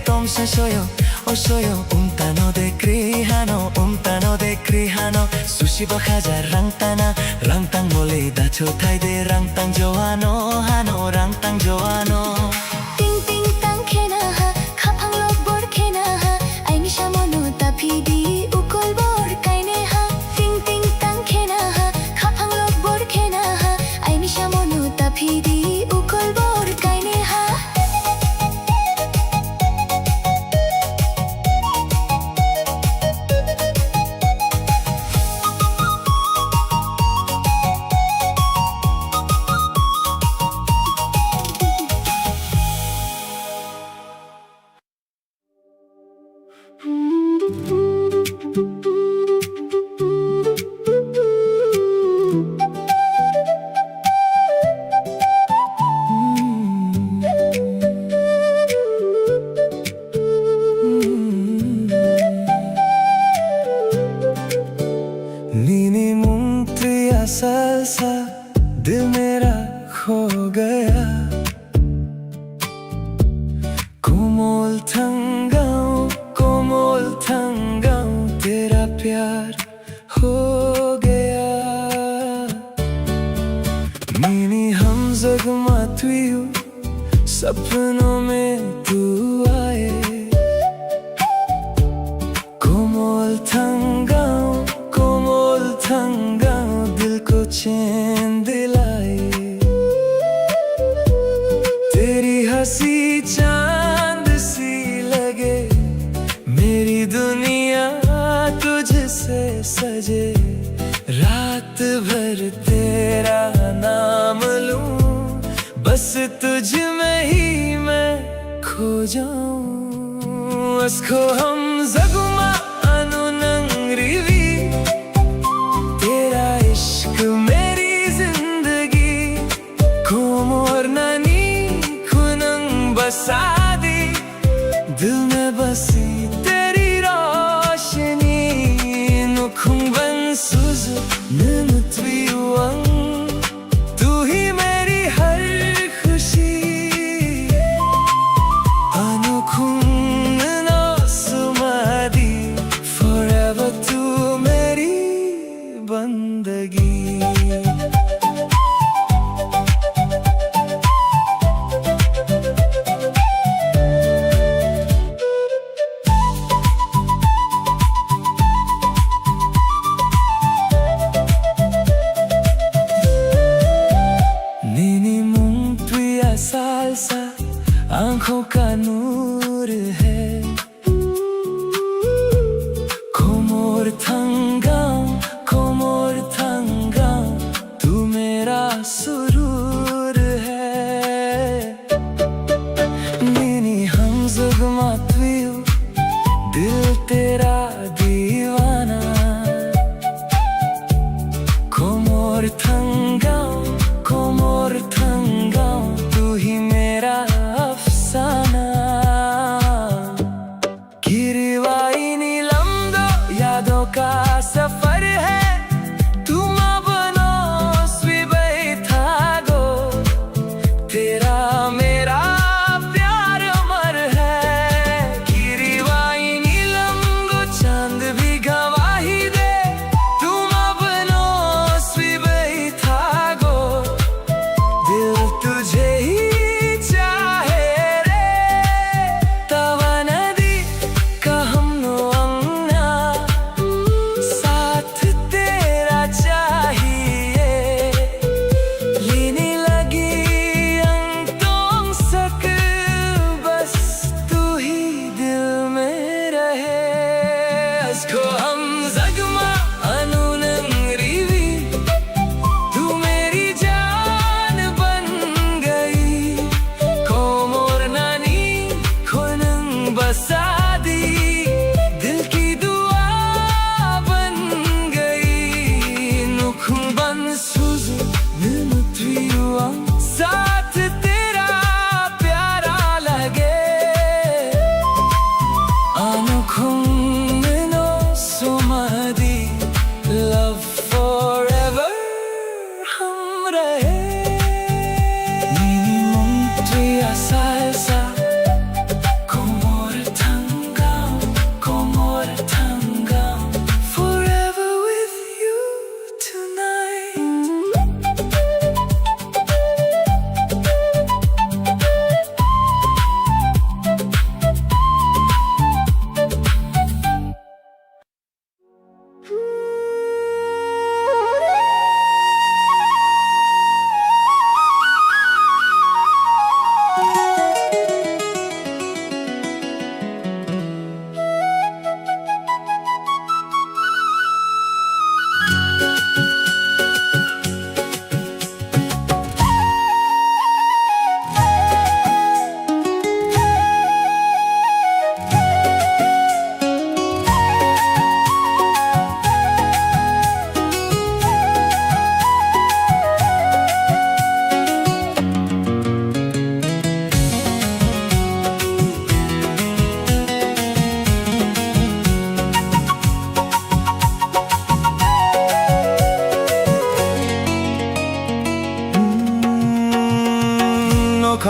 Tom se soyo, o soyo tano de krihano Sushi bakaja rang tang mole da chotai de rang tang joano hano rang tang joano Ting ting tang khena ha khapang lok bor khena ha aini shamono tapidi ukol bor kaine ha Ting ting tang khena ha khapang lok bor khena ha aini shamono tapidi ukol bor kaine ha नीनी मुंगतिया सालसा दिल मेरा खो गया कोमल थंगाऊं तेरा प्यार हो गया नीनी हम जगमातुयु सपनों में तू आए कोमल थंगाऊं दिल को चैन दिलाए तेरी हंसी चांद सी लगे मेरी दुनिया तुझसे सजे रात भर तेरा नाम लूं बस तुझ में ही मैं खो जाऊं उसको हम जगमा अनु नंगरीवी तेरा इश्क मेरी जिंदगी कोमोर नानी खुनंग बसादी दिल में बसी तेरी रोशनी नुखुंग बन सुज नमत्वियुंग तू ही मेरी हर खुशी अनुखुंग नो सुमादी forever तू मेरी बंदगी नीनी मुंगतिया सालसा आंखों का नूर है Comorin थंगाऊं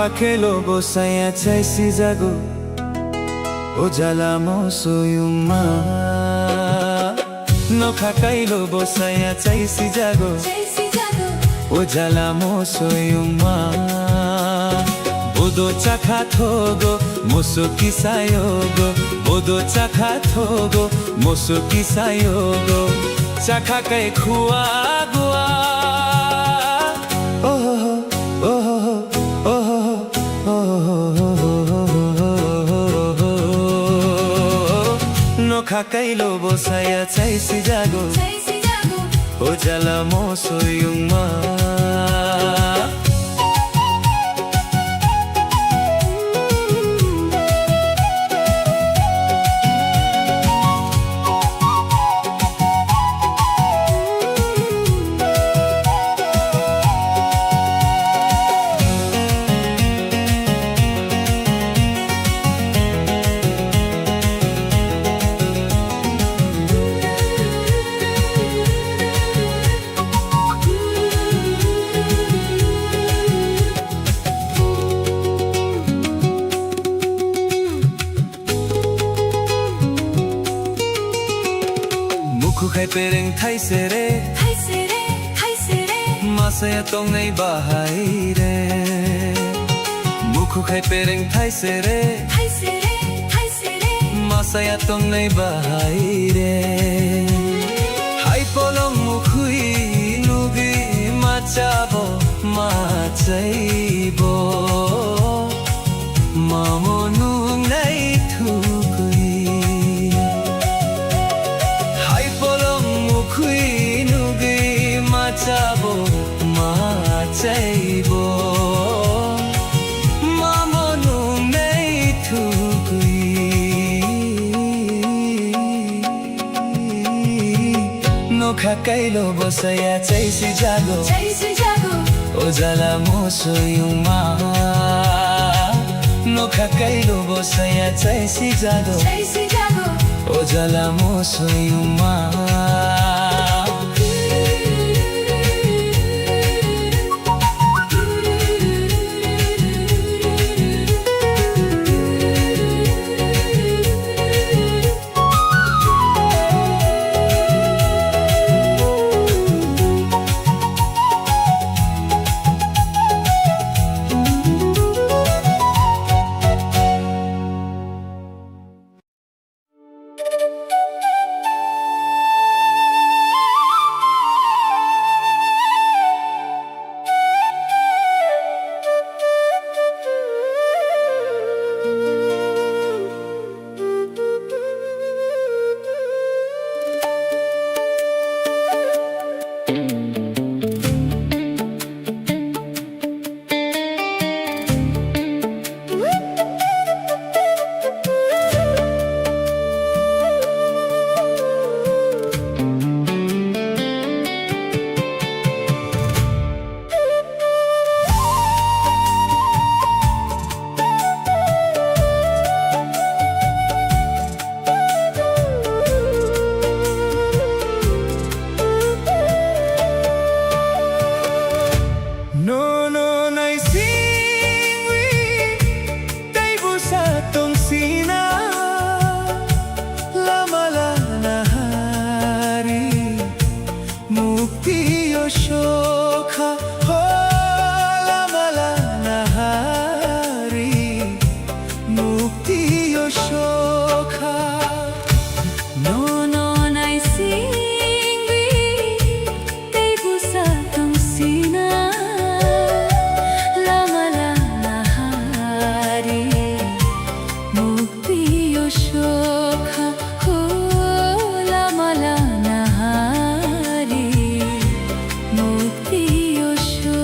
kelo bosaya chaisi jago Ojala mo soyuma Nokha kailo bosaya chaisi jago Ojala mo soyuma Bodo chakha thogo moso kisayogo Bodo chakha thogo moso kisayogo Chakha kai khua gua Nokha kailo bosaya chaisi jago Ojala mo soyuma Khai pereng thai sere masaya tong nei bahai re Mukhu khai pereng thai sere masaya tong nei bahai re Hai polong mukhui nugi machabo machaibo mamonu nei thukui Machabo, machaibo Mamonu nei thukui Nokha kailo bosaya chaisi jago Ojala mo soyuma Nokha kailo bosaya chaisi jago Ojala mo soyuma Mukti Yosho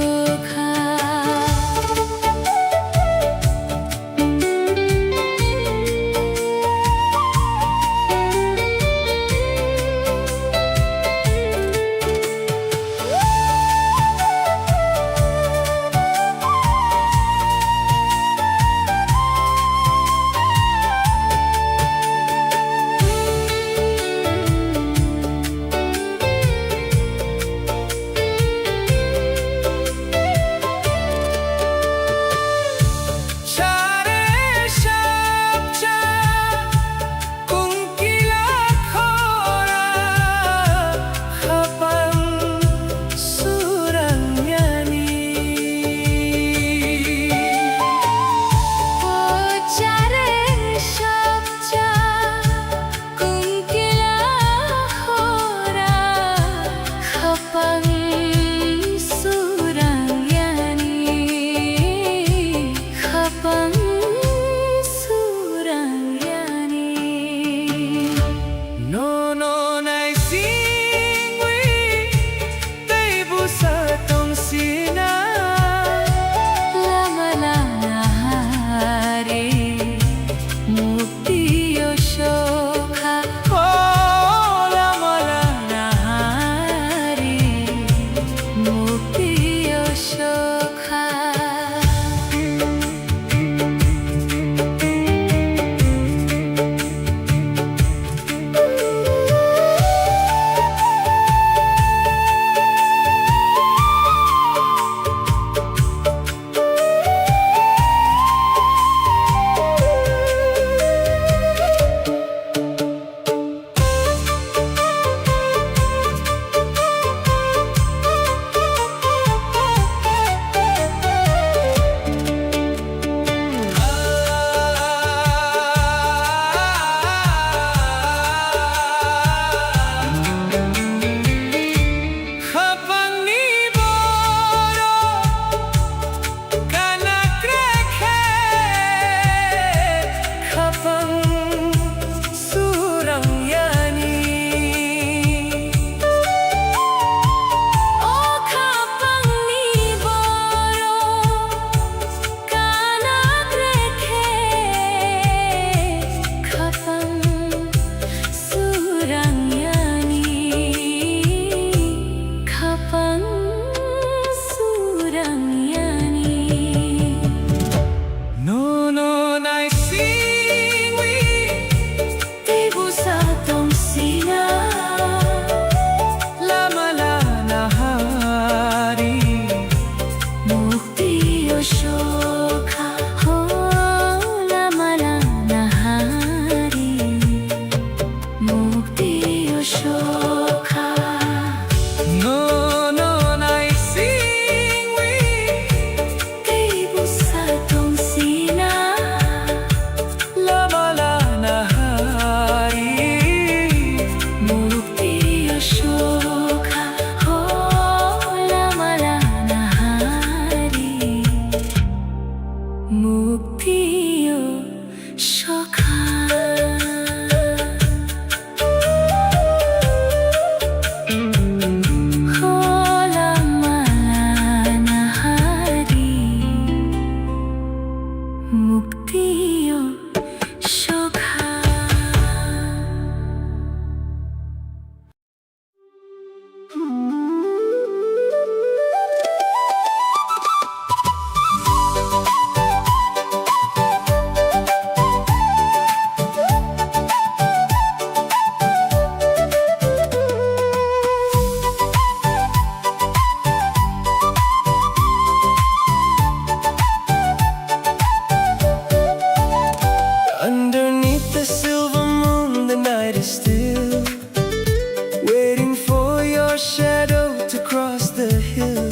across the hill.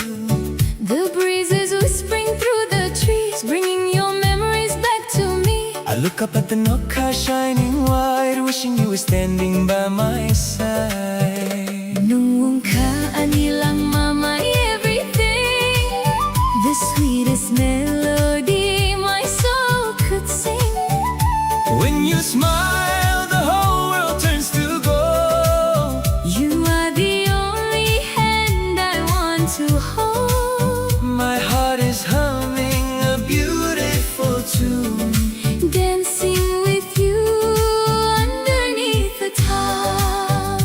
The breeze is whispering through the trees, bringing your memories back to me. I look up at the Nokha shining white, wishing you were standing by my side. Nung ka anilang mama everything, the sweetest melody my soul could sing. When you smile, the whole world turns to gold. You are the only hand I want to hold. My heart is humming a beautiful tune. Dancing with you underneath the top.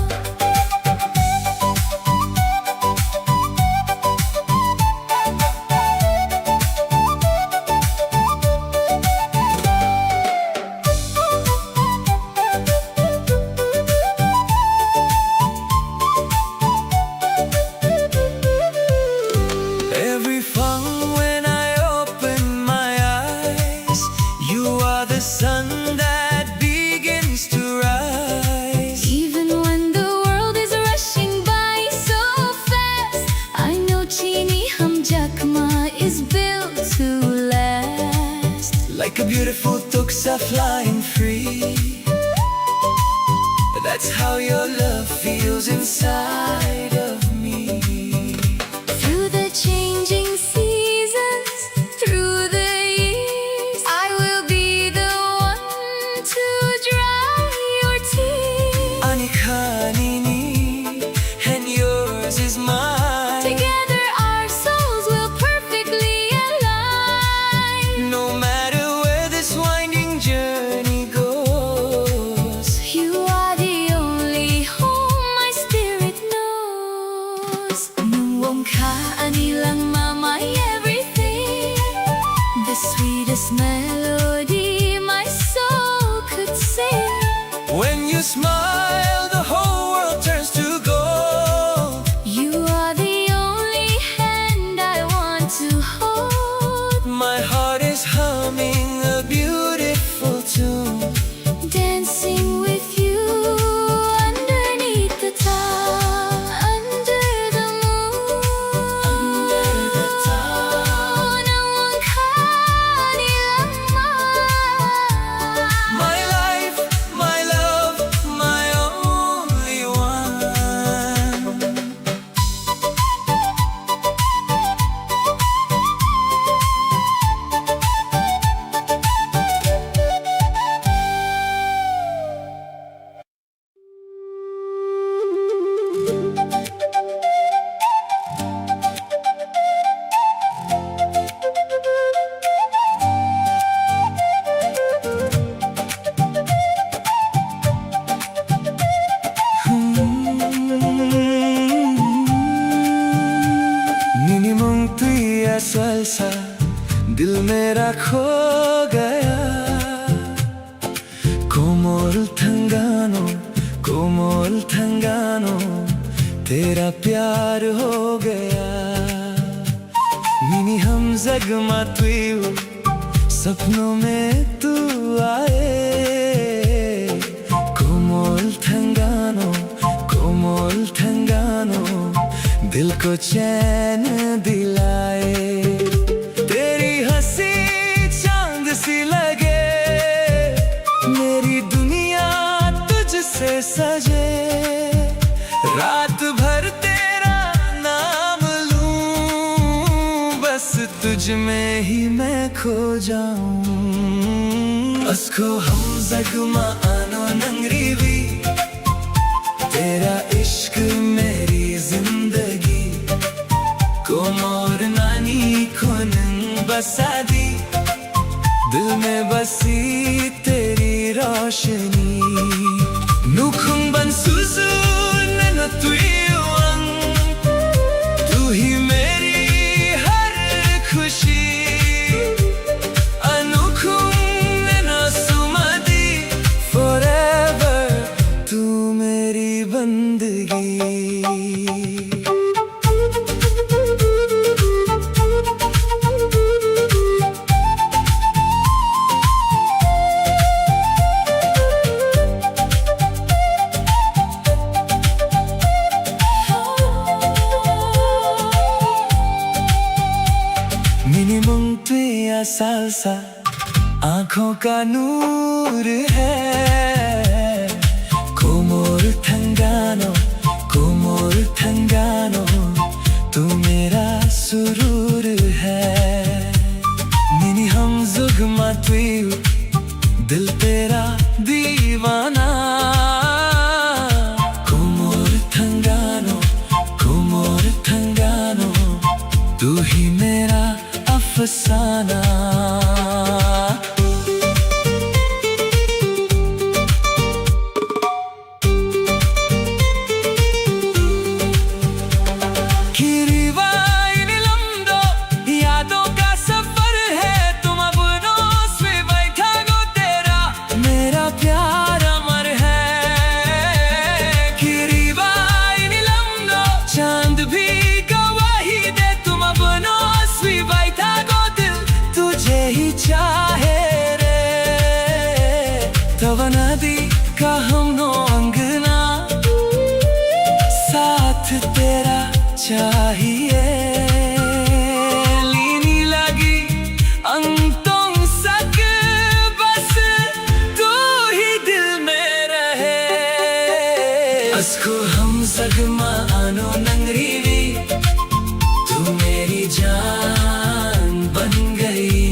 Every fun when I open my eyes, you are the sun that begins to rise. Even when the world is rushing by so fast, I know Chini Hamjakma is built to last. Like a beautiful tuksa flying free. That's how your love feels inside of me. Through the changing seasons, through the years, I will be the one to dry your tears. Anikhanini, and yours is mine. Together our souls will perfectly align. No matter where this winding journey goes, You are the only home my spirit knows. Nuong ka anilang mama everything, the sweetest melody my soul could sing. when you smile, the whole world turns to gold. You are the only hand I want to hold. My heart is humming a beautiful tune. Dancing with you underneath the top, under the moon. Nuong ka anilang mama. My life, my love, my only one. नीनी मुंग तुई असल सा दिल मेरा खो गया कोमल थंगानो तेरा प्यार हो गया नीनी हम जगमा तुई हो सपनों में तू आए कोमल थंगानो दिल को चैन दिलाए तेरी हंसी चांद सी लगे मेरी दुनिया तुझसे सजे रात भर तेरा नाम लूं बस तुझ में ही मैं खो जाऊं अस्को हम जगमा आनो नंगरीवी तेरा इश्क मेरी जिंदगी कोमोर नानी खोनंग बसादी दिल में बसी तेरी रोशनी नुखुंग बन सुजू नैनो तुईवांग तू ही मेरी हर खुशी अनुखुंग नैनो सुमदी forever तू मेरी बंदगी सालसा आंखों का नूर है कोमोर थंगानो तू मेरा सुरूर है निनी हम जुगमा तुयु दिल तेरा दीवाना कोमोर थंगानो तू ही मेरा अफसाना नदी का हमनो अंगना साथ तेरा चाहिए लीनी लगी अंतों सक बस तू ही दिल में रहे अस्को हम सगमा आनो नंगरीवी तू मेरी जान बन गई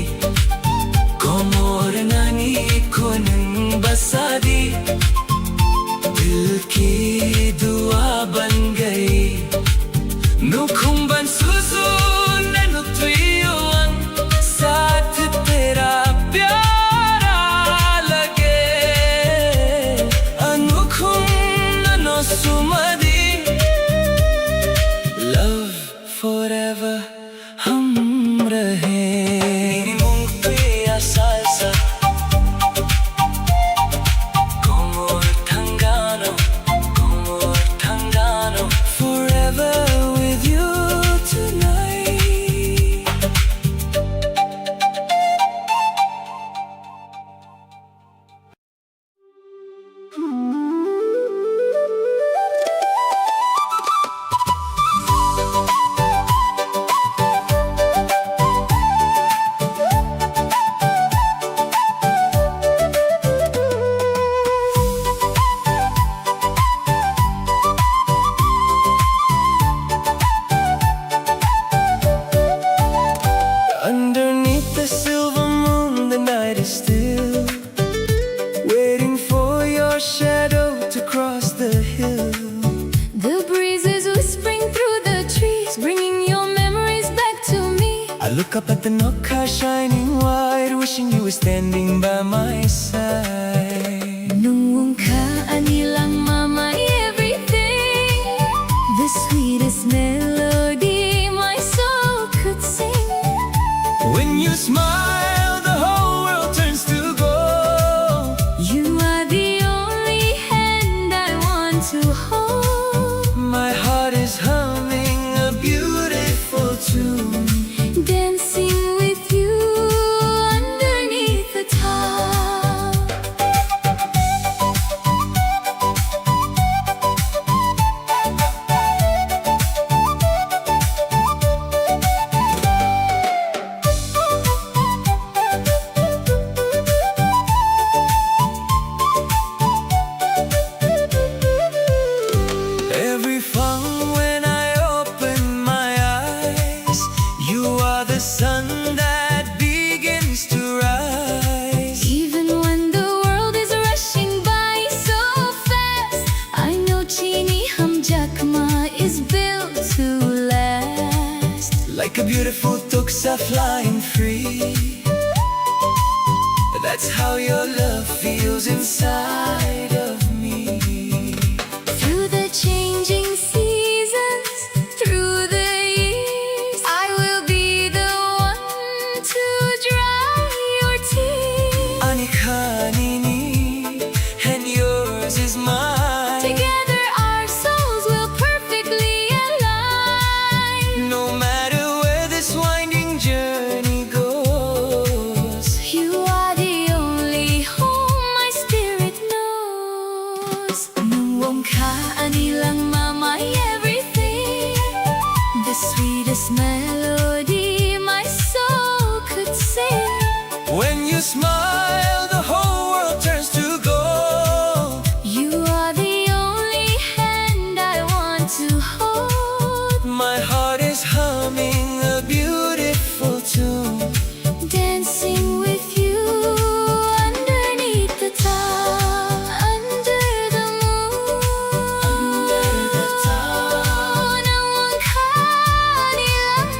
कोमोर नानी को बसादी दिल की दुआ बन गई नुकुम्बन सुसु ननु तुयुअन साथ तेरा प्यारा लगे अनुकुम ननो सुमदी लव फॉरएवर हम रहे मुंगपिया salsa Underneath the silver moon, the night is still, waiting for your shadow to cross the hill. The breeze is whispering through the trees, bringing your memories back to me. I look up at the Nokka shining white, wishing you were standing by my side. Nung ka anilang mama everything, the sweetest melody my soul could sing. When you smile, the whole world turns to gold. You are the only hand I want to hold. My heart is humming a beautiful tune, Dancing with you underneath the top. every fun when I open my eyes. You are the sun that begins to rise. Even when the world is rushing by so fast, I know Chini Hamjakma is built to last. Like a beautiful tuksa flying free. That's how your love feels inside of me. Through the changing seasons, through the years, I will be the one to dry your tears. Anikhanini, and yours is mine. Together our souls will perfectly align. No matter where this winding journey goes, You are the only home my spirit knows. Nuong ka anilang mama everything, the sweetest melody my soul could sing. you smile, the whole world turns to gold. You are the only hand I want to hold. My heart is humming a beautiful tune. Dancing with you underneath the top, under the moon. Ang kanilang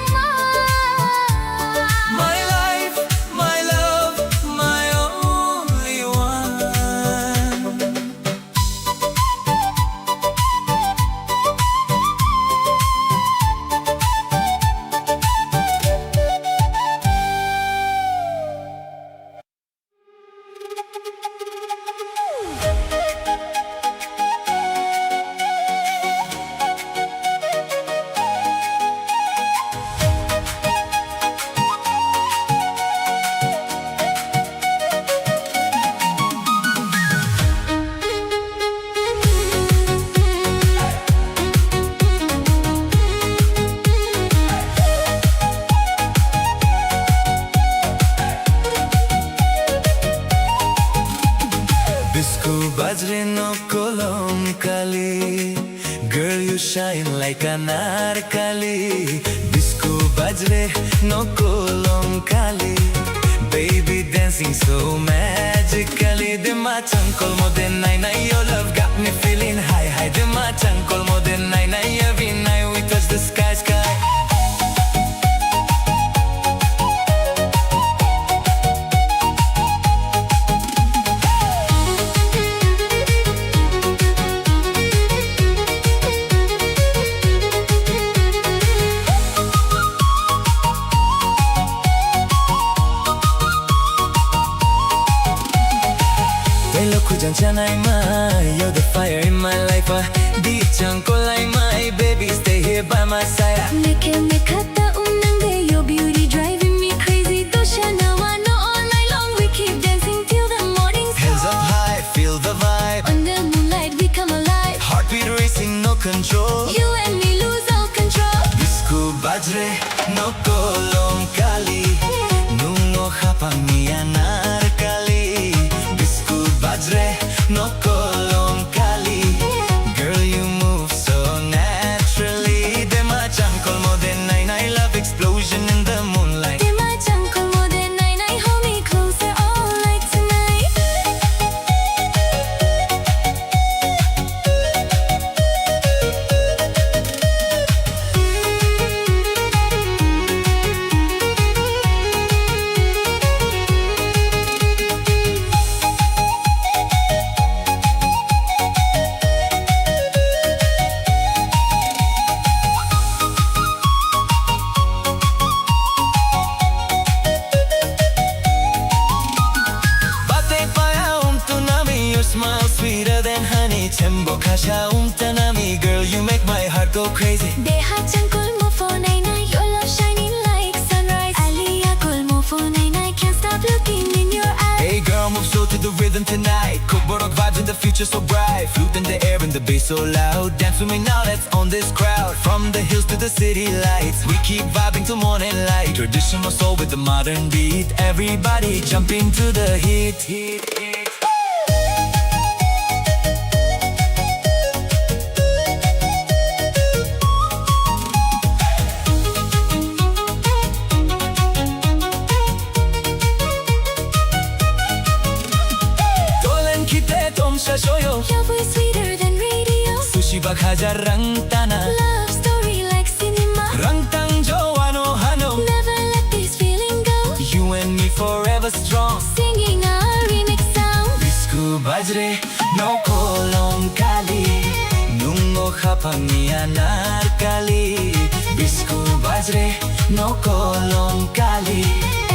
My life, my love, my only one. Bisco bajre no kolom kali. Girl, you shine like an narkali. Bisco bajre no kolom kali. Baby dancing so magically. Dima chankol mo den nai nai. Your love got me feeling high high. Dima chankol mo den nai nai. Every night we touch the sky sky. You're the fire in my life. Di chanko like my baby, stay here by my side. me kata unang your beauty driving me crazy. Dosha nawa no all night long. We keep dancing till the morning Hands up high, feel the vibe. Under moonlight we come alive. Heartbeat racing, no control. You and me lose all control. Bisco bajre no kolom kali. Nungo hapang niya narkali. Bisco bajre no kolom kali. Girl, you move so naturally. Dema chankol mo den nai nai. Love explosion in the moonlight. Dima chankol mo den nai nai. Hold me closer all night tonight. Bate paya tunami, your smile sweeter than honey. Chembo kasha tanami, girl, you make my heart go crazy. Deha chankol mo for nai nai. Your love shining like sunrise. Aliya kol mo for nai nai. Can't stop looking in your eyes. Hey girl, move slow to the rhythm tonight. Koborok vibes in the future so bright. Flute in the air and the bass so loud. Dance with me now, let's own this crowd. From the hills to the city lights, we keep vibing till morning light. Traditional soul with the modern beat. Everybody jump into the heat. Dolan kite tom shashoyo. Your voice sweeter than radio. Sushi bakhaja rang tana. Love story like cinema. Rang tang jo ano hano. Never let this feeling go. You and me forever strong. Singing our remix sound. Bisco bajre no kolom kali. Nungo hapang niya narkali. Bisco bajre no kolom kali.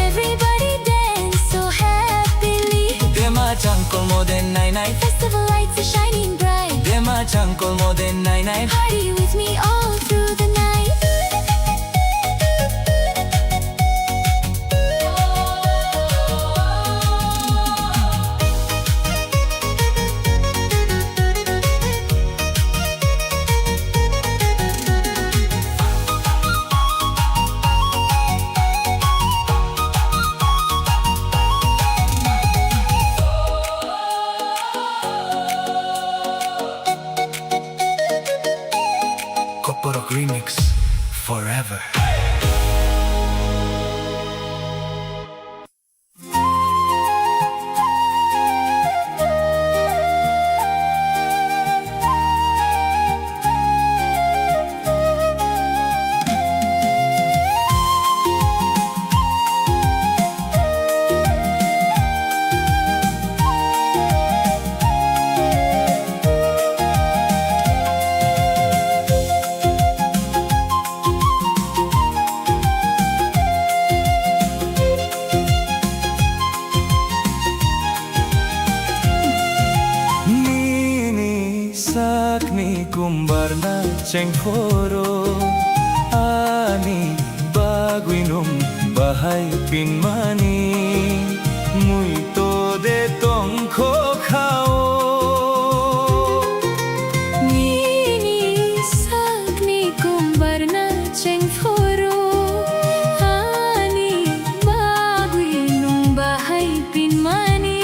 Everybody dance so happily. Dema chankol mo den nai nai. Festival lights are shining bright. Dema chankol mo den nai nai. Party with me all through the night. forever. Sakni kumbarna cengkoro ani baguinum bahai pinmani muito de tongko khao Nini sakni kumbarna cengforo ani baguinung bahai pinmani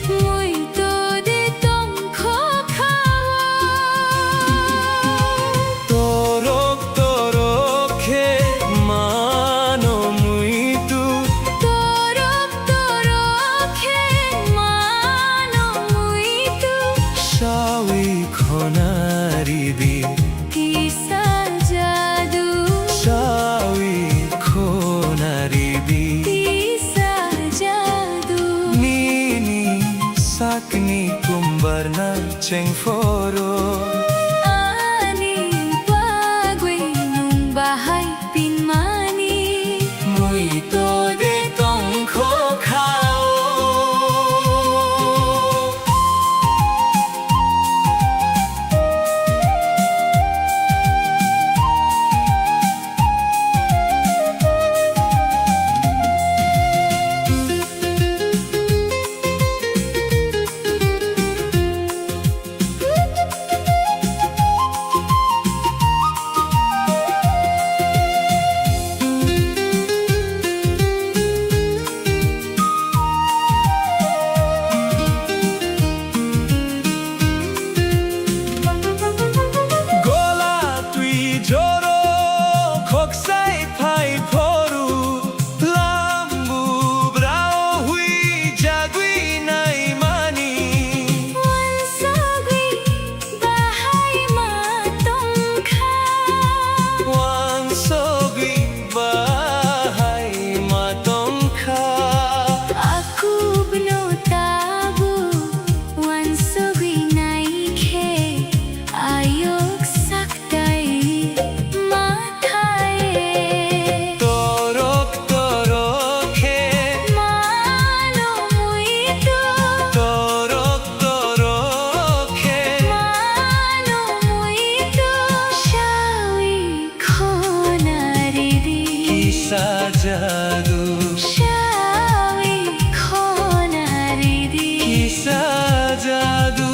muito de tongko torok torok he mano muito Torok torok he mano muito shawi khonari di Kisa jadu shawi khonari di Kisa jadu Nini sakni kumbarna cengforo Ani baguinung bahai pinmani muito de tongko khao Wansagui bahai matongkha Aku bno tabu wansagui naikhe ayok saktai mathae Torok torok he Mano muito torok torok he Mano muito Shawi khonari di Kisa jadu Shawi khonari di Kisa jadu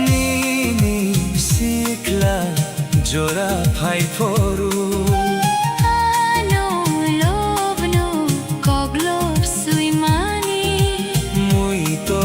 Nini sikla jora phai foru Ano lobno koglob suimani muito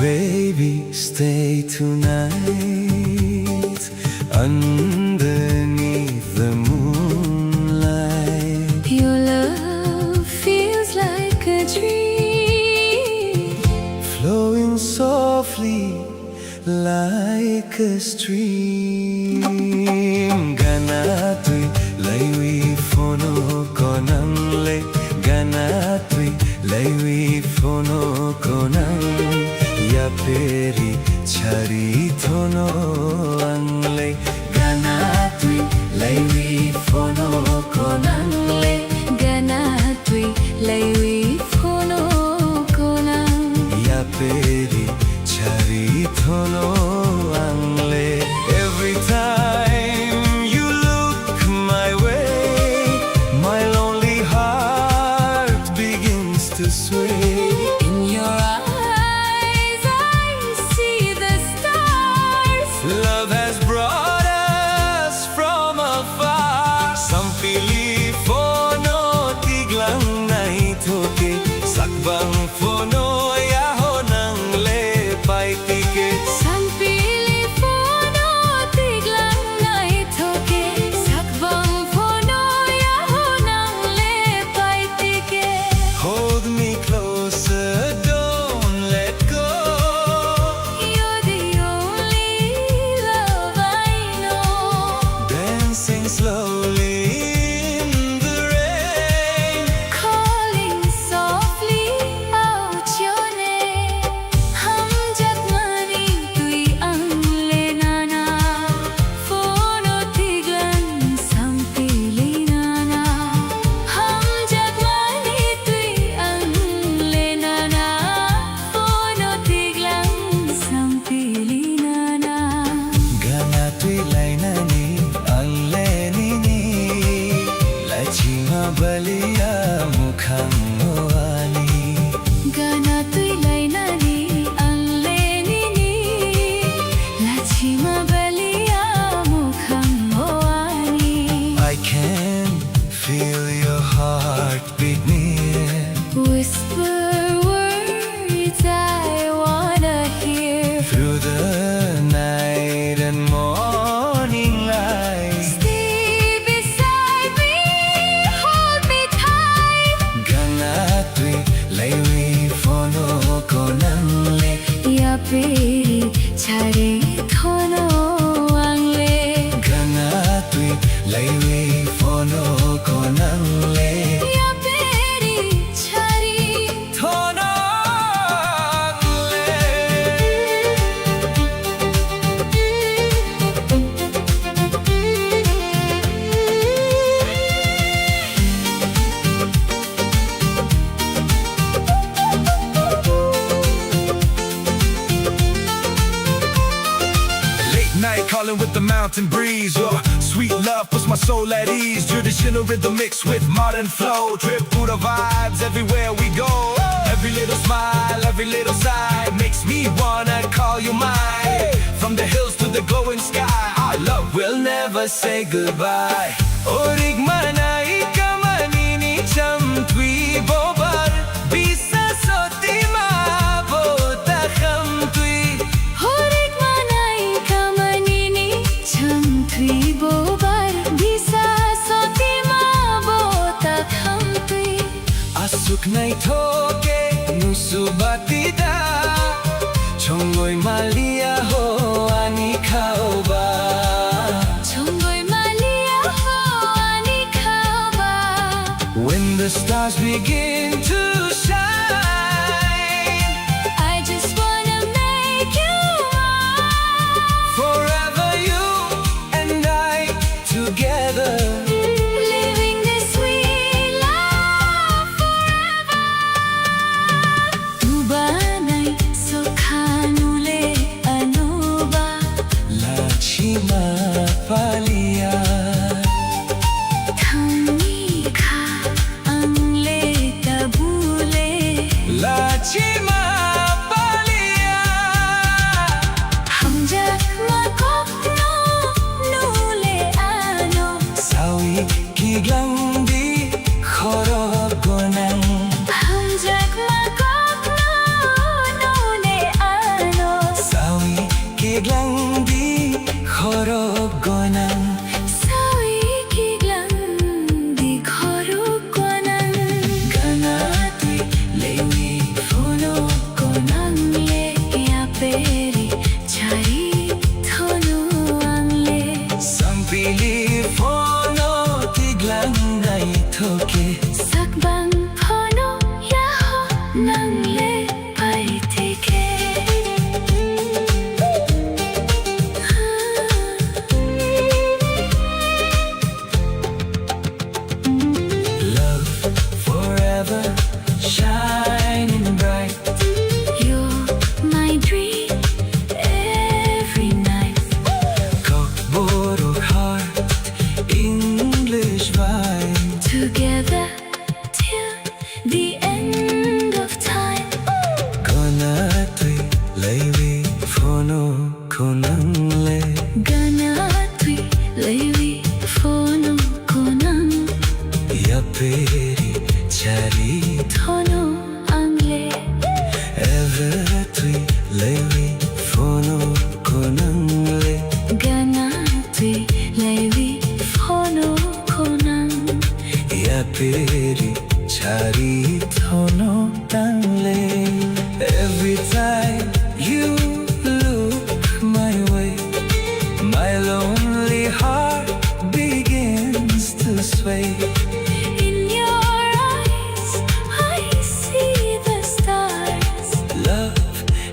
baby, stay tonight underneath the moonlight. Your love feels like a dream, Flowing softly like a stream. Gana tui laiwi fono konang le. Gana tui laiwi fono konang. Ya peri chari thono angle. Gana tui laiwi fono konang le. gana tui laiwi phono konang. Ya peri chari thono angle. Every time you look my way, my lonely heart begins to sway. In your eyes I see the stars. Love has brought us from afar. Some pili fono tiglang nai toke. Sakbang fono yaho nang le pai tike. Sampili phono tiglang nai thoke. Sakbang phono yaho nang le pai tike. Hold me closer, don't let go. You're the only love I know. Dancing slowly in the rain. Calling softly out your name. Hum jab mani tui ang le nana. Phono tiglan sampili nana. Hum jab mani tui ang le nana. Phono tiglan sampili nana. Gana tui lainani anlenini. Lachima balia mukhang moani. Gana tui lainani ang lenini. Lachima balia mukhang moani. I can feel your heartbeat near. Whisper words I wanna hear. Through the night and morning light. Stay beside me, hold me tight. Gana tui laiwi fono konang le. Ya peri chare thono ang le. Gana tui laiwi fono konang le. Ya peri chare Thono le. Late night calling with the mountain breeze. Your sweet love puts my soul at ease. Traditional rhythm mixed with modern flow. Trip through the vibes everywhere we go. Every little smile, every little sigh makes me wanna call you mine. From the hills to the glowing sky, our love will never say goodbye. Orig manai kamanini cham tui bobar. Bisa soti ma bota kham tui. Horik manai kamanini cham tui bobar. Bisa soti ma bota kham tui. Asuk nai thoke nusubatida. Chongoi malia ho ani khaoba. Chongoi malia ho ani khaba. When the stars begin to shine, I just wanna make you mine. forever you and I together. Living this sweet life forever. Tu banai sokhanule anuba. Lachima palia. Thangni kha ang le tabu kiglang di khorok gonan Sawi kiglang di khorok gonan Ganatui lewi Fono konang le yaperi chari thonu angle Sampili fono kiglang nai thoke Sakbang phono yaho nangle pai tike Love forever shining bright You're my dream every night Kokborok heart English vibe Together till the end of time Ganatui lewi fono konang le Gana tui lewi phono konang Yaperi chari thono angle Ever tui lewi fono konang le Gana tui lewi phono konang Yaperi chari thono tangle Every time you look my way My lonely heart begins to sway In your eyes I see the stars Love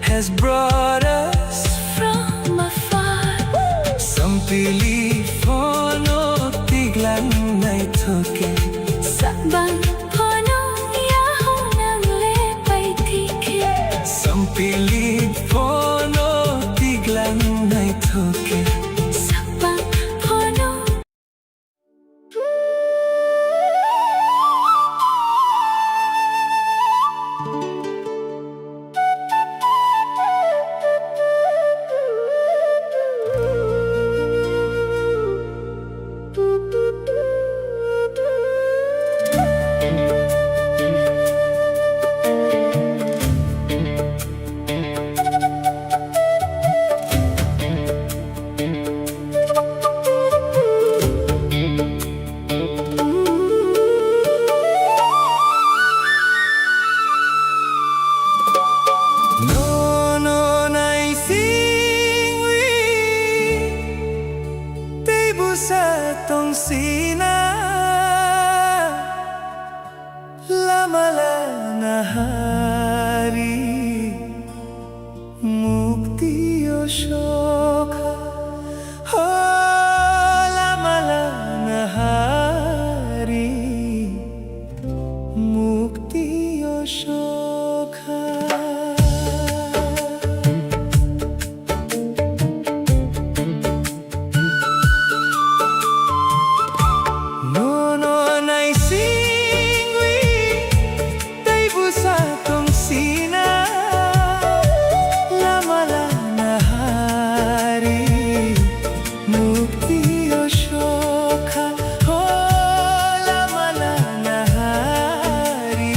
has brought us from afar Sampili fono tiglang nai thoke Sakbang phono yaho nangle pai tike Sampili fono tiglang nai thoke Sakbang phono No, no, nai sing wi Tei busa tong sina Lama la na hari Mukti o shokha Oh, lama la na hari Mukti o shokha No, no, nai sing wi Tei busa tong sina Lama la na hari Mukti o shokha Oh, lama la na hari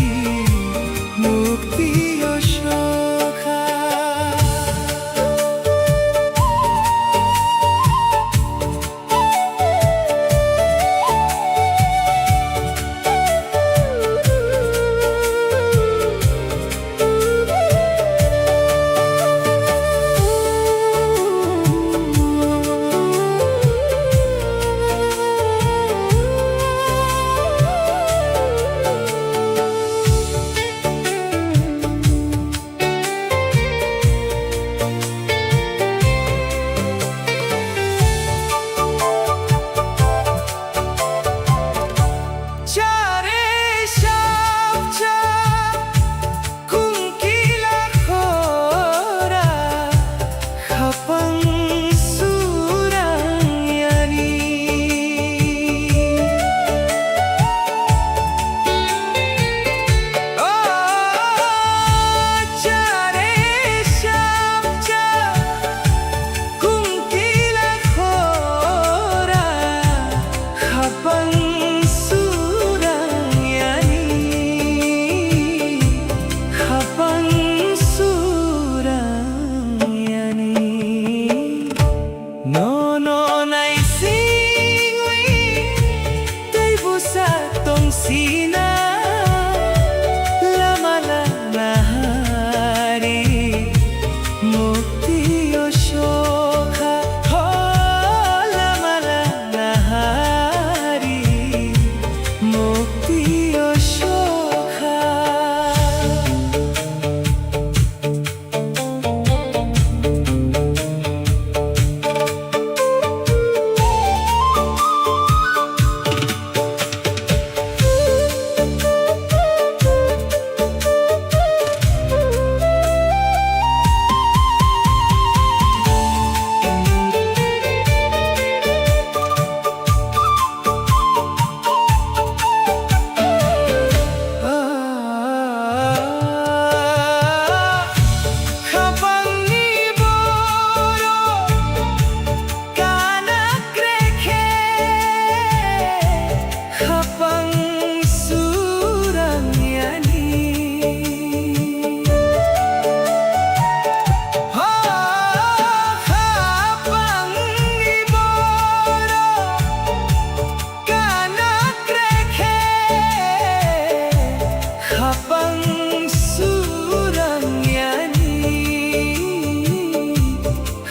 Habang surang yani,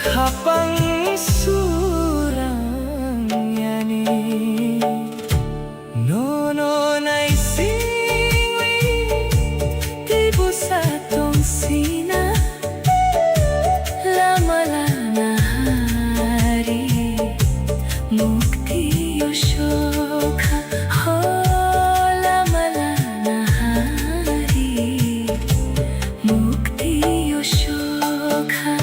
habang surang yani. No no nai singwi tibo sa tong sina lamala na hari mukti yoshoka ho lamala na hari mukti yoshoka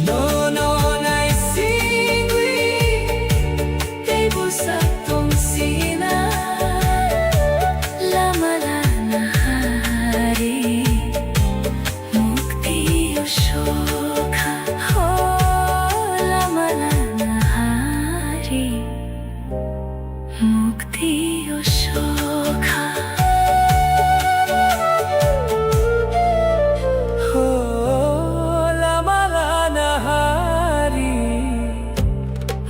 no no nai singwi tibo sa tong sina lamala na hari mukti yoshoka ho lamala na hari mukti yoshoka oh lamala na hari.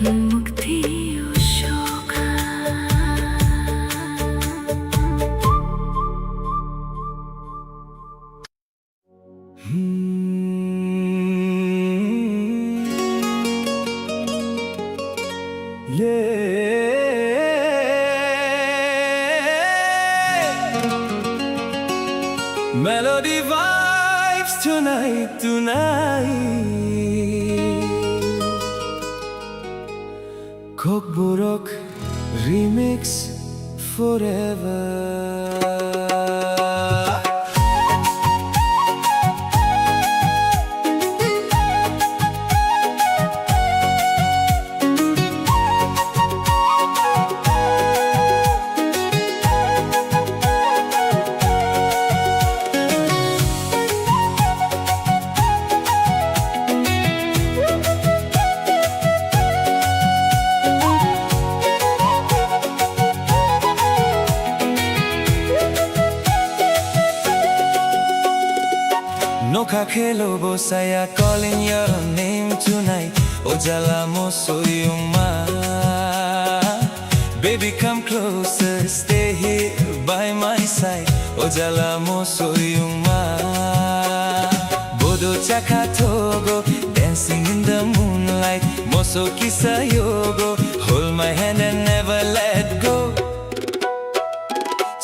mukti yoshoka Melody vibes tonight, tonight. Kokborok remix forever. No kakelo bosaya calling your name tonight. Ojala mo soyong ma. Baby come closer, stay here by my side. Ojala mo soyong ma. Bodo chaka togo, dancing in the moonlight. Moso kisa yogo, hold my hand and never let go.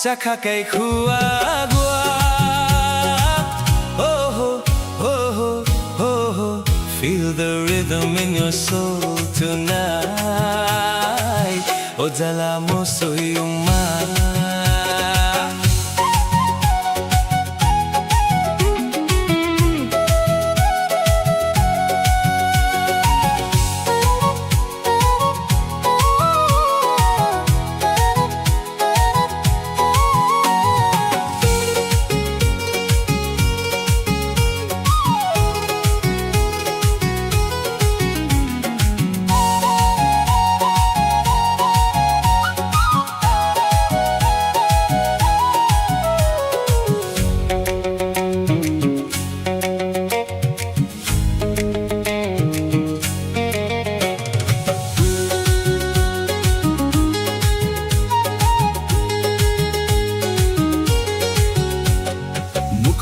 Chaka kay kuagwa. Feel the rhythm in your soul tonight. Ojala mo soyong ma.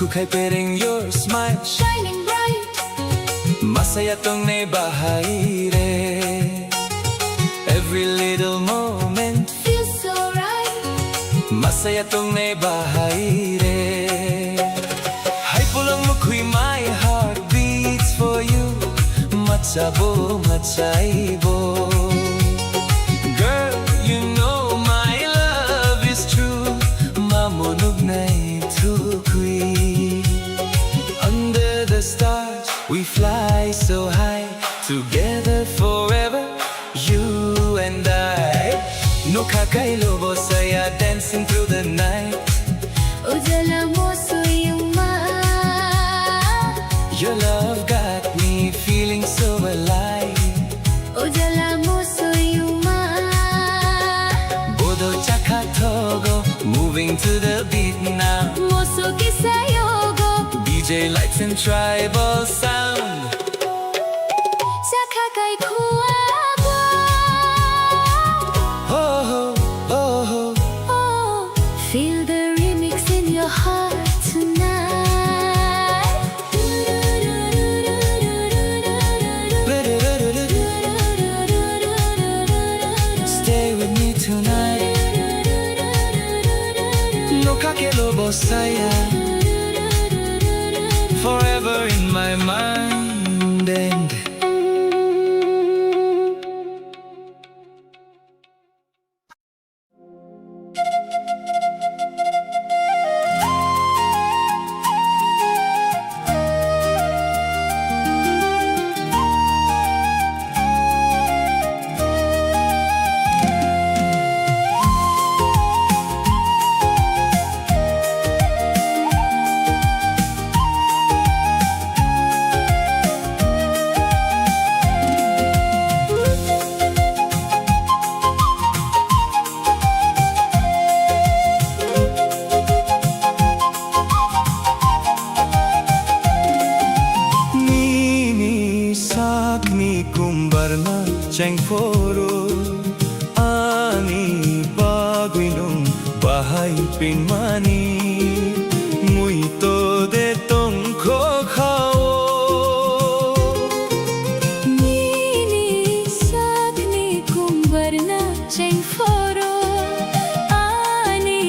Kay pereng your smile shining bright masaya tong naibahagi re. Every little moment feels so right masaya tong naibahagi re. Hay pulang mo kuy my heart beats for you. Matsabo matsaibo. Girl, you know my love is true. Mamunog na itukoy. Under the stars, we fly so high. Together forever, you and I. No kakailobo saya dancing through the night. Ojala mo soyong ma. Your love got me feeling so alive. Ojala mo soyong ma. Bodo chaka togo, moving to the beat now. Moso kisayogo DJ lights and tribal sound. Saka kay kuagwa. Oh, oh, oh, Oh, feel the remix saya forever in my mind and kumbarna cheng foro ani baguinong bahay pinmani muito de tong kho khao Nini sakni kumbarna cheng foro ani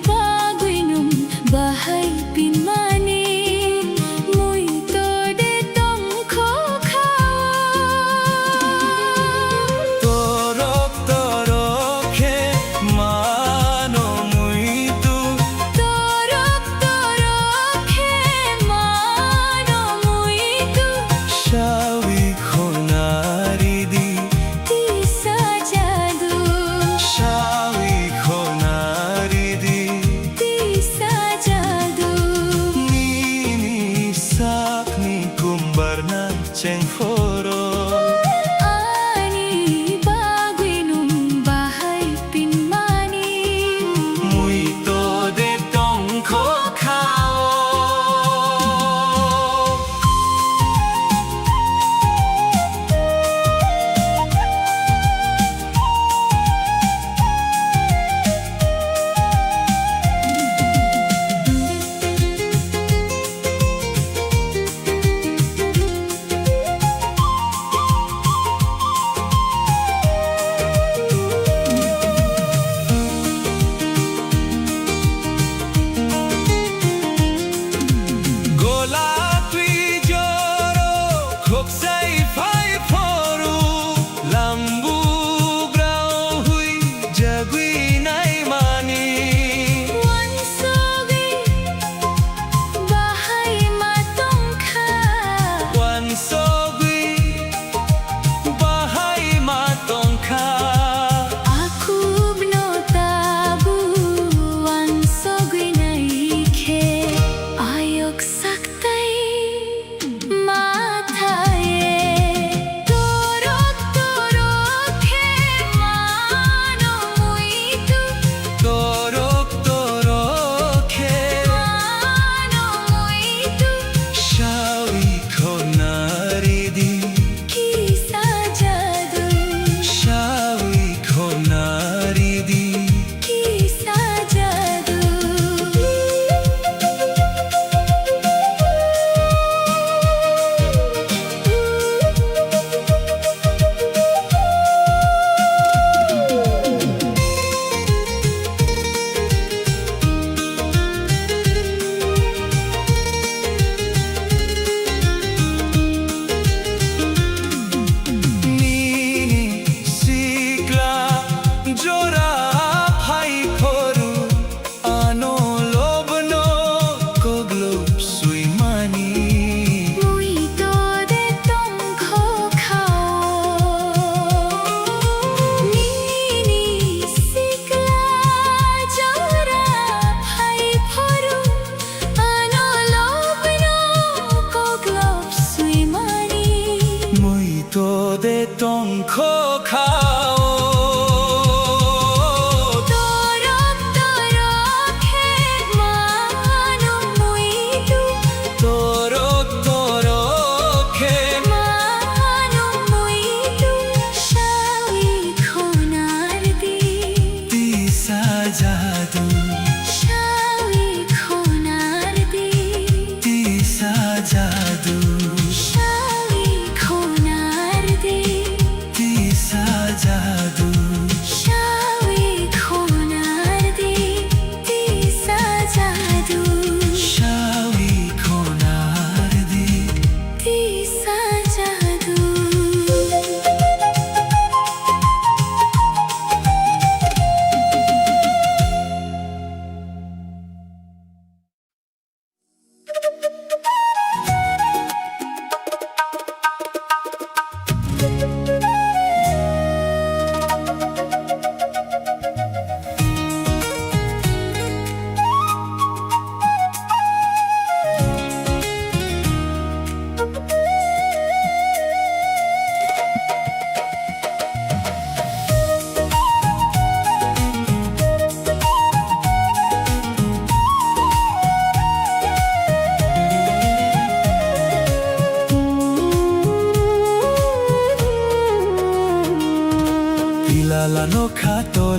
baguinum bahay pinmani muito de tong kho khao torok torok he mano muito Torok torok he mano muito shawi khonari di Ti sajadu shawi khonari di Ti sajadu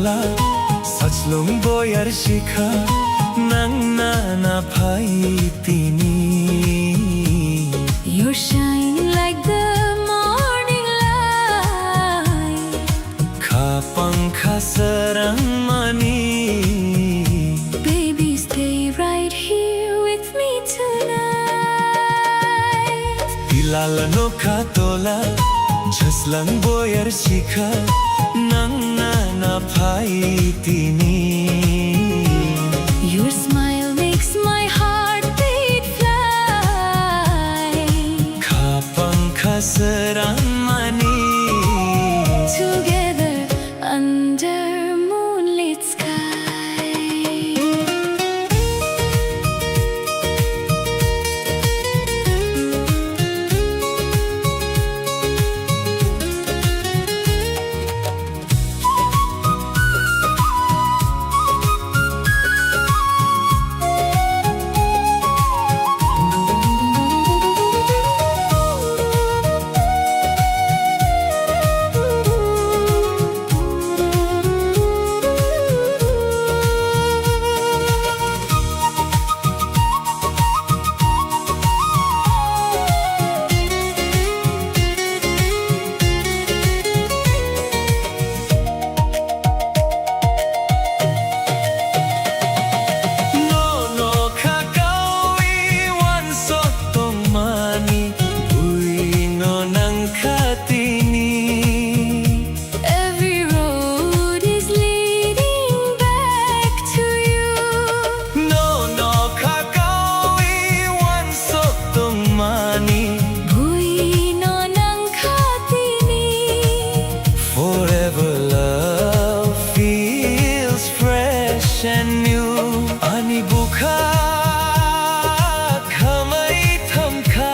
tola Sachlong boyar shikha Nangna na phai tini You shine like the morning light. Kha pankha sarang mani Baby, stay right here with me tonight. Bilal anokha tola Jaslang boyar shikha Nangna na phai tini Your smile makes my heart beat fly. Kha pankha sarang mani Together under moonlit sky. Every road is leading back to you. Buhay no ng katini. Forever love feels fresh and new Ani bukha khamai thamka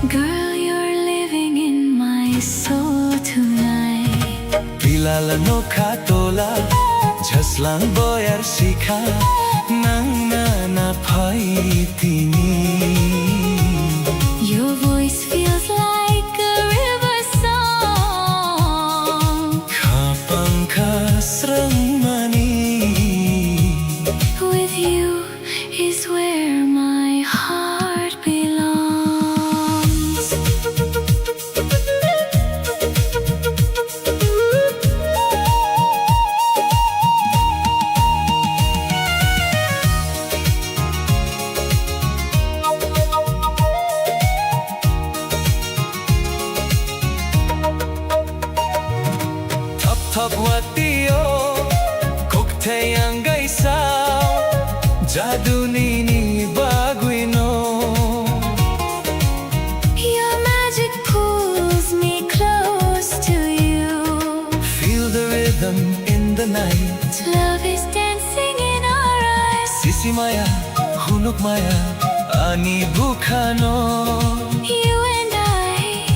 Girl, you're living in my soul tonight. Bilal anokha tola Jaslang boyar shikha Nangna na phai tini Your voice feels like a river song. Kha pankha sarang mani With you is where my heart belongs. Thap watio Kokte ang gaisaw Jadu nini baguino Your magic pulls me close to you. Feel the rhythm in the night Love is dancing in our eyes. Sisi maya, hunuk maya Ani bukhano You and I,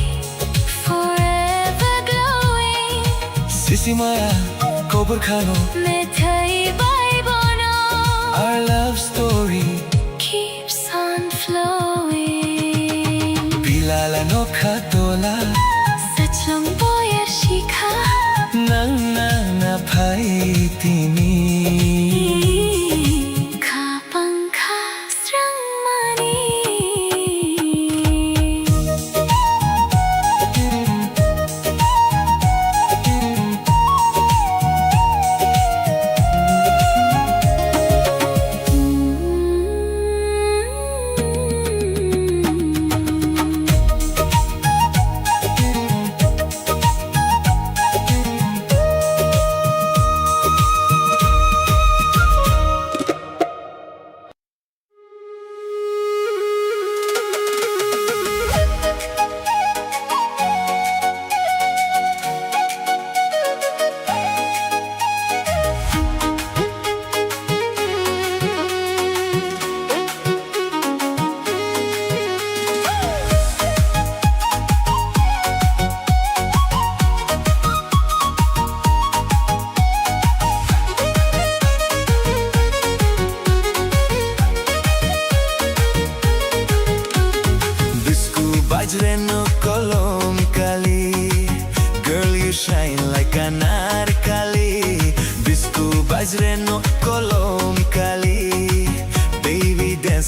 forever glowing. Sisi maya, kobar khano Mithai bai bono Our love story keeps on flowing. Bilal anokha tola Sachlong boyar shikha Nangna na phai tini Kha pankha sarang mani.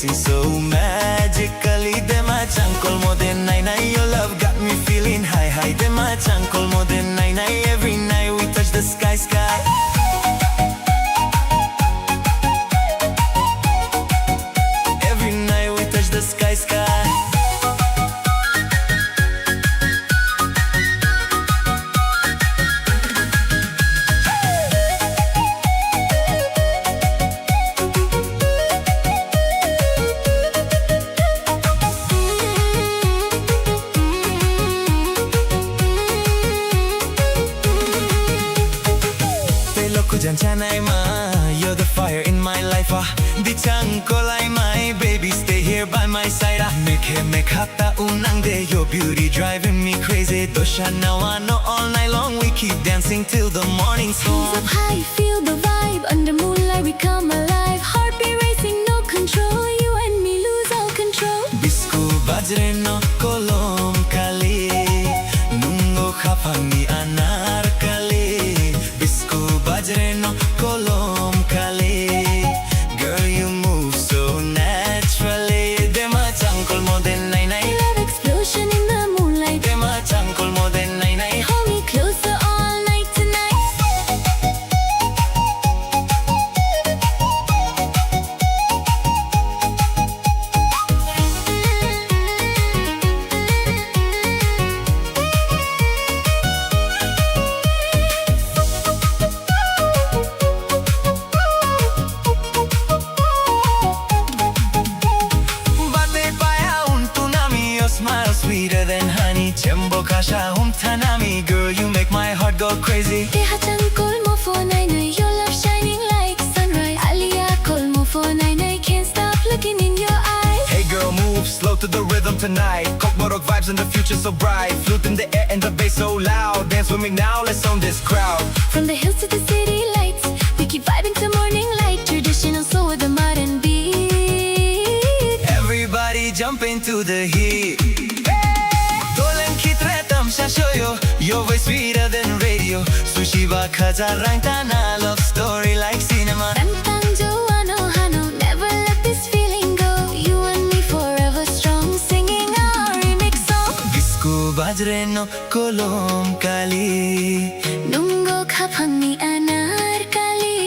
dancing so magically. Dema chankol mo din nai nai, your love got me feeling high high. Dema chankol mo din nai nai, every night we touch the sky sky. Every night we touch the sky sky. You're the fire in my life. Di changkolai, my baby, stay here by my side. Make hata unang de, your beauty driving me crazy. Dosha now I know all night long we keep dancing till the morning Hands sun. up high, feel the vibe. Under moonlight we come alive. Heartbeat racing, no control. You and me lose all control. Bisku bajre no kolom kali, nungo khapani anar kali. Bisku bajre no kolom kali, girl you move so naturally. Dema chankol mo din nai nai, Love explosion in the moonlight. dema chankol mo din nai nai. Hold me closer all night tonight. Smile sweeter than honey. Chembo kasha tanami, girl you make my heart go crazy. Deha chankol mo for nai nai. Your love shining like sunrise. Aliya kol mo for nai nai. Can't stop looking in your eyes. Hey girl, move slow to the rhythm tonight. Kokborok vibes and the future so bright. Flute in the air and the bass so loud. Dance with me now, let's own this crowd. From the hills to the city lights, we keep vibing to morning light. Traditional soul with a modern beat. Everybody jump into the heat. Dolen kitre tamsha shoyo, your voice sweeter than radio. Sushi ba khazarang tana, love story like cinema. Tantang Joano Hano, never let this feeling go. You and me forever strong, singing our remix song. Bisku bajre no kolom kali, Nungo khapangni anarkali.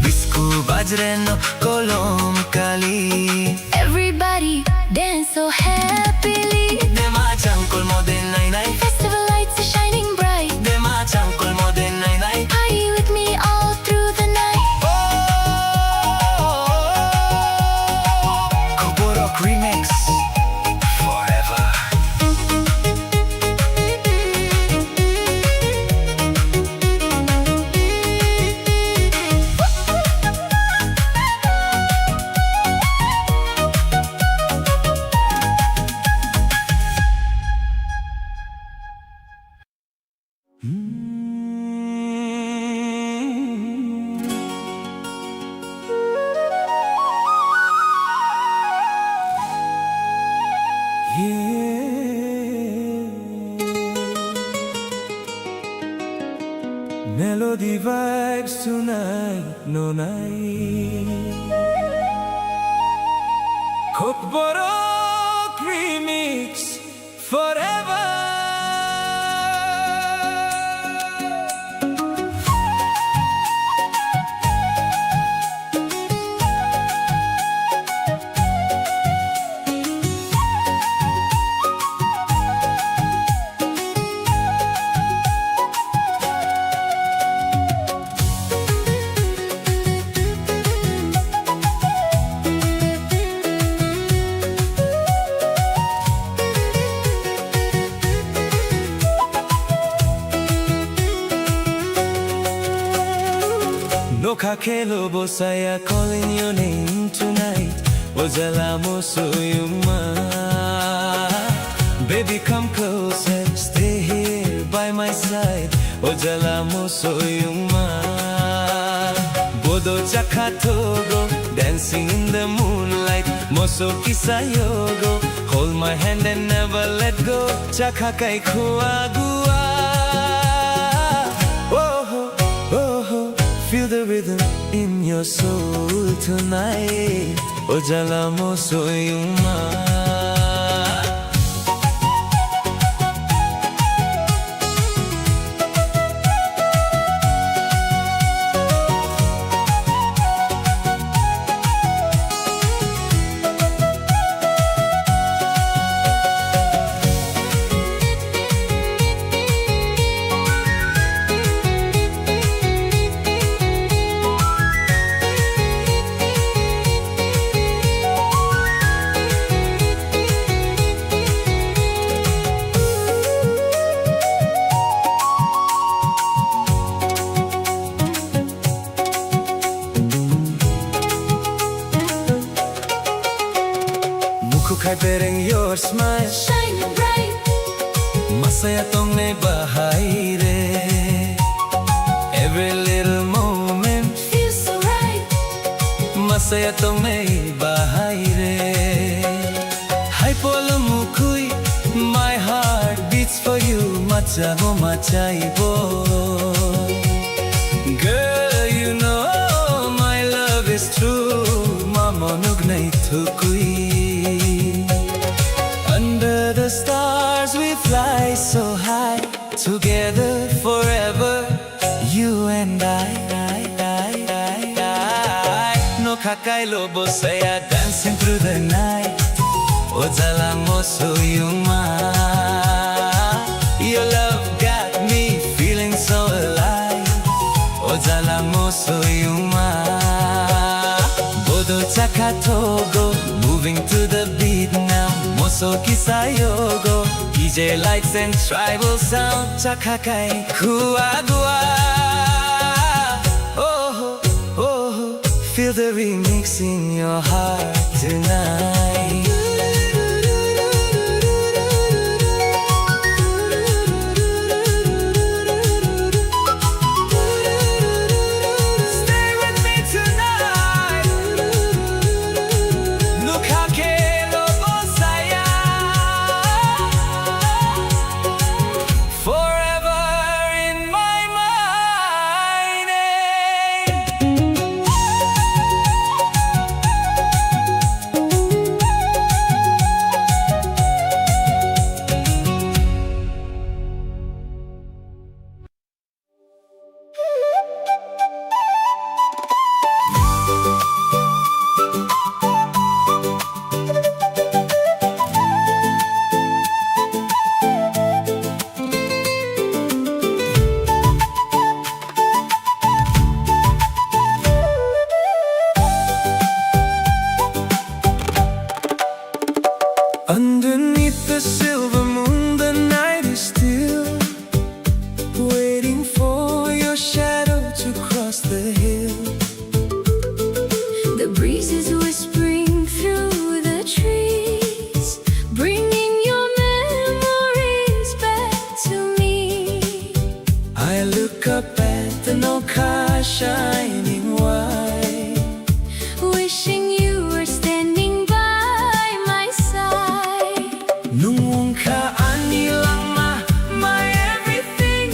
Bisku bajre no kolom kali. Everybody dance so happily. Dema chankol mo din nai nai, Festival lights are shining bright. dema chankol mo din nai nai. Party with me all through the night. Kokborok remix forever. Melody vibes tonight, no night. Kokborok remix forever. Nokha khelo bosaya, calling your name tonight. Ojala mosoyuma, baby come closer, stay here by my side. Ojala mosoyuma, bodo chakha togo, dancing in the moonlight. Moso kisayogo, hold my hand and never let go. Chakha kai khua gua. Feel the rhythm in your soul tonight. ojala mo soyuma. Mukukay bereng your smile, Shining bright, masaya tong may bahay re. Every little moment, feels so right. masaya tong may bahay re. Hay polo mukuy, my heart beats for you, macha mo machaibo. Girl, you know my love is true, mamonug na itukuy. Under the stars we fly so high, together forever, you and I. No kakai lobo saya dancing through the night, ojala mo soyuma. Your love got me feeling so alive, ojala mo soyuma. Bodo chakatogo, moving to the beat now. Moso kisayogo, DJ lights and tribal sound. Chakakai kuagua. Oh, oh, feel the remix in your heart tonight. Stay with me tonight. Look how Kelobo saya. Forever in my mind. Underneath the silver moon, the night is still, waiting for your shadow to cross the hill. The breeze is whispering through the trees, bringing your memories back to me. I look up at the Noka shining white, Wishing you were standing by my side. nung kaani lang my everything,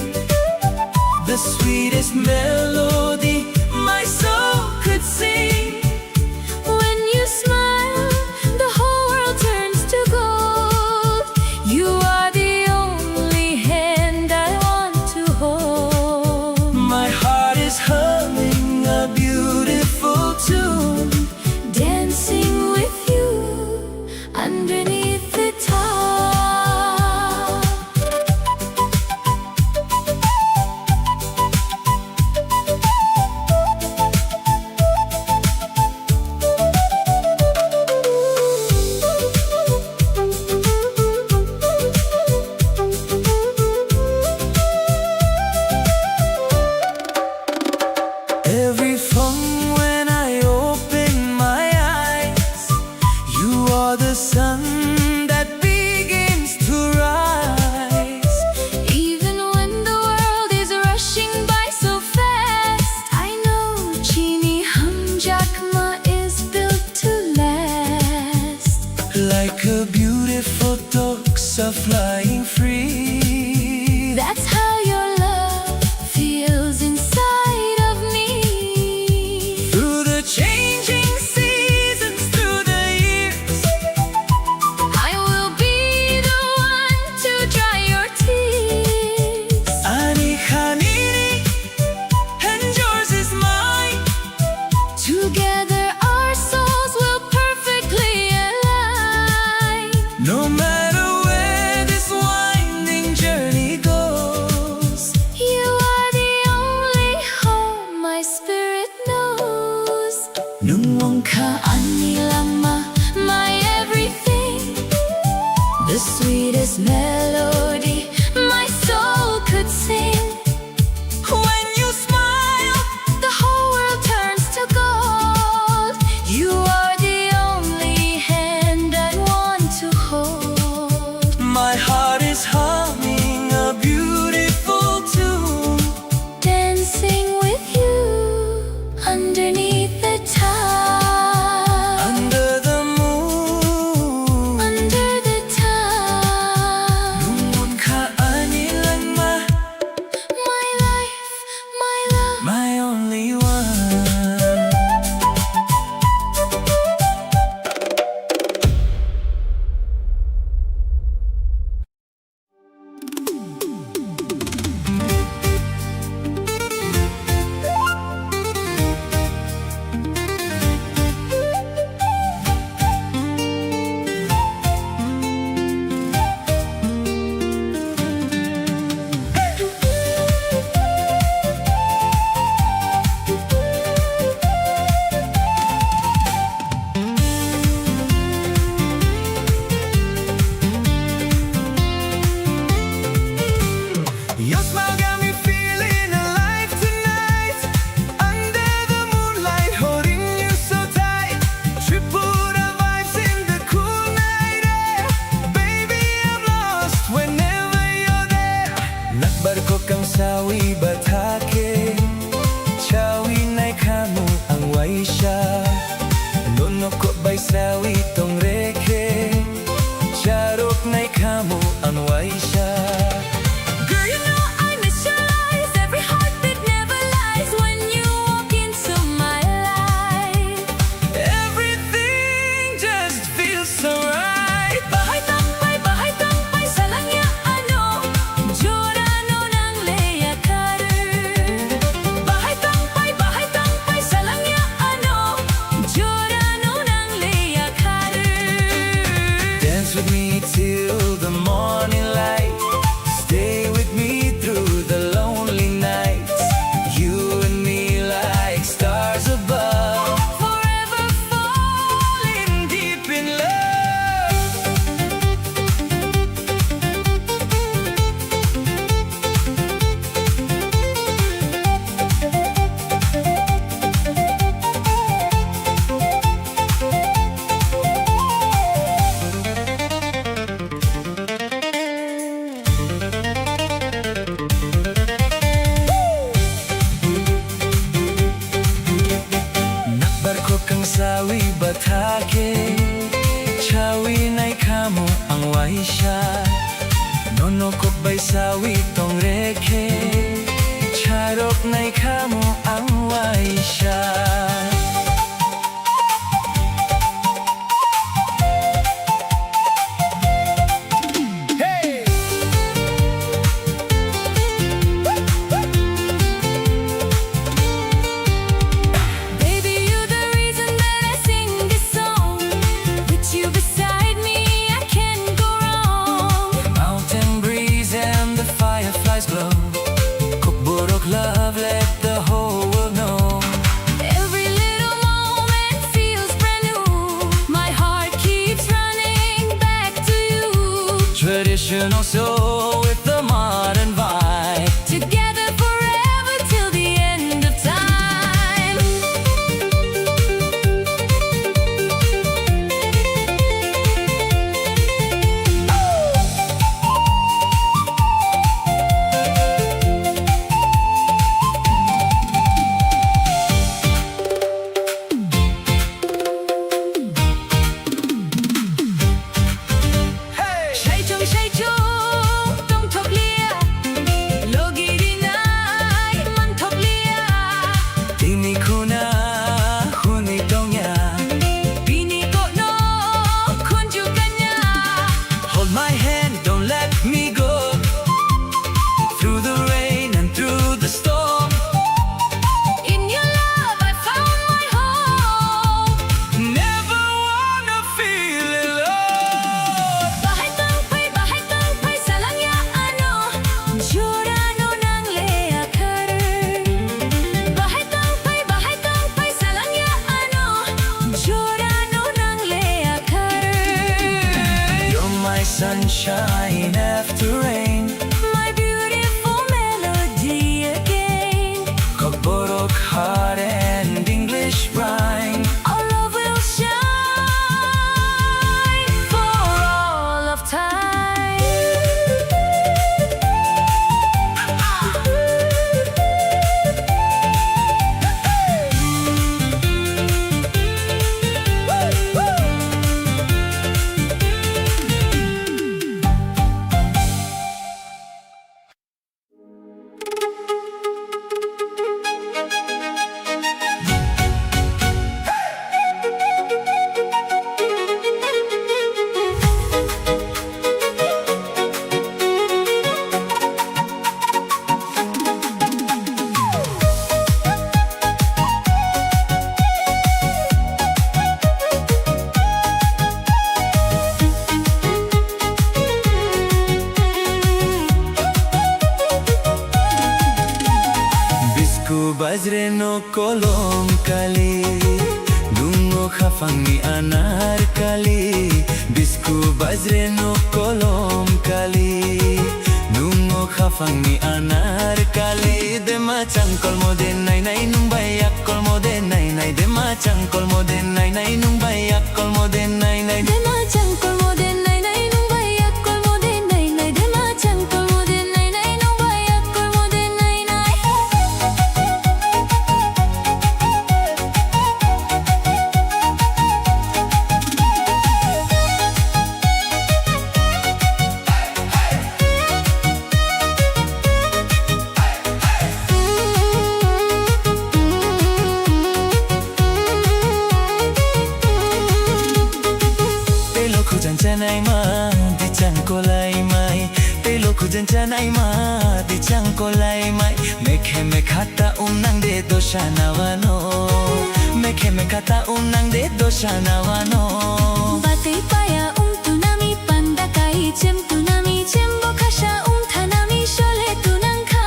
the sweetest melody my soul could sing. When you smile, the whole world turns to gold. You are the only hand I want to hold. My heart is humming a beautiful tune, Dancing with you underneath the top. every from when I open my eyes, you are the sun that begins to rise. Even when the world is rushing by so fast, I know Chini Hamjakma is built to last. Like a beautiful doxa flying free. That's how your love feels inside of me. Through the changing seasons, through tong reke Charok na'y kamo ang waisya Girl, you know I miss your eyes. Every heartbeat never lies when you walk into my life. Everything just feels so right Bahay tangpay sa Langyaan, Giordano ng Lea Carter. Bahay tangpay sa Langyaan, Giordano ng Lea Carter. Dance with me till the morning light Stay with me through the lonely nights You and me like stars above Forever falling Deep in love Nakbarko kang sawi batake Chawi na'y kamo ang waisya Nonokok bay sawi tong reke Charok na'y kamo ang waisya Hey! Baby, you're the reason that I sing this song. With you beside me, I can't go wrong. Mountain breeze and the fireflies glow Kukburok love, let the whole world know Every little moment feels brand new. My heart keeps running back to you. Traditional soul with the modern vibe Together forever till the end of time. Hey! Shai chung, tong thok lia. Logi dinay, man thok lia. Tini kuna huni dongya Bini ko no, kunju kanya. Hold my hand, don't let me go Through the rain and through the storm In your love, I found my home. Never wanna feel alone Bahay tangpay sa Langyaan, Giordano ng Lea Carter. Bahay tangpay sa Langyaan, Giordano ng Lea Carter. You're my sunshine after rain My beautiful melody again. Kagborok heart and English rhyme Our love will shine for all of time. Bisku bajre no kolom kali Dungo khafangi anar kali Bisku bajre no kolom kali Dungo khafangi anar kali Dema changkol mode nai nai numbai akkol mode nai nai Dema changkol mode nai nai numbai akkol mode nai nai Dema changkol mode nai nai nung bayak kol mode nai nai. Dema changkol mode nai nai nung bayak kol mode nai nai. janai ma di chang ko lai mai te lo ku janai ma di chang ko lai mai me khata nang de dosha nawano me khata nang de dosha nawano Batay paya tunami panda kai tunami chembo khasha thanami shole tunang kha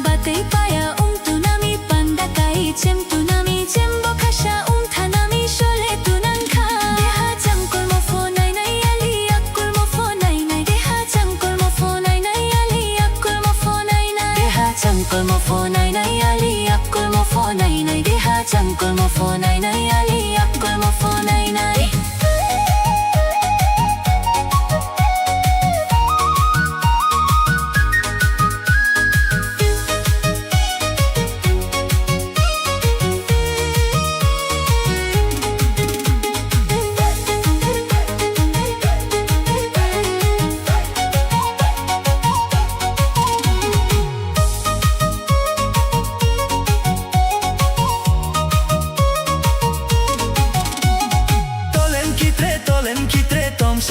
Batay paya tunami panda kai tunami chembo khasha thanami shole tunang kha Deha chamkol mo phone nai ali akul mo phone nai Deha chamkol mo phone nai ali akul mo phone nai Deha chamkol mo phone nai ali akul mo phone nai Deha chamkol mo phone nai ali akul mo phone nai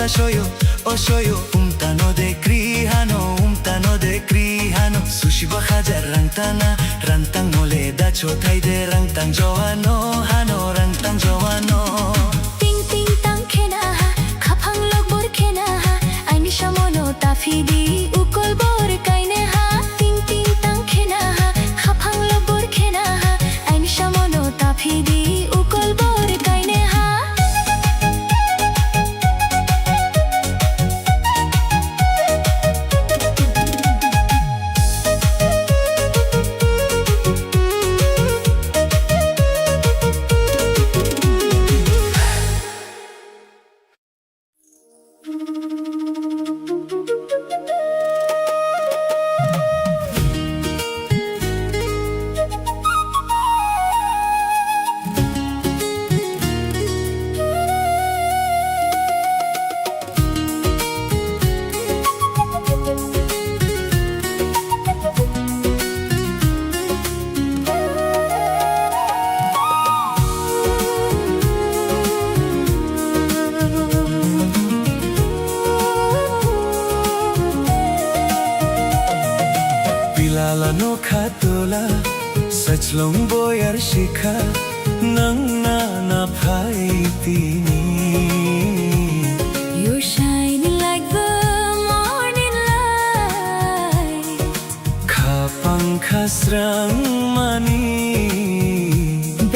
sa shoyo o shoyo umtano de krihano sushi ba hajar rantang mole da chotai de rantang joano hano rantang joano Ting ting tang khena ha khaphang lok bor khena ha aini shamono tafi di ukol bor kaine ha Ting ting tang khena ha khaphang lok bor khena ha aini shamono tafi di ukol bor kaine ha Pilala no khatola sachlong boyar shikha nang na phai tini You're shining like the morning light khapang khasrang mani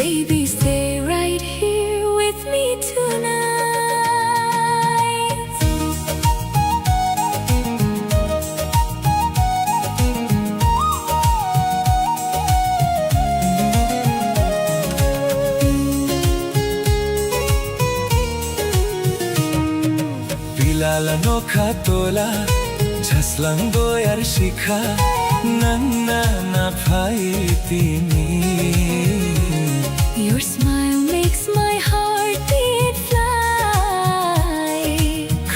Baby, stay right here with me tonight. Pilala no khatola jaslang boyar shikha nang na phai tini Your smile makes my heart beat fly.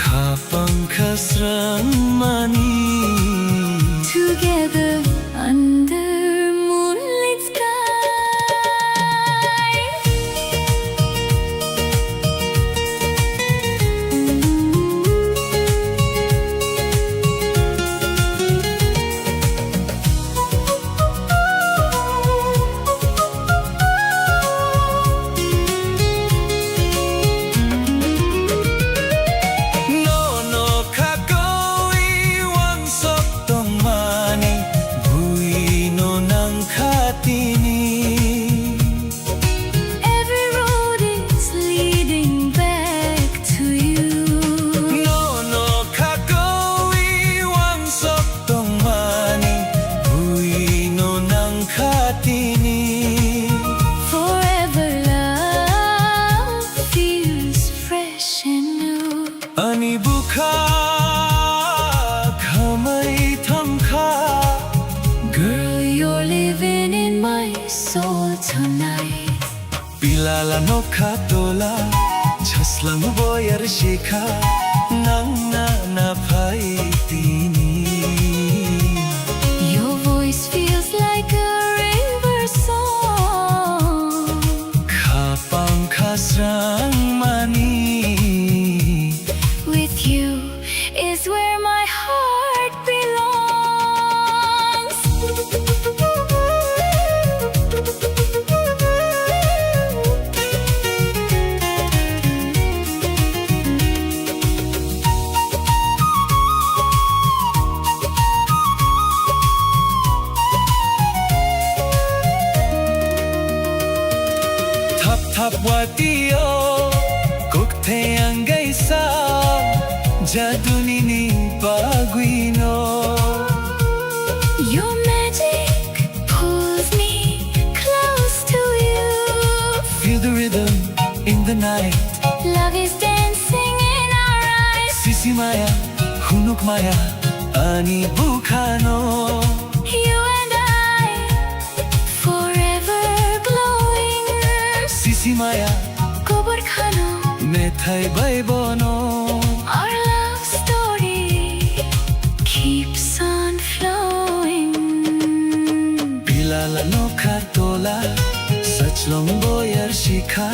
khapang khasrang mani Together under moonlit sky. no khakoi wang sok tong mani bui no nang khatini Every road is leading back to you. no khakoi wang sok tong mani bui no nang khatini Forever love feels fresh and new. ani bukha khamai thamkha Girl, you're living in my soul tonight. Pilala no khatola jaslang boyar shikha nang na phai tini Your voice feels like a river song. khapang khasrang mani ngay sa Jadunini Baguino. Your magic pulls me close to you. Feel the rhythm in the night. Love is dancing in our eyes. Sisi Maya, Hunuk Maya, Ani Bukano. You and I, forever glowing. Sisi Maya, Gobar Khano, Methai Baibono. our love story keeps on flowing. Bilala no Katola, Sachlong Boyar Shika,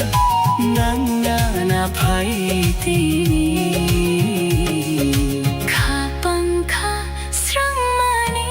Nanga na Paitini. Kapangka Srangmani.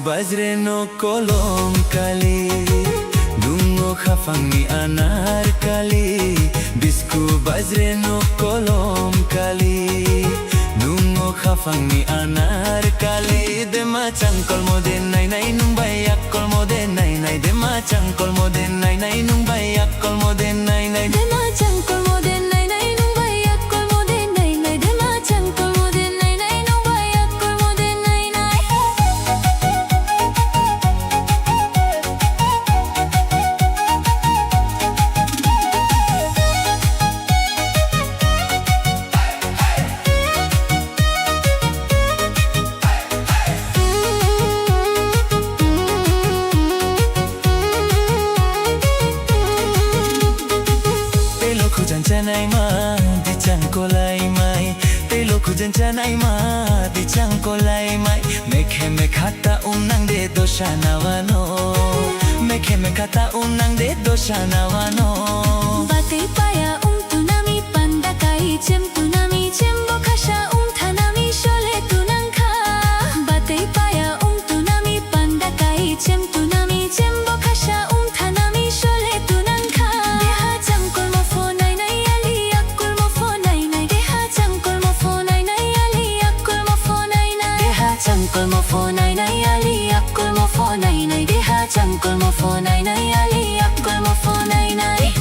Bajre no kolom kali, dungo khafangi anar kali. Bisku bajre no kolom kali, dungo khafangi anar kali. Dema changkol mode nai nai numbai akkol mode nai nai. Dema changkol mode nai nai numbai akkol mode nai nai. Dema changkol mode nai nai numbai akkol mode nai nai. Dema changkol mode nai nai numbai akkol mode nai nai. Telo kujan chanai ma, di changkolai mai. Telo kujan chanai ma, di changkolai mai. Mekhe mekhata unang de doshana wano. Mekhe mekhata unang de doshana wano. Batai paya tunami pandakai cem tunami cembo khasha thanami shole tunangkha. Batai paya tunami pandakai cem tunami cembo khasha thanami shole tunangkha. Deha changkol mo phone nai nai ali akkol mo phone nai nai. Deha changkol mo phone nai nai ali akkol mo phone nai nai. Deha changkol mo phone nai nai ali akkol mo phone nai nai. Deha changkol mo phone nai nai ali akkol mo phone nai nai.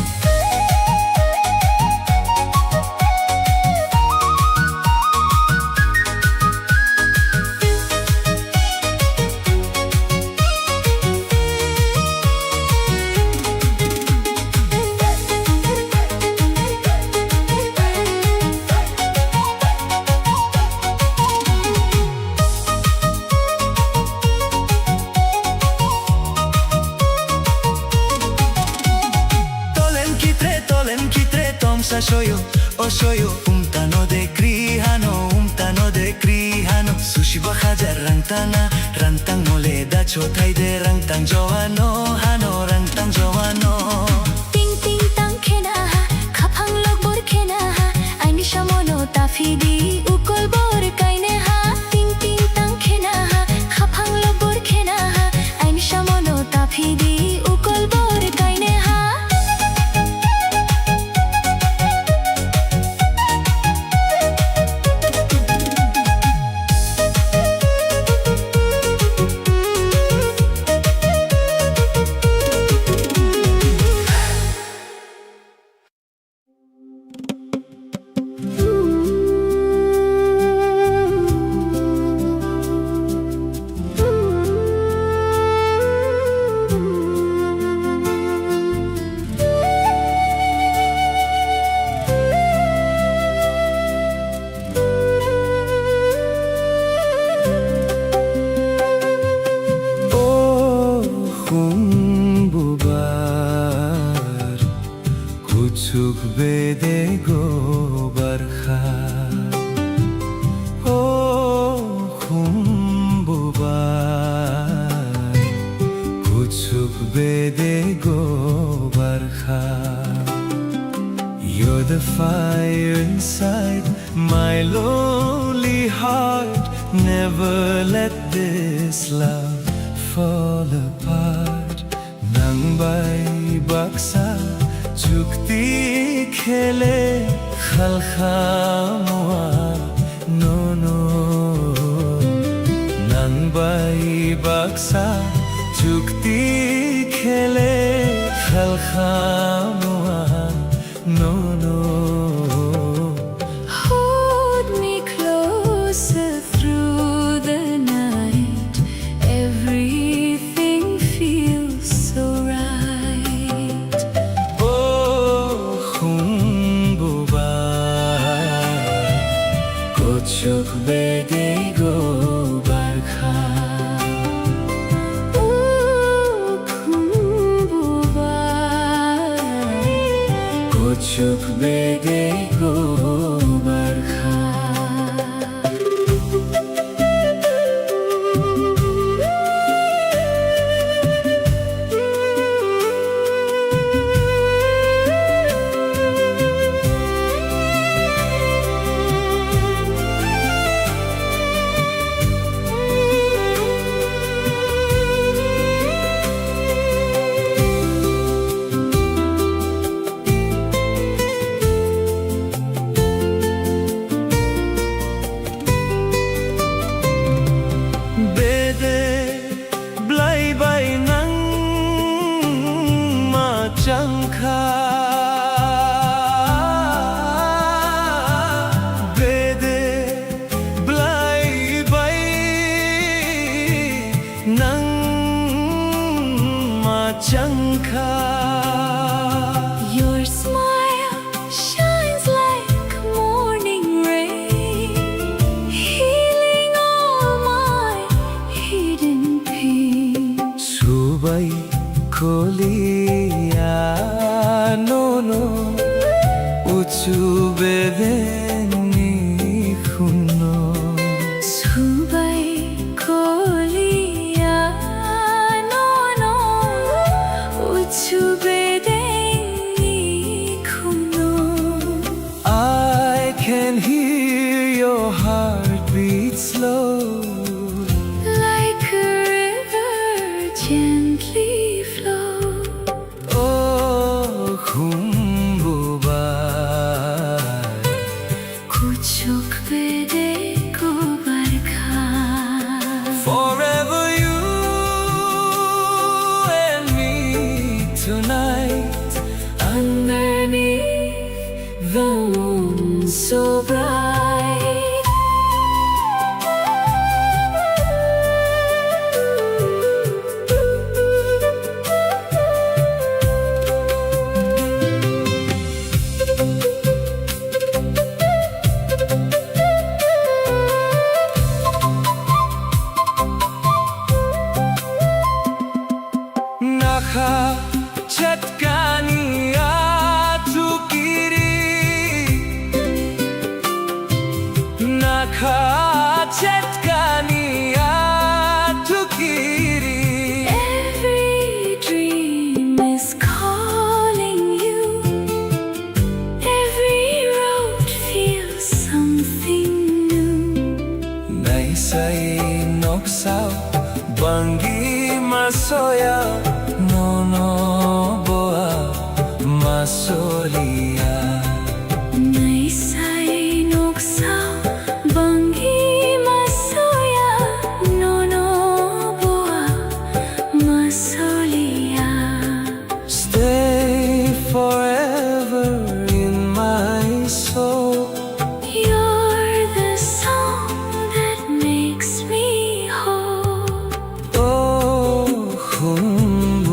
Tolen kitre tom sa shoyo, o shoyo. Umtano de krihano. Sushi bahajar rantang mole da chotai de rantang joano hano rantang joano. Ting ting tang khena ha, khapang lok bor khena ha. Aini shamono tafidi ukol bor kaine ha. Ting ting tang khena ha, khapang lok bor khena ha. Aini shamono tafidi ukol bor kaine ha. go barkha. You're the fire inside my lonely heart. Never let this love fall apart. Nang bay baksa chukti khele khalkha mua no no. Nang bay baksa chukti khele khalkha mua no no. Hold me closer through the night. Everything feels so right. Oh khumbuba kochuk bede go barkha. Kochuk bede go barkha. Changkha bede blai bai nang ma changkha. Your smile shines like morning rain, healing all my hidden pain. Subai koliya no no uchu bedeni khuno. Subai koliya no no uchu bedeni khuno. I can hear your heartbeat slow. Like a river gently flow. Oh khumbuba Kuchuk bede go barkha. forever you and me tonight Underneath the moon so bright. nakha chatkaniya chukiri nakha chatkaniya chukiri. Every dream is calling you. Every road feels something new. Naisai noksao bangi masoya no no boa masolia. Naisai noksao bangi masoya no no boa masolia. Stay forever in my soul. You're the song that makes me whole. Oh khum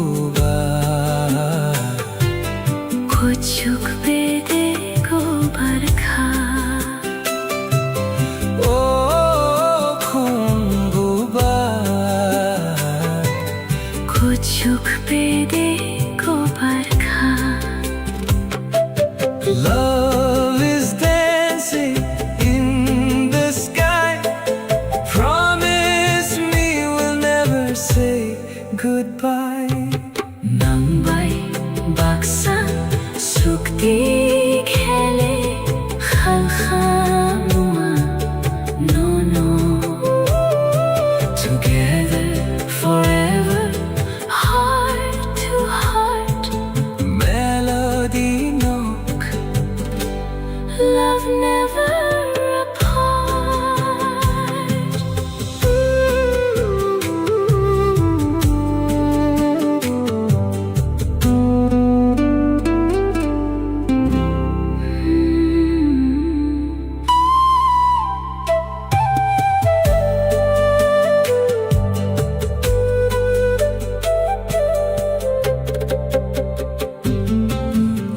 Khalkhamua, no, no. Together forever, heart to heart, melody nok love never apart.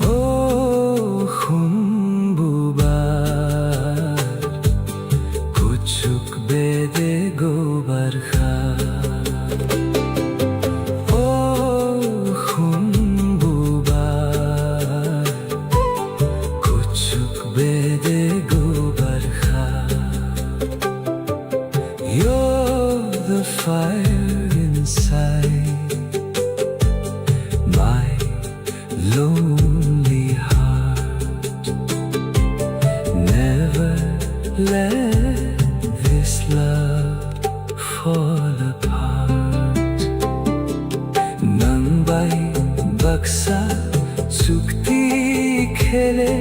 Oh humbubar kuchuk bede gobar kha Oh humbubar kuchuk bede gobar kha You're the fire inside my lonely heart. Never let this love fall apart. Nang bay baksa sukti khele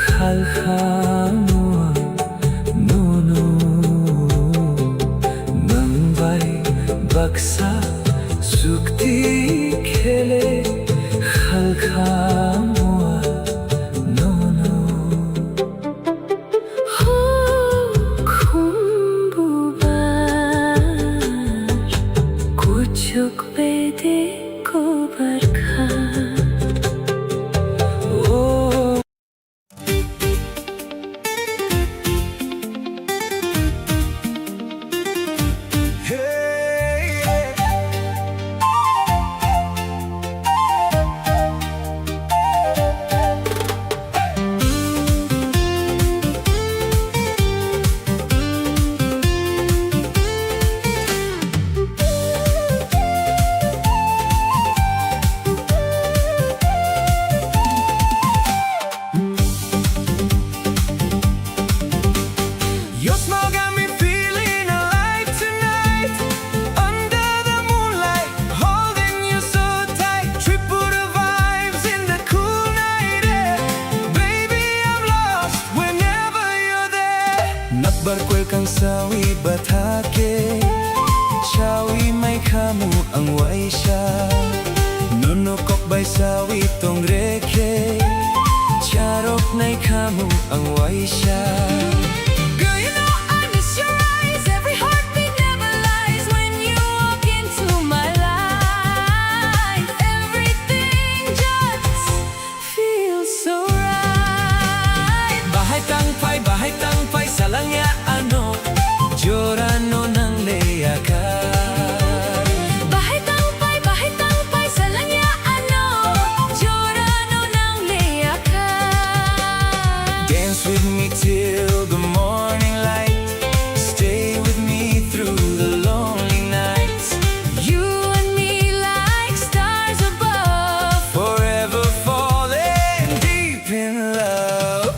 khalkhamua no no Nang bay baksa sukti khele khalkhamua no no Khumbubar kuchuk bede gobar kha Oh hey Your smile got me feeling alive tonight. Under the moonlight, holding you so tight. Tripura vibes in the cool night air. Baby, I'm lost whenever you're there. Nakbar kwel kang sawi batake. Shawi may kamu ang waisha. Nunukok bay sawi tong reke. Charok nay kamu ang waisha. Girl, you know I miss your eyes. Every heartbeat never lies when you walk into my life. Everything just feels so right. Bahay tangpay sa langya ano. Jorano ng leyakan. Bahay tangpay sa langya ano. Jorano ng leyakan. Dance with me till the morning light. Stay with me through the lonely nights. You and me like stars above. Forever falling deep in love.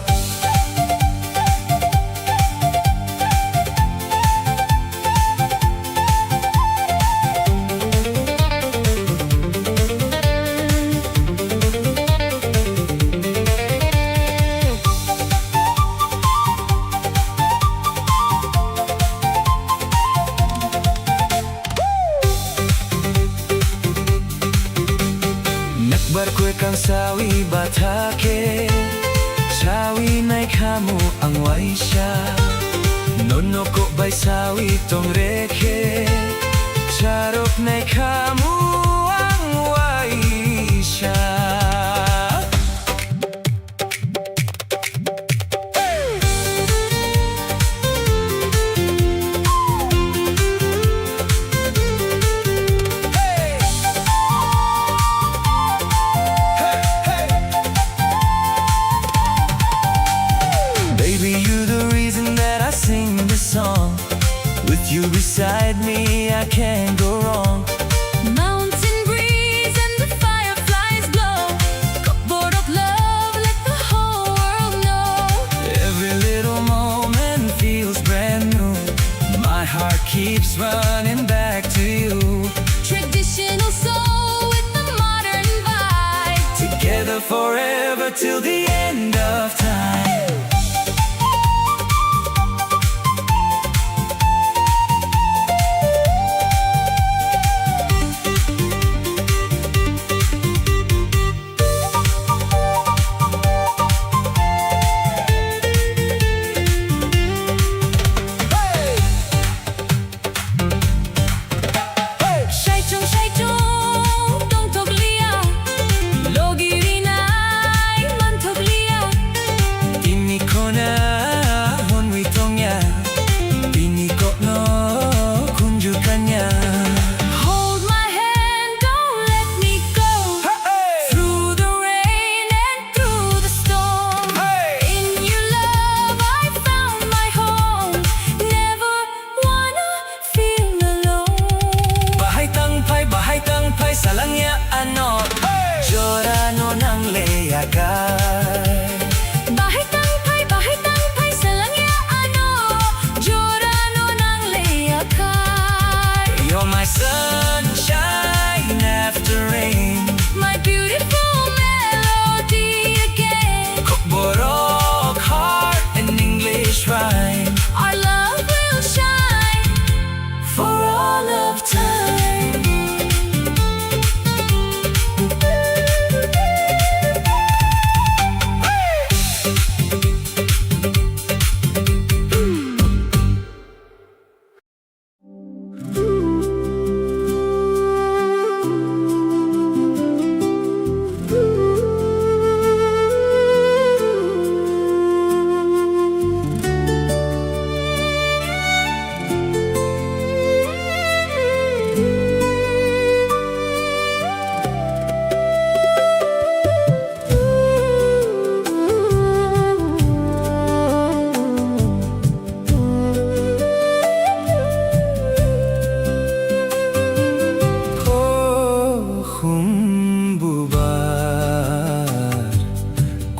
Nakbar ko'y kang sawi batake. Sawi na'y kamu ang waisya. Nonoko ba'y sawi tong reke. Charok na'y kamu ang waisya. Baby, you're the reason that I sing this song. With you beside me, I can't go wrong. Mount keeps running back to you. Traditional soul with the modern vibe. Together forever till the end of time. Hold my hand, don't let me go. Through the rain and through the storm. In your love I found my home. Never wanna feel alone. Bahay tangpay sa langya anot. Jorano ng layakay. Bahay tangpay sa langya ano. Jorano ng layakay. You're my sunshine after rain. My beautiful melody again. Borok heart and English rhyme. Our love will shine For all of time.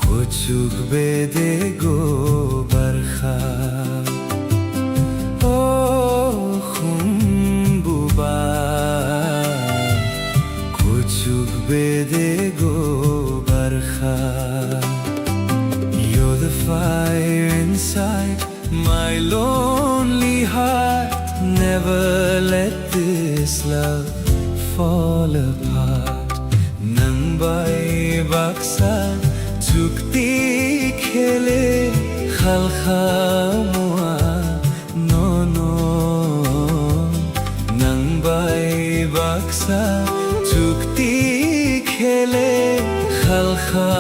Kucuk bede go barkha. Oh khumbubar kucuk bede go barkha. You're the fire inside my lonely heart. Never let this love fall apart. Nang bay baksa Tukti khele khalkha mua no no. Nang bay baksa tukti khele khalkha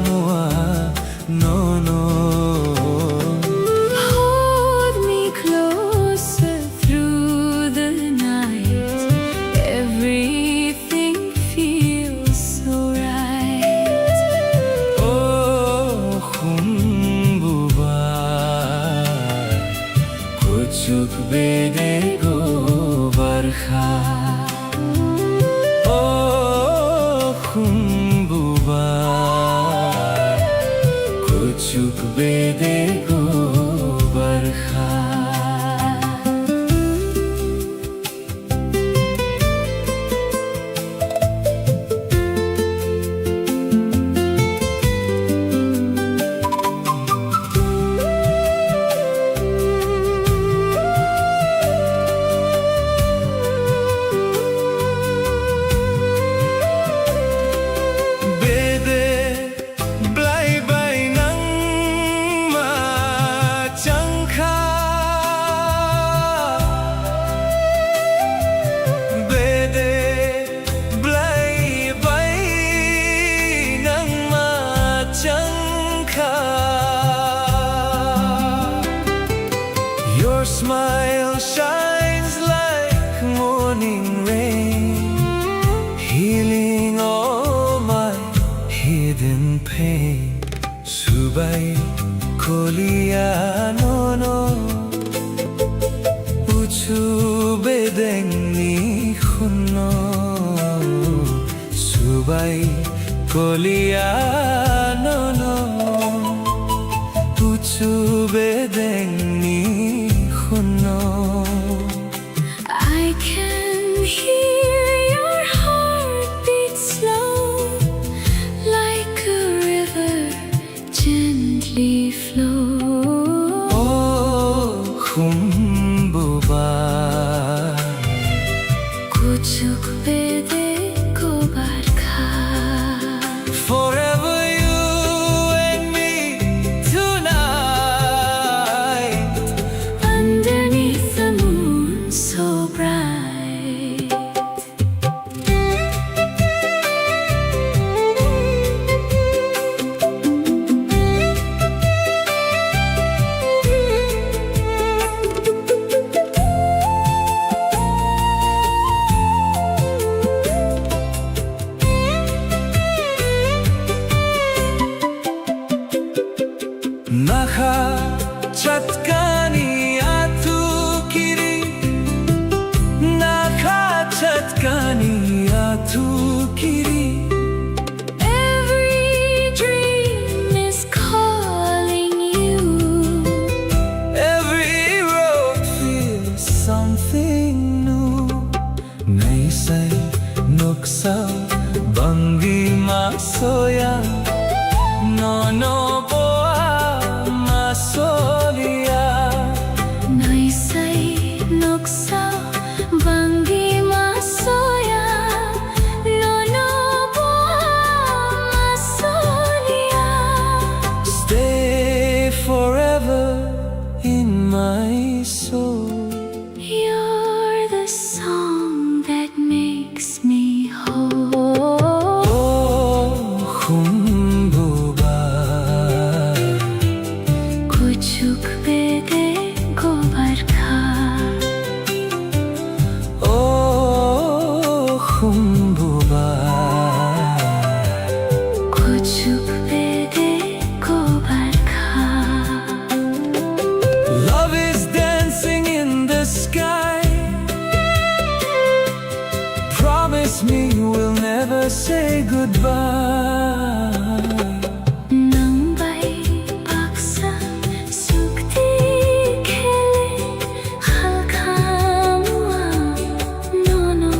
mua no no. Hold me closer through the night. Everything feels so right. Oh khumbubar kuchuk bede go barkha. Oh khumbubar kuchuk bede go barkha. Your smile shines like morning rain, healing all my hidden pain. Subai kolia no no, uchu bedengni khunno. Subai kolia no no, uchu bedengni khunno. humbuba कुछुक बेदे को बरखा Forever you and me tonight underneath the moon so bright. Naha chatkani atu kiri Naha chatkani atu kiri Every dream is calling you. Every road feels something new Nay say nuksa bangi masoya No no boa masolia Naisay nuksa bangi masoya lono masolia. Stay forever in my soul You're the song that makes me whole. Oh humbuba कुछुक बेदे को बरखा Oh humbuba कुछुक बेदे को बरखा. Love is dancing in the sky Promise me we'll never say goodbye Nang bay baksa sukti khele khalkhamwa no no.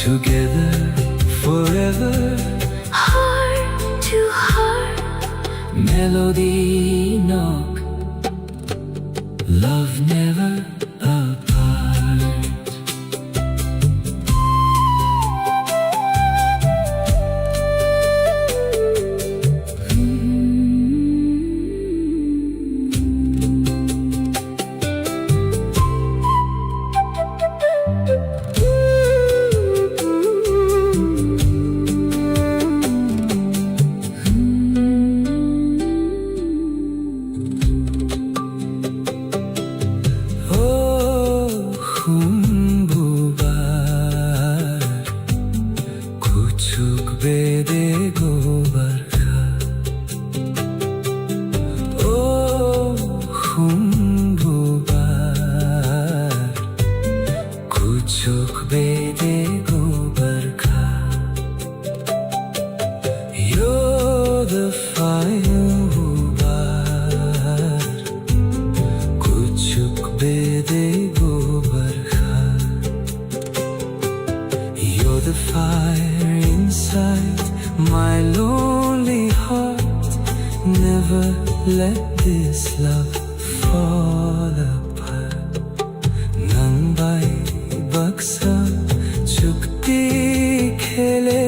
Together forever Heart to heart melody knock Love never apart Oh humbuba kuchuk bede go barkha Oh humbuba kuchuk bede go barkha You're the fire kuchuk bede go barkha You're the fire inside my lonely heart Never let this love fall apart Nang bai baksa chukti khele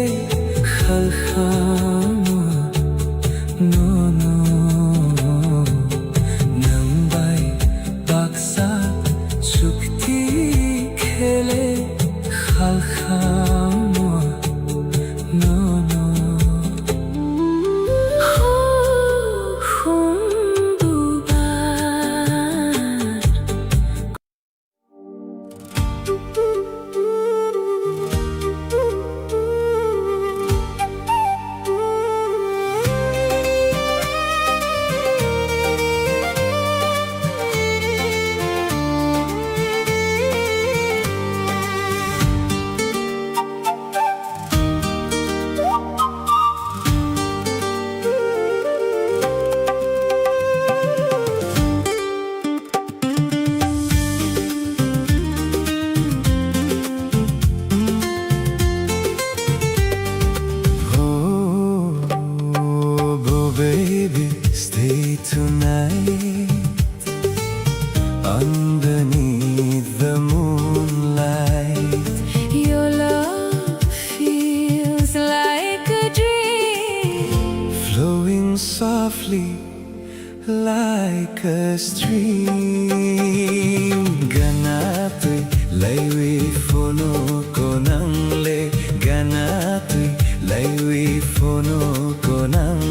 khalkhama No no Nang bai baksa chukti khele khalkhama No no humbuba. baby, stay tonight. underneath the moonlight. Your love feels like a dream. Flowing softly like a stream. Ganato'y laywi fono ko ng le. Ganato'y laywi fono ko ng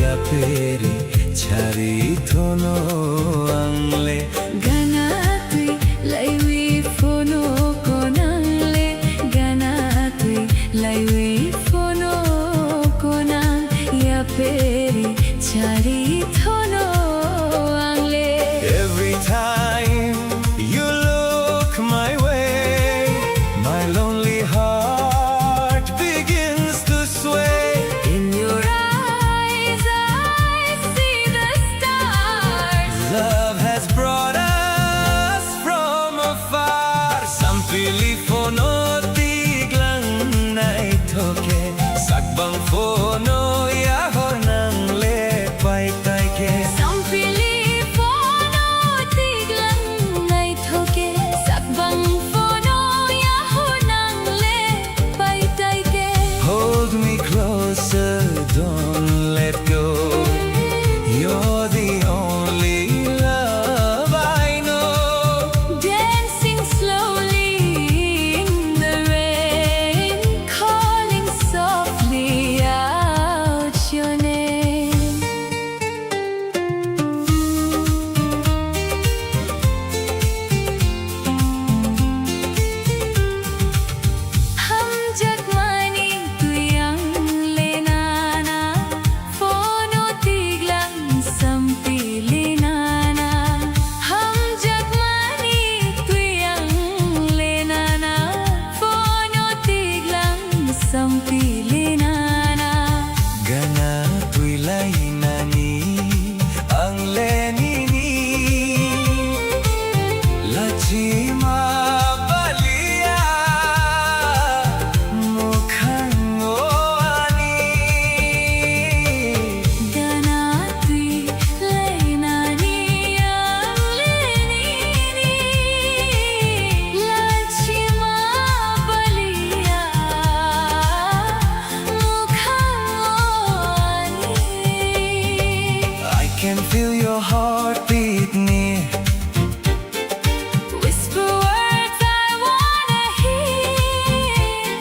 yaperi chari tono ang le. Ganato'y laywi fono ko ng le. Ganato'y laywi fono ko ng yaperi chari tono ang le. Every time you look my way, my lonely heart begins to sway. In your eyes I see the stars. Love has brought us from afar. Sampili fono tiglang naitoke. Sagbang fono yahor ng lepay taike. Sampili fono tiglang naitoke. Sakbang fono yaho ng le paitayke. Hold me closer, don't let go. You're the only love I know. Dancing slowly in the rain, calling softly out your name. हम jagmani tuyang lenana, fono tiglang sampilinana. हम jagmani tuyang lenana, fono tiglang sampilinana. Ganato'y laynani ang lenini. Lachima balia mukhang oani. Ganato'y laynani ang lenini. Lachima balia mukhang ani. I can feel your heartbeat near. Whisper words I wanna hear.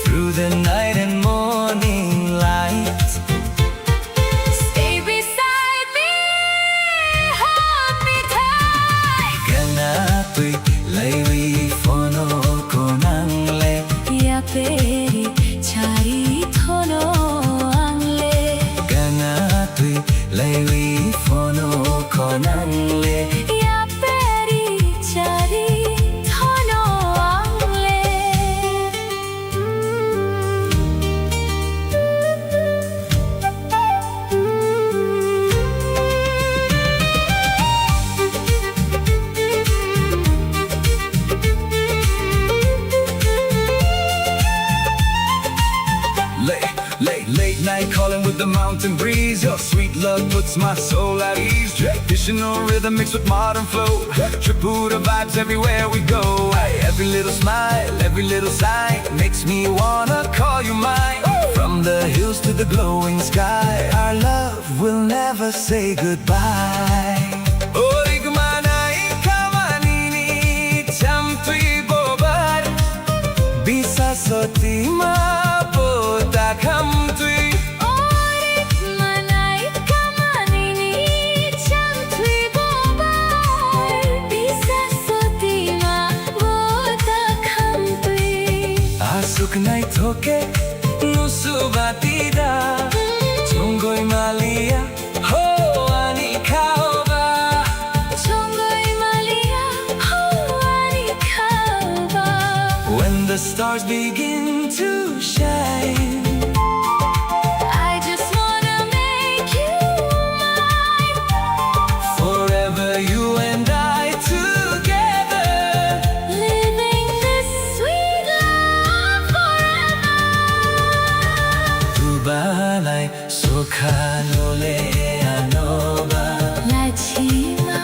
Through the night and morning light. Stay beside me, hold me tight. Ganato'y laywi fono ko ng le. Yaperi chari tono ang le. Ganato'y laywi fono ko ng le. Yaperi chari tono ang le. Late night calling with the mountain breeze. Your sweet love puts my soul at ease. Traditional rhythm mixed with modern flow. Tripura vibes everywhere we go. Every little smile, every little sign makes me wanna call you mine. From the hills to the glowing sky, our love will never say goodbye. Oy kumanay kamanini chamtui bobar. Bisa sotima pota kamtui. Orit manay kamanini chamtui bobar. Bisa sotima bota kamtui. Asuk nai toke nusu batida. Tunggoy malia ho ani kaoba. Chongoy malia ho ani kaoba. When the stars begin to shine, I just wanna make you mine. forever you and I together. Living this sweet love forever. Tubalay sukhanole anoba. Lachima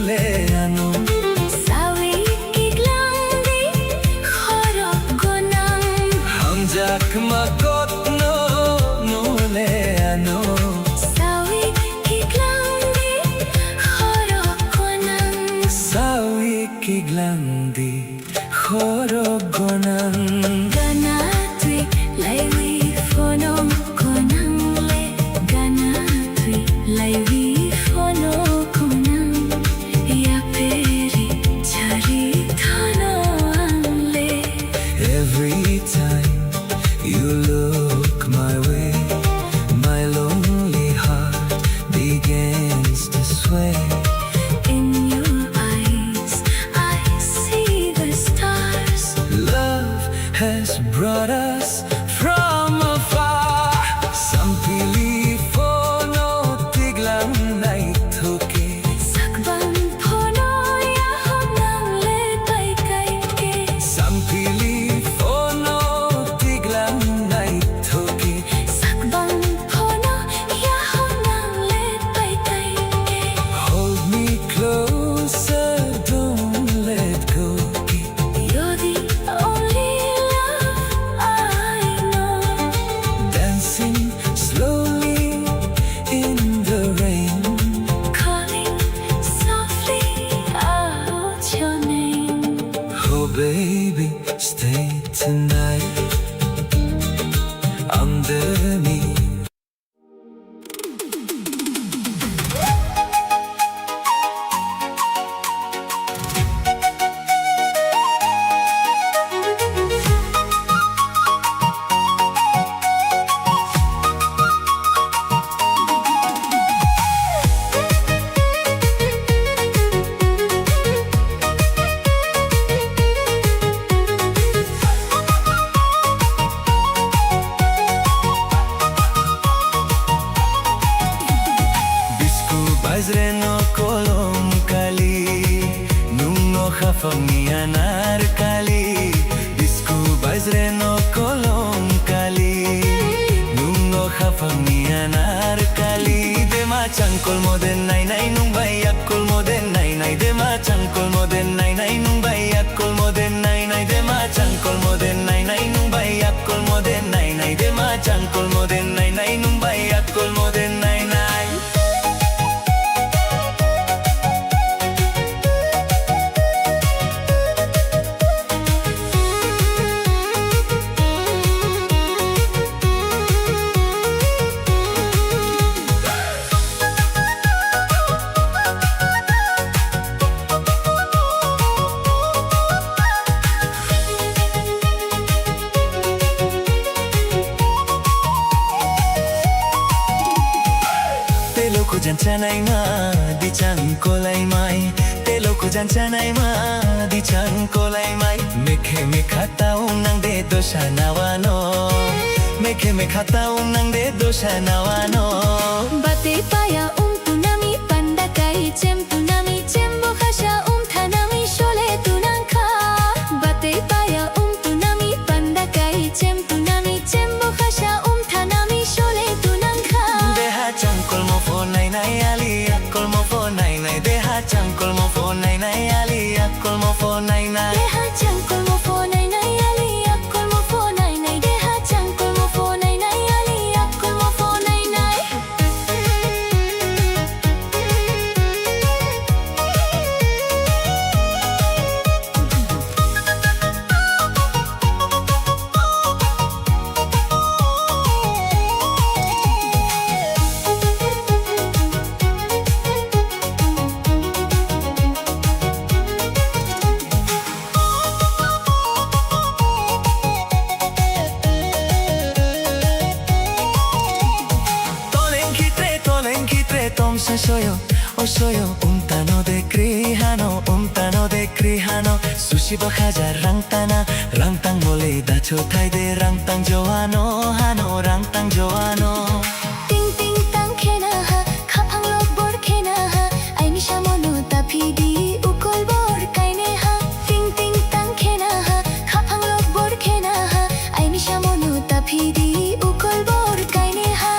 nuleano Sawi kiglandi Khorok gonang Hamjak makot no nuleano Sawi kiglandi Khorok gonang Sawi kiglandi khorogonang Gana tui laiwi fonom konang le Gana tui laiwi fono konang Ya peri chari thano angle Every time you look my way, my lonely heart begins to sway. In your eyes I see the stars Love has brought us from afar. Sampili fono tiglang naitoke. Sakban phono ya honang le kai kai ke Sampili fono tiglang naitoke. Sakban phono ya honang le kai kai ke Hold me closer, don't let go. You're the only love I know Dancing slowly in the rain. Calling softly out your name Oh baby, stay tonight under me. Bisku bazreno kolom kali nungo khafam yanar kali Bisku bazreno kolom kali nungo khafam yanar kali Dema chankol moden nai nai nung bayak kol moden nai nai Dema chankol moden nai nai nung bayak kol moden nai nai Dema chankol moden nai nai nung bayak kol moden nai nai Dema chankol moden nai nai nung bayak kol moden nai nai Teloko jancanai ma di changkolai mai Teloko jancanai ma di changkolai mai Mekhe mekhata nang de dosha nawano Mekhe mekhata nang de dosha nawano Bate paya tunami panda kai tunami chembo khasha thanami shole tunang kha Bate paya tunami panda kai tunami chembo khasha thanami shole tunang kha Deha changkol mo fo nai nai ali akol mo fo nai nai Deha changkol mo fo nai nai ali akol mo fo nai nai Deha changkol mo fo nai nai ali akol mo fo nai nai Deha changkol mo fo nai nai ali akol mo fo nai nai tom se soyo o soyo untano de krihano sushi bo khaja rangtang mole da chotai de rangtang joano hano rangtang joano Ting ting tang khena ha khapang lok bor khena ha aini shamono ta phidi ukol bor kaine ha Ting ting tang khena ha khapang lok bor khena ha aini shamono ta phidi ukol bor kaine ha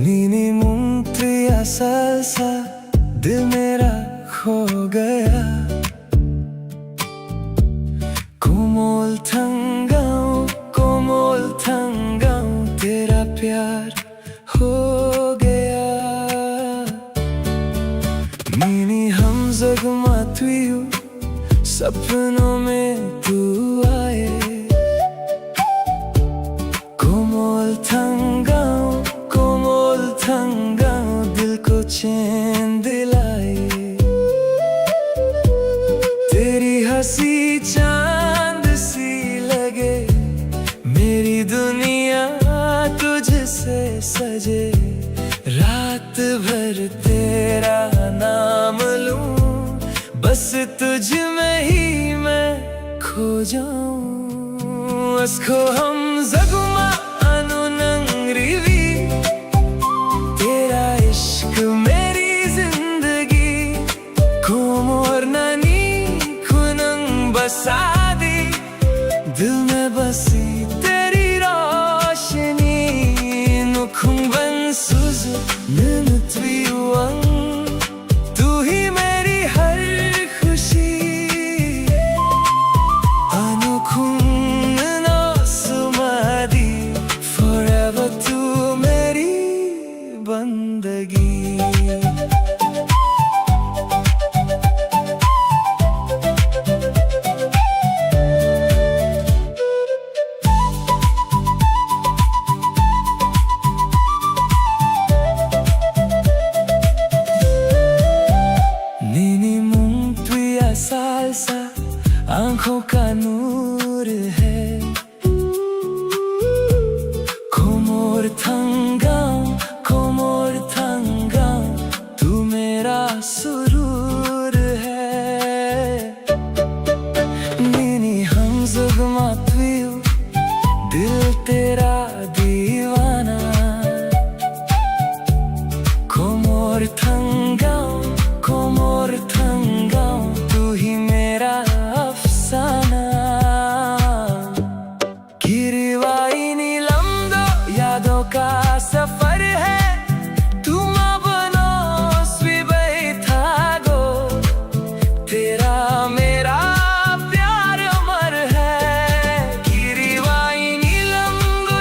नीनी मूंगफलियाँ सालसा दिल मेरा खो गया कोमल थंगाऊं तेरा प्यार हो गया नीनी हम जगमाती हूँ सपनों में तू आए कोमल थंगाऊं दिल को चैन दिलाए तेरी हंसी चांद सी लगे मेरी दुनिया तुझसे सजे रात भर तेरा नाम लूं बस तुझ में ही मैं खो जाऊं उसको हम जगमा अनु नंगरीवी तेरा इश्क मेरी जिंदगी कोमोर नानी खुनंग बसादी दिल में बसी तेरी रोशनी नुखुंग बन सुज ननत्विवंग तू ही मेरी हर खुशी अनुखुंग नो सुमादी forever तू मेरी बंदगी नीनी मूंगफलियाँ सालसा आंखों का नूर है कोमोर थंगाऊं तू मेरा सुरूर है नीनी हम जगमाती हूँ दिल तेरा दीवाना कोमोर थंगाऊं तू ही मेरा अफसाना गिरवाई नीलम दो यादों का सफर है तुम बनो स्विबई था गो तेरा मेरा प्यार अमर है गिरवाई नीलम गो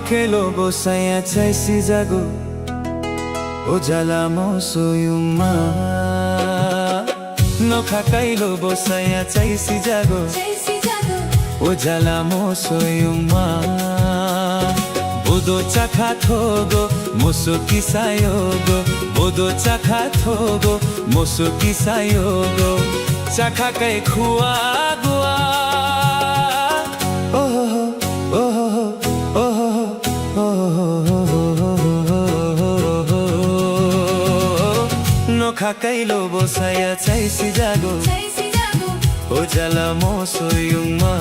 kailo bosaya chaisi jago Ojala mo soyuma Nokha kailo bosaya chaisi jago Ojala mo soyuma Bodo chakha thogo moso kisayogo Bodo chakha thogo moso kisayogo Chakha kai khua gua Nokha kailo bosaya chaisi jago Ojala mo soyuma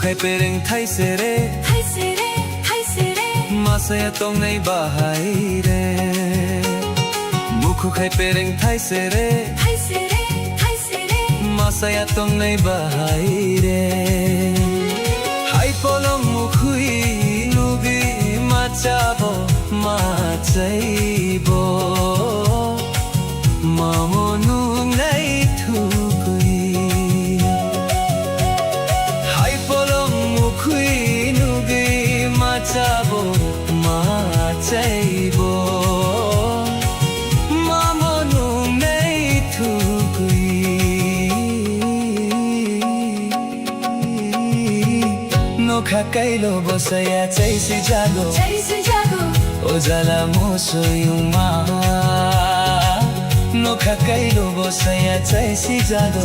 Khai pereng thai se re Masaya tong nei bahai re Mukhu khai pereng thai se re Masaya tong nei bahai re Hai polong mukhui nugi machabo machaibo Mamonu nei thukui Machabo, machaibo Mamonu nei thukui Nokha kailo bosaya chaisi jago Ojala mo soyuma Nokha kailo bosaya chaisi jago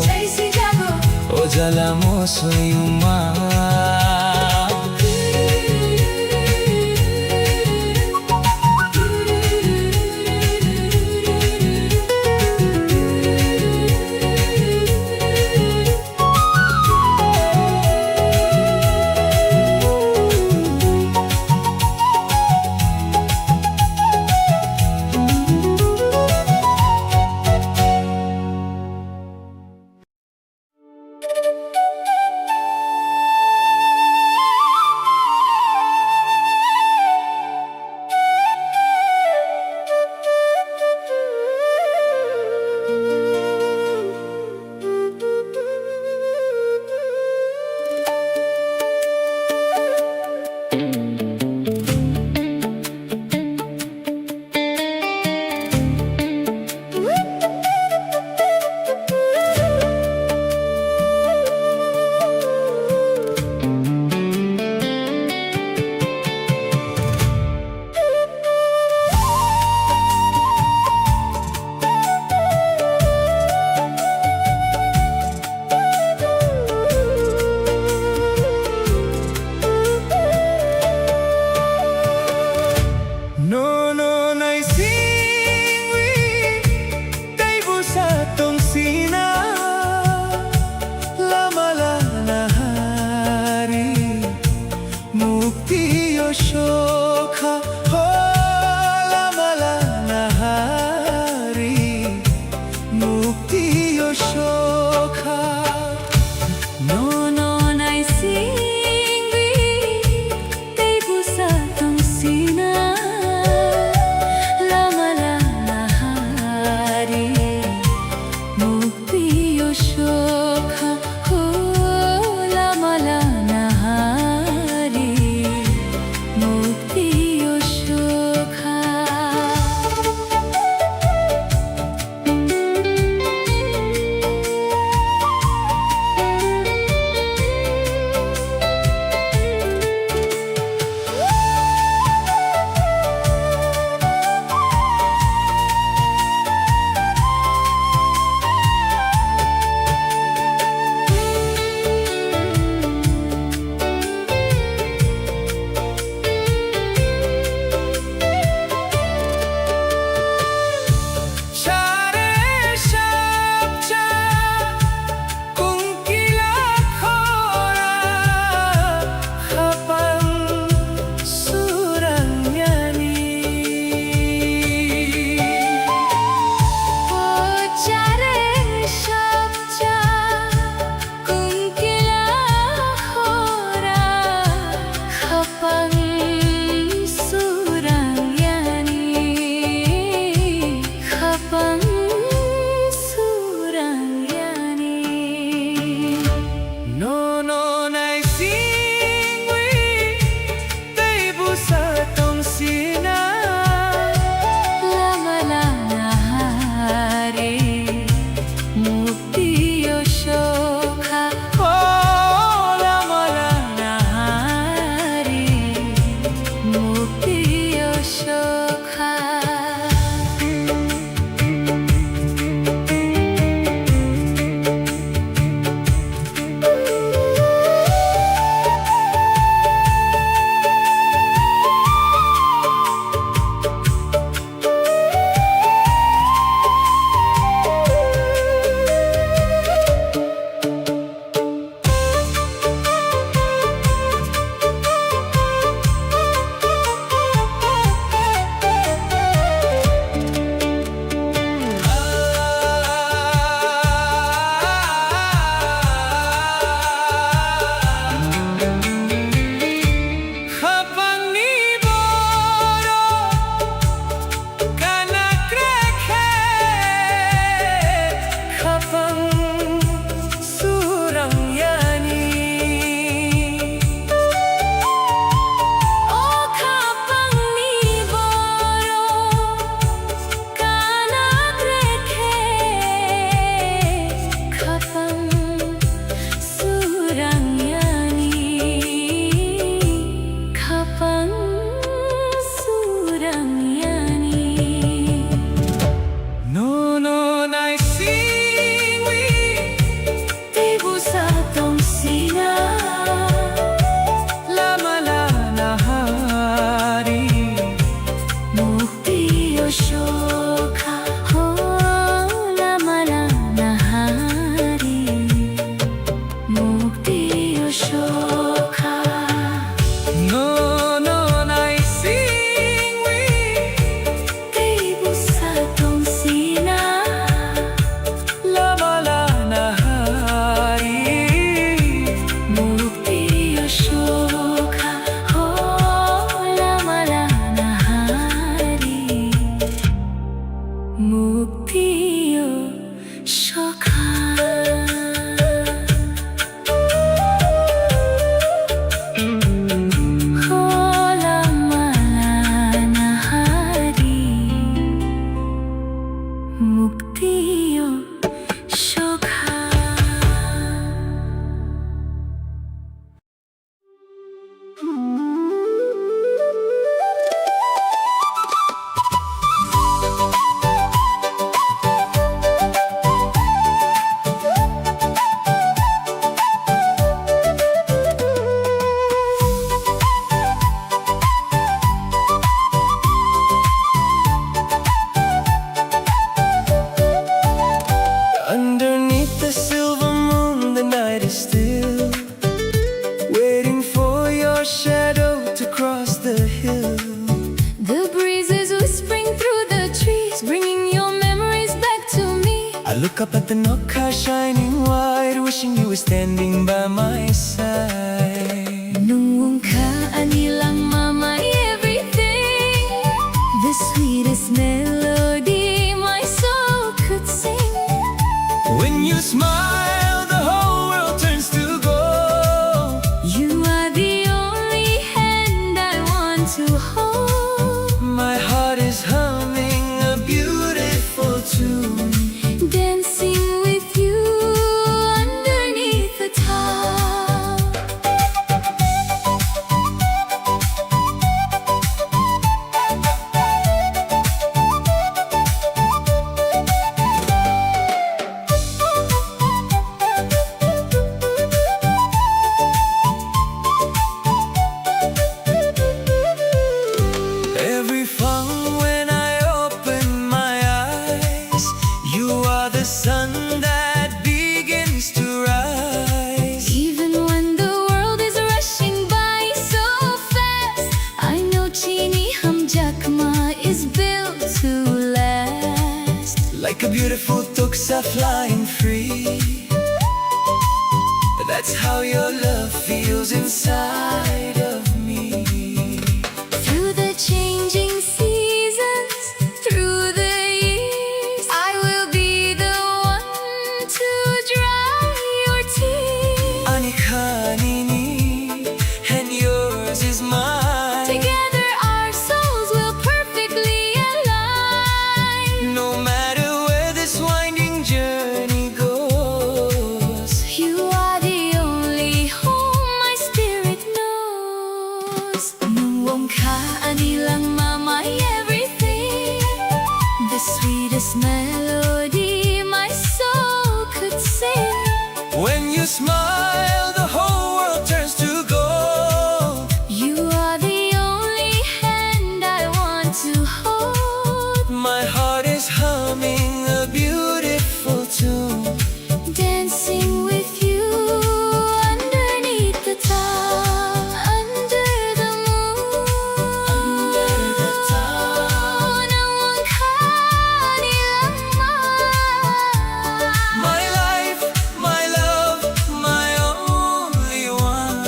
Ojala mo soyuma the night is still, waiting for your shadow to cross the hill. The breeze is whispering through the trees, bringing your memories back to me. I look up at the Nokha shining white, wishing you were standing by my side. Nung ka anilang mama everything, the sweetest melody my soul could sing. When you smile, the whole world turns to gold. You are the only hand I want to hold. My heart is humming a beautiful tune, Dancing with you underneath the top. every fun when I open my eyes. You are the sun that begins to rise. Even when the world is rushing by so fast, I know Chini Hamjakma is built to last. Like a beautiful tuksa flying free, that's how your love feels inside of me. Through the changing seasons, through the years, I will be the one to dry your tears. Anikhanini, and yours is mine. Together our souls will perfectly align. No matter where this winding journey goes, You are the only home my spirit knows. Nung ka anilang mama everything, the sweetest melody my soul could sing. when you smile, the whole world turns to gold. You are the only hand I want to hold. My heart is humming a beautiful tune, Dancing with you underneath the top, under the moon. Under the top. Nung ka nilang mama. my life, my love, my only one.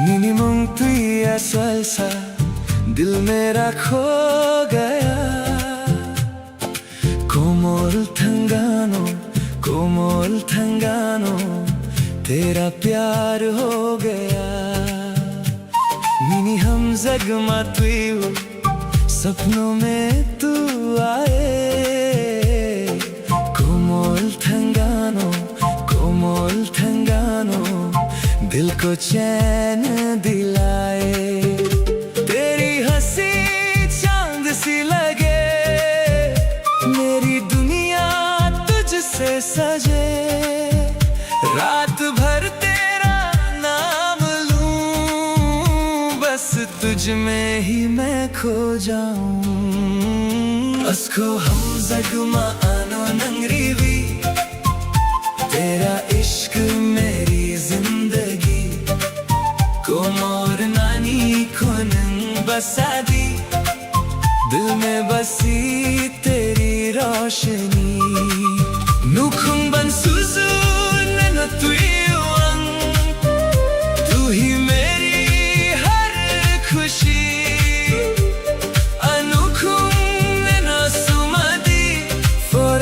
Minimum tui asal sa dil mera kho gaya. कोमल थंगानो तेरा प्यार हो गया. Mini हम जगमा तुई हो, सपनों में तू आए. कोमल थंगानो दिल को चैन दिलाए. तेरी हंसी चांद सी लगे, मेरी दुनिया तुझसे सजे. रात भर तेरा नाम लूं, बस तुझ में ही मैं खो जाऊं. अस्को हम जगमा आनो नंगरीवी, तेरा इश्क मेरी जिंदगी को मोर नानी को नंग बसादी. दिल में बसी तेरी रोशनी. नुखुंग बन सुजू नैनो तुईवांग, तू ही मेरी हर खुशी. अनुखुंग नैनो सुमदी, for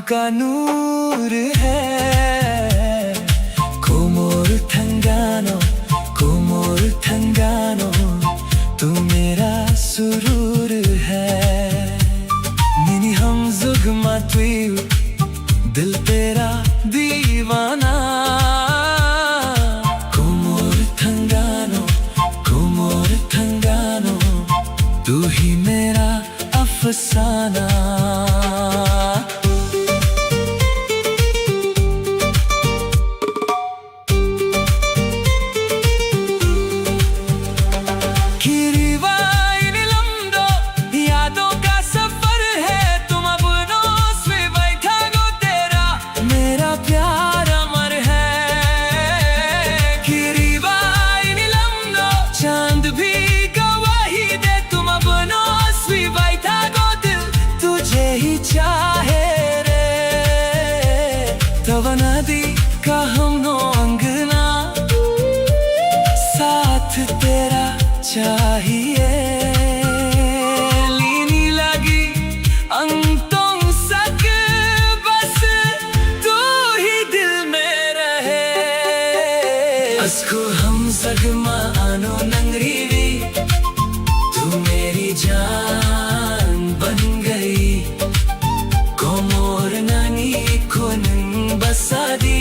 का नूर है कोमोर ठंगानो तू मेरा सुरूर है निनी हम जुगमा तुयु दिल तेरा दीवाना कोमोर ठंगानो तू ही मेरा अफसाना नदी का हमनो अंगना साथ तेरा चाहिए लीनी लगी अंतों सक बस तू ही दिल में रहे अस्को हम सगमा आनो नंगरीवी तू मेरी जान बन गई कोमोर नानी को बसादी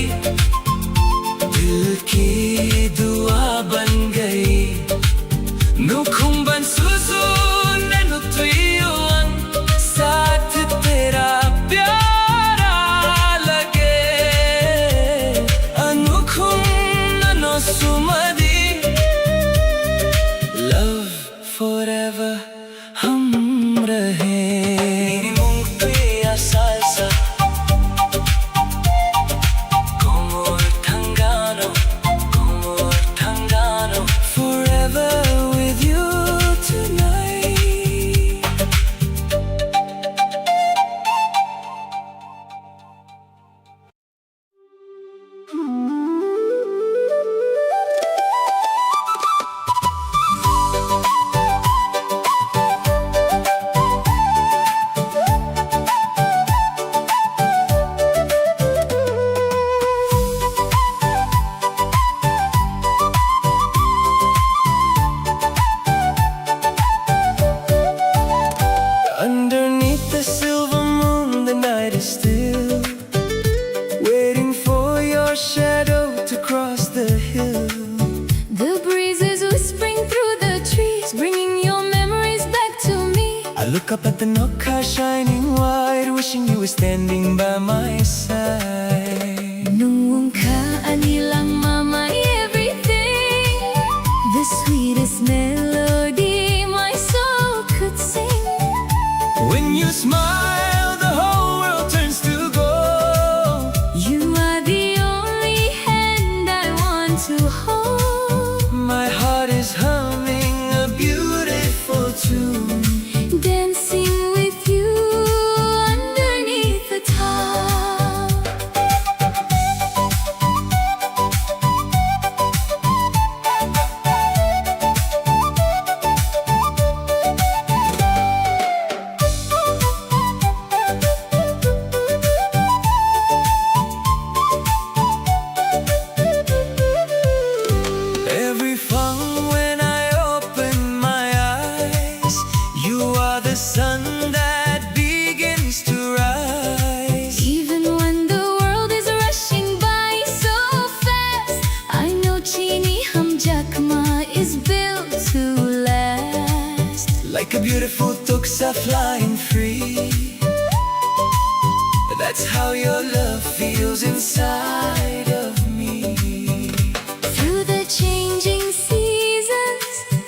दिल की दुआ बन गई नुखुम्बन सुसु ननु तुयुअन साथ तेरा प्यारा लगे अनुखुम ननो सुमदी लव forever हम रहे salsa look up at the Noka shining white, wishing you were standing by my side. Nung ka anilang mama everything, the sweetest melody my soul could sing. When you smile, the whole world turns to gold. You are the only hand I want to hold. My heart is humming a beautiful tune. Dancing with you underneath the top. Every fun when I open my eyes, you are the sun that begins to rise. Even when the world is rushing by so fast, I know Chini Hamjakma is built to last. Like a beautiful tuksa flying free. That's how your love feels inside of me. Through the changing seasons,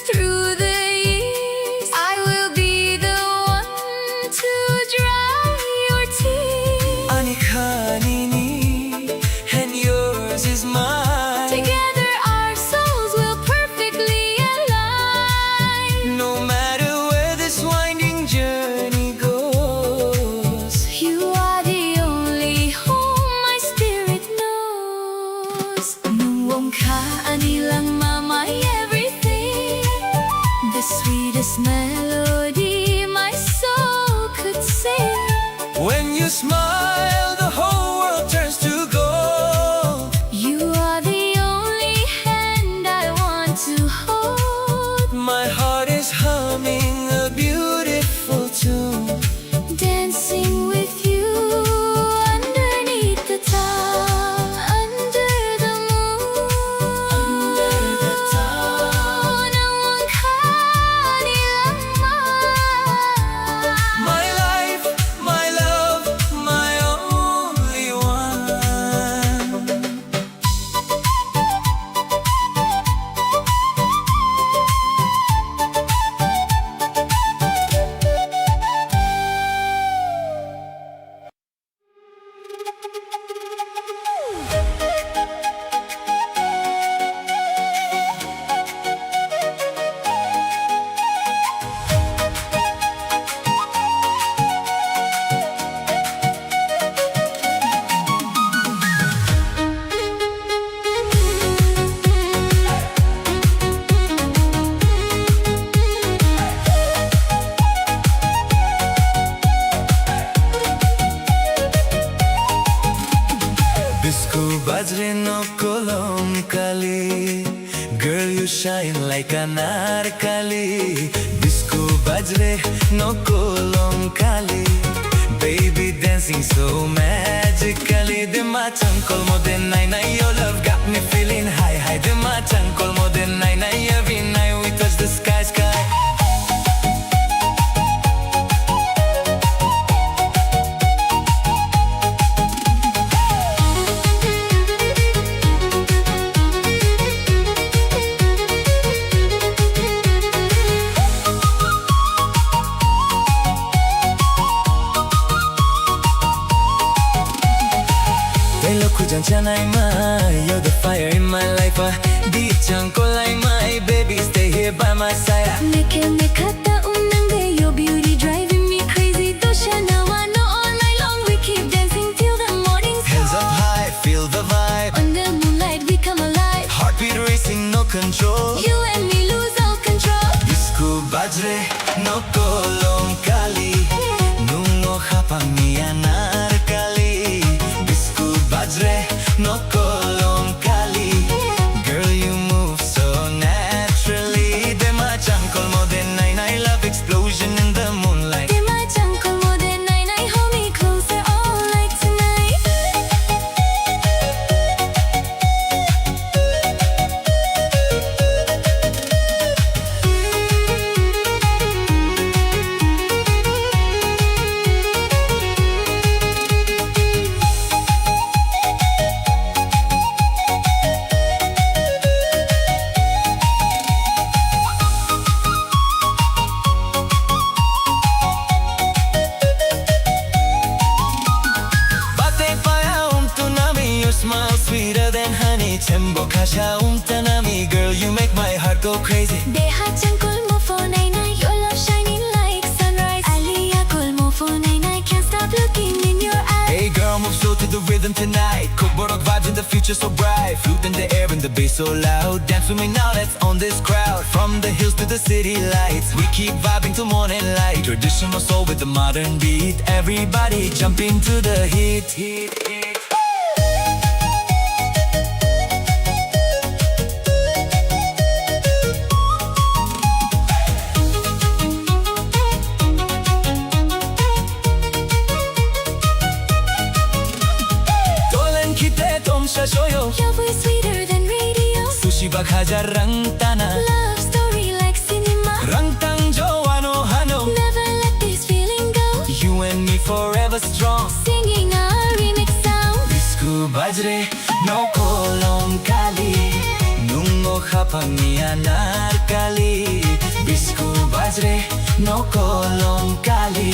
through the years, I will be the one to dry your tears. Anikhanini, and yours is mine. Together our souls will perfectly align. No matter where this winding journey goes, You are the only home my spirit knows. Nuwong ka anilang mama everything, the sweetest melody my soul could sing. when you smile, Kali. Girl, you shine like an Kali. Disco bajre no Kali. Baby dancing so magically. Dima chankol mo din nai nai. Your love got me feeling high high. Dima chankol mo din nai nai. Every night we touch the sky sky. You're the fire in my life. Di chanko like my baby, stay here by my side. Mekhata unang your beauty driving me crazy. Dosha nawa no all night long. We keep dancing till the morning sky. Hands up high, feel the vibe. Under moonlight we come alive. Heartbeat racing, no control. You and me lose all control. Disco bajre no Kali. Nungo hapang niya Kali. Disco bajre no Kali. Girl, you move so naturally. Dema chankol mo din nai nai. Love explosion in the moonlight. Dima chankol mo din nai nai. Hold me closer all night tonight. Smile sweeter than honey. Chembo kasha tanami. Girl, you make my heart go crazy. Deha chankol mo for nai nai. Your love shining like sunrise. Aliya kol mo for nai nai. Can't stop looking in your eyes. Hey girl, move slow to the rhythm tonight. Kokborok vibes in the future so bright. Flute in the air and the bass so loud. Dance with me now, let's own this crowd. From the hills to the city lights, we keep vibing till morning light. Traditional soul with the modern beat. Everybody jump into the heat. Your voice sweeter than radio. Sushi bak hajar rang tana. Love story like cinema. Rang tang jo ano hano. Never let this feeling go. You and me forever strong. Singing our remix sound. Disco bajre no Kali. Nungo hapang niya Kali. Disco bajre no Kali.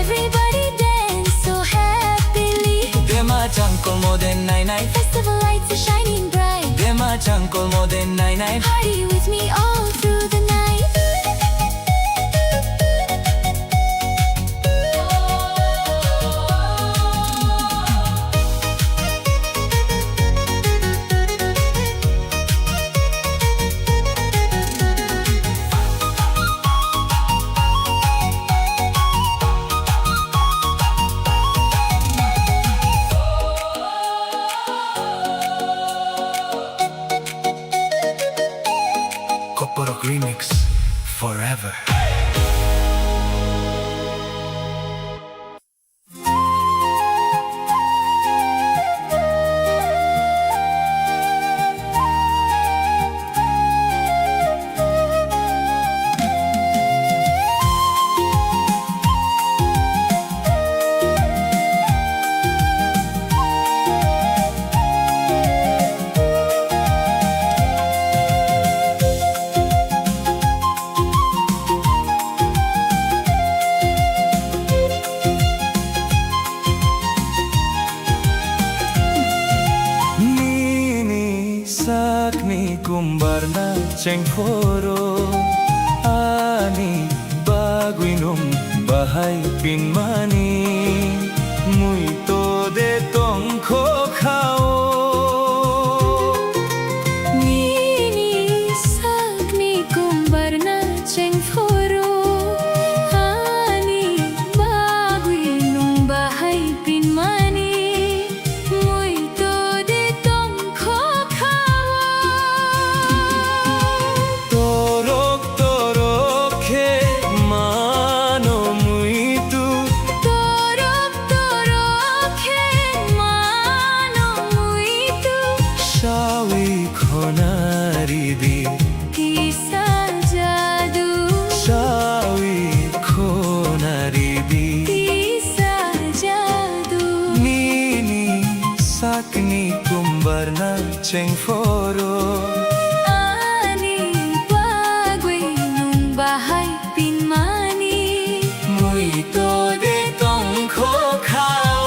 Everybody dance so happily. Dema chankol mo din nai nai. Festival lights are shining bright. Dema chankol mo din nai nai. Party with me all through the night. Kokborok remix forever. Kumbar na cengkoro ani baguinom bahay pinmani muito de tongko khao Nini sakni kumbar na cengkoro ani baguinom bahay pinmani muito de tongko khao khonaridi Kisa jadu Shawi khonaridi Kisa jadu Nini sakni kumbarna cheng foro Ani bagwe nung bahay pinmani Mui to de tong kho khao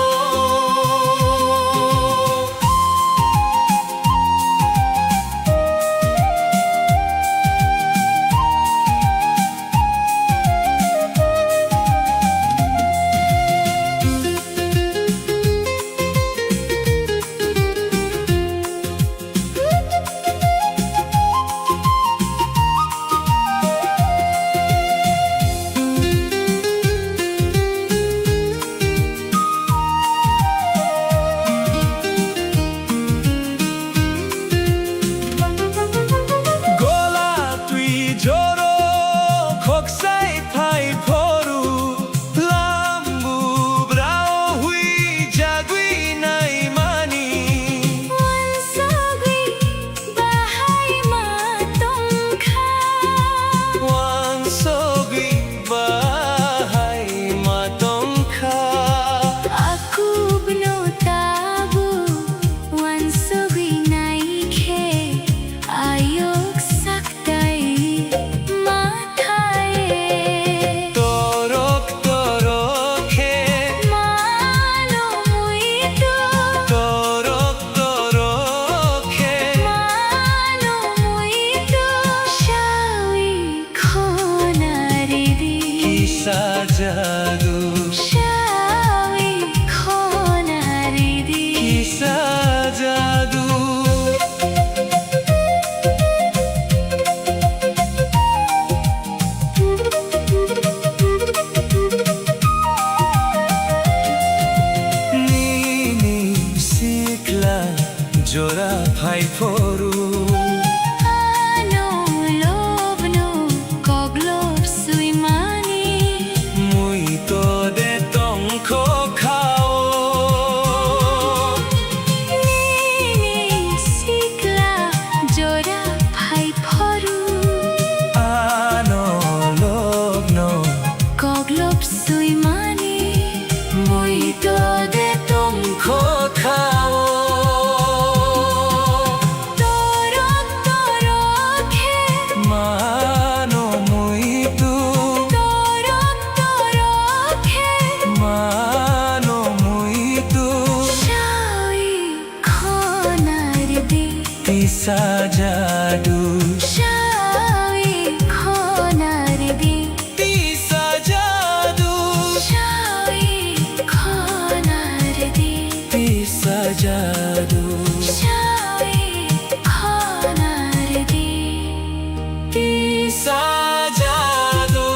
Wansagwi bahay matongkha Aku bno tabu wansagwi naikhe ayok saktai mathaye Torok torokhe Mano muito Torok torokhe Mano muito Shawi khonaridi Kisa jadu Shawi khonaridi Kisa jadu Nini sikla jora phai foru Ano lobno koglop suimani Mui to de tong kho khao Nini sikla jora bhai phoru Ano lobno Koglop suimani Mui to de tong kho khao Torok torokhe Mano mui tu Torok torokhe Mano mui tu Shawi khonaridi Kisa jadu Shawi khonaridi Kisa jadu Shawi khonaridi Kisa jadu Shawi khonaridi Kisa jadu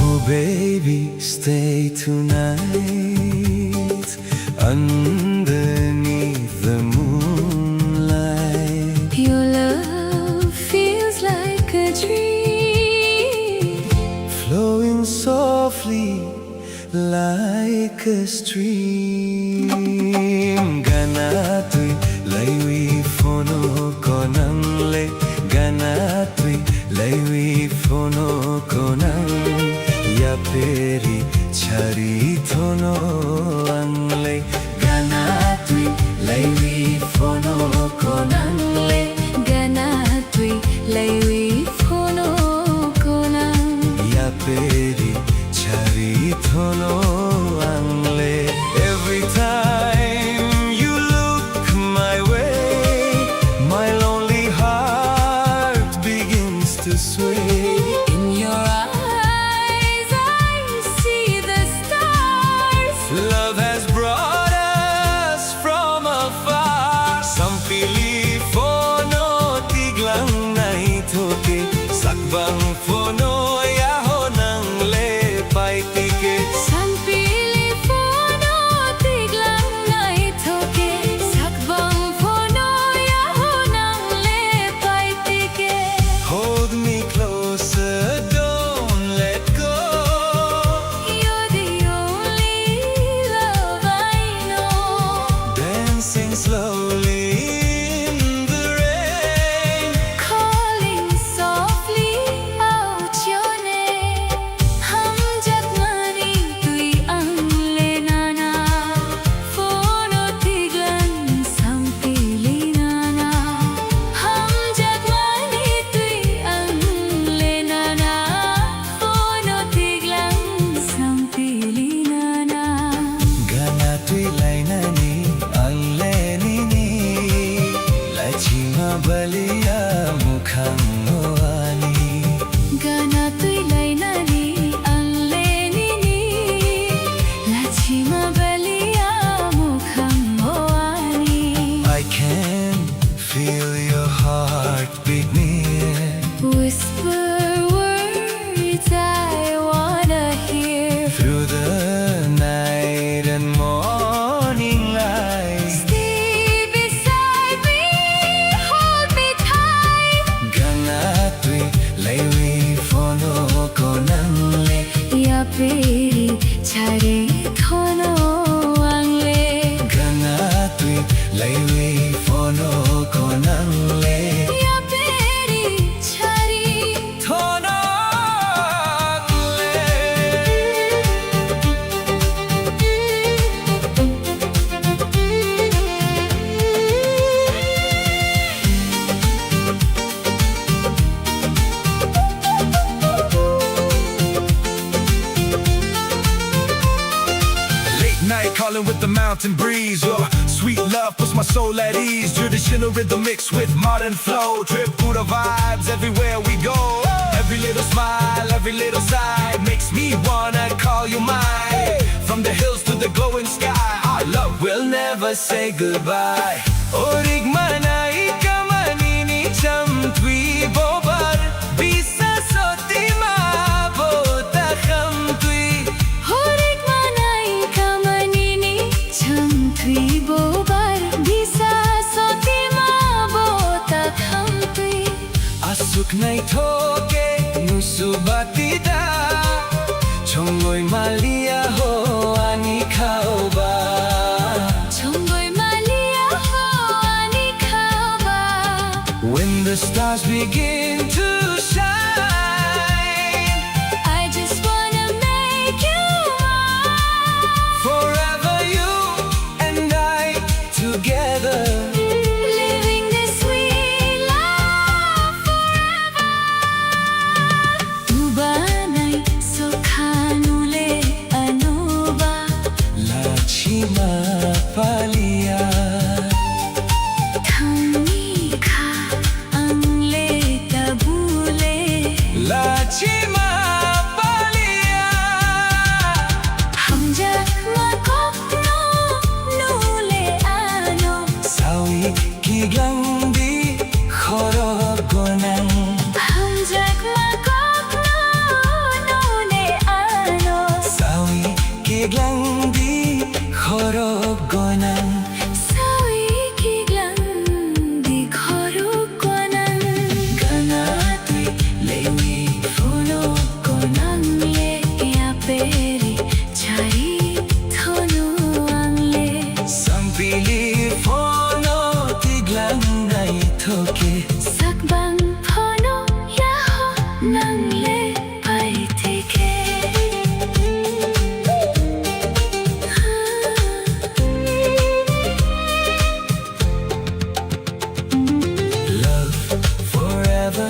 Oh baby, stay tonight underneath the moonlight. Your love feels like a dream Flowing softly like a stream. Gana tui laiwi fono konang le. Gana tui laiwi fono konang. Ya peri chari thono angle. Gana tui laiwi fono konang le. Gana tui laiwi phono konang Ya peri chari thono angle. Every time you balia mukhang moani Gana tui lai nari ang lenini Lachima balia mukhang moani I can feel your heartbeat near Whisper words I wanna hear through the night and morning light. Stay beside me, hold me tight Ganatwi laywi fono ko nang le Ya peri chare thono angle Ganatwi laywi fono ko nang le Ya peri chari thono le Late night calling with the mountain breeze. Your sweet love puts my soul at ease. Traditional rhythm mixed with modern flow. Trip Buddha vibes everywhere we go. Every little smile, every little sigh makes me wanna call you mine. From the hills to the glowing sky, our love will never say goodbye. Orig manai kamanini cham tui bobar bisa soti ma bota kham tui. Horik manai kamanini cham thui bobar bisa soti ma bota kham tui Asuk nai thoke nusubatida chongoi malia ho ani khauba Chongoi malia ho ani khaba when the stars begin to shine I just wanna make you mine forever you and I together Living this sweet life forever Tubanay sokhanule anuba lachima palia Thangni kha angle tabule lachima palia Hamjak makopno nule ano sawi kiglangdi khoro gonang Hamjak makopno nule ano sawi kiglangdi khoro gonang Sawi kiglang di khoruk konan ganatwi lewi Fono konang le ya peri chari thono angle sampili fono tiglang nai thoke Sakbang phono ya ho nang le pai teke love forever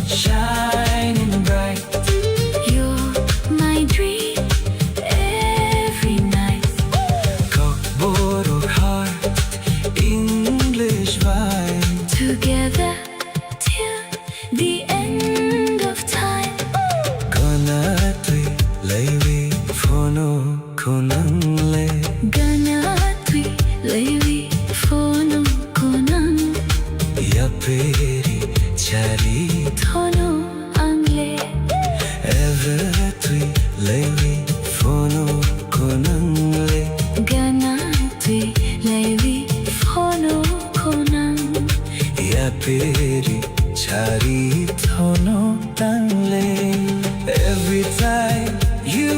shining bright You're my dream every night kokboro heart English vibe Together till the end of time ganatwi lewi fono konang le Gana tui lewi phono konang yaperi chari thono angle ever twi lewi fono konang le Gana tui lewi phono konang yaperi chari thono tangle every time you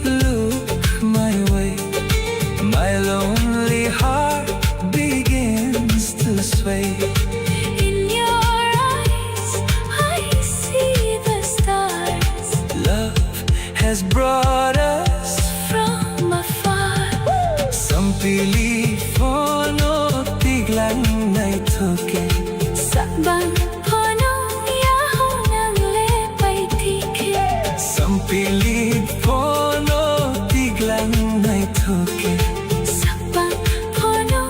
look my way my lonely heart begins to sway In your eyes I see the stars love has brought us from afar sampili fono tiglang nai thoke Sakbang phono ya ho nang le pai tike sampili fono tiglang nai thoke Sakbang phono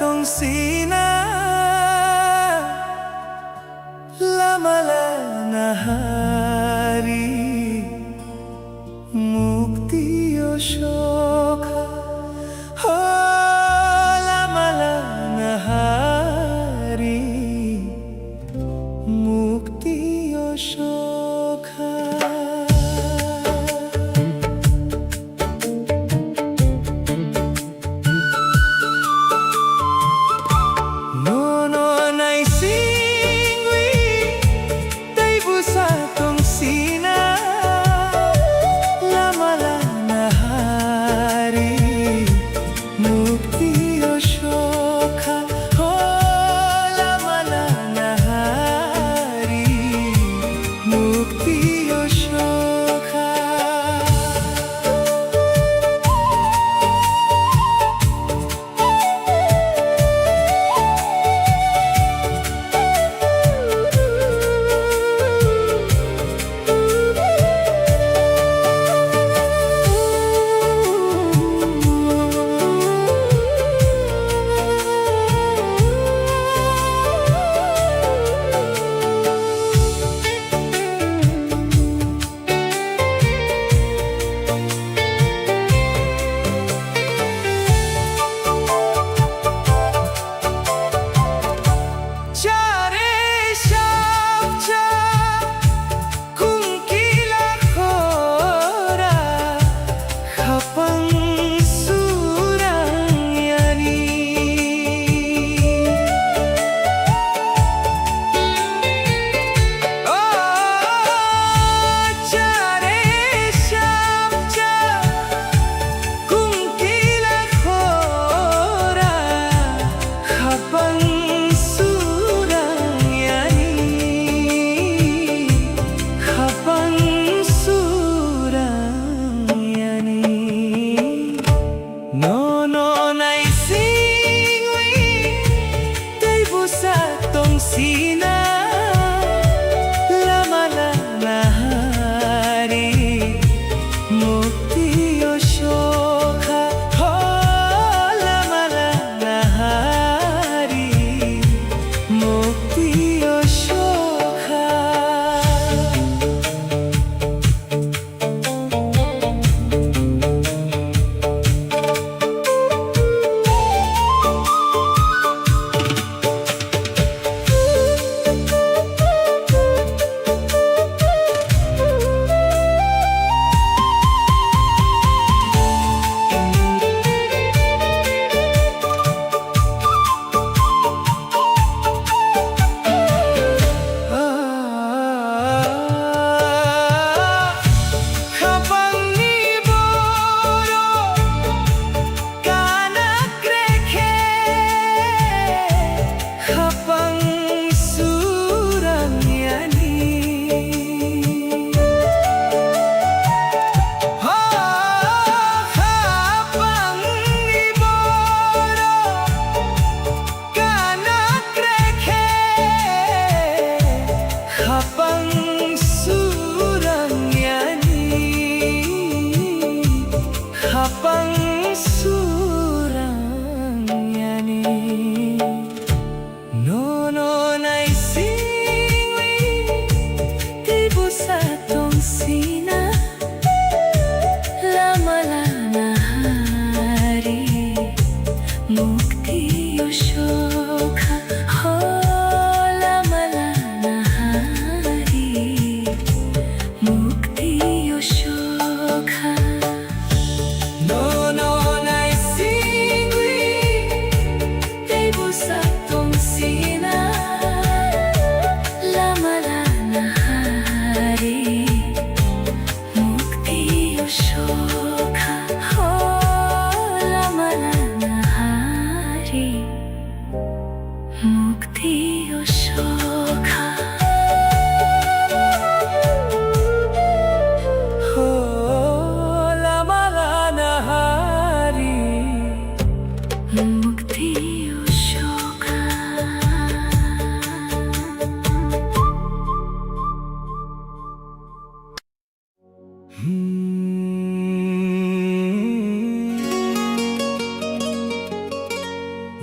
tong sina Lamala na hari Mukti o shokha Oh lamala na hari Mukti o shokha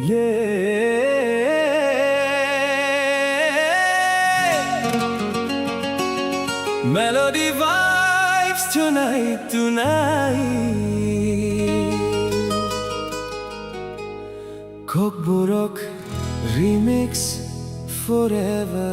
Yeah. Melody vibes tonight, tonight. Kokborok remix forever.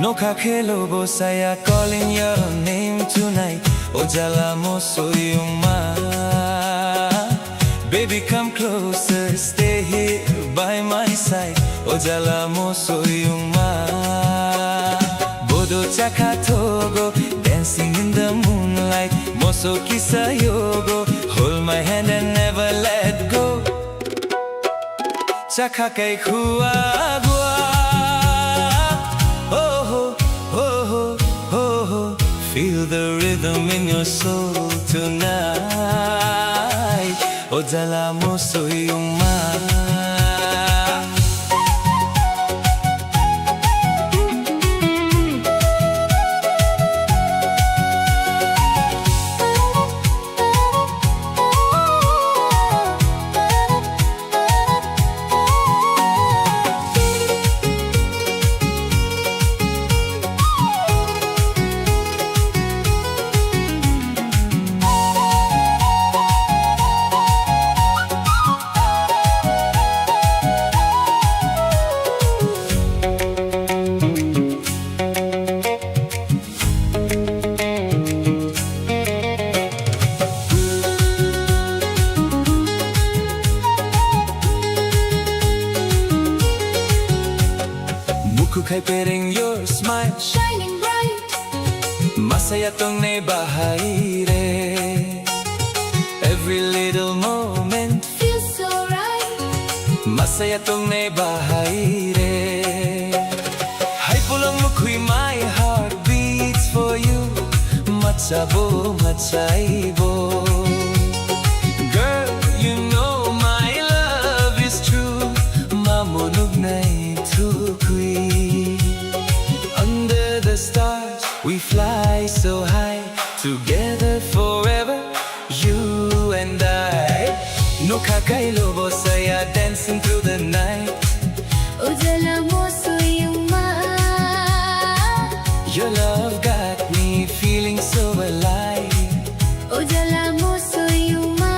Noka khelo bosaya calling your name tonight. Ojala mo soyuma. Baby come closer, stay here by my side. Ojala mo soyuma. Bodo chaka togo, dancing in the moonlight. Moso kisa yogo, hold my hand and never let go. Chaka kai kuagwa. Feel the rhythm in your soul tonight. Ojala mo soyuma. Kaipiring your smile shining bright. Masaya tong naibahagi re. Every little moment Feels so right. Masaya tong naibahagi re. Hay pulang mo kuy my heart beats for you. Matsabo, matsaibo. Girl, you know my love is true. Mamunog na itukoy. Under the stars, we fly so high. Together forever, you and I. No kakailobo saya dancing through the night. Ojala mo soyuma. Your love got me feeling so alive. Ojala mo soyuma.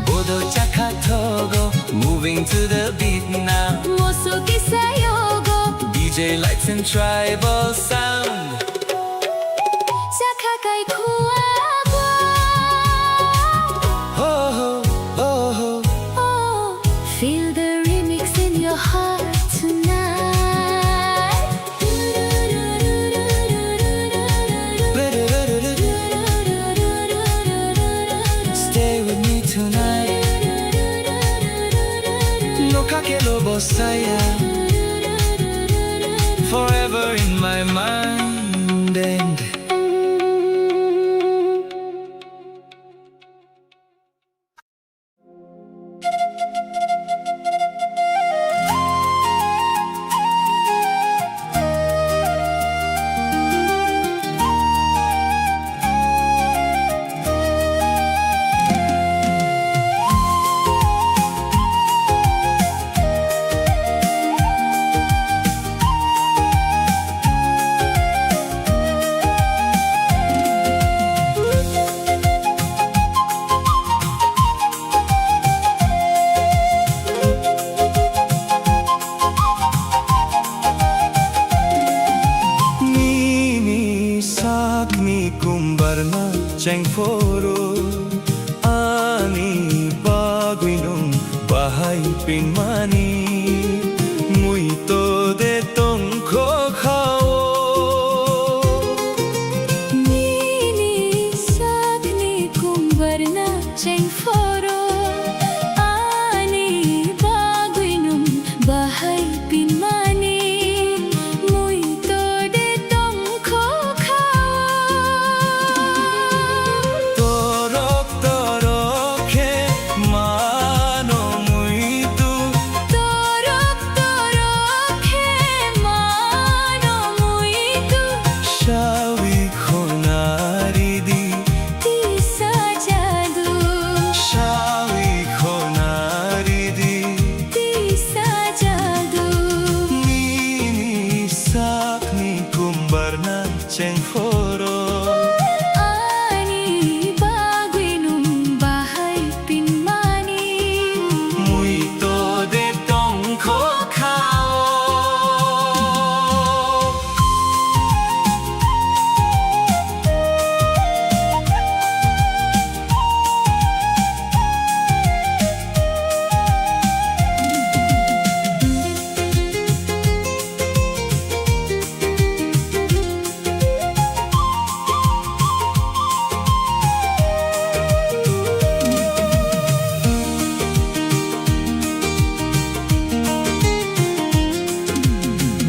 Bodo chaka togo, moving to the beat now. Moso kisa yogo. DJ lights and tribal sound. Chaka kai kuagwa. Oh, oh, oh. Oh, feel the remix in your heart tonight. Stay with me tonight. No kakelobo saya. Forever in my mind and Cheng foro ani baguinong bahay pinmani muito de tong kokao Nini sakni kumbarna cheng foro ani baguinum bahai pinmani mui to de tong kho Torok torokhe mano muito torok torokhe mano muito Shawi khonari di ti sajadu Shawi khonari di ti sajadu Nini sakni kumbarna cheng foro ani baguinum bahai pinmani Muito de tong kho khao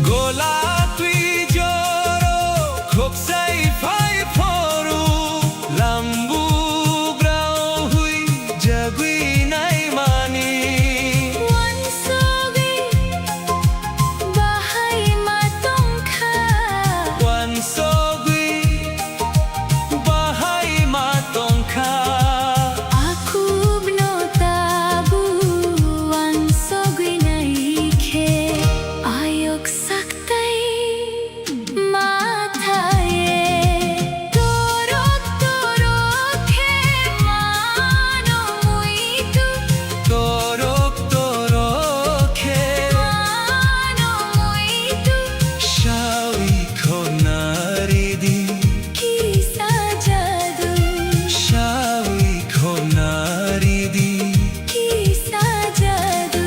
Gola tui joro khoksai phai phoru lambu brau hui jagui nai mani wan sogi bahai matong kha wan sogui bahai ma tong kha aku bno tabu wan sogi nai khe ayok saktai mathaye torok torok he mano muito torok torokhe mano muito shawi khonari di ki sajadu shawi khonari di ki sajadu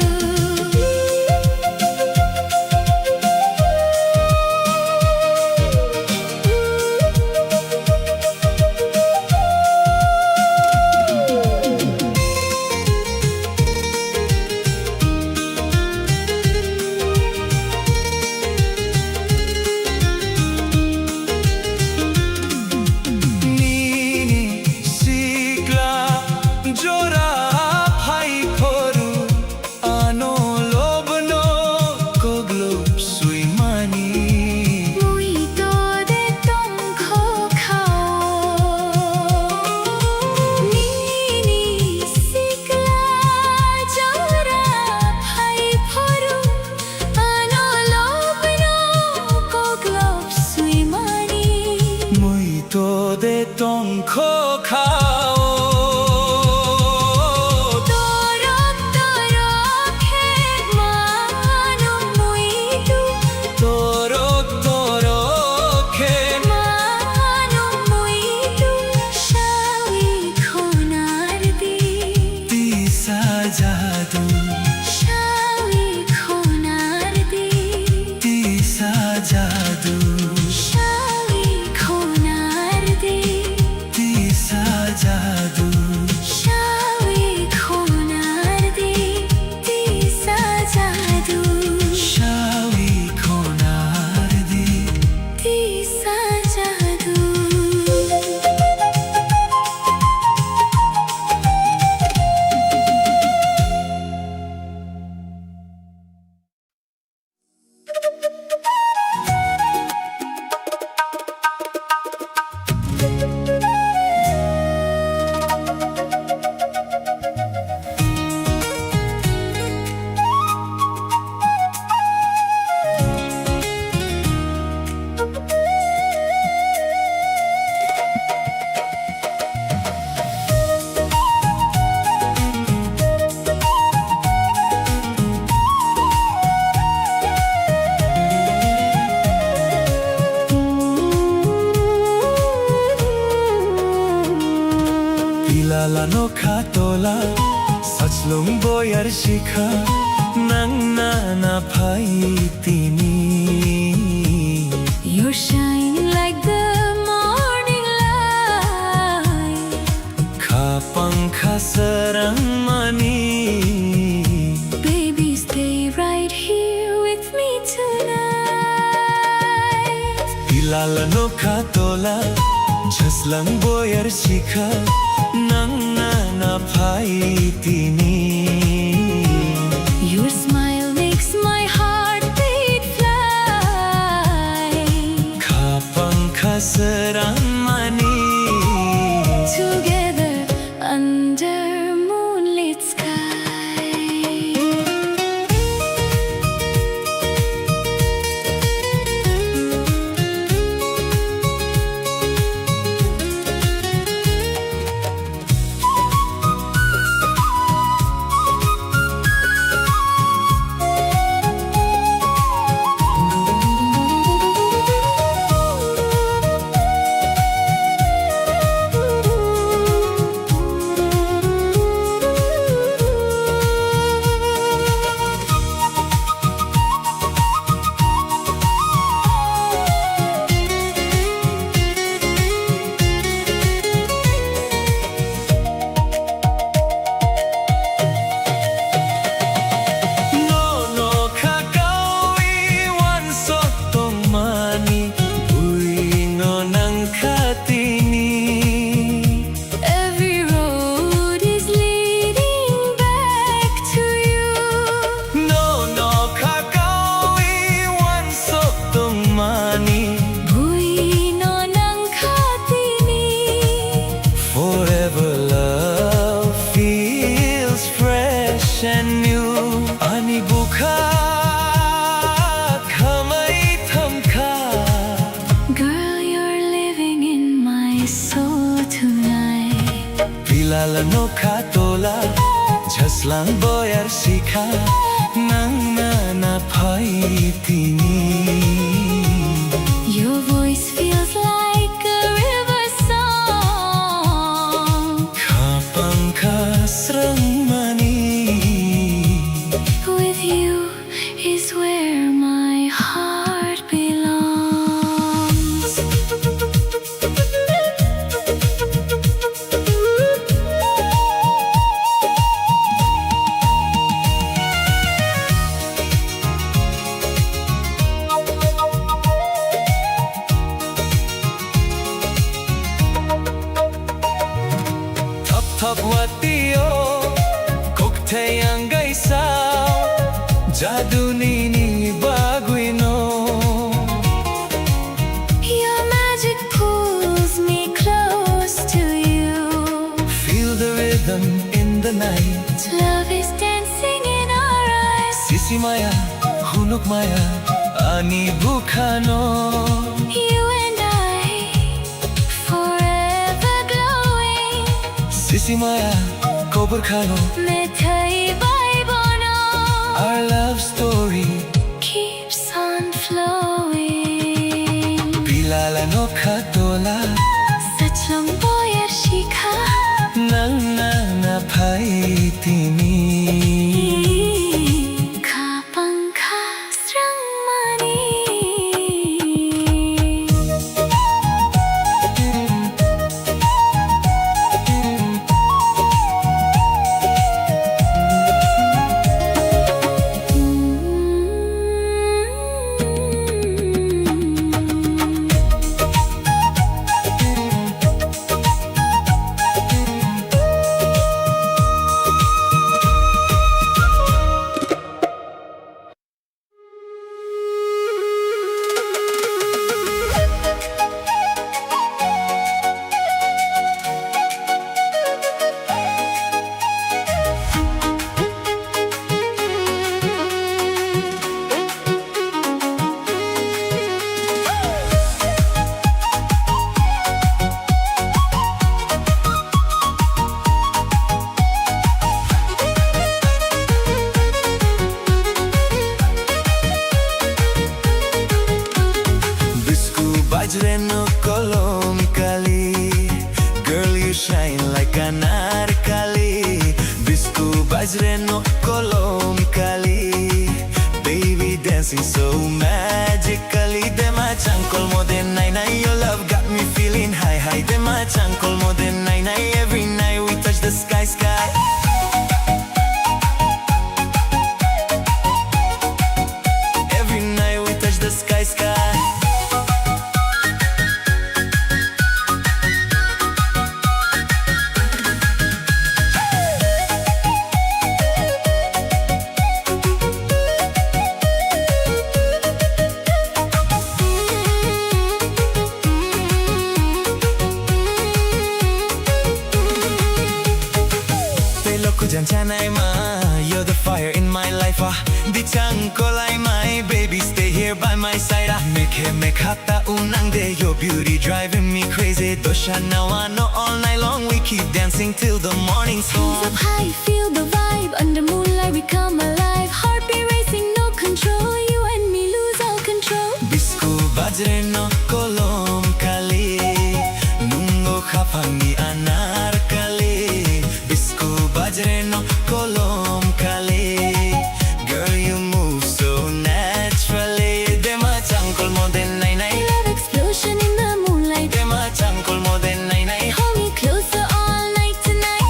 Nini sikla jora phai phoru ano lobno koglo sui mani mui to de tong kho khao ni sikla jora phai phoru ano lobno koglop sui mani muito de tong kho khao torok torok he mano muito torok torokhe mano muito shawi khonar di ti sajadu shawi khonar di ti sajadu shawi khonar di ti sajadu shawi khonar di ti sajadu shawi khonari di ti sajadu Lano khatola sachlung boyar shikha nang na phai tini You shine like the morning light kha pankha sarang mani. Baby, stay right here with me tonight. Pilala no katola, jaslang boyar shika, nang na pai tini. Your smile makes my heart beat fly. Kapang kasarang mani. Together under moonlit sky. Every road is leading back to you. Buino ng Katini. Forever love feels fresh and new. Ani buka kamay thamka. Girl, you're living in my soul tonight. Pilala no katola, jaslang boyar shika, nang na pai tini. Your voice feels like a river song. Kapang kasrang mani. With you is where my heart belongs. Thap watio, cocktail ang gaisaw, jadu nini baguino. Your magic pulls me close to you. Feel the rhythm in the night. Love is dancing in our eyes. Sisi maya, hunuk maya, ani bukano. You and I, forever glowing. Sisi maya, kobar khano. Mithai bai bono. Our love story. Keeps on flowing. Pilala no katola, Such long boyar shika. nang na pai tini. Kapang kasrang mani. sky. Every night we touch the sky. You're the fire in my life. Di chang ko lai my baby, stay here by my side. Make hata unang de, your beauty driving me crazy. Dosha now I know all night long we keep dancing till the morning Hands sun. up high, feel the vibe. Under moonlight we come alive. Heartbeat racing, no control. You and me lose all control. Bisku bajre no kolom kali, nungo khapangi anar kali. Bisku bajre no kolom kali. Girl, you move so naturally. Dema changkol mo den nai nai. Love explosion in the moonlight. Dema changkol mo den nai nai. Hold me closer all night tonight.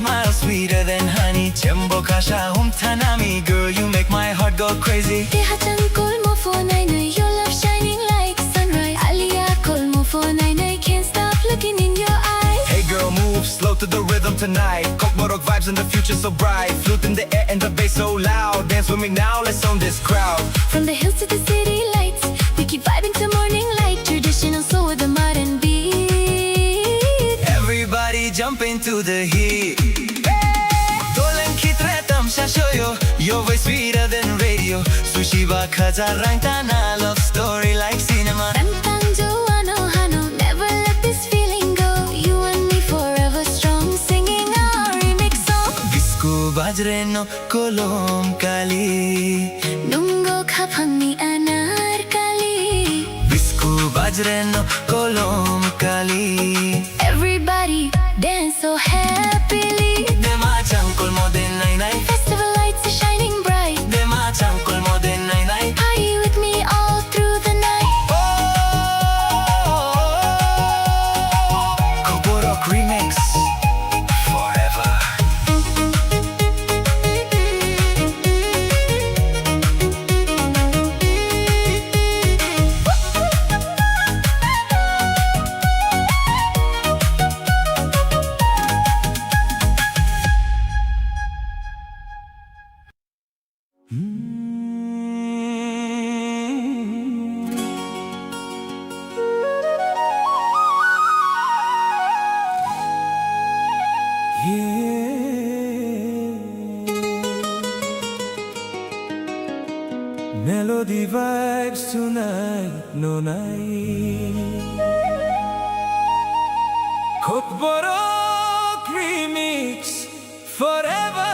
Smile sweeter than honey. Chembo kasha tanami. Girl, you make my heart go crazy. Deha changkol mo for nai nai. Your love shining like sunrise. Aliya kol mo for nai nai. Can't stop looking in your eyes. Hey girl, move slow to the rhythm tonight. Kokborok vibes and the future so bright. Flute in the air and the bass so loud. Dance with me now, let's own this crowd. From the hills to the city lights, we keep vibing till morning light. Traditional soul with a modern beat. Everybody jump into the heat. Dolan kitre tamsha shoyo. Your voice sweeter than radio. Sushi ba khazarang tana. Love story like cinema. Tantang Joano Hano, never let this feeling go. You and me forever strong, singing our remix song. Bisku bajre no kolom kali. Nungo kapangni anarkali. Bisku bajre no kolom kali. Everybody dance so happily. Dema changkol mo den nai nai. Festival lights are shining bright. Dema changkol mo den nai nai. Party with me all through the night. Kokborok remix forever. Melody vibes tonight, no night. Kokborok remix forever.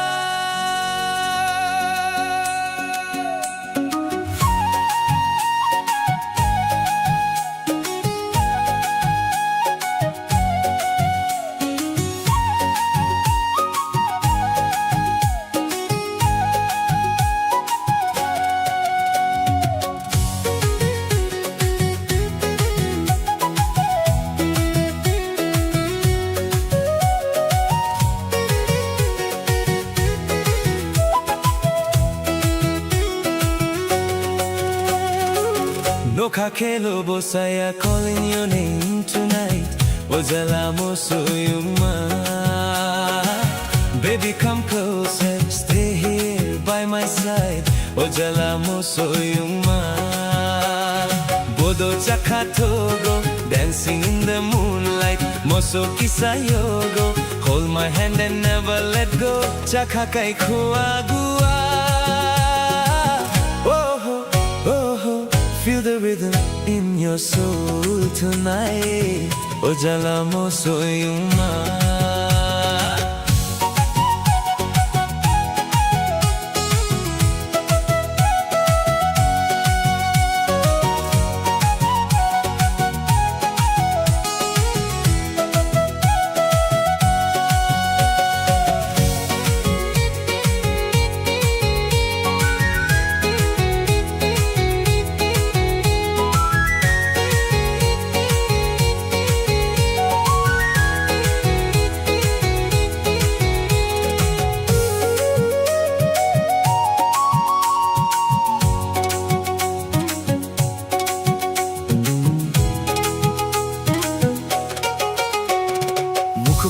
Noka kelo bosaya calling your name tonight. Ojala mosoyuma. Baby, come closer, stay here by my side. Ojala mosoyuma. Bodo chakatogo, dancing in the moonlight. Moso kisayogo, hold my hand and never let go. Chakakai kuagua. Feel the rhythm in your soul tonight. Ojala mosoyuma.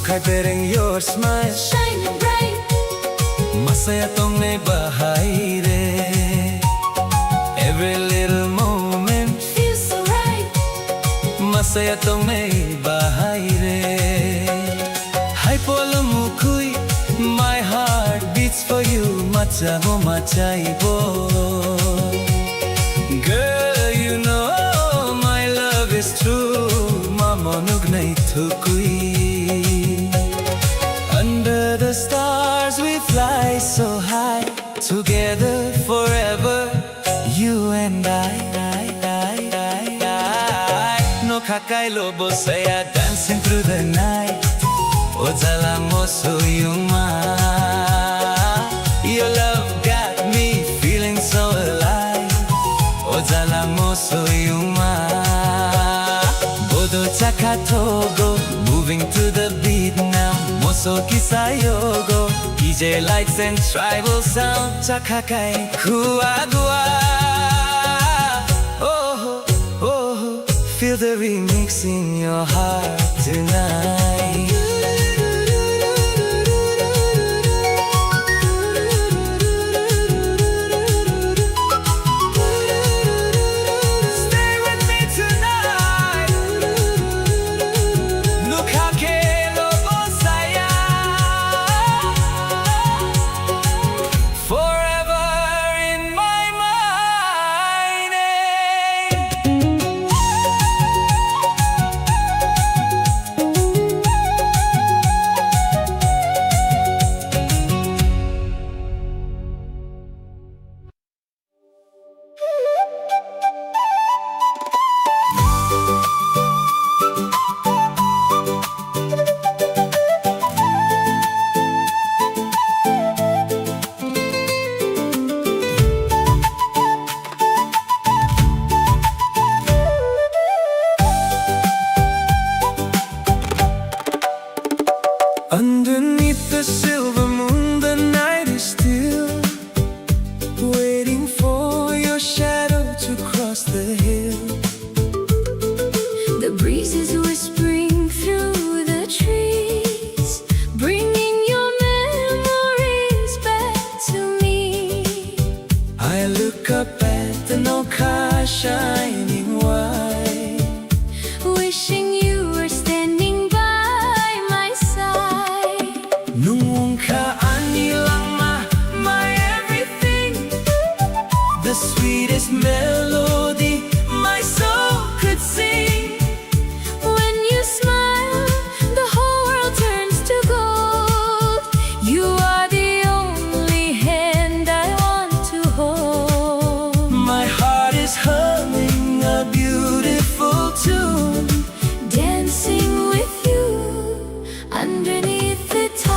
Hukay bereng your smile Shining bright, Masaya tong naibahay re Every little moment feels so right. Masaya tong naibahay re Hay polo mukuy My heart beats for you Matcha mo matchaibo Girl, you know my love is true Mamonug na itukoy Under the stars we fly so high Together forever You and I No kakay lobo saya Dancing through the night Ozala mo suyuma Your love got me feeling so alive Ozala mo suyuma Bodo chakatogo Moving to the beat now Moso kisayogo DJ lights and tribal sound Chakakay kuagua Oh, oh, feel the remix in your heart tonight Stay with me tonight Look how Kelo saya Forever in my mind Underneath the silver moon, the night is still Waiting for your shadow to cross the hill The breeze is whispering through the trees, bringing your memories back to me. I look up at the Noka shining white Wishing you were standing by my side. Nung kaani lang my everything The sweetest melody my soul could sing When you smile, the whole world turns to gold. You are the only hand I want to hold. My heart is humming a beautiful tune Dancing with you underneath the top.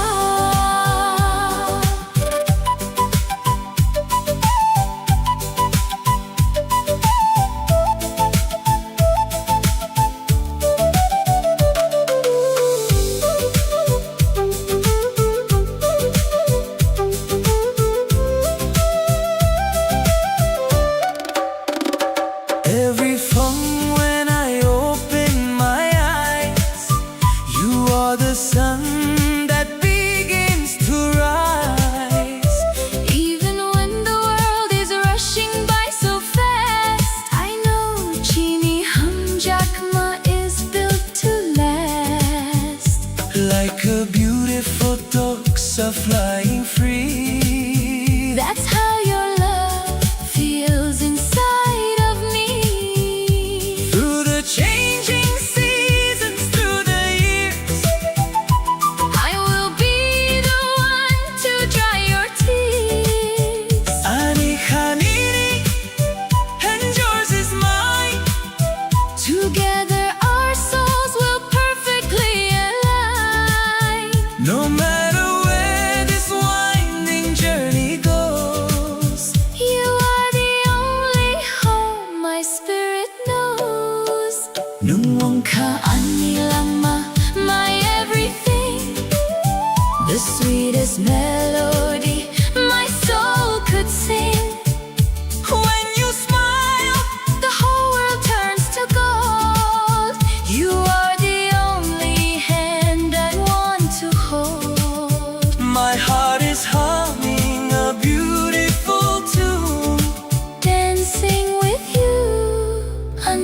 Every phone when I open my eyes You are the sun that begins to rise Even when the world is rushing by so fast, I know Chini Hamjakma is built to last. Like a beautiful toxa flying free That's how your love feels inside of me. Through the changing seasons, through the years I will be the one to dry your tears. Ani Hanini and yours is mine Together our souls will perfectly align. No matter where this winding journey goes You are the only home my spirit knows. Nung Kaani lang my everything, the sweetest melody my soul could sing. when you smile The whole world turns to gold. You are the only hand I want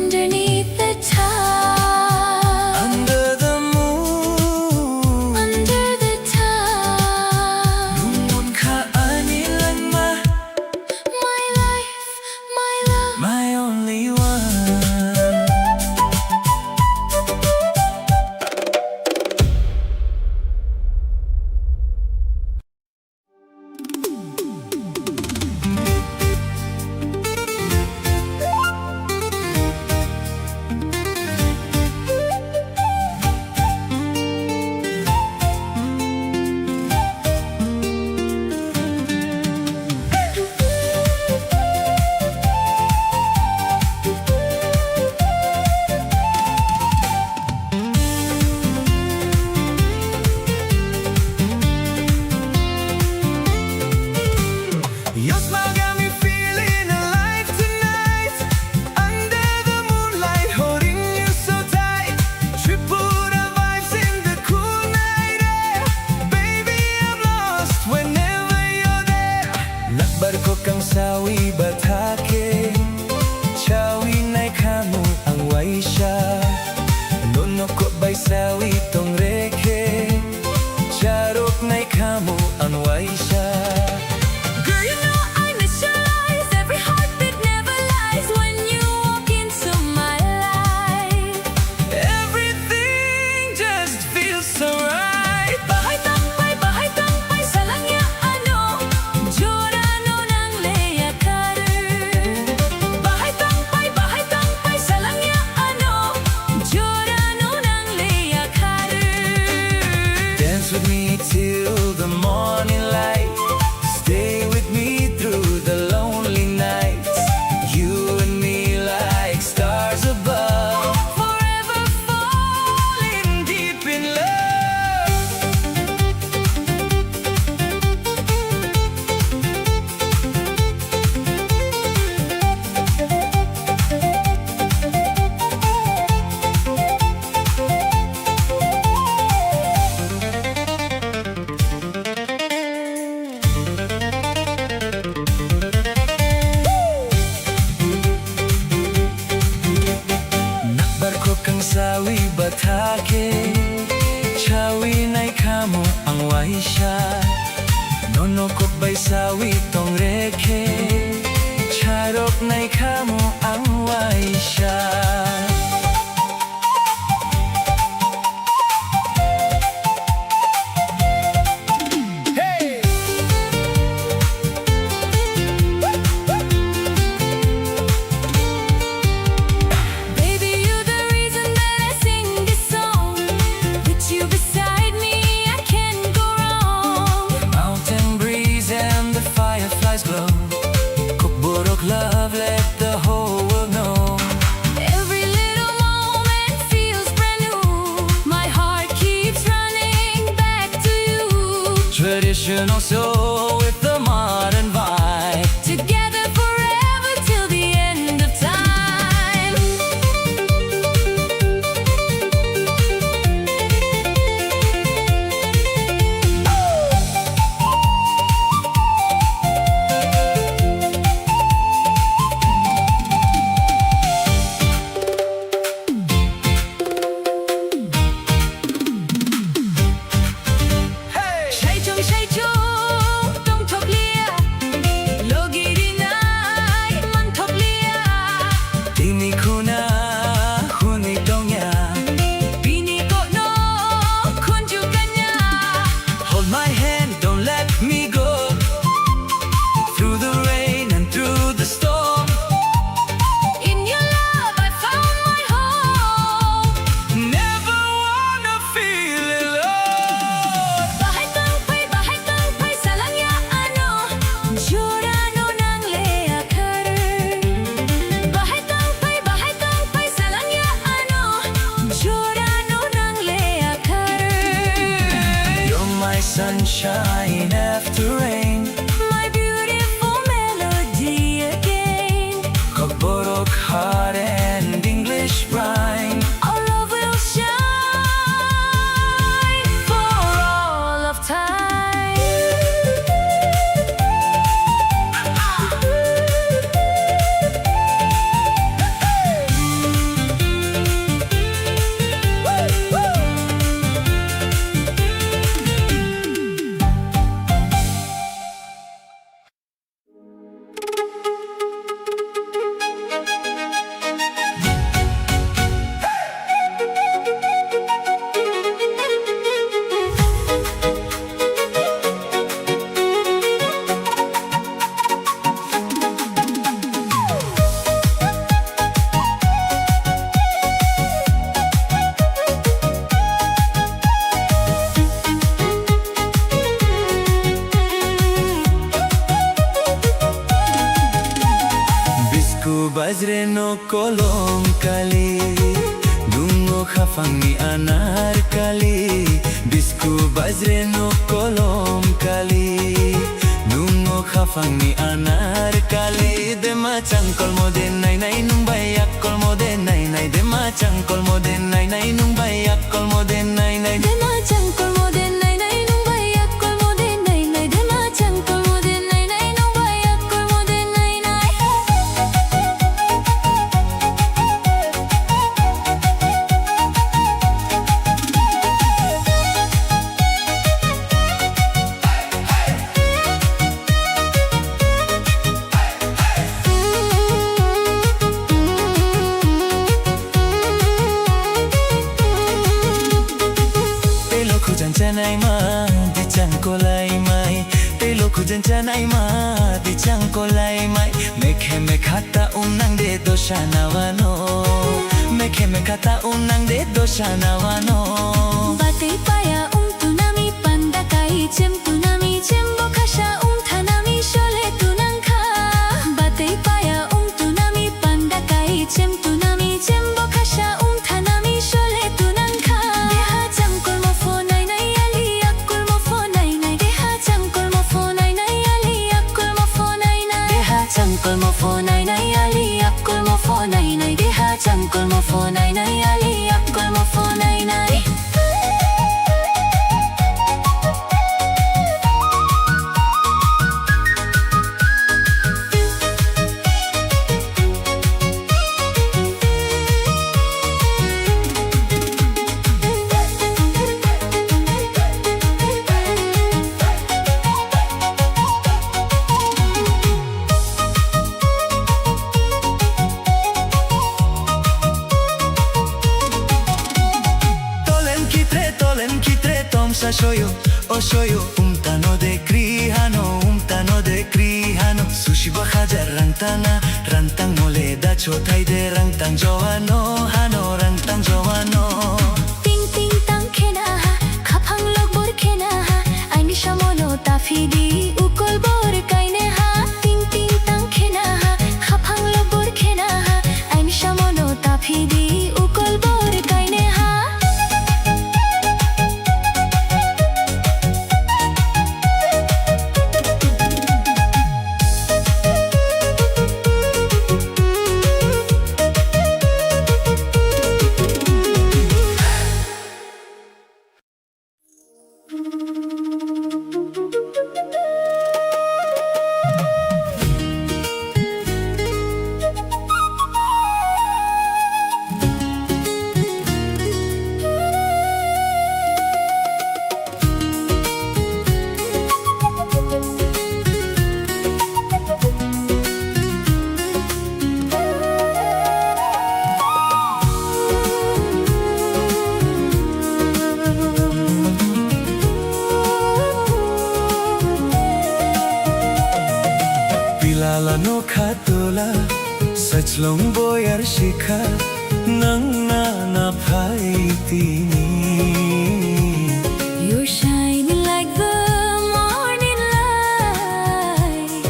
underneath the tub. Under the moon Under the tub. Lumon ka anilan ma My life, my love. My only one Your smile got me feeling alive tonight. Under the moonlight, holding you so tight. Tripura vibes in the cool night air. Baby, I'm lost whenever you're there. Nakbarko kang sawi batake. Chawi na'y kamu ang waisya. Nono ko ba'y sawi tong reke. Charok na'y kamu ang waisya. Girl, you know I miss your eyes. Every heartbeat never lies when you walk into my life. Everything just feels so right. Bahay tangpay sa langya ano. Giordano ng Lea Carter. Bahay tangpay sa langya ano. Giordano ng Lea Carter. Dance with me till the morning light. Stay with me through the lonely nights. You and me like stars above. Forever Falling deep in love. Nakbarko kang sawi batake. Chawi na'y kamu ang waisya. Nono ko ba'y sawi tong reke. Charok na'y kamu ang waisya. Hey! Baby, you're the reason that I sing this song. With you beside me, I can't go wrong. Mountain breeze and the fireflies glow. Kukburok love, let the whole world know. Every little moment feels brand new. My heart keeps running back to you. Traditional soul with the modern vibe. Together forever till the end of time. Hey! 谁中谁中 Bazreno kolom kali Dungo khafangni anar kali Bisku bazreno kolom kali Dungo khafangni anar kali Dema changkol mode nai nai nung bayak kol mode nai nai Dema changkol mode nai nai nung bayak kol mode nai nai Dema changkol mode nai nai nung bayak kol mode nai nai Dema changkol mode nai nai nung bayak kol mode nai nai Telo khujan chanai ma di changkolai mai Telo khujan chanai ma di changkolai mai Mekhe mekhata unang de doshana wano Mekhe mekhata unang de doshana wano Batay paya tunami panda kai chem tunami chembo khasha thanami shole tunang kha Batay paya tunami panda kai chem tunami chembo khasha thanami shole tunang kha Deha changkol mo phone nai nai ali akol mo phone nai nai Deha changkol mo phone nai nai ali akol mo phone nai nai Deha changkol mo phone nai nai ali akol mo phone nai nai Deha changkol mo phone nai nai ali akol mo phone nai nai Tolen kitre tom sa shoyo o shoyo Umtano de krihano Sushi bahajar rantang mole da chotai de rantang joano hano rantang joano Ting ting tang khena ha khapang lok bor khena ha aini shamono tafidi ukol bor kaine ha Ting ting tang khena ha khapang lok bor khena ha aini shamono tafidi ukol bor kaine ha Pilala no khatola sachlong boyar shikha nang na phai tini You're shining like the morning light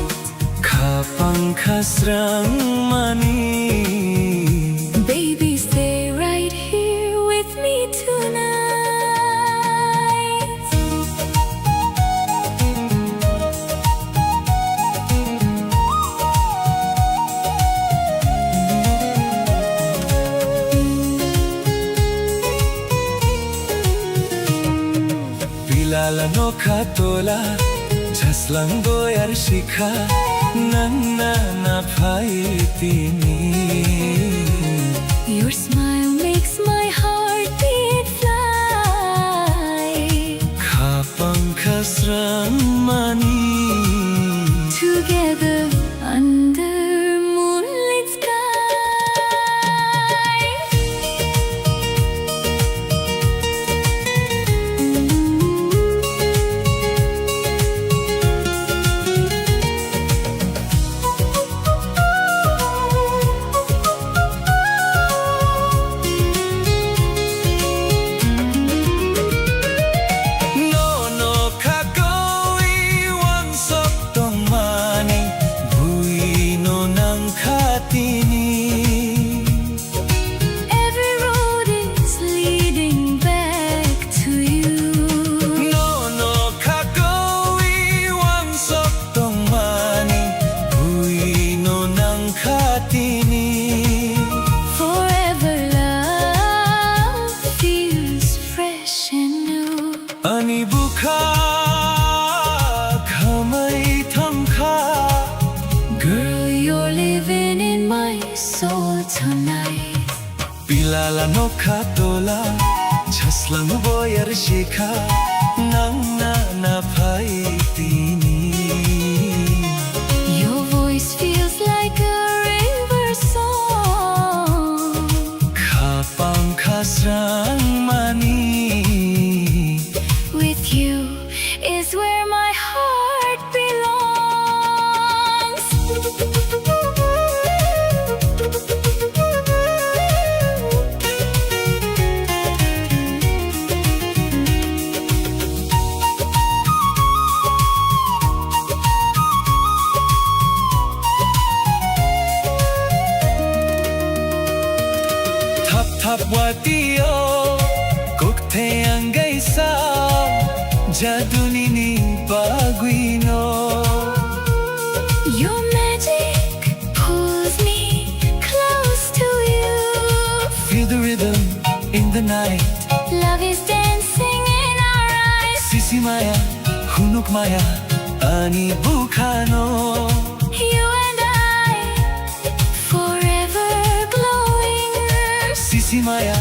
khapang khasrang mani Baby, stay right here with me tonight. Pilala no khatola jaslang boyar shikha nang na phai tini Your smile makes my heart beat fly. khapang khasrang mani Together under moonlit sky. night. Pilala no katola Chaslang boyar shikha Nang na paitini Your voice feels like a river song. Kapang kasrang mani With you is where my heart belongs. Thap watio Kukte ang gaisa Jaduni ni baguino Your magic pulls me close to you. Feel the rhythm in the night Love is dancing in our eyes. Sisi maya, hunuk maya Ani bukano You and I, forever glowing. Sisi maya,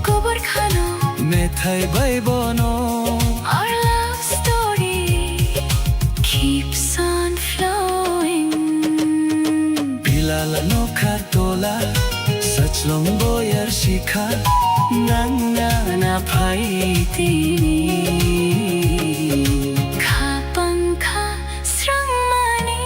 Gobar khano, methai bai bono our love story keeps on flowing. Pilala no katola Sachlong boyar shikha Nang na paitini Kapang kasrang mani.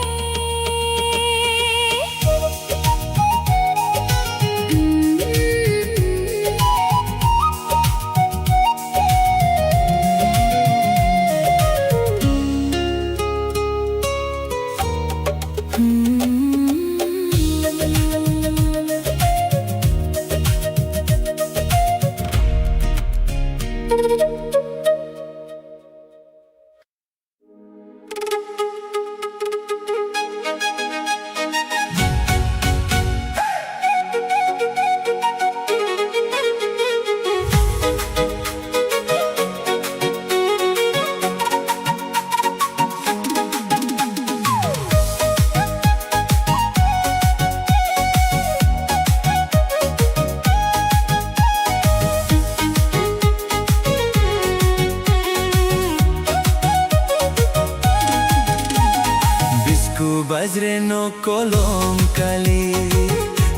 Bajre no kolom kali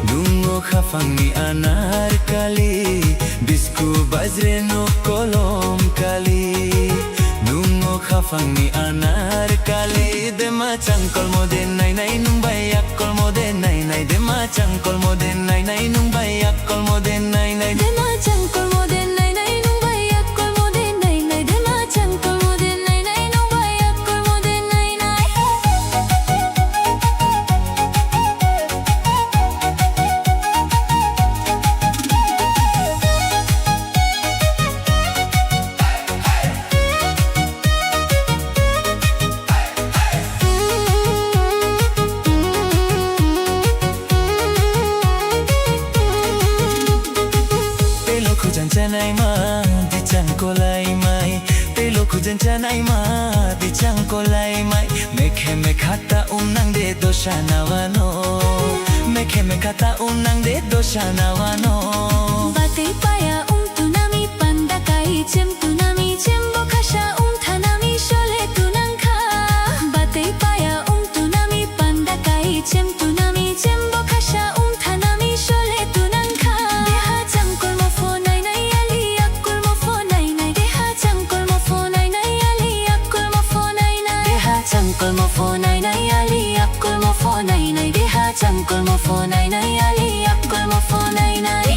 Dungo khafangni anar kali Bisku bajre no kolom kali Dungo khafangni anar kali Dema changkol mode nai nai nung bayak kol mode nai nai Dema changkol mode nai nai nung bayak kol mode nai nai Dema changkol mode nai nai nung bayak kol mode nai nai. Dema changkol mode nai nai nung bayak kol mode nai nai. Pelo kujan chanai ma di changkolai mai Pelo kujan chanai ma di changkolai mai Mekhe mekhata unang de dosha nawano Mekhe mekhata unang de dosha nawano Batai paya tunami panda kai chem tunami chembo khasha thanami shole tunang kha. Batai paya tunami panda kai chem tunami chembo khasha thanami shole tunang kha. Deha changkol mo phone nai nai ali akul mo phone nai nai. Deha changkol mo phone nai nai ali akul mo phone nai nai. Deha changkol mo phone nai nai ali akul mo phone nai nai. Deha changkol mo phone nai nai ali akul mo phone nai nai.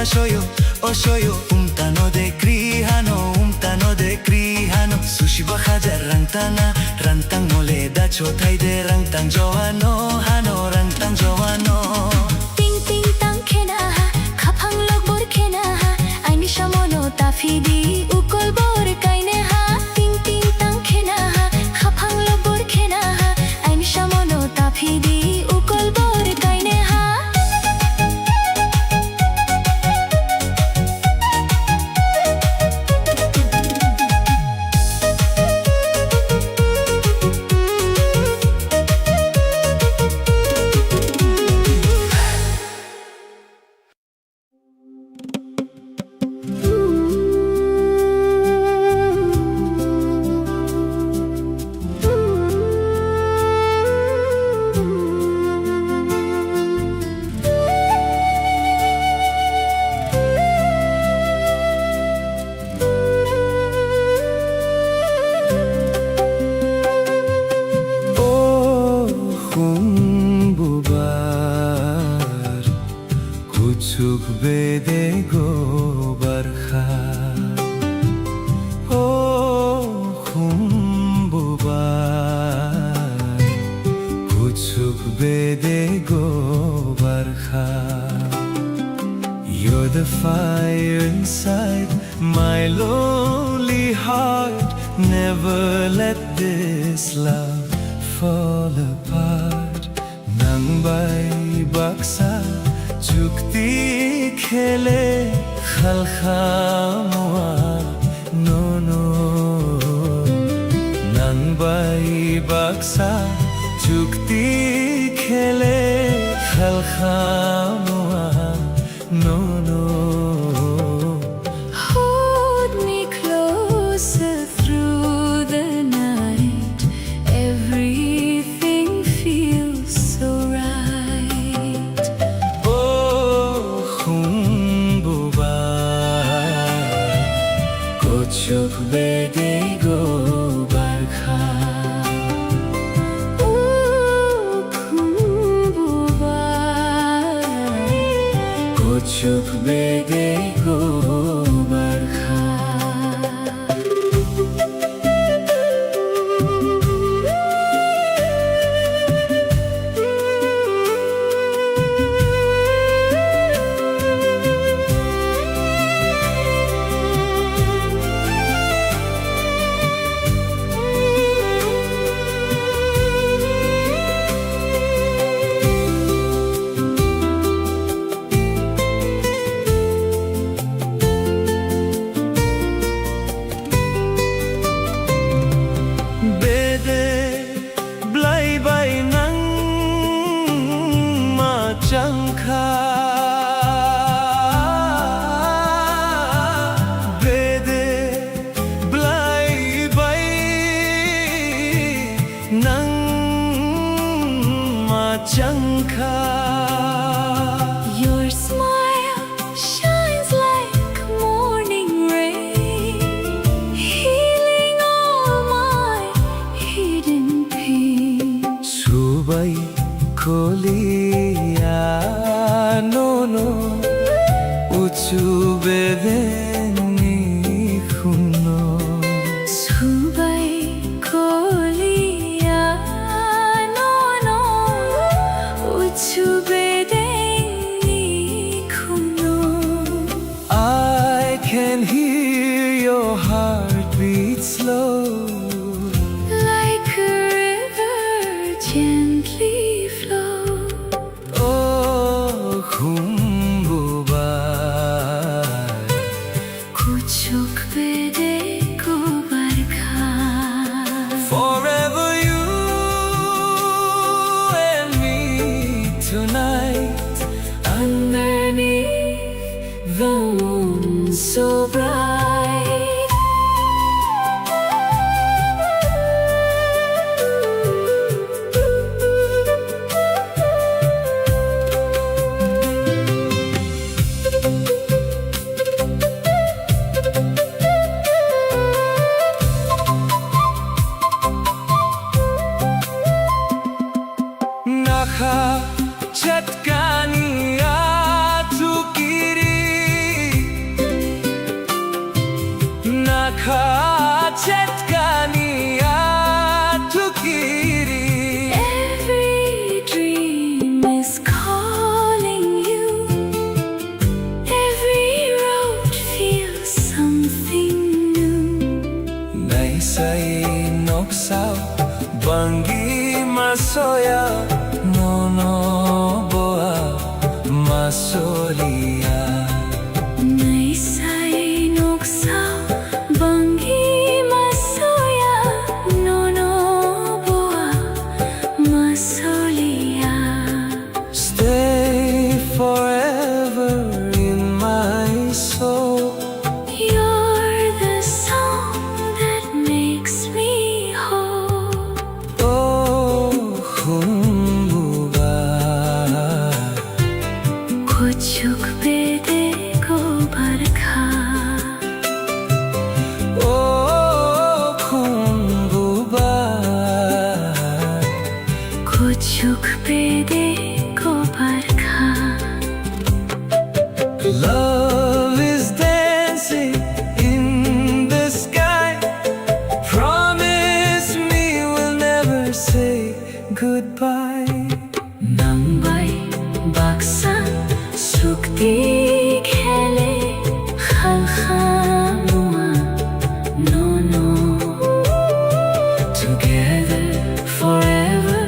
Shoyo, o shoyo, untano de krihano sushi bakaja rangtana rantang moleda chotai de rangtang joano hano rangtang joano টিং টিং তাং খেনা খাফাং lock bore খেনা আইনি সামনো তাফি দি উকল bore কাইনে হা টিং টিং তাং খেনা খাফাং lock bore খেনা আইনি সামনো তাফি দি উকল bore কাইনে Ha Kucuk bede gobar khat Oh khumbubar Kucuk bede gobar khat You're the fire inside my lonely heart Never let this love fall apart Nang bay baksa Chukti khele khalkhamwa no no Nang bai baksa chukti khele khalkhamwa no no Hold me closer through the night everything feels so right Kuchuk bede gobar khat Kuchuk bede gobar khat Changkha bede blai bai nang ma changkha Your smile shines like morning rain healing all my hidden pain subai kholi no no uchu bedeni khuno Subai koliya no no uchu bedeni khuno I can hear your heartbeat slow like a river gently flow khumbubar Kuchuk bede gobar khat Forever you and me tonight underneath the moon so bright Nakha chatkani atu kiri masolia. Naisay nuksaw banggi masoya nono boa masolia. Stay forever in my soul. You're the song that makes me whole. Oh, humbuba. कुछुक बेदे को बरखा Oh, humbuba. कुछुक बेदे को बरखा Love is dancing in the sky. Promise me we'll never say goodbye. nang bay baksan sukti khele khal khamua no no together forever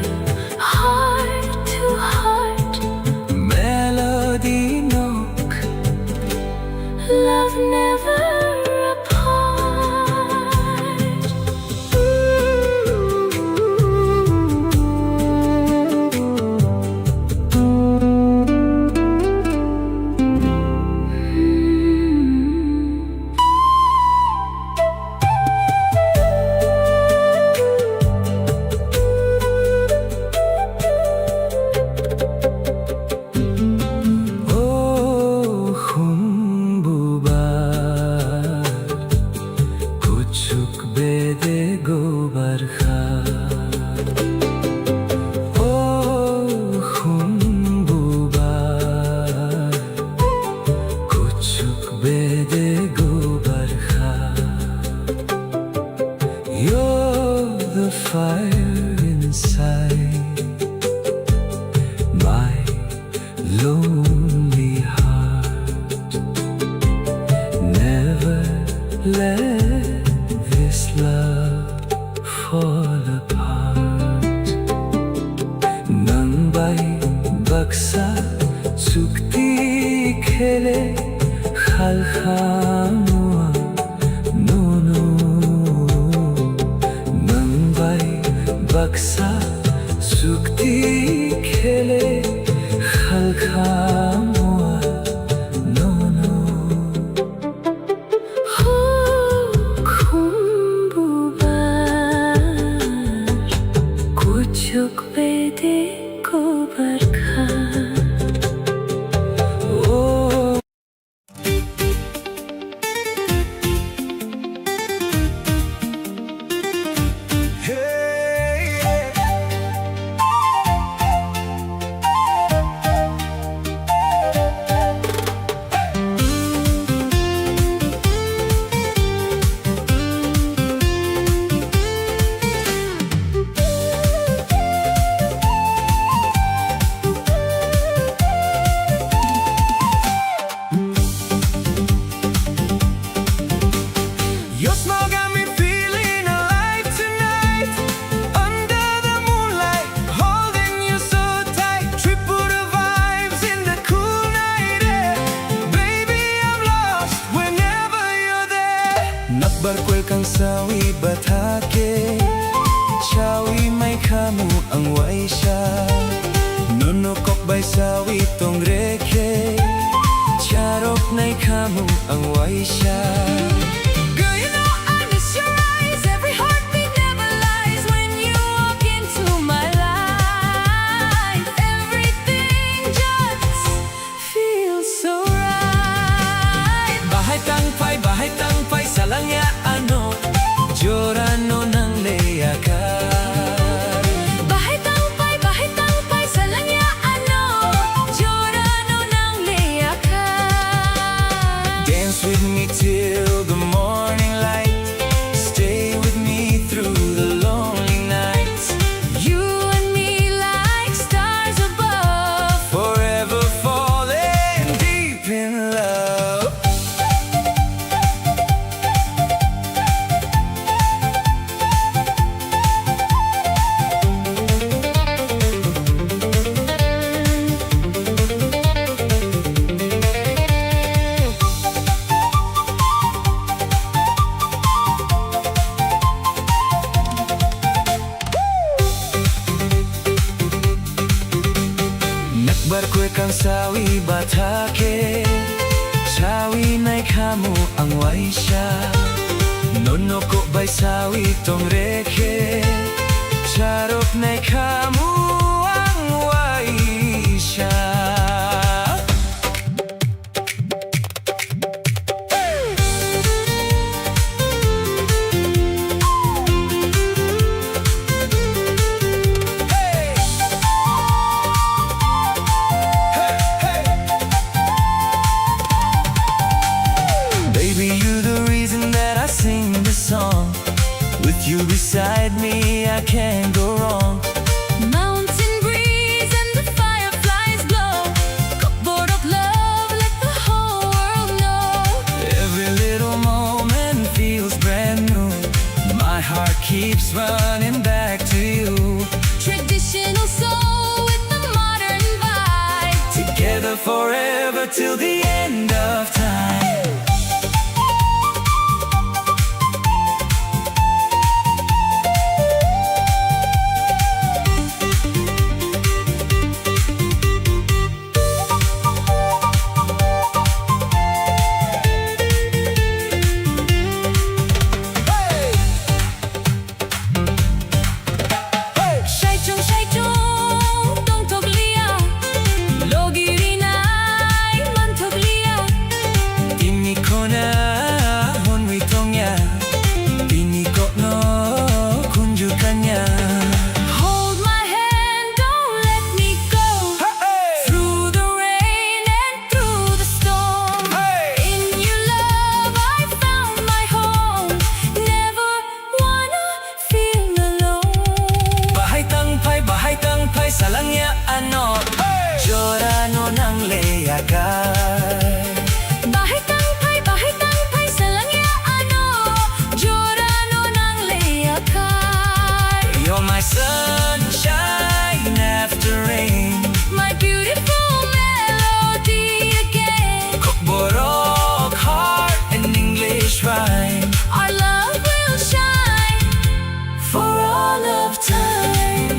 heart to heart Melody nook. love never apart. Oh, humbuba. Kuchuk bede go barkha. Oh, humbuba. Kuchuk bede go barkha. You're the fire inside my lonely heart. Never let this love fall apart. Nang bay baksa sukti khele khal khamua no no. Nang bay baksa sukti khele khal khamua no no. कुछुक बेदे को बरखा Oh, hey, your smile got me feeling alive tonight. Under the moonlight, holding you so tight. Tripura vibes in the cool night air. Baby, I'm lost whenever you're there. Nakbar kwel kang sawi batake. Chawi may kamu ang waisha. Nunukok bay sawi tong reke. Charok nay kamu ang waisha. Girl, you know I miss your eyes. Every heartbeat never lies when you walk into my life. Everything just feels so right. Bahay tangpay sa langya ano. Jorano ng leyakan. Bahay tangpay sa langya ano. Jorano ng leyakan. Dance with me till the kang sawi batake sawi nai kamu ang waisha nono ko bay sawi tong reke charok nai kamu ang waisha. With you beside me, I can't go wrong. Mountain breeze and the fireflies glow. Cupboard of love, let the whole world know. Every little moment feels brand new. My heart keeps running back to you. Traditional soul with the modern vibe. Together forever till the end of time. Salangya ano Jorano ng leyakay Bahay tangpay salangya ano Jorano ng leyakay. You're my sunshine after rain, My beautiful melody again. Kokborok heart and English rhyme. Our love will shine for all of time.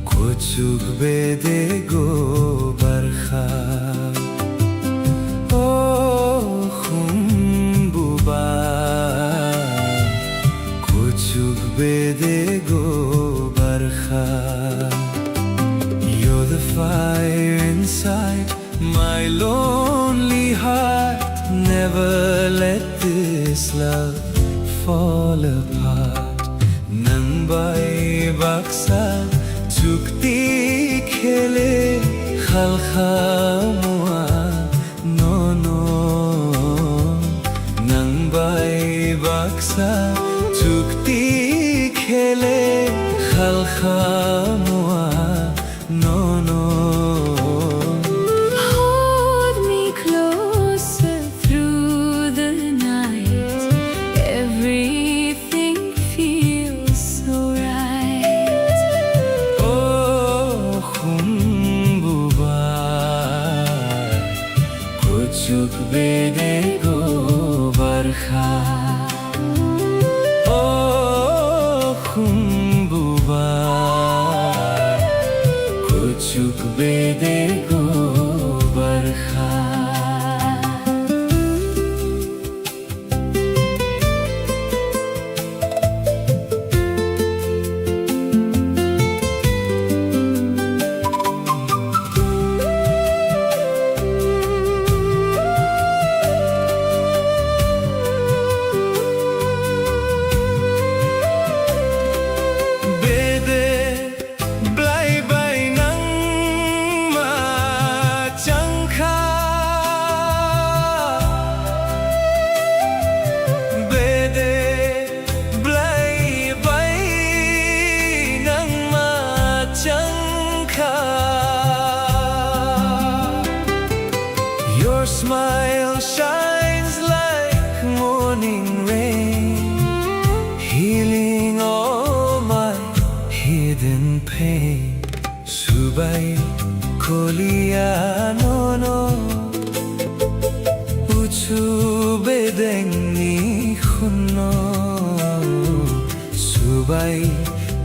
Kuchuk bede go barkha Oh khumbuba Kuchuk bede go barkha You're the fire inside my lonely heart Never let this love fall apart Nang bay baksa Chukti khele khalkhamua no no Nang bay baksa Chukti khele khalkhamua no no Hold me closer through the night. Everything feels so right. Oh khumbuba Kuchuk bede go barkha Oh khumbuba Kuchuk bede go barkha hidden pain. Subay koliano uchube dengni khunno. Subay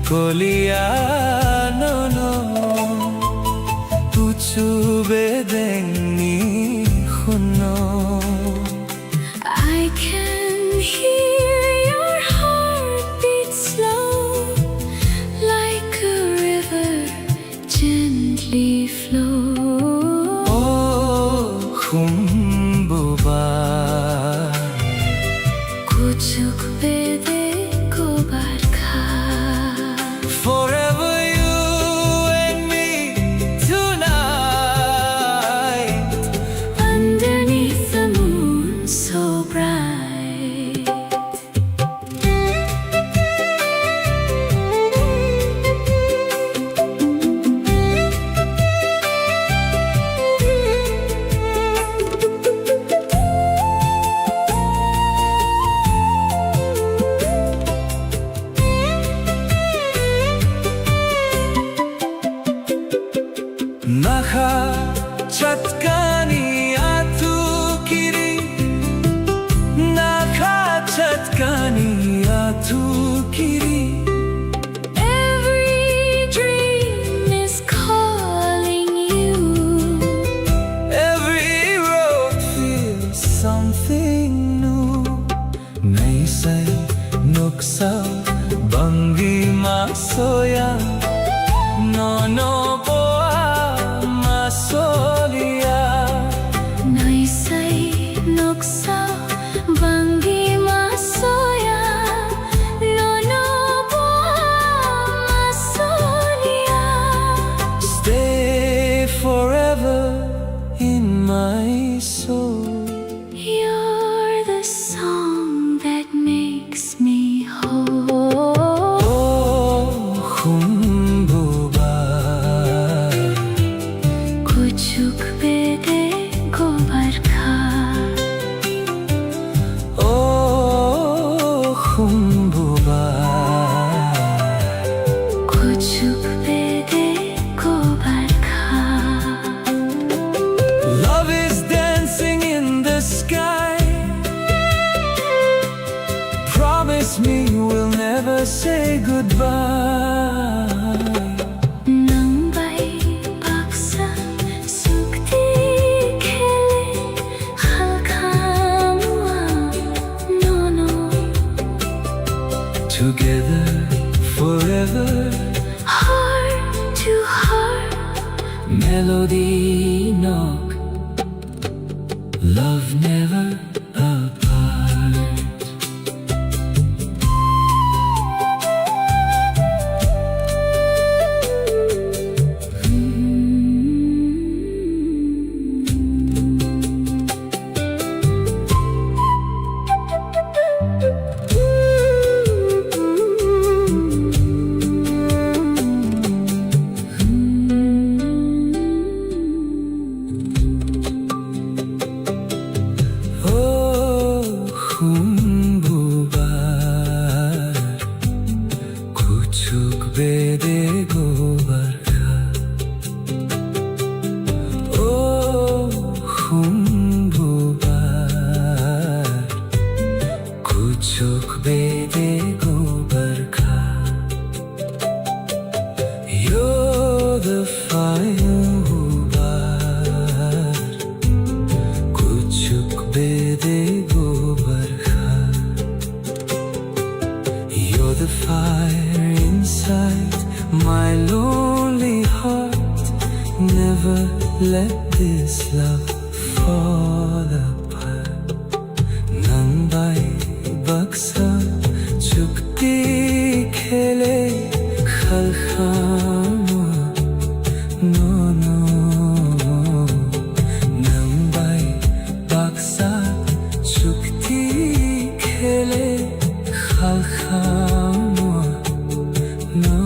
koliano uchube dengni khunno. I can hear your heartbeat slow, like a river gently flow. Oh, khumbuba, Kuchuk bede ko barkha. forever you and me tonight. Underneath the moon so bright. Nakha chatkani atu kiri, nakha chatkani atu kiri. Every dream is calling you. Every road feels something new. Naisay nuksa bangi masoya, no boa masolia. Naisay nuksa bangi masoya, lono masolia. Stay forever in my soul. You're the song that makes me whole. Oh, khumbuba, Kuchuk bede ko barkha. oh, khumbuba. Kuchuk bede ko barkha. Love is dancing in the sky. Promise me we'll never say goodbye. Nang bay baksa sukti khele khalkhamwa no. Together forever, Heart to heart, melody knock. Love never apart. Oh, khumbuba, kuchuk bede gobarkha. Oh, khumbuba, kuchuk bede gobarkha. You're the fire hubar, kuchuk bede gobarkha. You're the fire inside my lonely heart. Never let this love fall apart. Nanbai baksa chukti khele khalkhama, no. Nanbai baksa chukti khele khalkhama, no.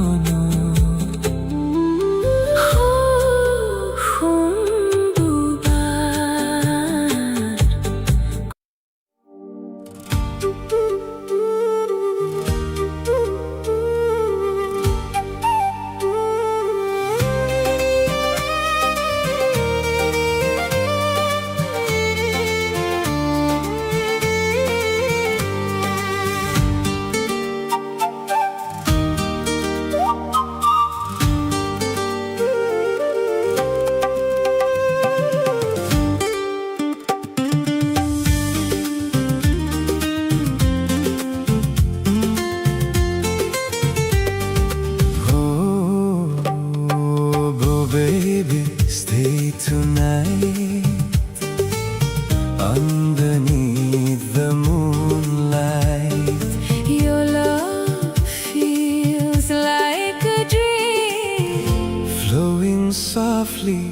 softly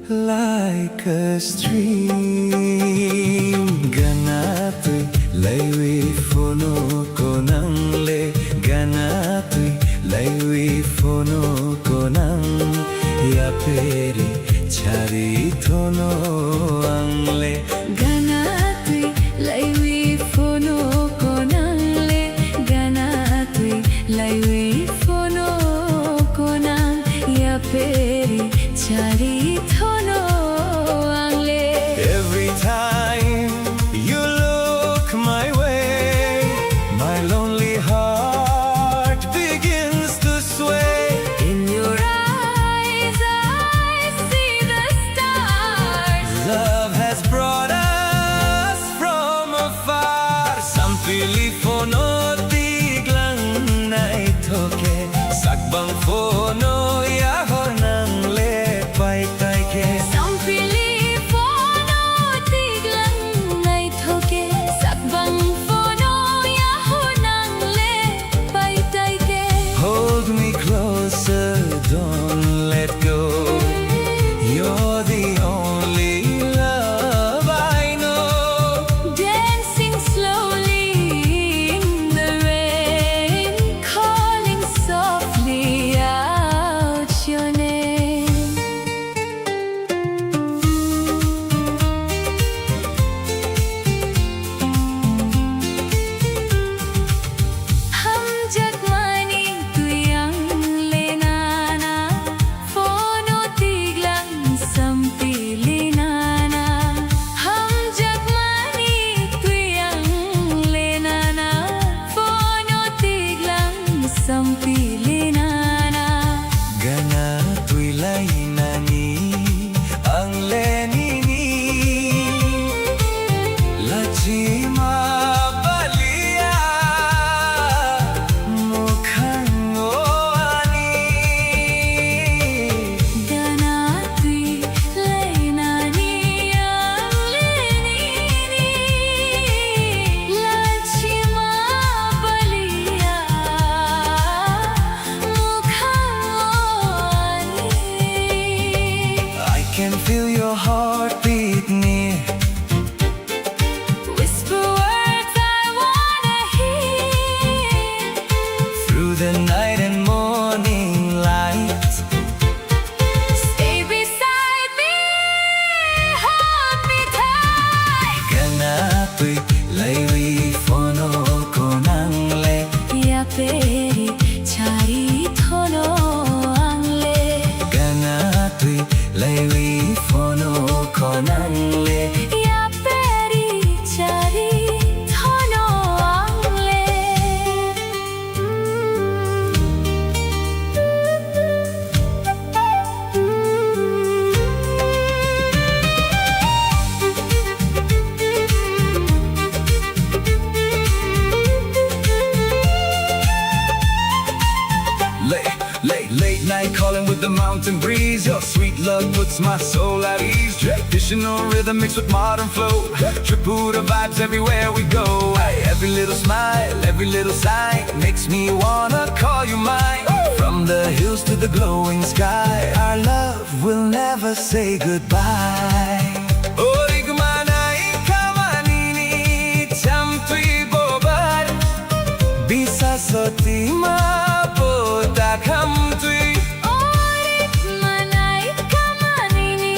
like a stream. Ganatoy laywi fono konang le. Ganatoy laywi fono konang yaperi chari thono angle. Ganatoy laywi fono konang le. Ganatoy laywi fono konang yaperi chari thono angle. Every time you look my way, my lonely heart begins to sway. In your eyes I see the stars. Love has brought us from afar. Sampili fono tiglang naitoke. Sagbang fono yahor nang lepay taike. Sampili fono tiglang naitoke. Sakbang fono yahonang le paitaike. Hold me closer, don't let go. You're the only love I know. Dancing slowly in the rain, calling softly out your name. हम jagmani tuyang lenana, fono tiglang sampilinana. हम jagmani tuyang lenana, fono tiglang sampilinana. Ganatoy lainani ang lenini. Lachima balia mukhang oani. Ganatoy lainani ang lenini. Lachima balia mukhang I can feel your heartbeat near. whisper words I wanna hear. Through the night and morning light. Stay beside me, hold me tight. Ganatoy laywi fono konang le. Yaperi chari thono angle. Ganatoy laywi fono konang le. Yaperi chari thono angle. Late night calling with the mountain breeze. Your sweet love puts my soul at ease. Traditional rhythm mixed with modern flow. Tripura vibes everywhere we go. Every little smile, every little sign makes me wanna call you mine. From the hills to the glowing sky, our love will never say goodbye. Bisa soti mabota kam tui. Orit manai kamanini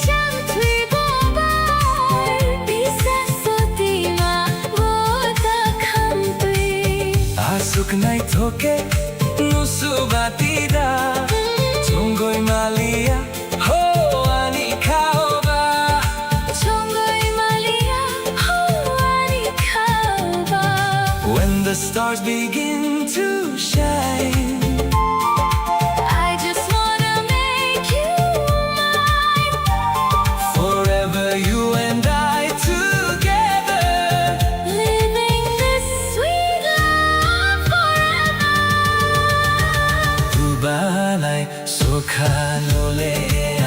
cham tui bobai. Bisa sotima boda kham tui. Asuk nai thoke nusu batida. Chungoi malia ho ani kaoba. Chongoi malia hoani khaba. When the stars begin to shine, I just wanna make you mine. forever you and I together. Living this sweet love forever. Tubalay sukhanole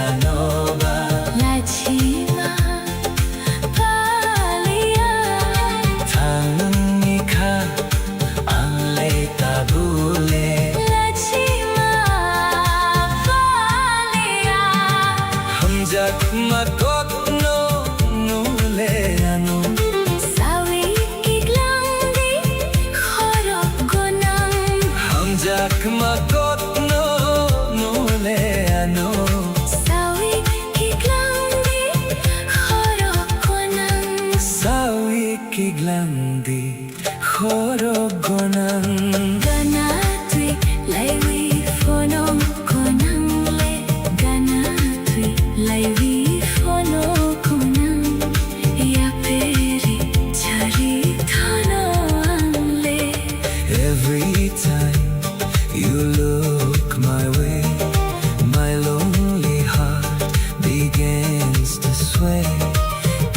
anoba. Lachima balia. Tangan nikah ang my way, my lonely heart begins to sway.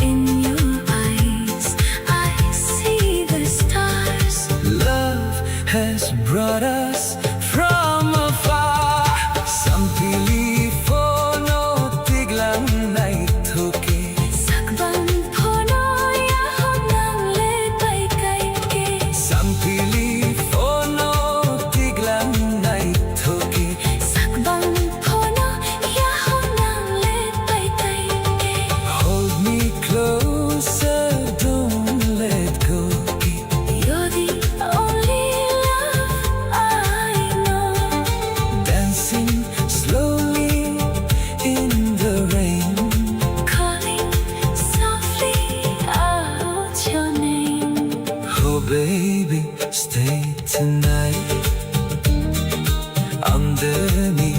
In your eyes, I see the stars. Love has brought us from afar. Sampili fono tiglang naithuki. Sakbang phono yahon nang le pai kai ke. Sampili fono tiglang naithuki. Sakbang phono yahon nang le pai kai ke. Hold me closer, don't let go. You're the only love I know. Dancing slowly in the rain. Calling softly out your name. Oh baby, stay tonight under me.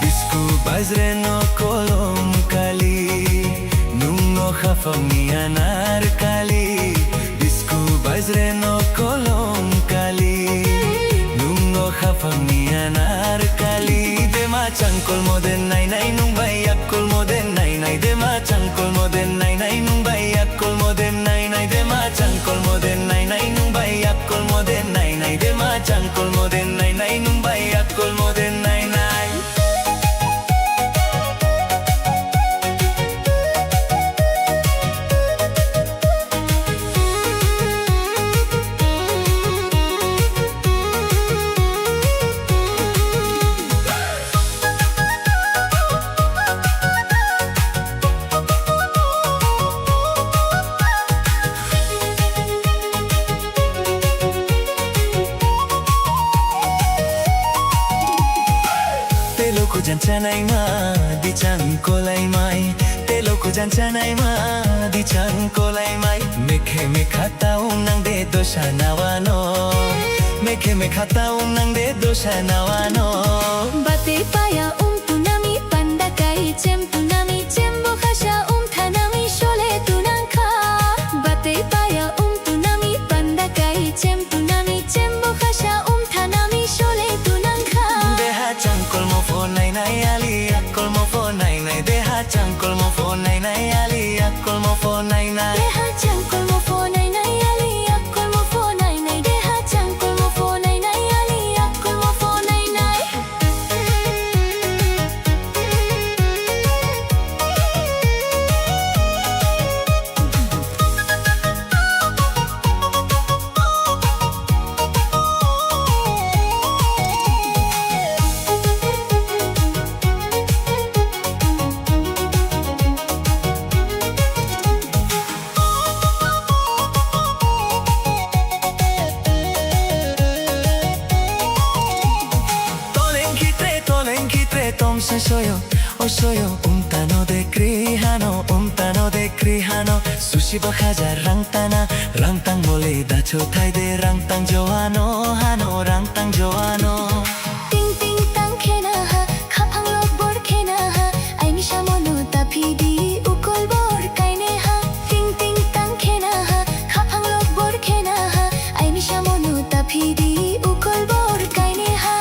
Bisku bazreno kolom kali nungo khafam nianar kali. Bisku bazreno kolom kali nungo khafam nianar kali. Dema changkol moden nai nai nung bayak kol moden nai nai. Dema changkol moden nai nai nung bayak kol moden nai nai. Dema changkol moden nai nai nung bayak kol moden nai nai. Dema changkol moden nai nai nung bayak kol moden nai nai. Teloko jancanai ma di changkolai mai. Teloko jancanai ma di changkolai mai. Mekhe mekhata nang de dosha nawano. Mekhe mekhata nang de dosha nawano. Bate paya tunami panda kai chem tunami chembo khasha thanami shole tunang kha. Bate paya tunami panda kai chem tunami chembo khasha thanami shole tunang kha. Deha changkol mo phone nai nai ali akol mo phone nai nai. Deha changkol mo phone nai nai ali akol mo phone nai nai. Deha changkol mo phone nai nai ali akol mo phone nai nai. Deha changkol mo phone nai nai ali akol mo phone nai nai. Tom se soyo, o soyo untano de krihano. Sushi bahaja rangtana, rangtang mole da chotai de rangtang joano, hano rangtang joano. Ting ting tang khena ha khapang lok bor khena ha ai mi samono ta phidi ukol bor kaine ha. Ting ting tang khena ha khapang lok bor khena ha ai mi samono ta phidi ukol bor kaine ha.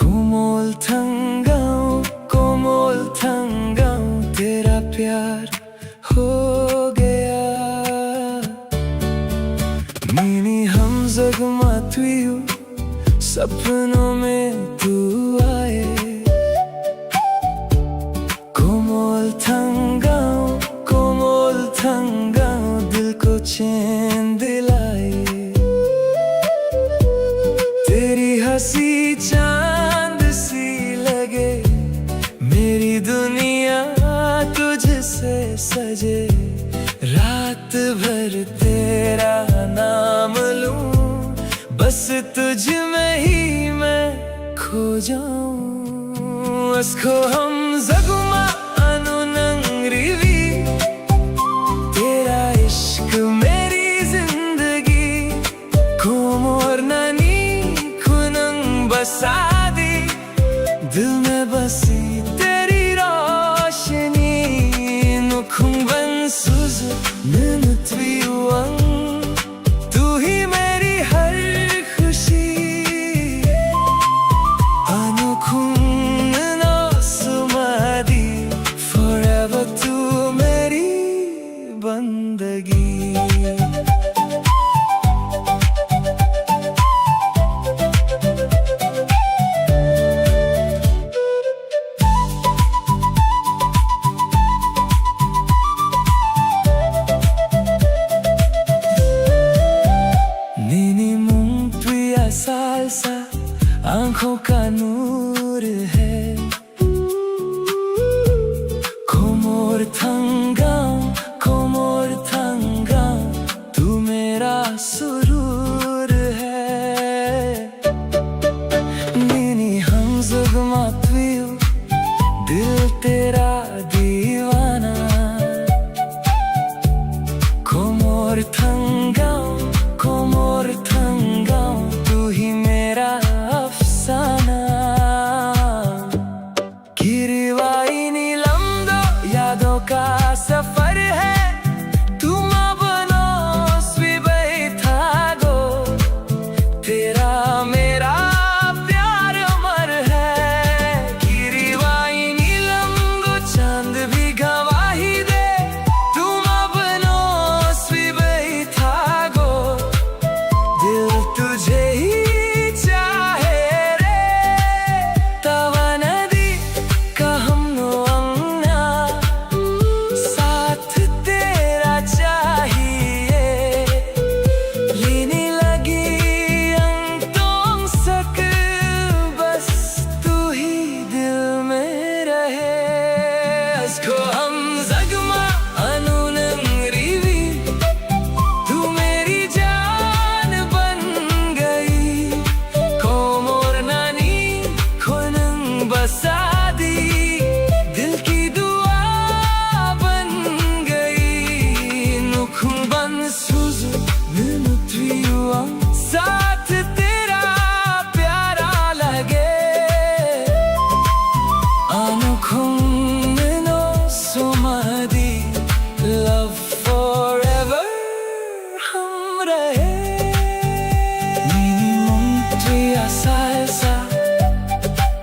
कोमल थंगाऊं तेरा प्यार हो गया नीनी हम जगमाती हूँ सपनों में तू आए कोमल थंगाऊं दिल को चैन दिलाए तेरी हंसी चांद सी लगे मेरी दुनिया तुझसे सजे रात भर तेरा नाम लूं बस तुझ में ही मैं खो जाऊं उसको हम जगमा अनु नंगरीवी तेरा इश्क मेरी जिंदगी कोमोर नानी खुनंग बसादी दिल में बसी तेरी रोशनी नुखुंग बन सुज निमत्वियुंग तू ही मेरी हर खुशी अनुखुंग नो सुमादी forever तू मेरी बंदगी सालसा आंखों का नूर है कोमोर थंगाऊं तू मेरा सुरूर है नीनी हम जगमाती हूँ दिल तेरा दीवाना कोमोर थंगाऊं तू ही मेरा अफसाना गिरवाई नीलम दो यादों का सफर है तुम बनो स्विबई था गो तेरा मेरा प्यार अमर है गिरवाई नीलम दो चांद भी गवाही दे तुम बनो स्विबई था गो दिल तुझे ही चाहे रे तवा नदी का हम अंगना साथ तेरा चाहिए लेने लगी अंतों सक बस तू ही दिल में रहे इसको हम जगमा अनु नंगरीवी तू मेरी जान बन गई कोमोर नानी खुनंग बसादी दिल की दुआ बन गई नुखुंग बन सुज निमत्वियुंग साथ तेरा प्यारा लगे अनुखुंग नो सुमादी लव forever हम रहे नीनी मुंगत्विया सालसा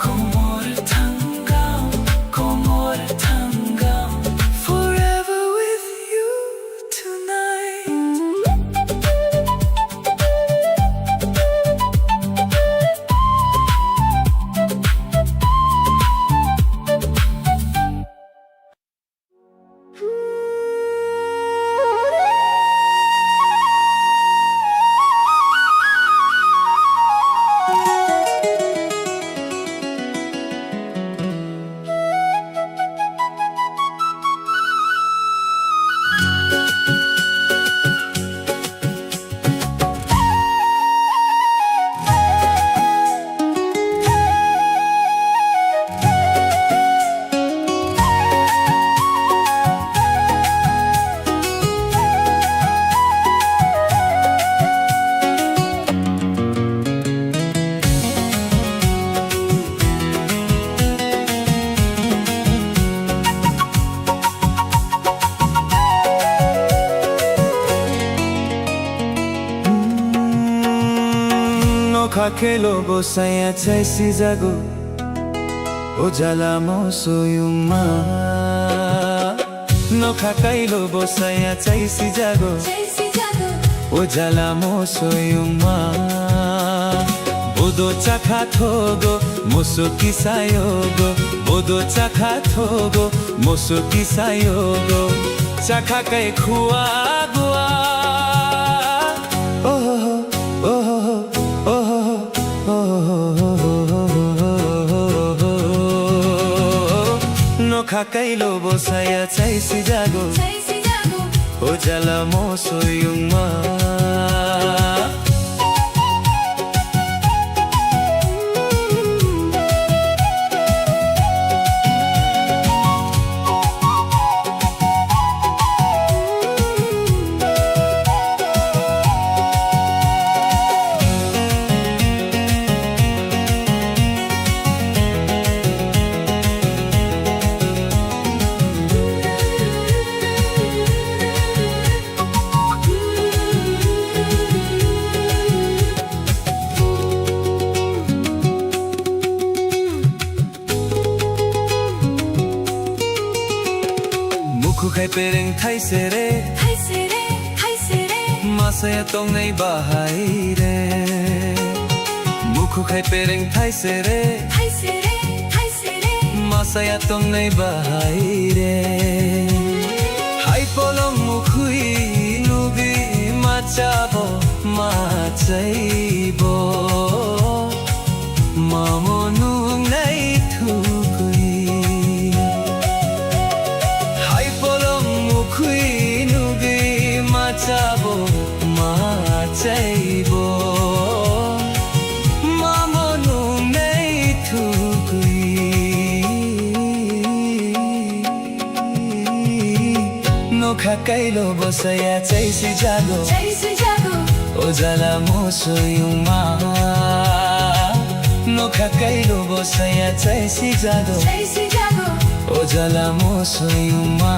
कोमोर थंगाऊं forever with you tonight Nokha kelo bosaya chaisi jago Ojala mo soyuma Nokha kailo bosaya chaisi jago Ojala mo soyuma Bodo chakha thogo moso kisayogo Bodo chakha thogo moso kisayogo Chakha kai khua gua Nokha kailo bosaya chaisi jago Ojala mo soyuma Khai pereng thai se re Masaya tong nei bahai re Mukhu khai pereng thai se re Masaya tong nei bahai re Hai polong mukhui nubi machabo machaibo Mamonu nei thukui Machabo, machaibo Mamonu nei thukui Nokha kailo bosaya chaisi jago Ojala mo soyuma Nokha kailo bosaya chaisi jago Ojala mo soyuma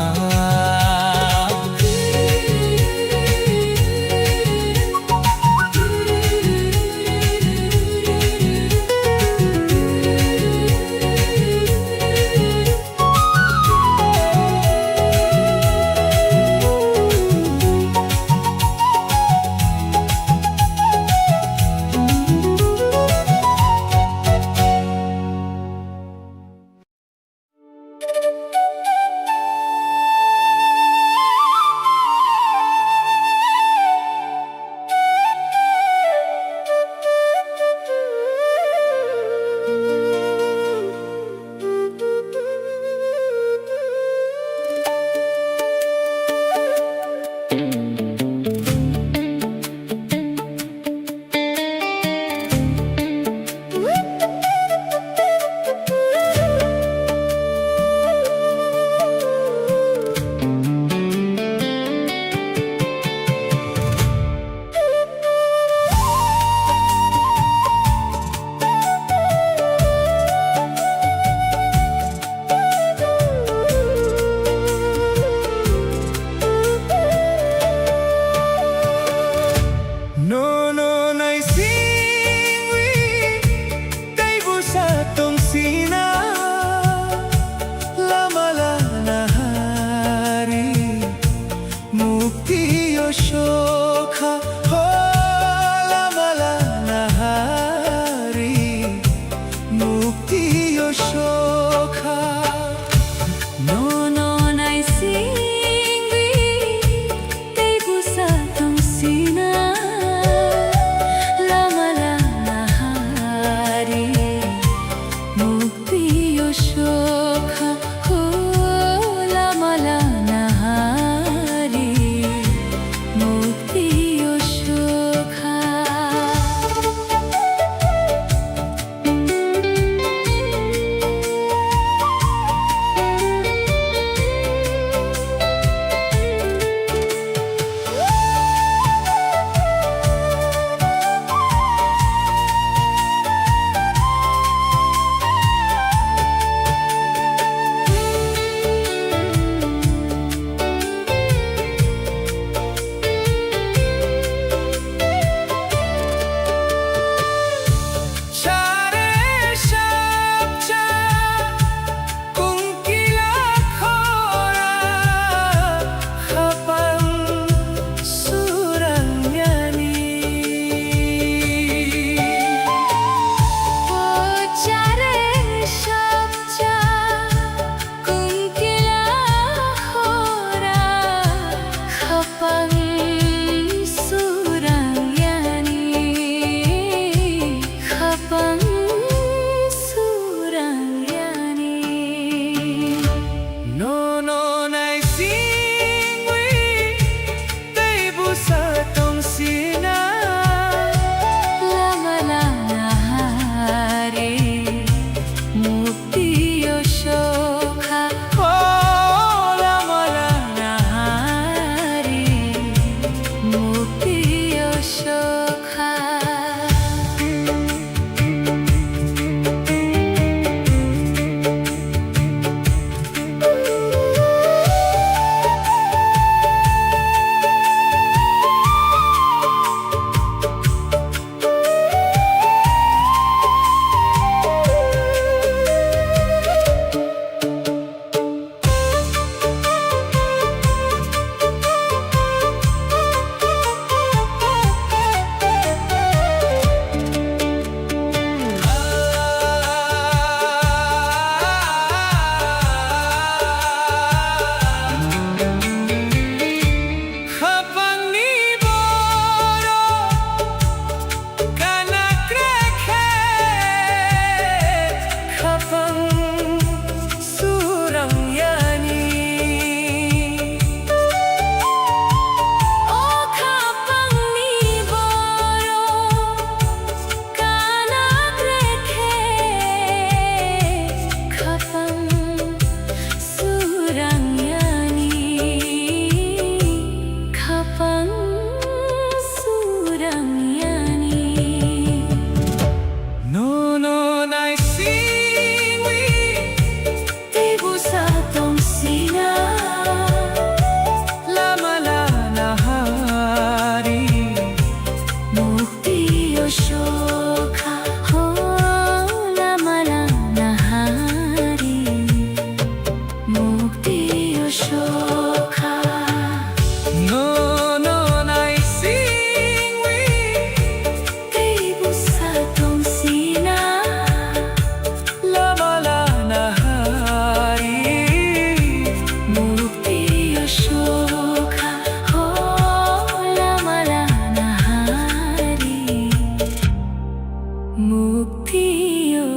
মুক্তিও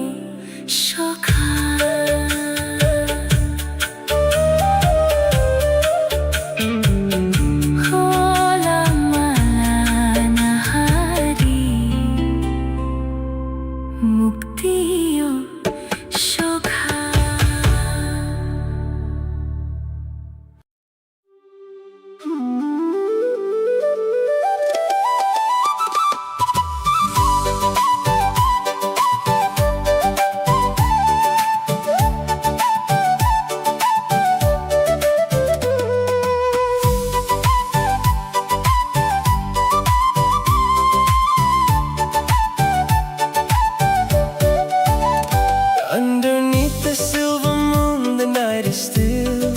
সখা মুক্তিও সখা Underneath the silver moon, the night is still,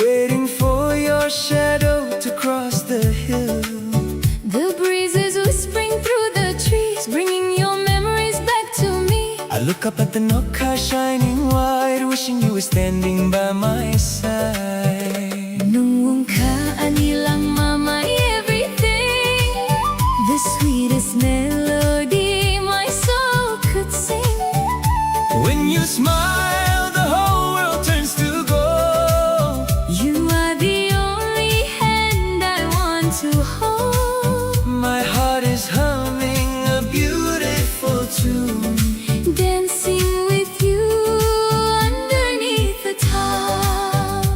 waiting for your shadow to cross the hill. The breeze is whispering through the trees, bringing your memories back to me. I look up at the Nokka shining white, wishing you were standing by my side. Nung ka anilang mama everything, the sweetest melody my soul could sing. When you smile, the whole world turns to gold. You are the only hand I want to hold. My heart is humming a beautiful tune. Dancing with you underneath the top.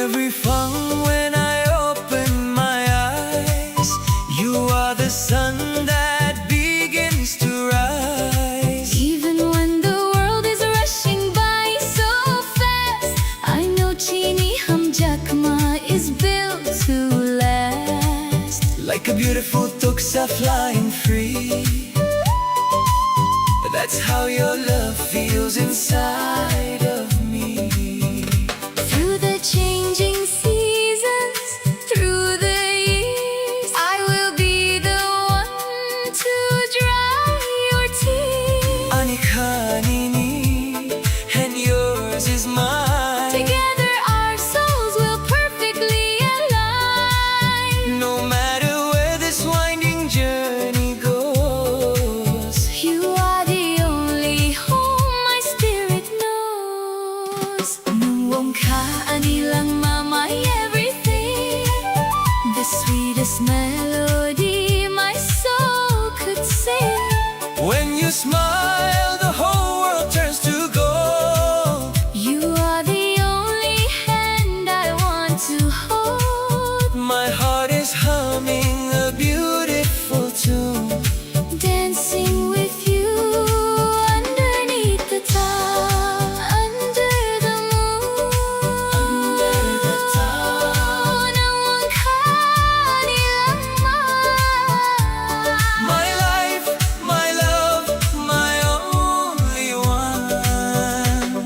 Every fun when I open my eyes, you are the sun that begins to rise. Even when the world is rushing by so fast, I know Chini Hamjakma is built to last. Like a beautiful tuksa flying free. That's how your love feels inside of me. Through the changing seasons, through the years, I will be the one to dry your tears. Anikhanini, and yours is mine. Together our souls will perfectly align. No matter where this winding journey goes, You are the only home my spirit knows. Nung ka anilang mama everything, the sweetest melody my soul could sing. when you smile, the whole world turns to gold. You are the only hand I want to hold. My heart is humming a beautiful tune. Dancing with you underneath the top, under the moon. Nung ka nilang mama. My life, my love, my only one.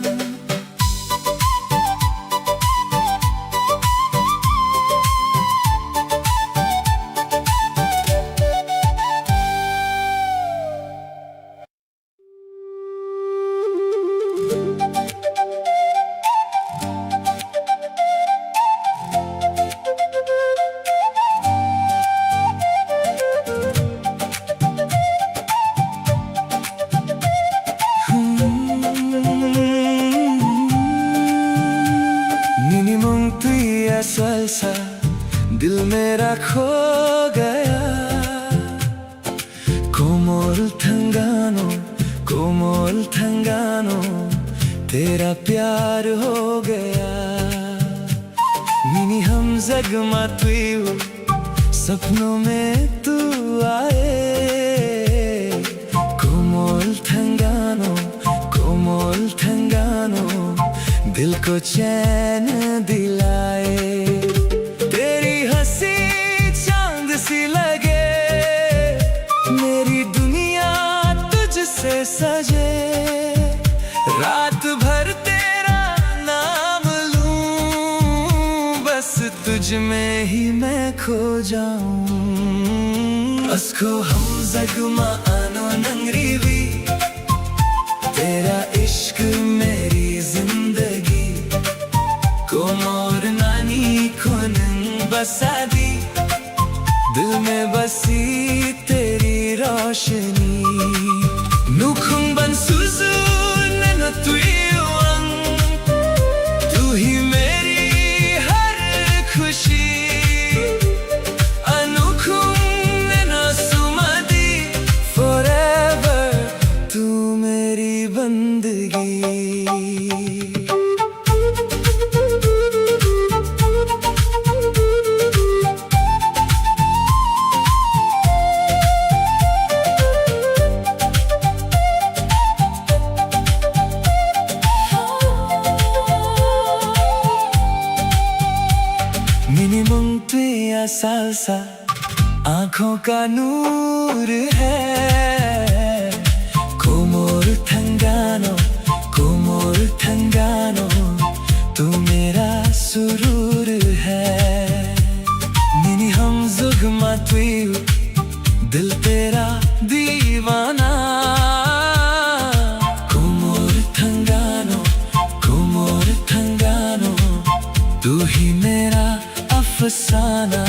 Minimum तू असल सा दिल मेरा खो गया कोमल थंगानो तेरा प्यार हो गया मिनी हम जगमा तू सपनों में तू आए कोमल थंगानो दिल को चैन दिलाए तेरी हंसी चांद सी लगे मेरी दुनिया तुझसे सजे रात भर तेरा नाम लूं बस तुझ में ही मैं खो जाऊं अस्को हम जगमा आनो नंगरीवी तेरा इश्क मेरी जिंदगी को मोर नानी खोनन बसादी दिल में बसी तेरी रोशनी नुखुं बन सुजू नैनो तुयुआंग तू ही मेरी हर खुशी अनुखुं नैनो सुमदी forever तू मेरी बंदगी सालसा आंखों का नूर है कोमोर थंगानो तू मेरा सुरूर है निनी हम जुगमा तुयु दिल तेरा दीवाना कोमोर थंगानो तू ही मेरा अफसाना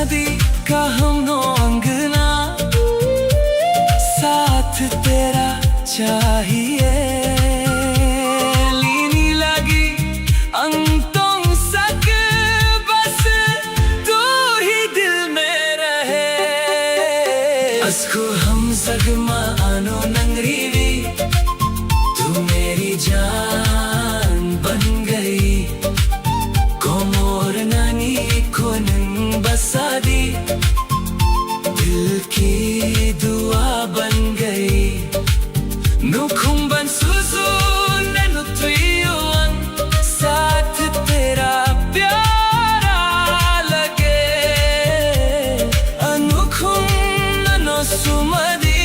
नदी का हम नो अंगना साथ तेरा चाहिए लीनी लगी अंतों सक बस तू ही दिल में रहे अस्को हम सगमा आनो नंगरीवी तू मेरी जान बन गई कोमोर नानी खोनन बसादी दिल की दुआ बन गई नुखुं बन सुजू नैनो तुयुआंग साथ तेरा प्यारा लगे अनुखुं नैनो सुमदी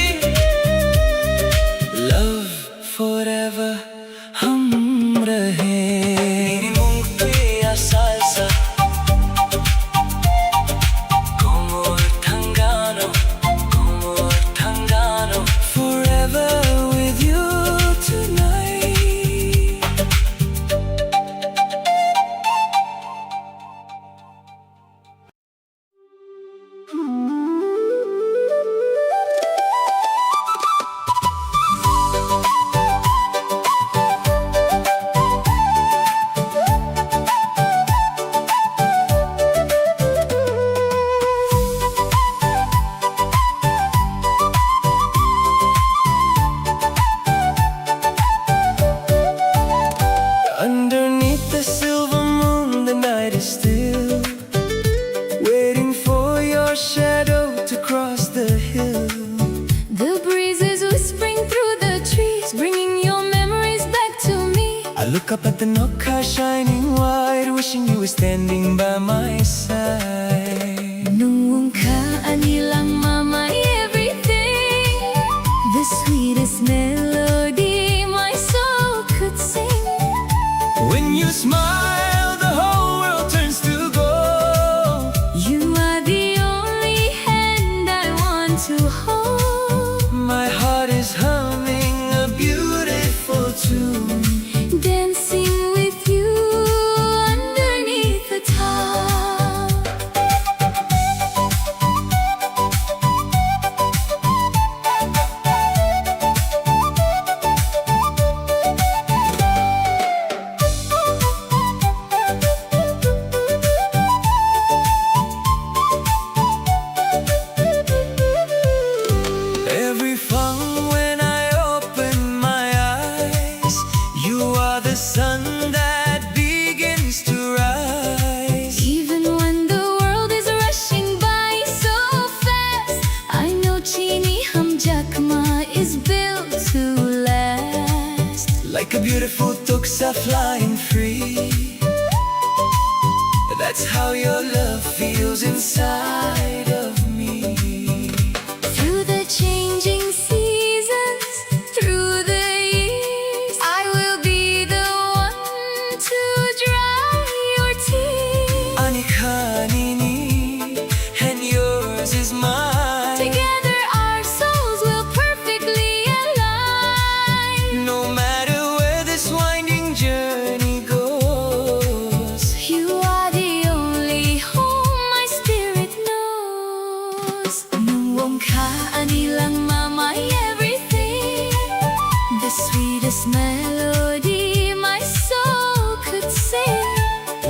लव forever हम रहे salsa forever with you tonight underneath the silver moon the night is still waiting for your shadow to cross the hill The breeze is whispering through the trees, bringing your memories back to me. I look up at the Nokha shining white wishing you were standing by my side Nung ka anilang mama everything, the sweetest melody my soul could sing. when you smile the whole world turns to gold You are the only hand I want to hold. my heart is humming a beautiful tune Dancing with you underneath the top. like a beautiful tuksa flying free. That's how your love feels inside of me. Through the changing seasons, through the years, I will be the one to dry your tears. Anikanini, and yours is mine. Together our souls will perfectly align. No matter where this winding journey goes, You are the only home my spirit knows. Nuwong ka anilang my everything, the sweetest melody my soul could sing.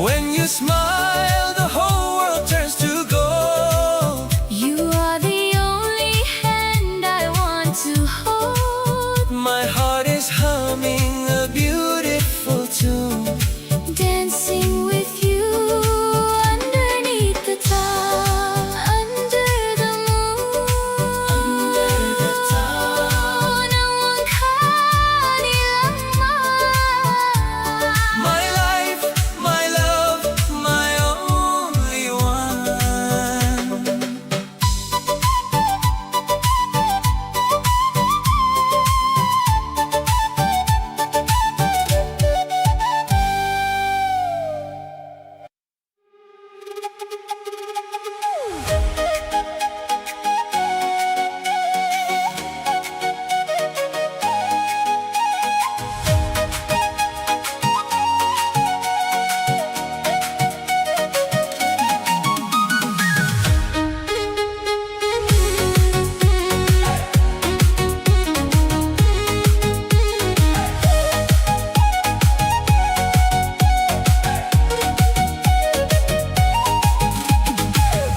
when you smile, the whole world turns to gold. You are the only hand I want to hold. My heart is humming a beautiful tune. Dancing with you underneath the top, under the moon. Under the top. Nawang ka nilang My life, my love, my only one.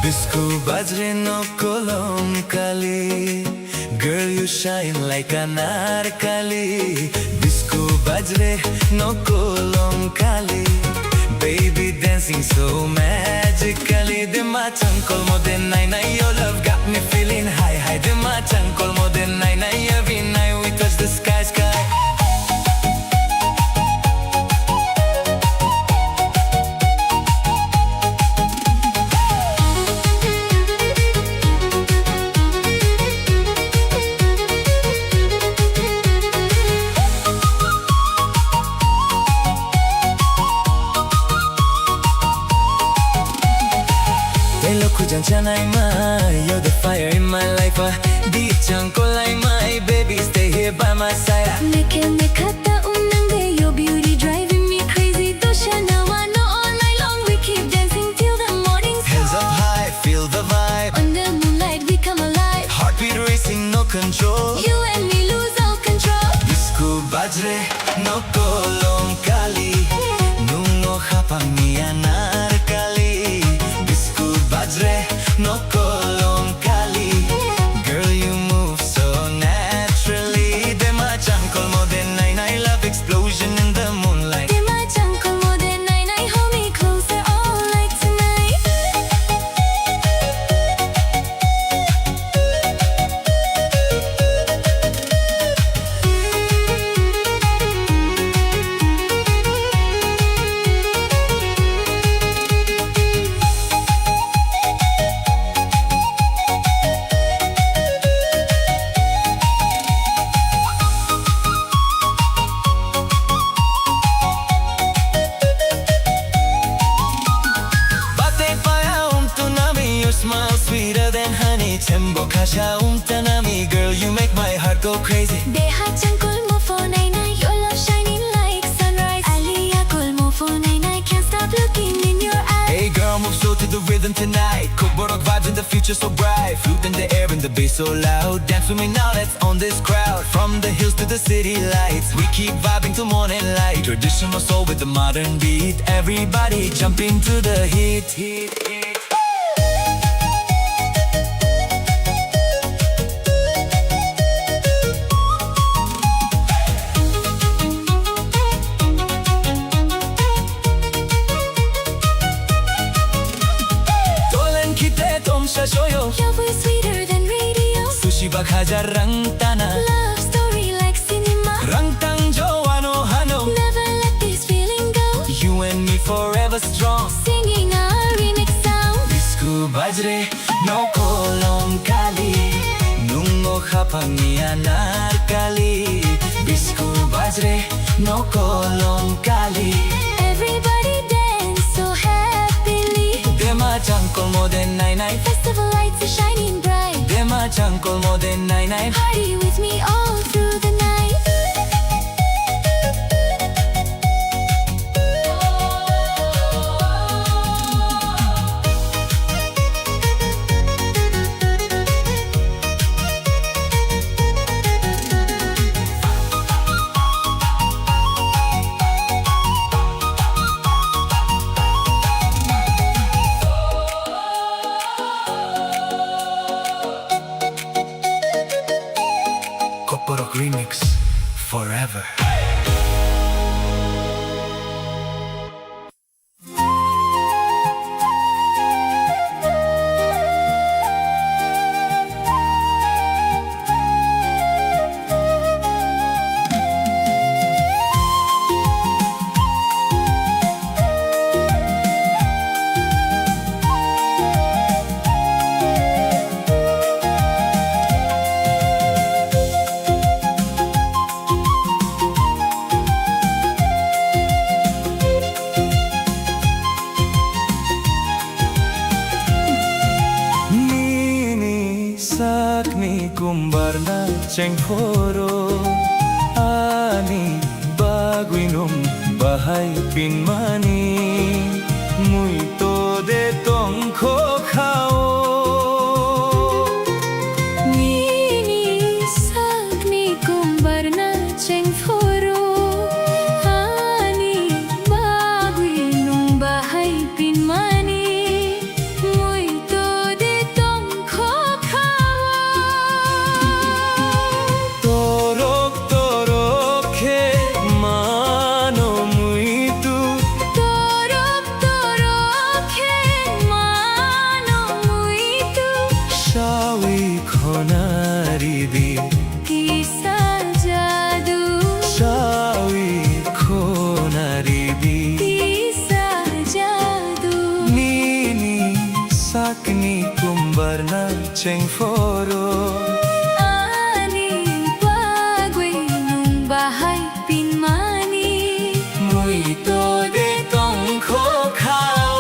Bisco bajre no kolom kali, girl you shine like an narkali. Bisco bajre no kolom kali, baby dancing so magically. Dima chankol mo den nai nai, your love got me feeling high high. Dima chankol mo den nai nai, every night we touch the sky sky. Telo kujan chanai mai, you're the fire in my life. Di chanko lai mai, baby stay here by my side. Meke mekata unang your beauty driving me crazy. Dosha nawa no all night long we keep dancing till the morning Hands up high, feel the vibe. Under moonlight we come alive. Heartbeat racing, no control. You and me lose all control. Disco bajre, no kolong kali. Nungo hapang ni anarkali. Disco bajre, no kolong kali. Girl, you move so naturally. Dema chankol mo den nai nai, love explosion in the moonlight. Dima chankol mo den nai nai, hold me closer all like tonight. Bate paya tunami, your smile sweeter than honey. Tembo kasha tanami, girl, you make my heart go crazy. Deha chankol mo for nai nai, your love shining like sunrise. Aliyah kol mo for nai nai, can't stop looking in your eyes. Hey girl, move slow to the rhythm tonight. Koborok vibes in the future so bright. Flute in the air and the bass so loud. Dance with me now, let's own this crowd. From the hills to the city lights, we keep vibing till morning light. Traditional soul with the modern beat. Everybody jump into the heat. shoyo. Your voice sweeter than radio. Sushi bak hajar rang tanah. Love story like cinema. Rang tang jo ano forever strong. Singing our remix sound. Bisku bajre no kolong kali nungo khapangnia narkali. Bisku bajre no kolong kali. Everybody dance so happily. Dema changkol moden nai nai. Festival lights are shining bright. Dema changkol moden nai nai. Party with me all through the night. Koporok remix forever. Sakni kumbarna cengkoro ani baguinum bahai pinmani muito de tongkho khao. Nini sakni kumbarna cengforo ani bagui nung bahai pinmani muito de tongkho Torok torok he mano muito. Torok torok he mano muito. Shawi khonari di Kisa jadu shawi khonari di. Kisa jadu Nini sakni kumbarna cengforo ani bagui nung bahai pinmani muito de tongkho khao.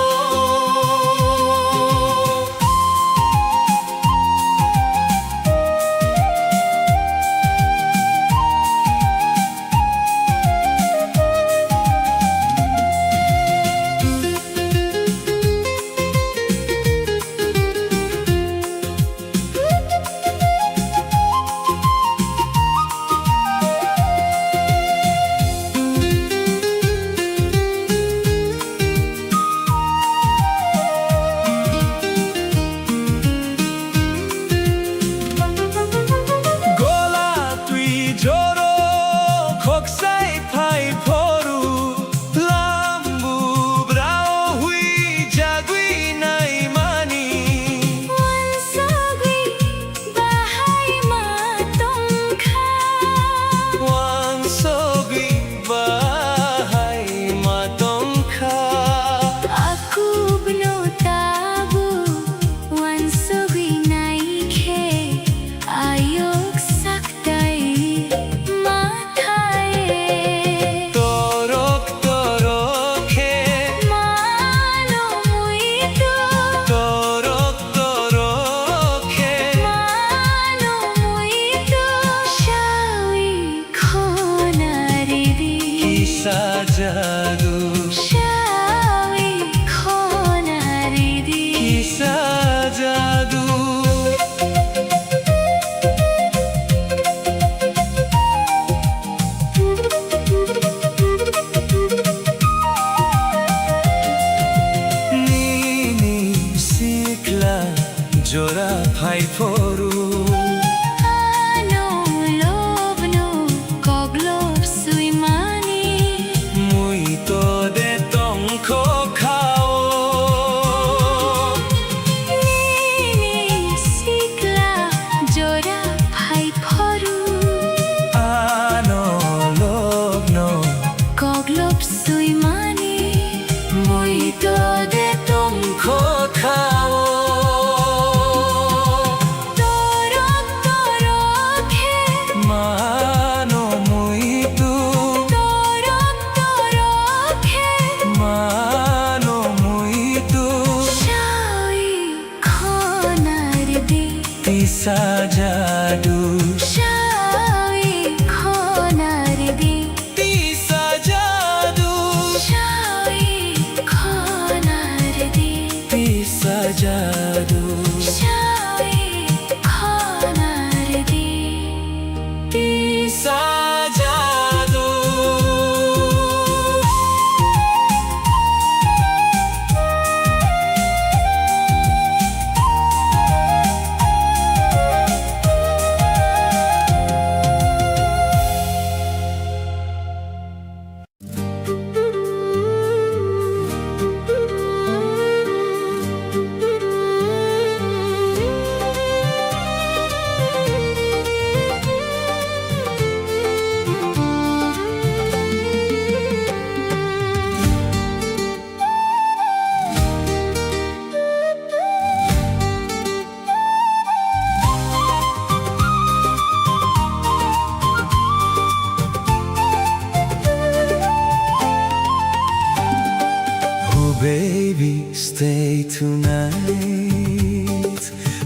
baby, stay tonight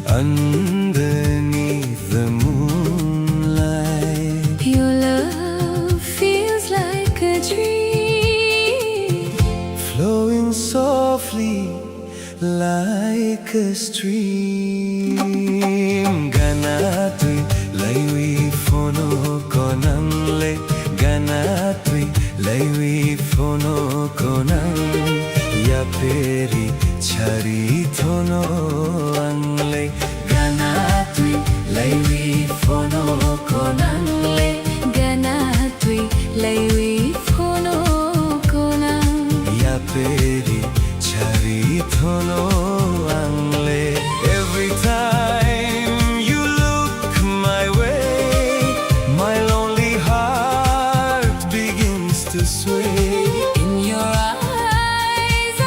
underneath the moonlight. Your love feels like a dream, Flowing softly like a stream. Ganatoy laywi fono konang le. Ganatoy laywi fono konang ya peri chari thono angle. Ganatoy laywi fono konang le. ganatoy laywi phono konang Ya peri chari thono angle. Every time you look my way, my lonely heart begins to sway. In your eyes I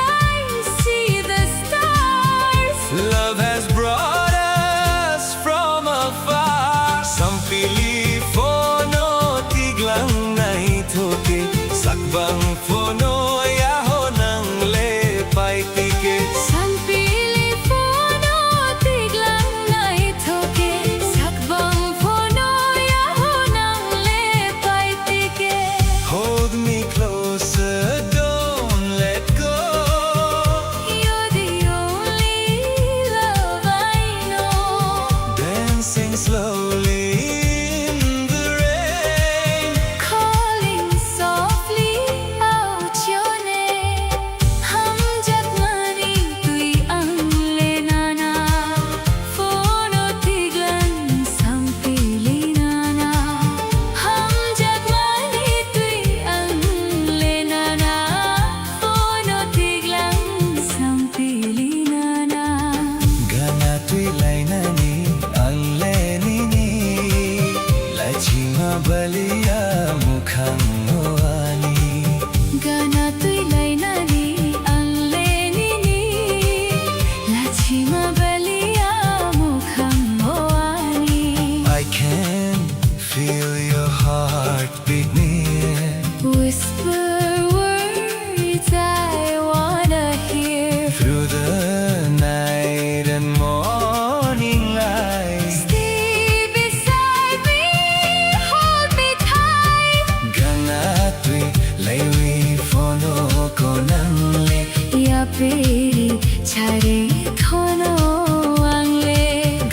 see the stars. Love has brought us from afar. Some pili fono tiglang naitoke. Sakbang fono yaho nang lepay tike. San pili phono tiglang naitoke. Sakbang phono yaho nang lepay tike. Hold me closer, don't let go. You're the only love I know. Dancing slowly in the rain. Calling softly out your name. Hum jagmani tui ang lenana. Phono tiglan sampili nana. Hum jagmani tui ang lenana. Phono tiglan sampili nana. Ganatoy laynani allenini. Lachima balia mukhang moani. Ganatoy laynani ang lenini. Lachima balia mukhang moani. I can feel your heartbeat near. Whisper words I wanna hear. Through the night and morning light. Stay beside me, hold me tight. Ganatoy laywi fono konang le. Ya peri chare thono angle.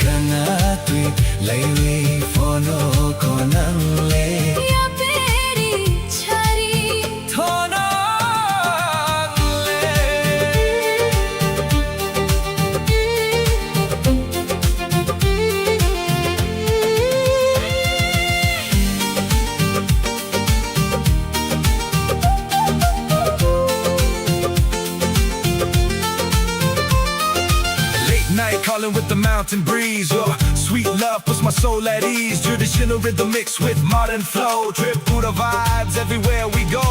Ganatoy laywi fono konang le. Ya peri chari Thono angle. Late night calling with the mountain breeze. Your sweet love puts my soul at ease. Traditional rhythm mixed with modern flow. Trip through the vibes everywhere we go.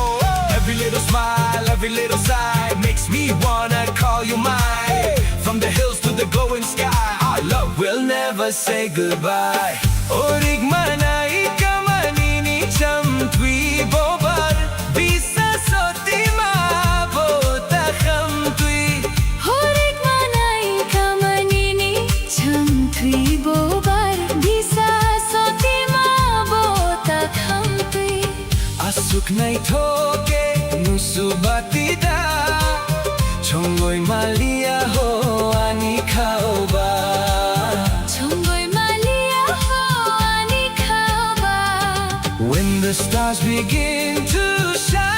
Every little smile, every little sigh makes me wanna call you mine. From the hills to the glowing sky, our love will never say goodbye. Orig manai kamanini cham tui bobar. Bisa soti mabota kham tui. horik manai kamanini cham thui bobar. Bisa soti ma bota kham tui. Asuk nai thoke nusubatida. Chongoy malia ho ani khaoba. Chongoy malia ho ani khaba. When the stars begin to shine,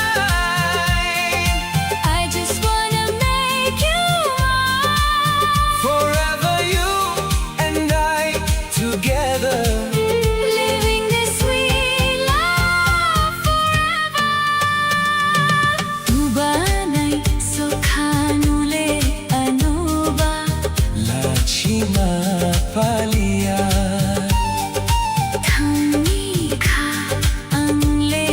I just wanna make you mine. forever you and I together. Living this sweet life forever. Tu banay sokhanule anuba. Lachima palia. Thangni kha ang le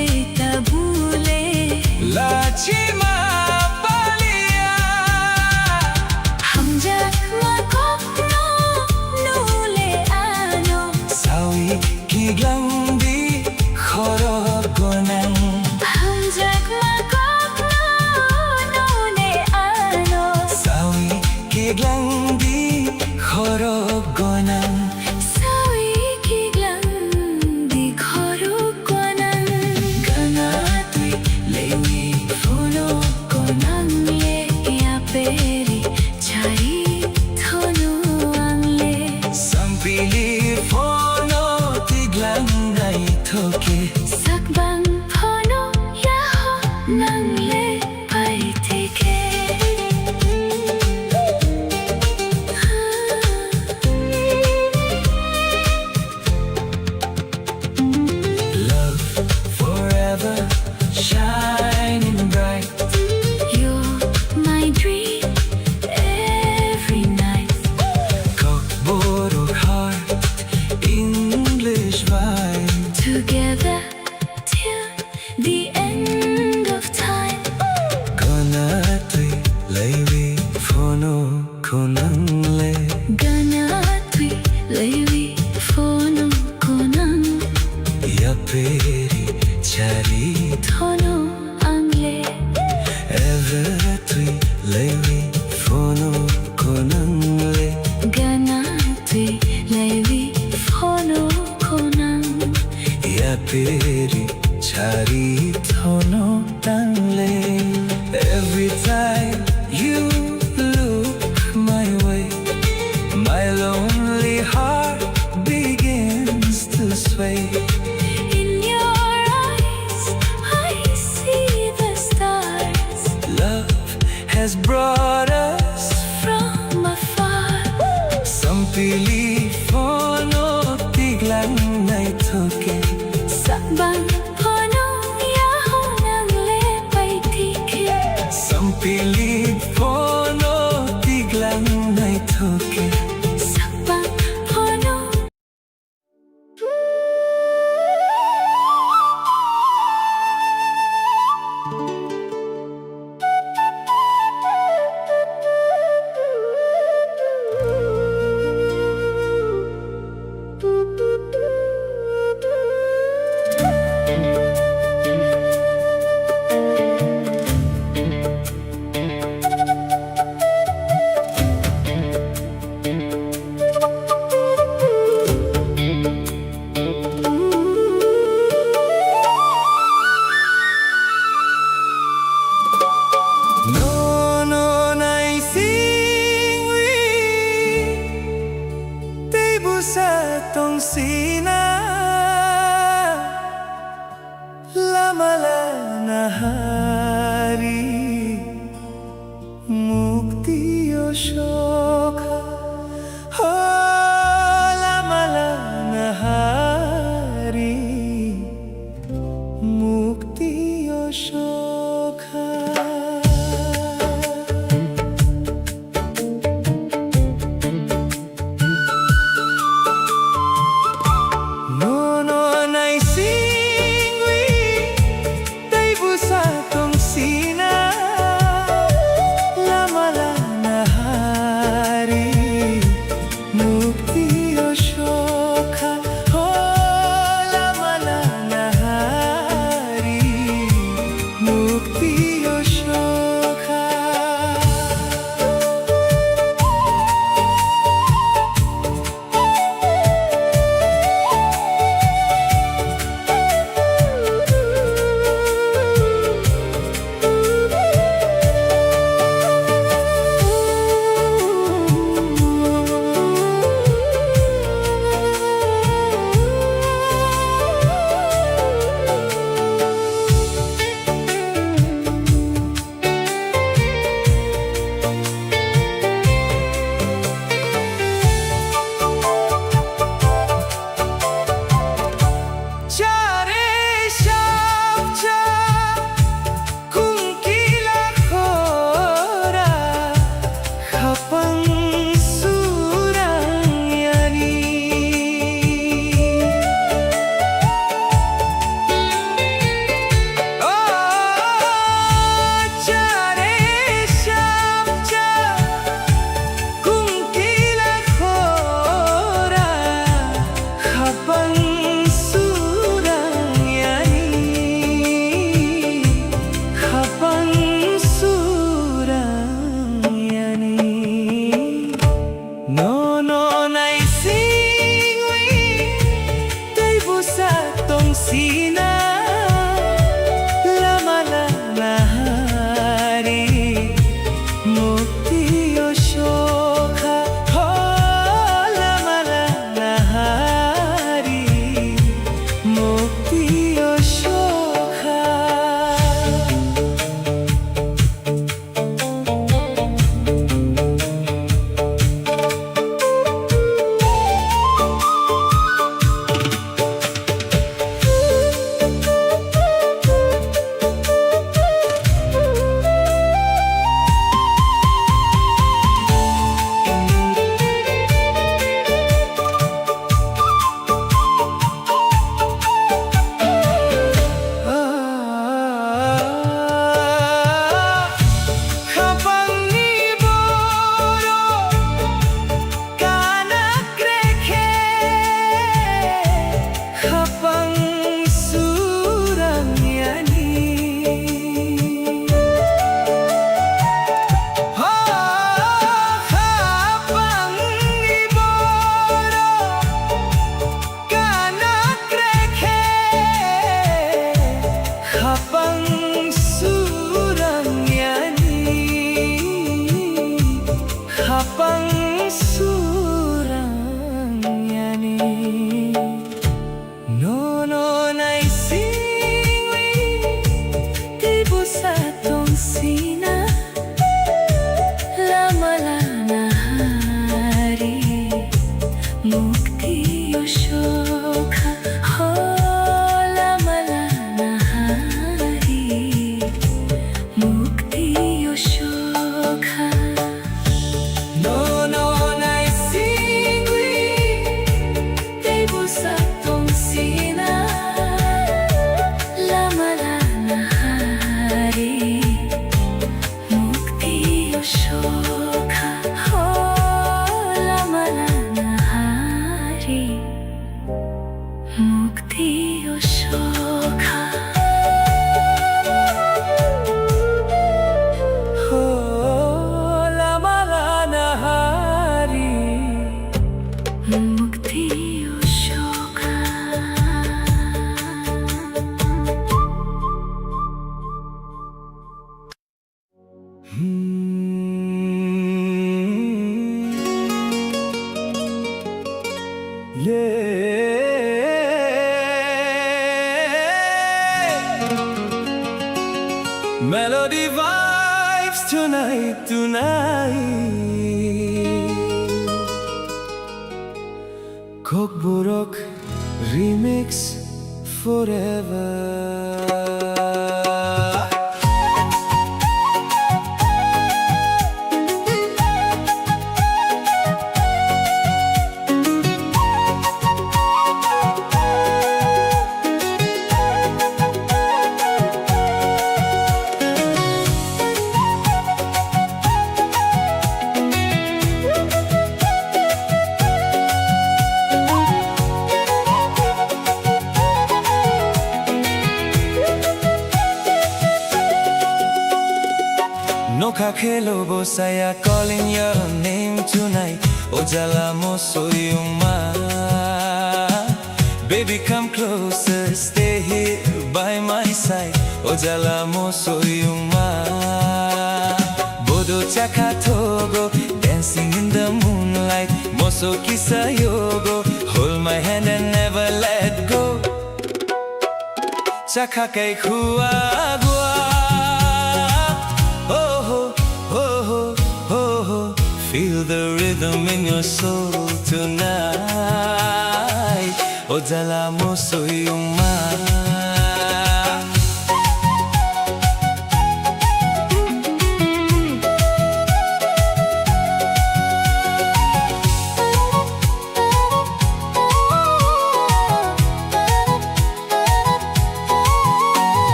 yaperi chari thonu angle Sampili phono tiglang nai thoke sakbang phono yaho nangle pai theke Love forever shining bright you're my dream every night Kokborok heart English vibe together till the end of time Gonna tui leiwi phono konang le gana tui levi phono konang Yaperi chari thonu angle Ever tui leiwi phono konang le gana tui levi phono konang Yaperi chari thono tangle Every time you look my way My lonely heart begins to sway in your eyes I see the stars Love has brought us from afar Sampili phono tiglang nai thoke sakbang phono yaho nangle pai thike Sampili phono tiglang nai thoke sakbang phono No, no, nai sing wi Tei busa tong sina Lama la nahari Mukti yo shokha Oh, lama la nahari Mukti yo shokha No, no, nai sing wi Tei busa tong sina Lama la nahari Mukti yo shokha Oh, lama la nahari Mukti yo shokha pangsurang yani no naisingwi tibo sa tong sina lamala na hari mukti yoshoka ho lamala na hari mukti yoshoka no naisingwi tibo sa tong sina lamala na hari mukti yoshoka ho lamala na hari mukti yoshoka oh lamala na hari mukti yoshoka Melody vibes tonight Kokborok remix forever Noka kelo bosaya calling your name tonight Ojala mo soyuma Baby come closer, stay here by my side Ojala mo soyuma Bodo chaka togo, dancing in the moonlight Moso kisa yogo, hold my hand and never let go Chaka kay kuagwa Feel the rhythm in your soul tonight Ojala mo soyuma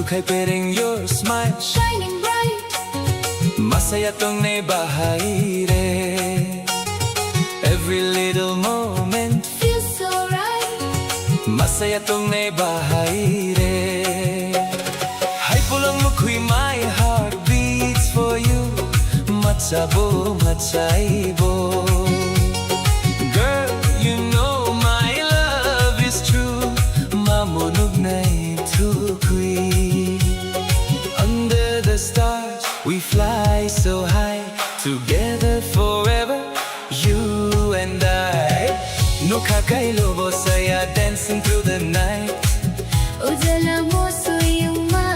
Kay piring your smile shining bright Masaya tong naibahay re Every little moment feels so right Masaya tong naibahay re Hay pulang mo kuy my heart beats for you Matsabo, matsaibo Girl, you know my love is true Mamunog na itukoy Under the stars, we fly so high Together forever, you and I No kakailobo saya dancing through the night Ojala mo soyuma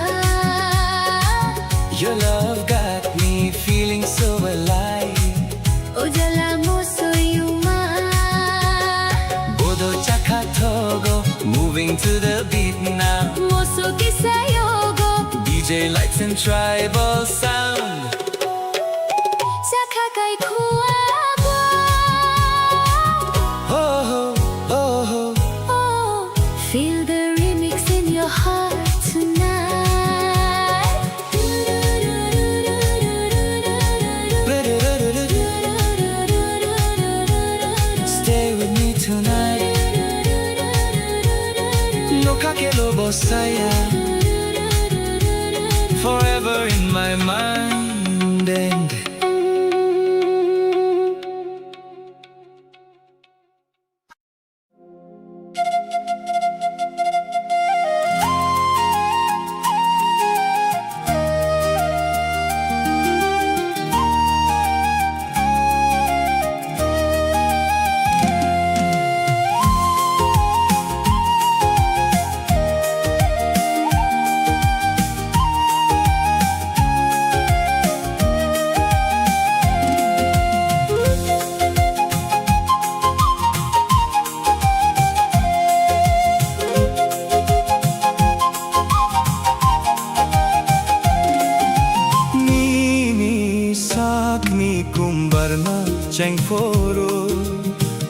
Your love got me feeling so alive Ojala mo soyuma Bodo chaka togo, moving to the beat now Moso kisayogo DJ lights and tribal sound Saka kay kuagwa Oh, oh, oh, Oh, feel the remix in your heart tonight saya forever in my mind and kumbarna cheng foro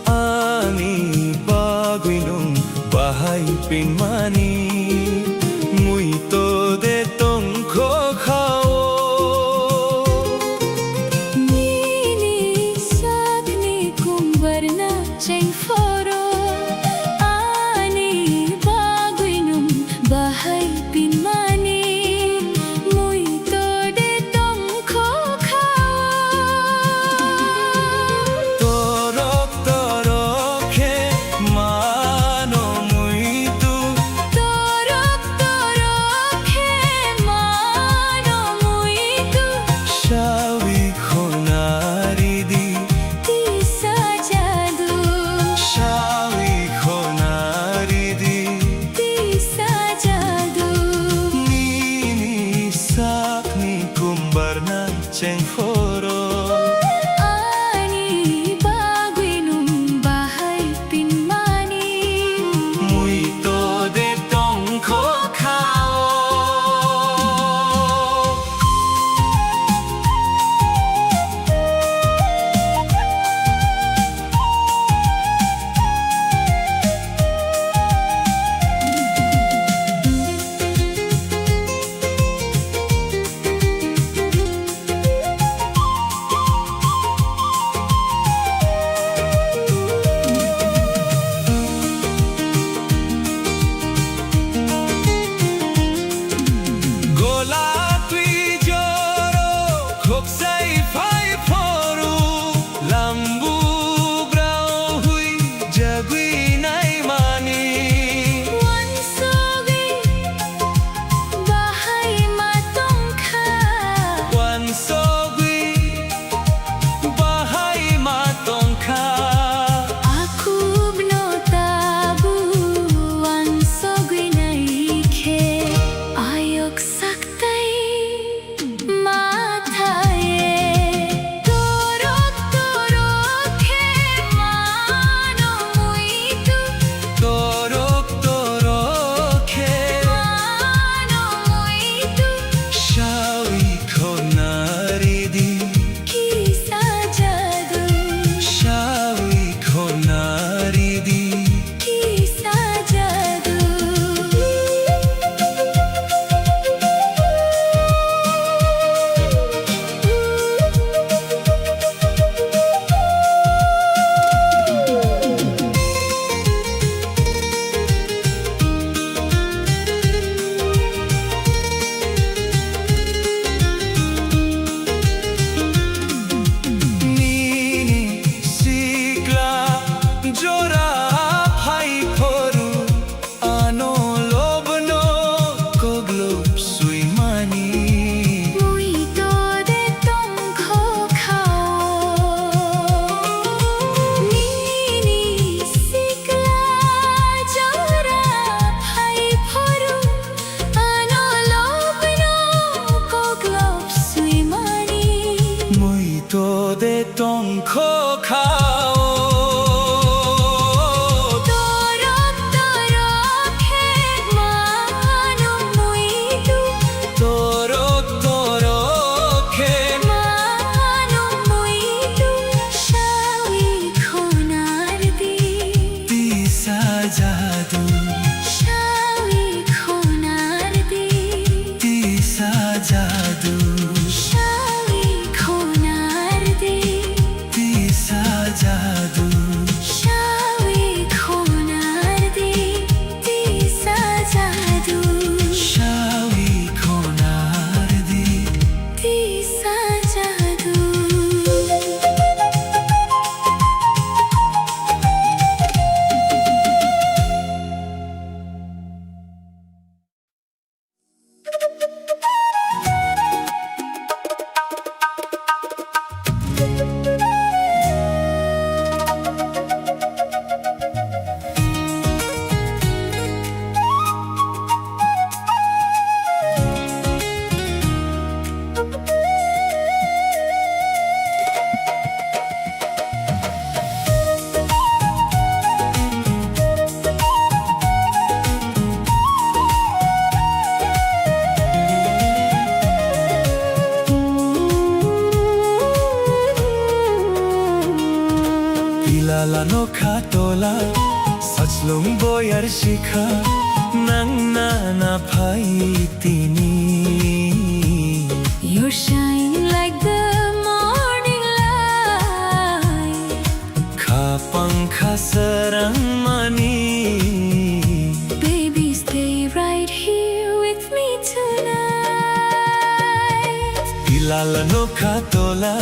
ani baguinung bahay pinmani mui to de tong kho khao Nini sagni kumbarna cheng foro ani baguinum bahay pinmani mui to de tong kho cheng foro ani baguinum bahay pinmani mui to de tong kho khao de tong kho khao Torok torok he mano muito torok torok he mano muito shawi khonar di tisa jadu shawi khonar di tisa jadu shawi khonar di tisa jadu Pilalano katola Sachlong boyar shikha Nang nanapay tini You're shining like the morning light. Kapang kasarang mani Baby, stay right here with me tonight. Pilalano katola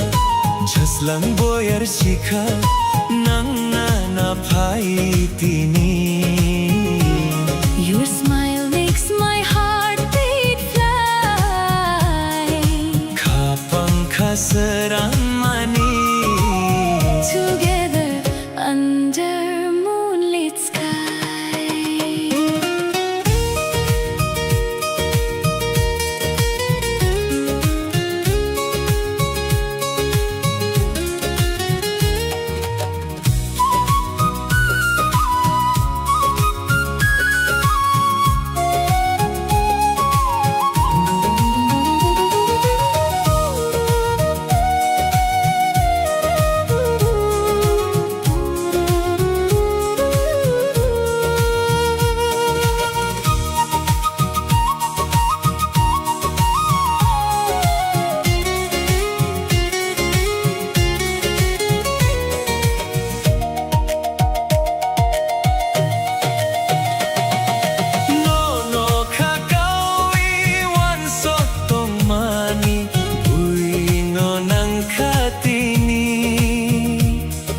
Chaslang boyar shikha Nang nanapay tini Your smile makes my heart beat fly. Kapang kasarang mani Together under moonlit sky.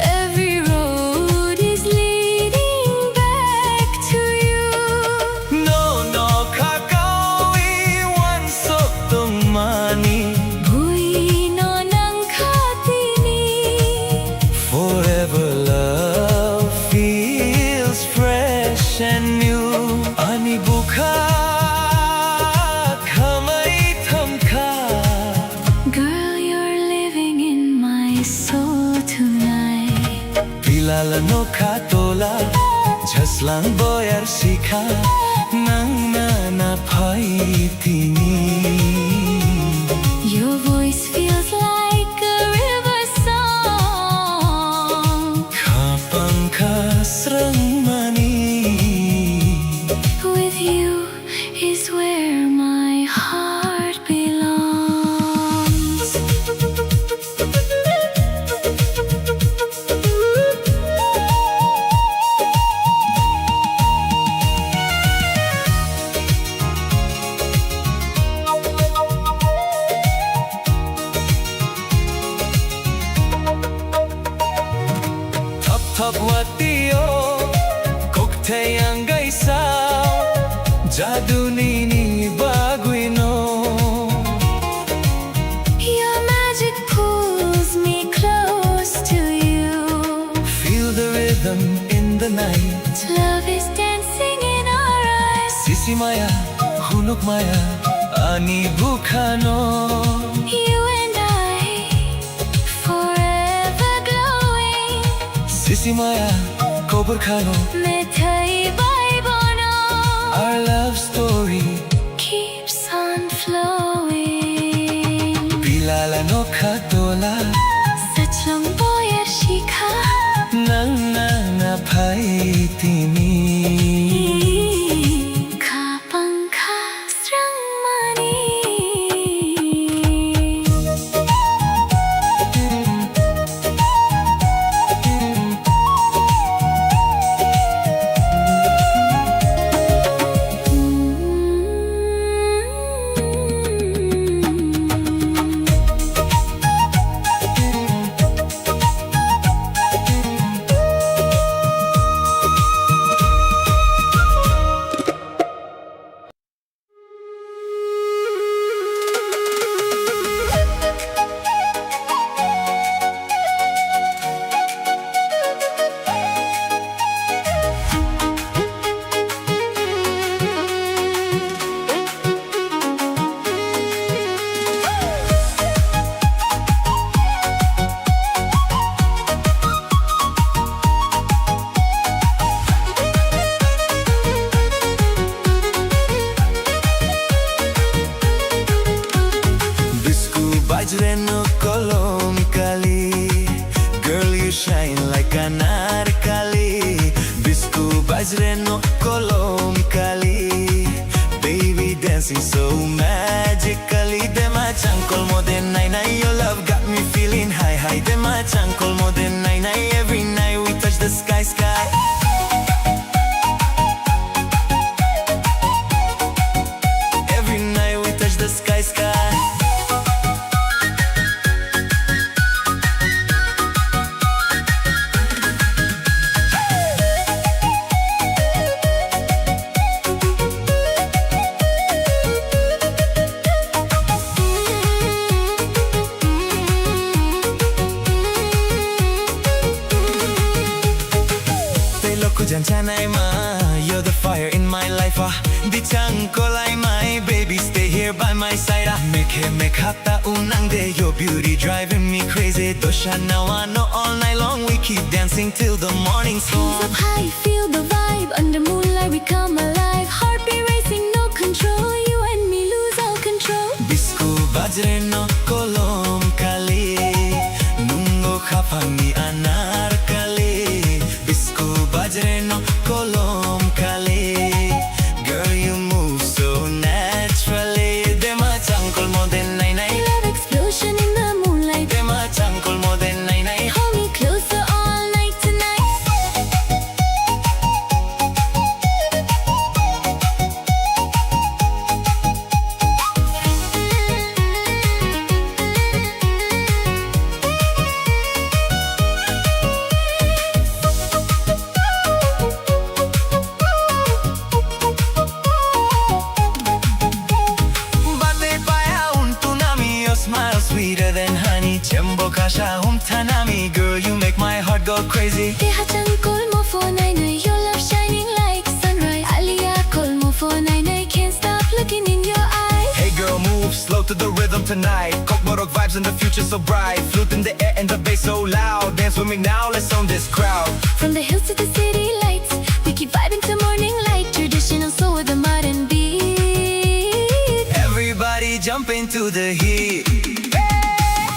Every road is leading back to you. Buino ng Katini. Forever love feels fresh and new Ani buka kamay thamka Girl, you're living in my soul tonight. Pilalano katola Chaslang boyar shikha Nang nanapay tini Your voice feels like a river song. Kapang kasrang mani With you is where my heart belongs. Thap watio Kokte ang gaisaw Jadu nini baguino Your magic pulls me close to you. Feel the rhythm in the night Love is dancing in our eyes. Sisi maya, hunuk maya Ani bukano You and I, forever glowing. Sisi maya, kobar khano Mithai bai bono. Our love story Keeps on flowing. Pilalano katola Sachlong boyar shikha. Nang nanapay tini Kapang kasrang mani. Bajreno kolom kali, baby dancing so magically. Dema chankol mo den nai nai, your love got me feeling high high. Dema chankol mo den nai nai, every night we touch the sky sky. Every night we touch the sky sky. You're the fire in my life. Di changkolai, my baby, stay here by my side. Make hata unang de, your beauty driving me crazy. Dosha now I know all night long we keep dancing till the morning sun. Hands up high, feel the vibe. Under moonlight we come alive. Heartbeat racing, no control. You and me lose all control. Bisku bajreno kolom kali, nungo khapangi anar kali. Bisku bajreno kolom kali, girl you move so naturally. Dema chankol mo den nai nai, Love explosion in the moonlight. dema chankol mo den nai nai. Hold me closer all night tonight. Smile sweeter than honey. Chembo kasha tanami, girl you make my heart go crazy. Teha chankol mo for nai nai. Your love shining like sunrise. Aliya kol mo for nai nai. Can't stop looking in your eyes. Hey girl, move slow to the rhythm tonight. Kokborok vibes and the future so bright. Flute in the air and the bass so loud. Dance with me now, let's own this crowd. From the hills to the city lights, we keep vibing till morning light. Traditional soul with a modern beat. Everybody jump into the heat.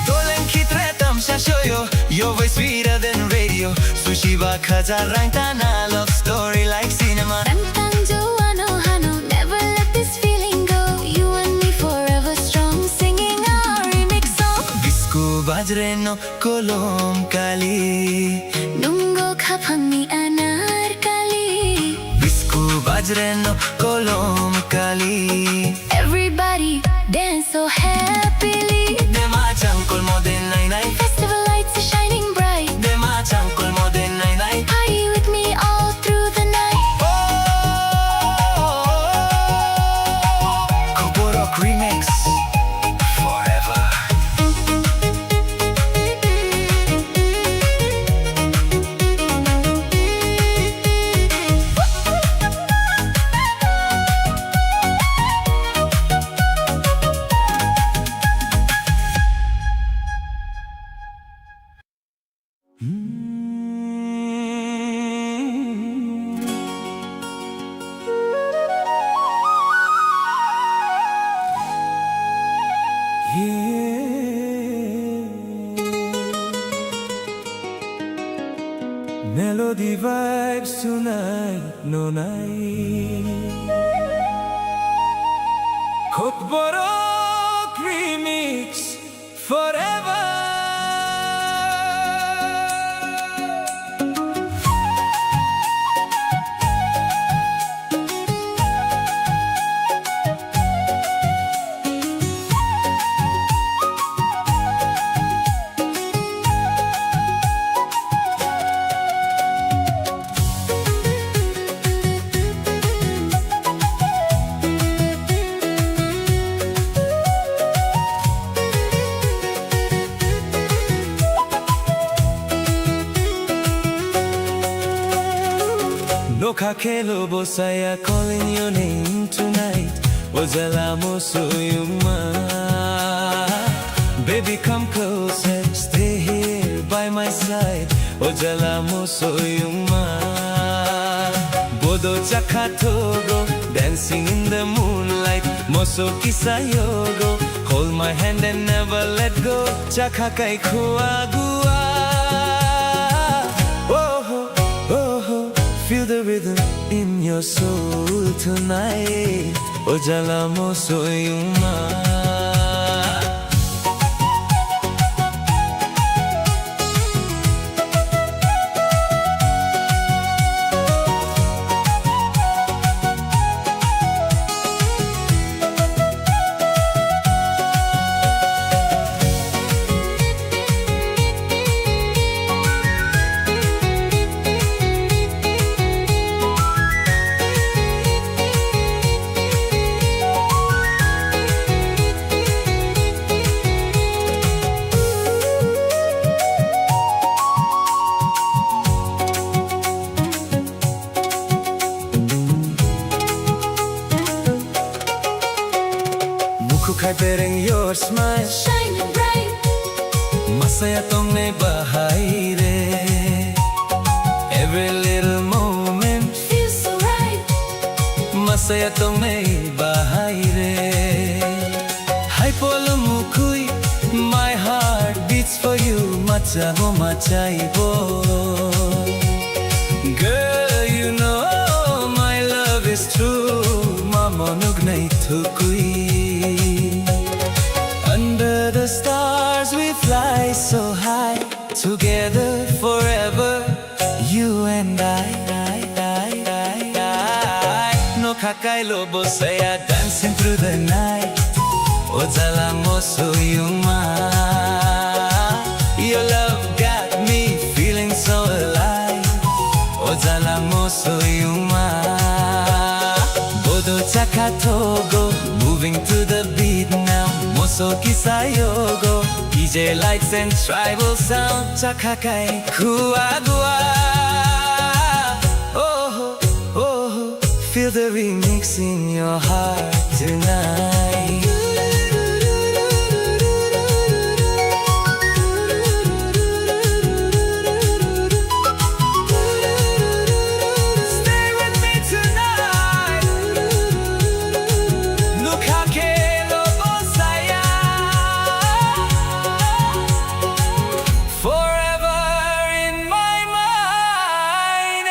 Dolan kitre tamsha shoyo, your voice sweeter than radio. Sushi ba khaja rang tana, love story like cinema. Tantang Joano Hano, never let this feeling go. You and me forever strong, singing our remix song. Bisku bajreno kolom kali, Nungo kaphangi anarkali. Bisku bajreno kolom kali. Everybody dance so happily. Dema chankol mo den nai nai, Festival lights are shining bright. dema chankol mo den nai nai. Party with me all through the night. Kokborok remix forever. Melody vibes tonight, no night. Kokborok remix forever. Noka kelo bosaya, calling your name tonight. Ojala Mosuyuma. Baby, come closer, stay here by my side. Ojala Mosuyuma. Bodo Chakatogo, dancing in the moonlight. Moso Kisayogo, hold my hand and never let go. Chakakai Kuagua. Oh, oh, oh, feel the rhythm. your soul tonight. Ojala mo soyuma. Mukukay bereng your smile, Shining bright, masaya tong naibahay re. Every little moment, feels so right. masaya tong naibahay re. Hay polo mukuy, my heart beats for you. Macha mo machay bo. Girl, you know my love is true. Mamonog na itukoy. Under the stars we fly so high, together forever, you and I. No kakailo bosaya, dancing through the night. Ojala mo soyuma. Your love got me feeling so alive. Ojala mo soyuma. Bodo chakatogo, moving to the beat now. Moso kisayogo, DJ lights and tribal sound. Chakakai kuagua. Oh, oh, feel the remix in your heart tonight. Stay with me tonight. Look how Kelo Bosaya. Forever in my mind.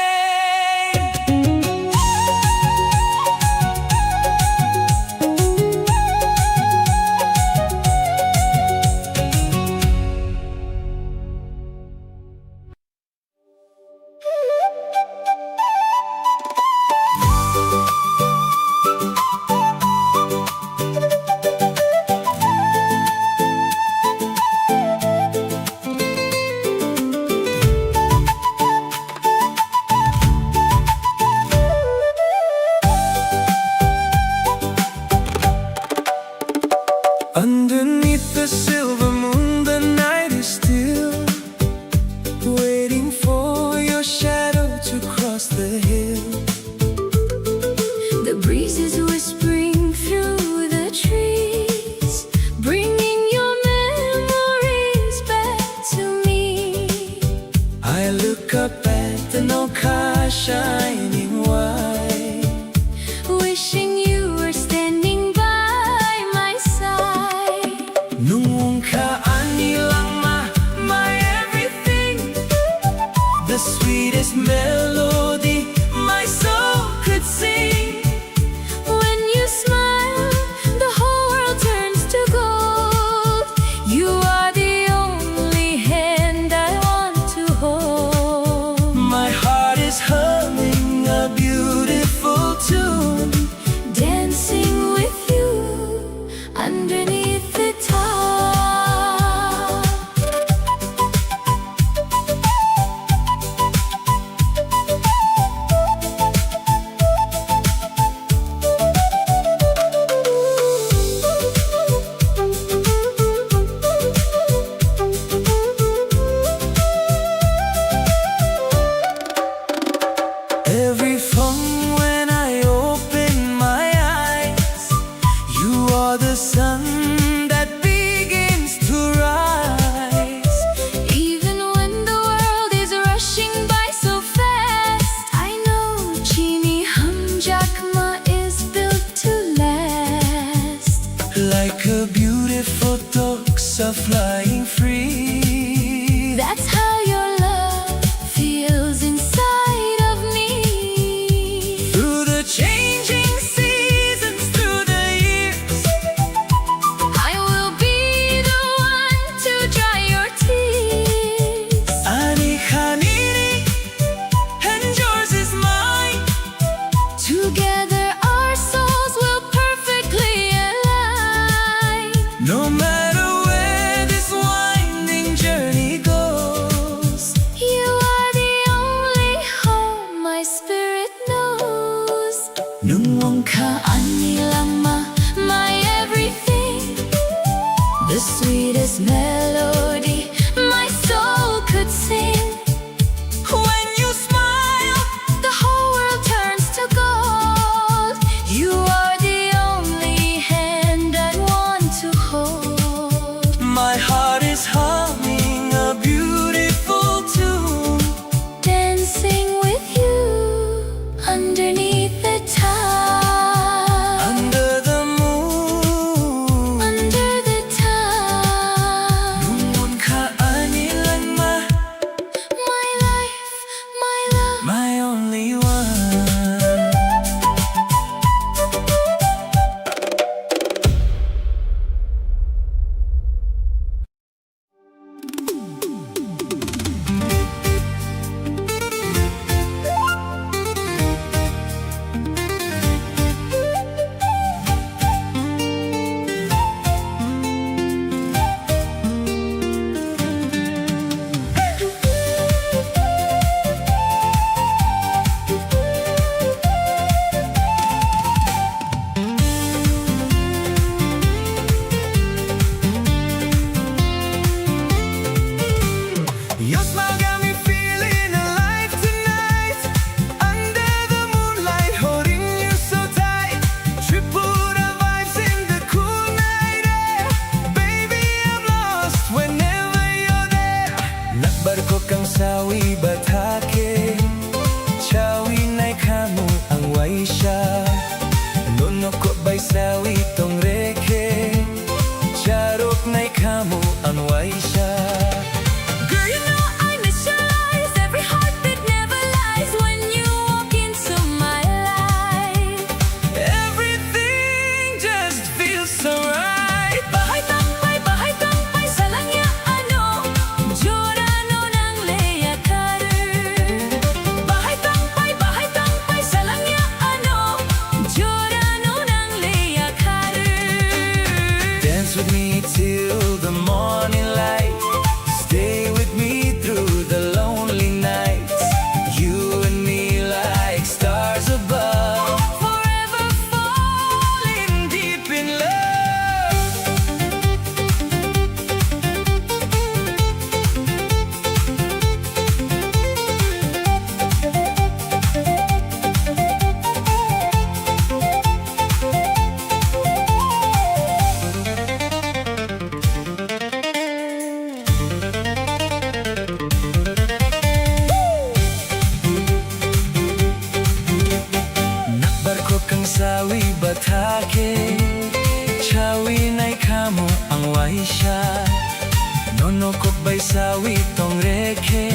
no kok bay sawi tong reke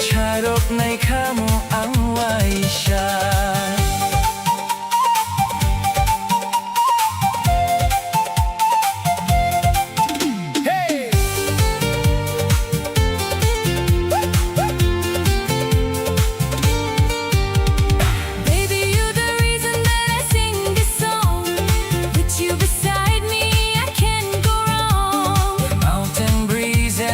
Charok nai kamo ang waisha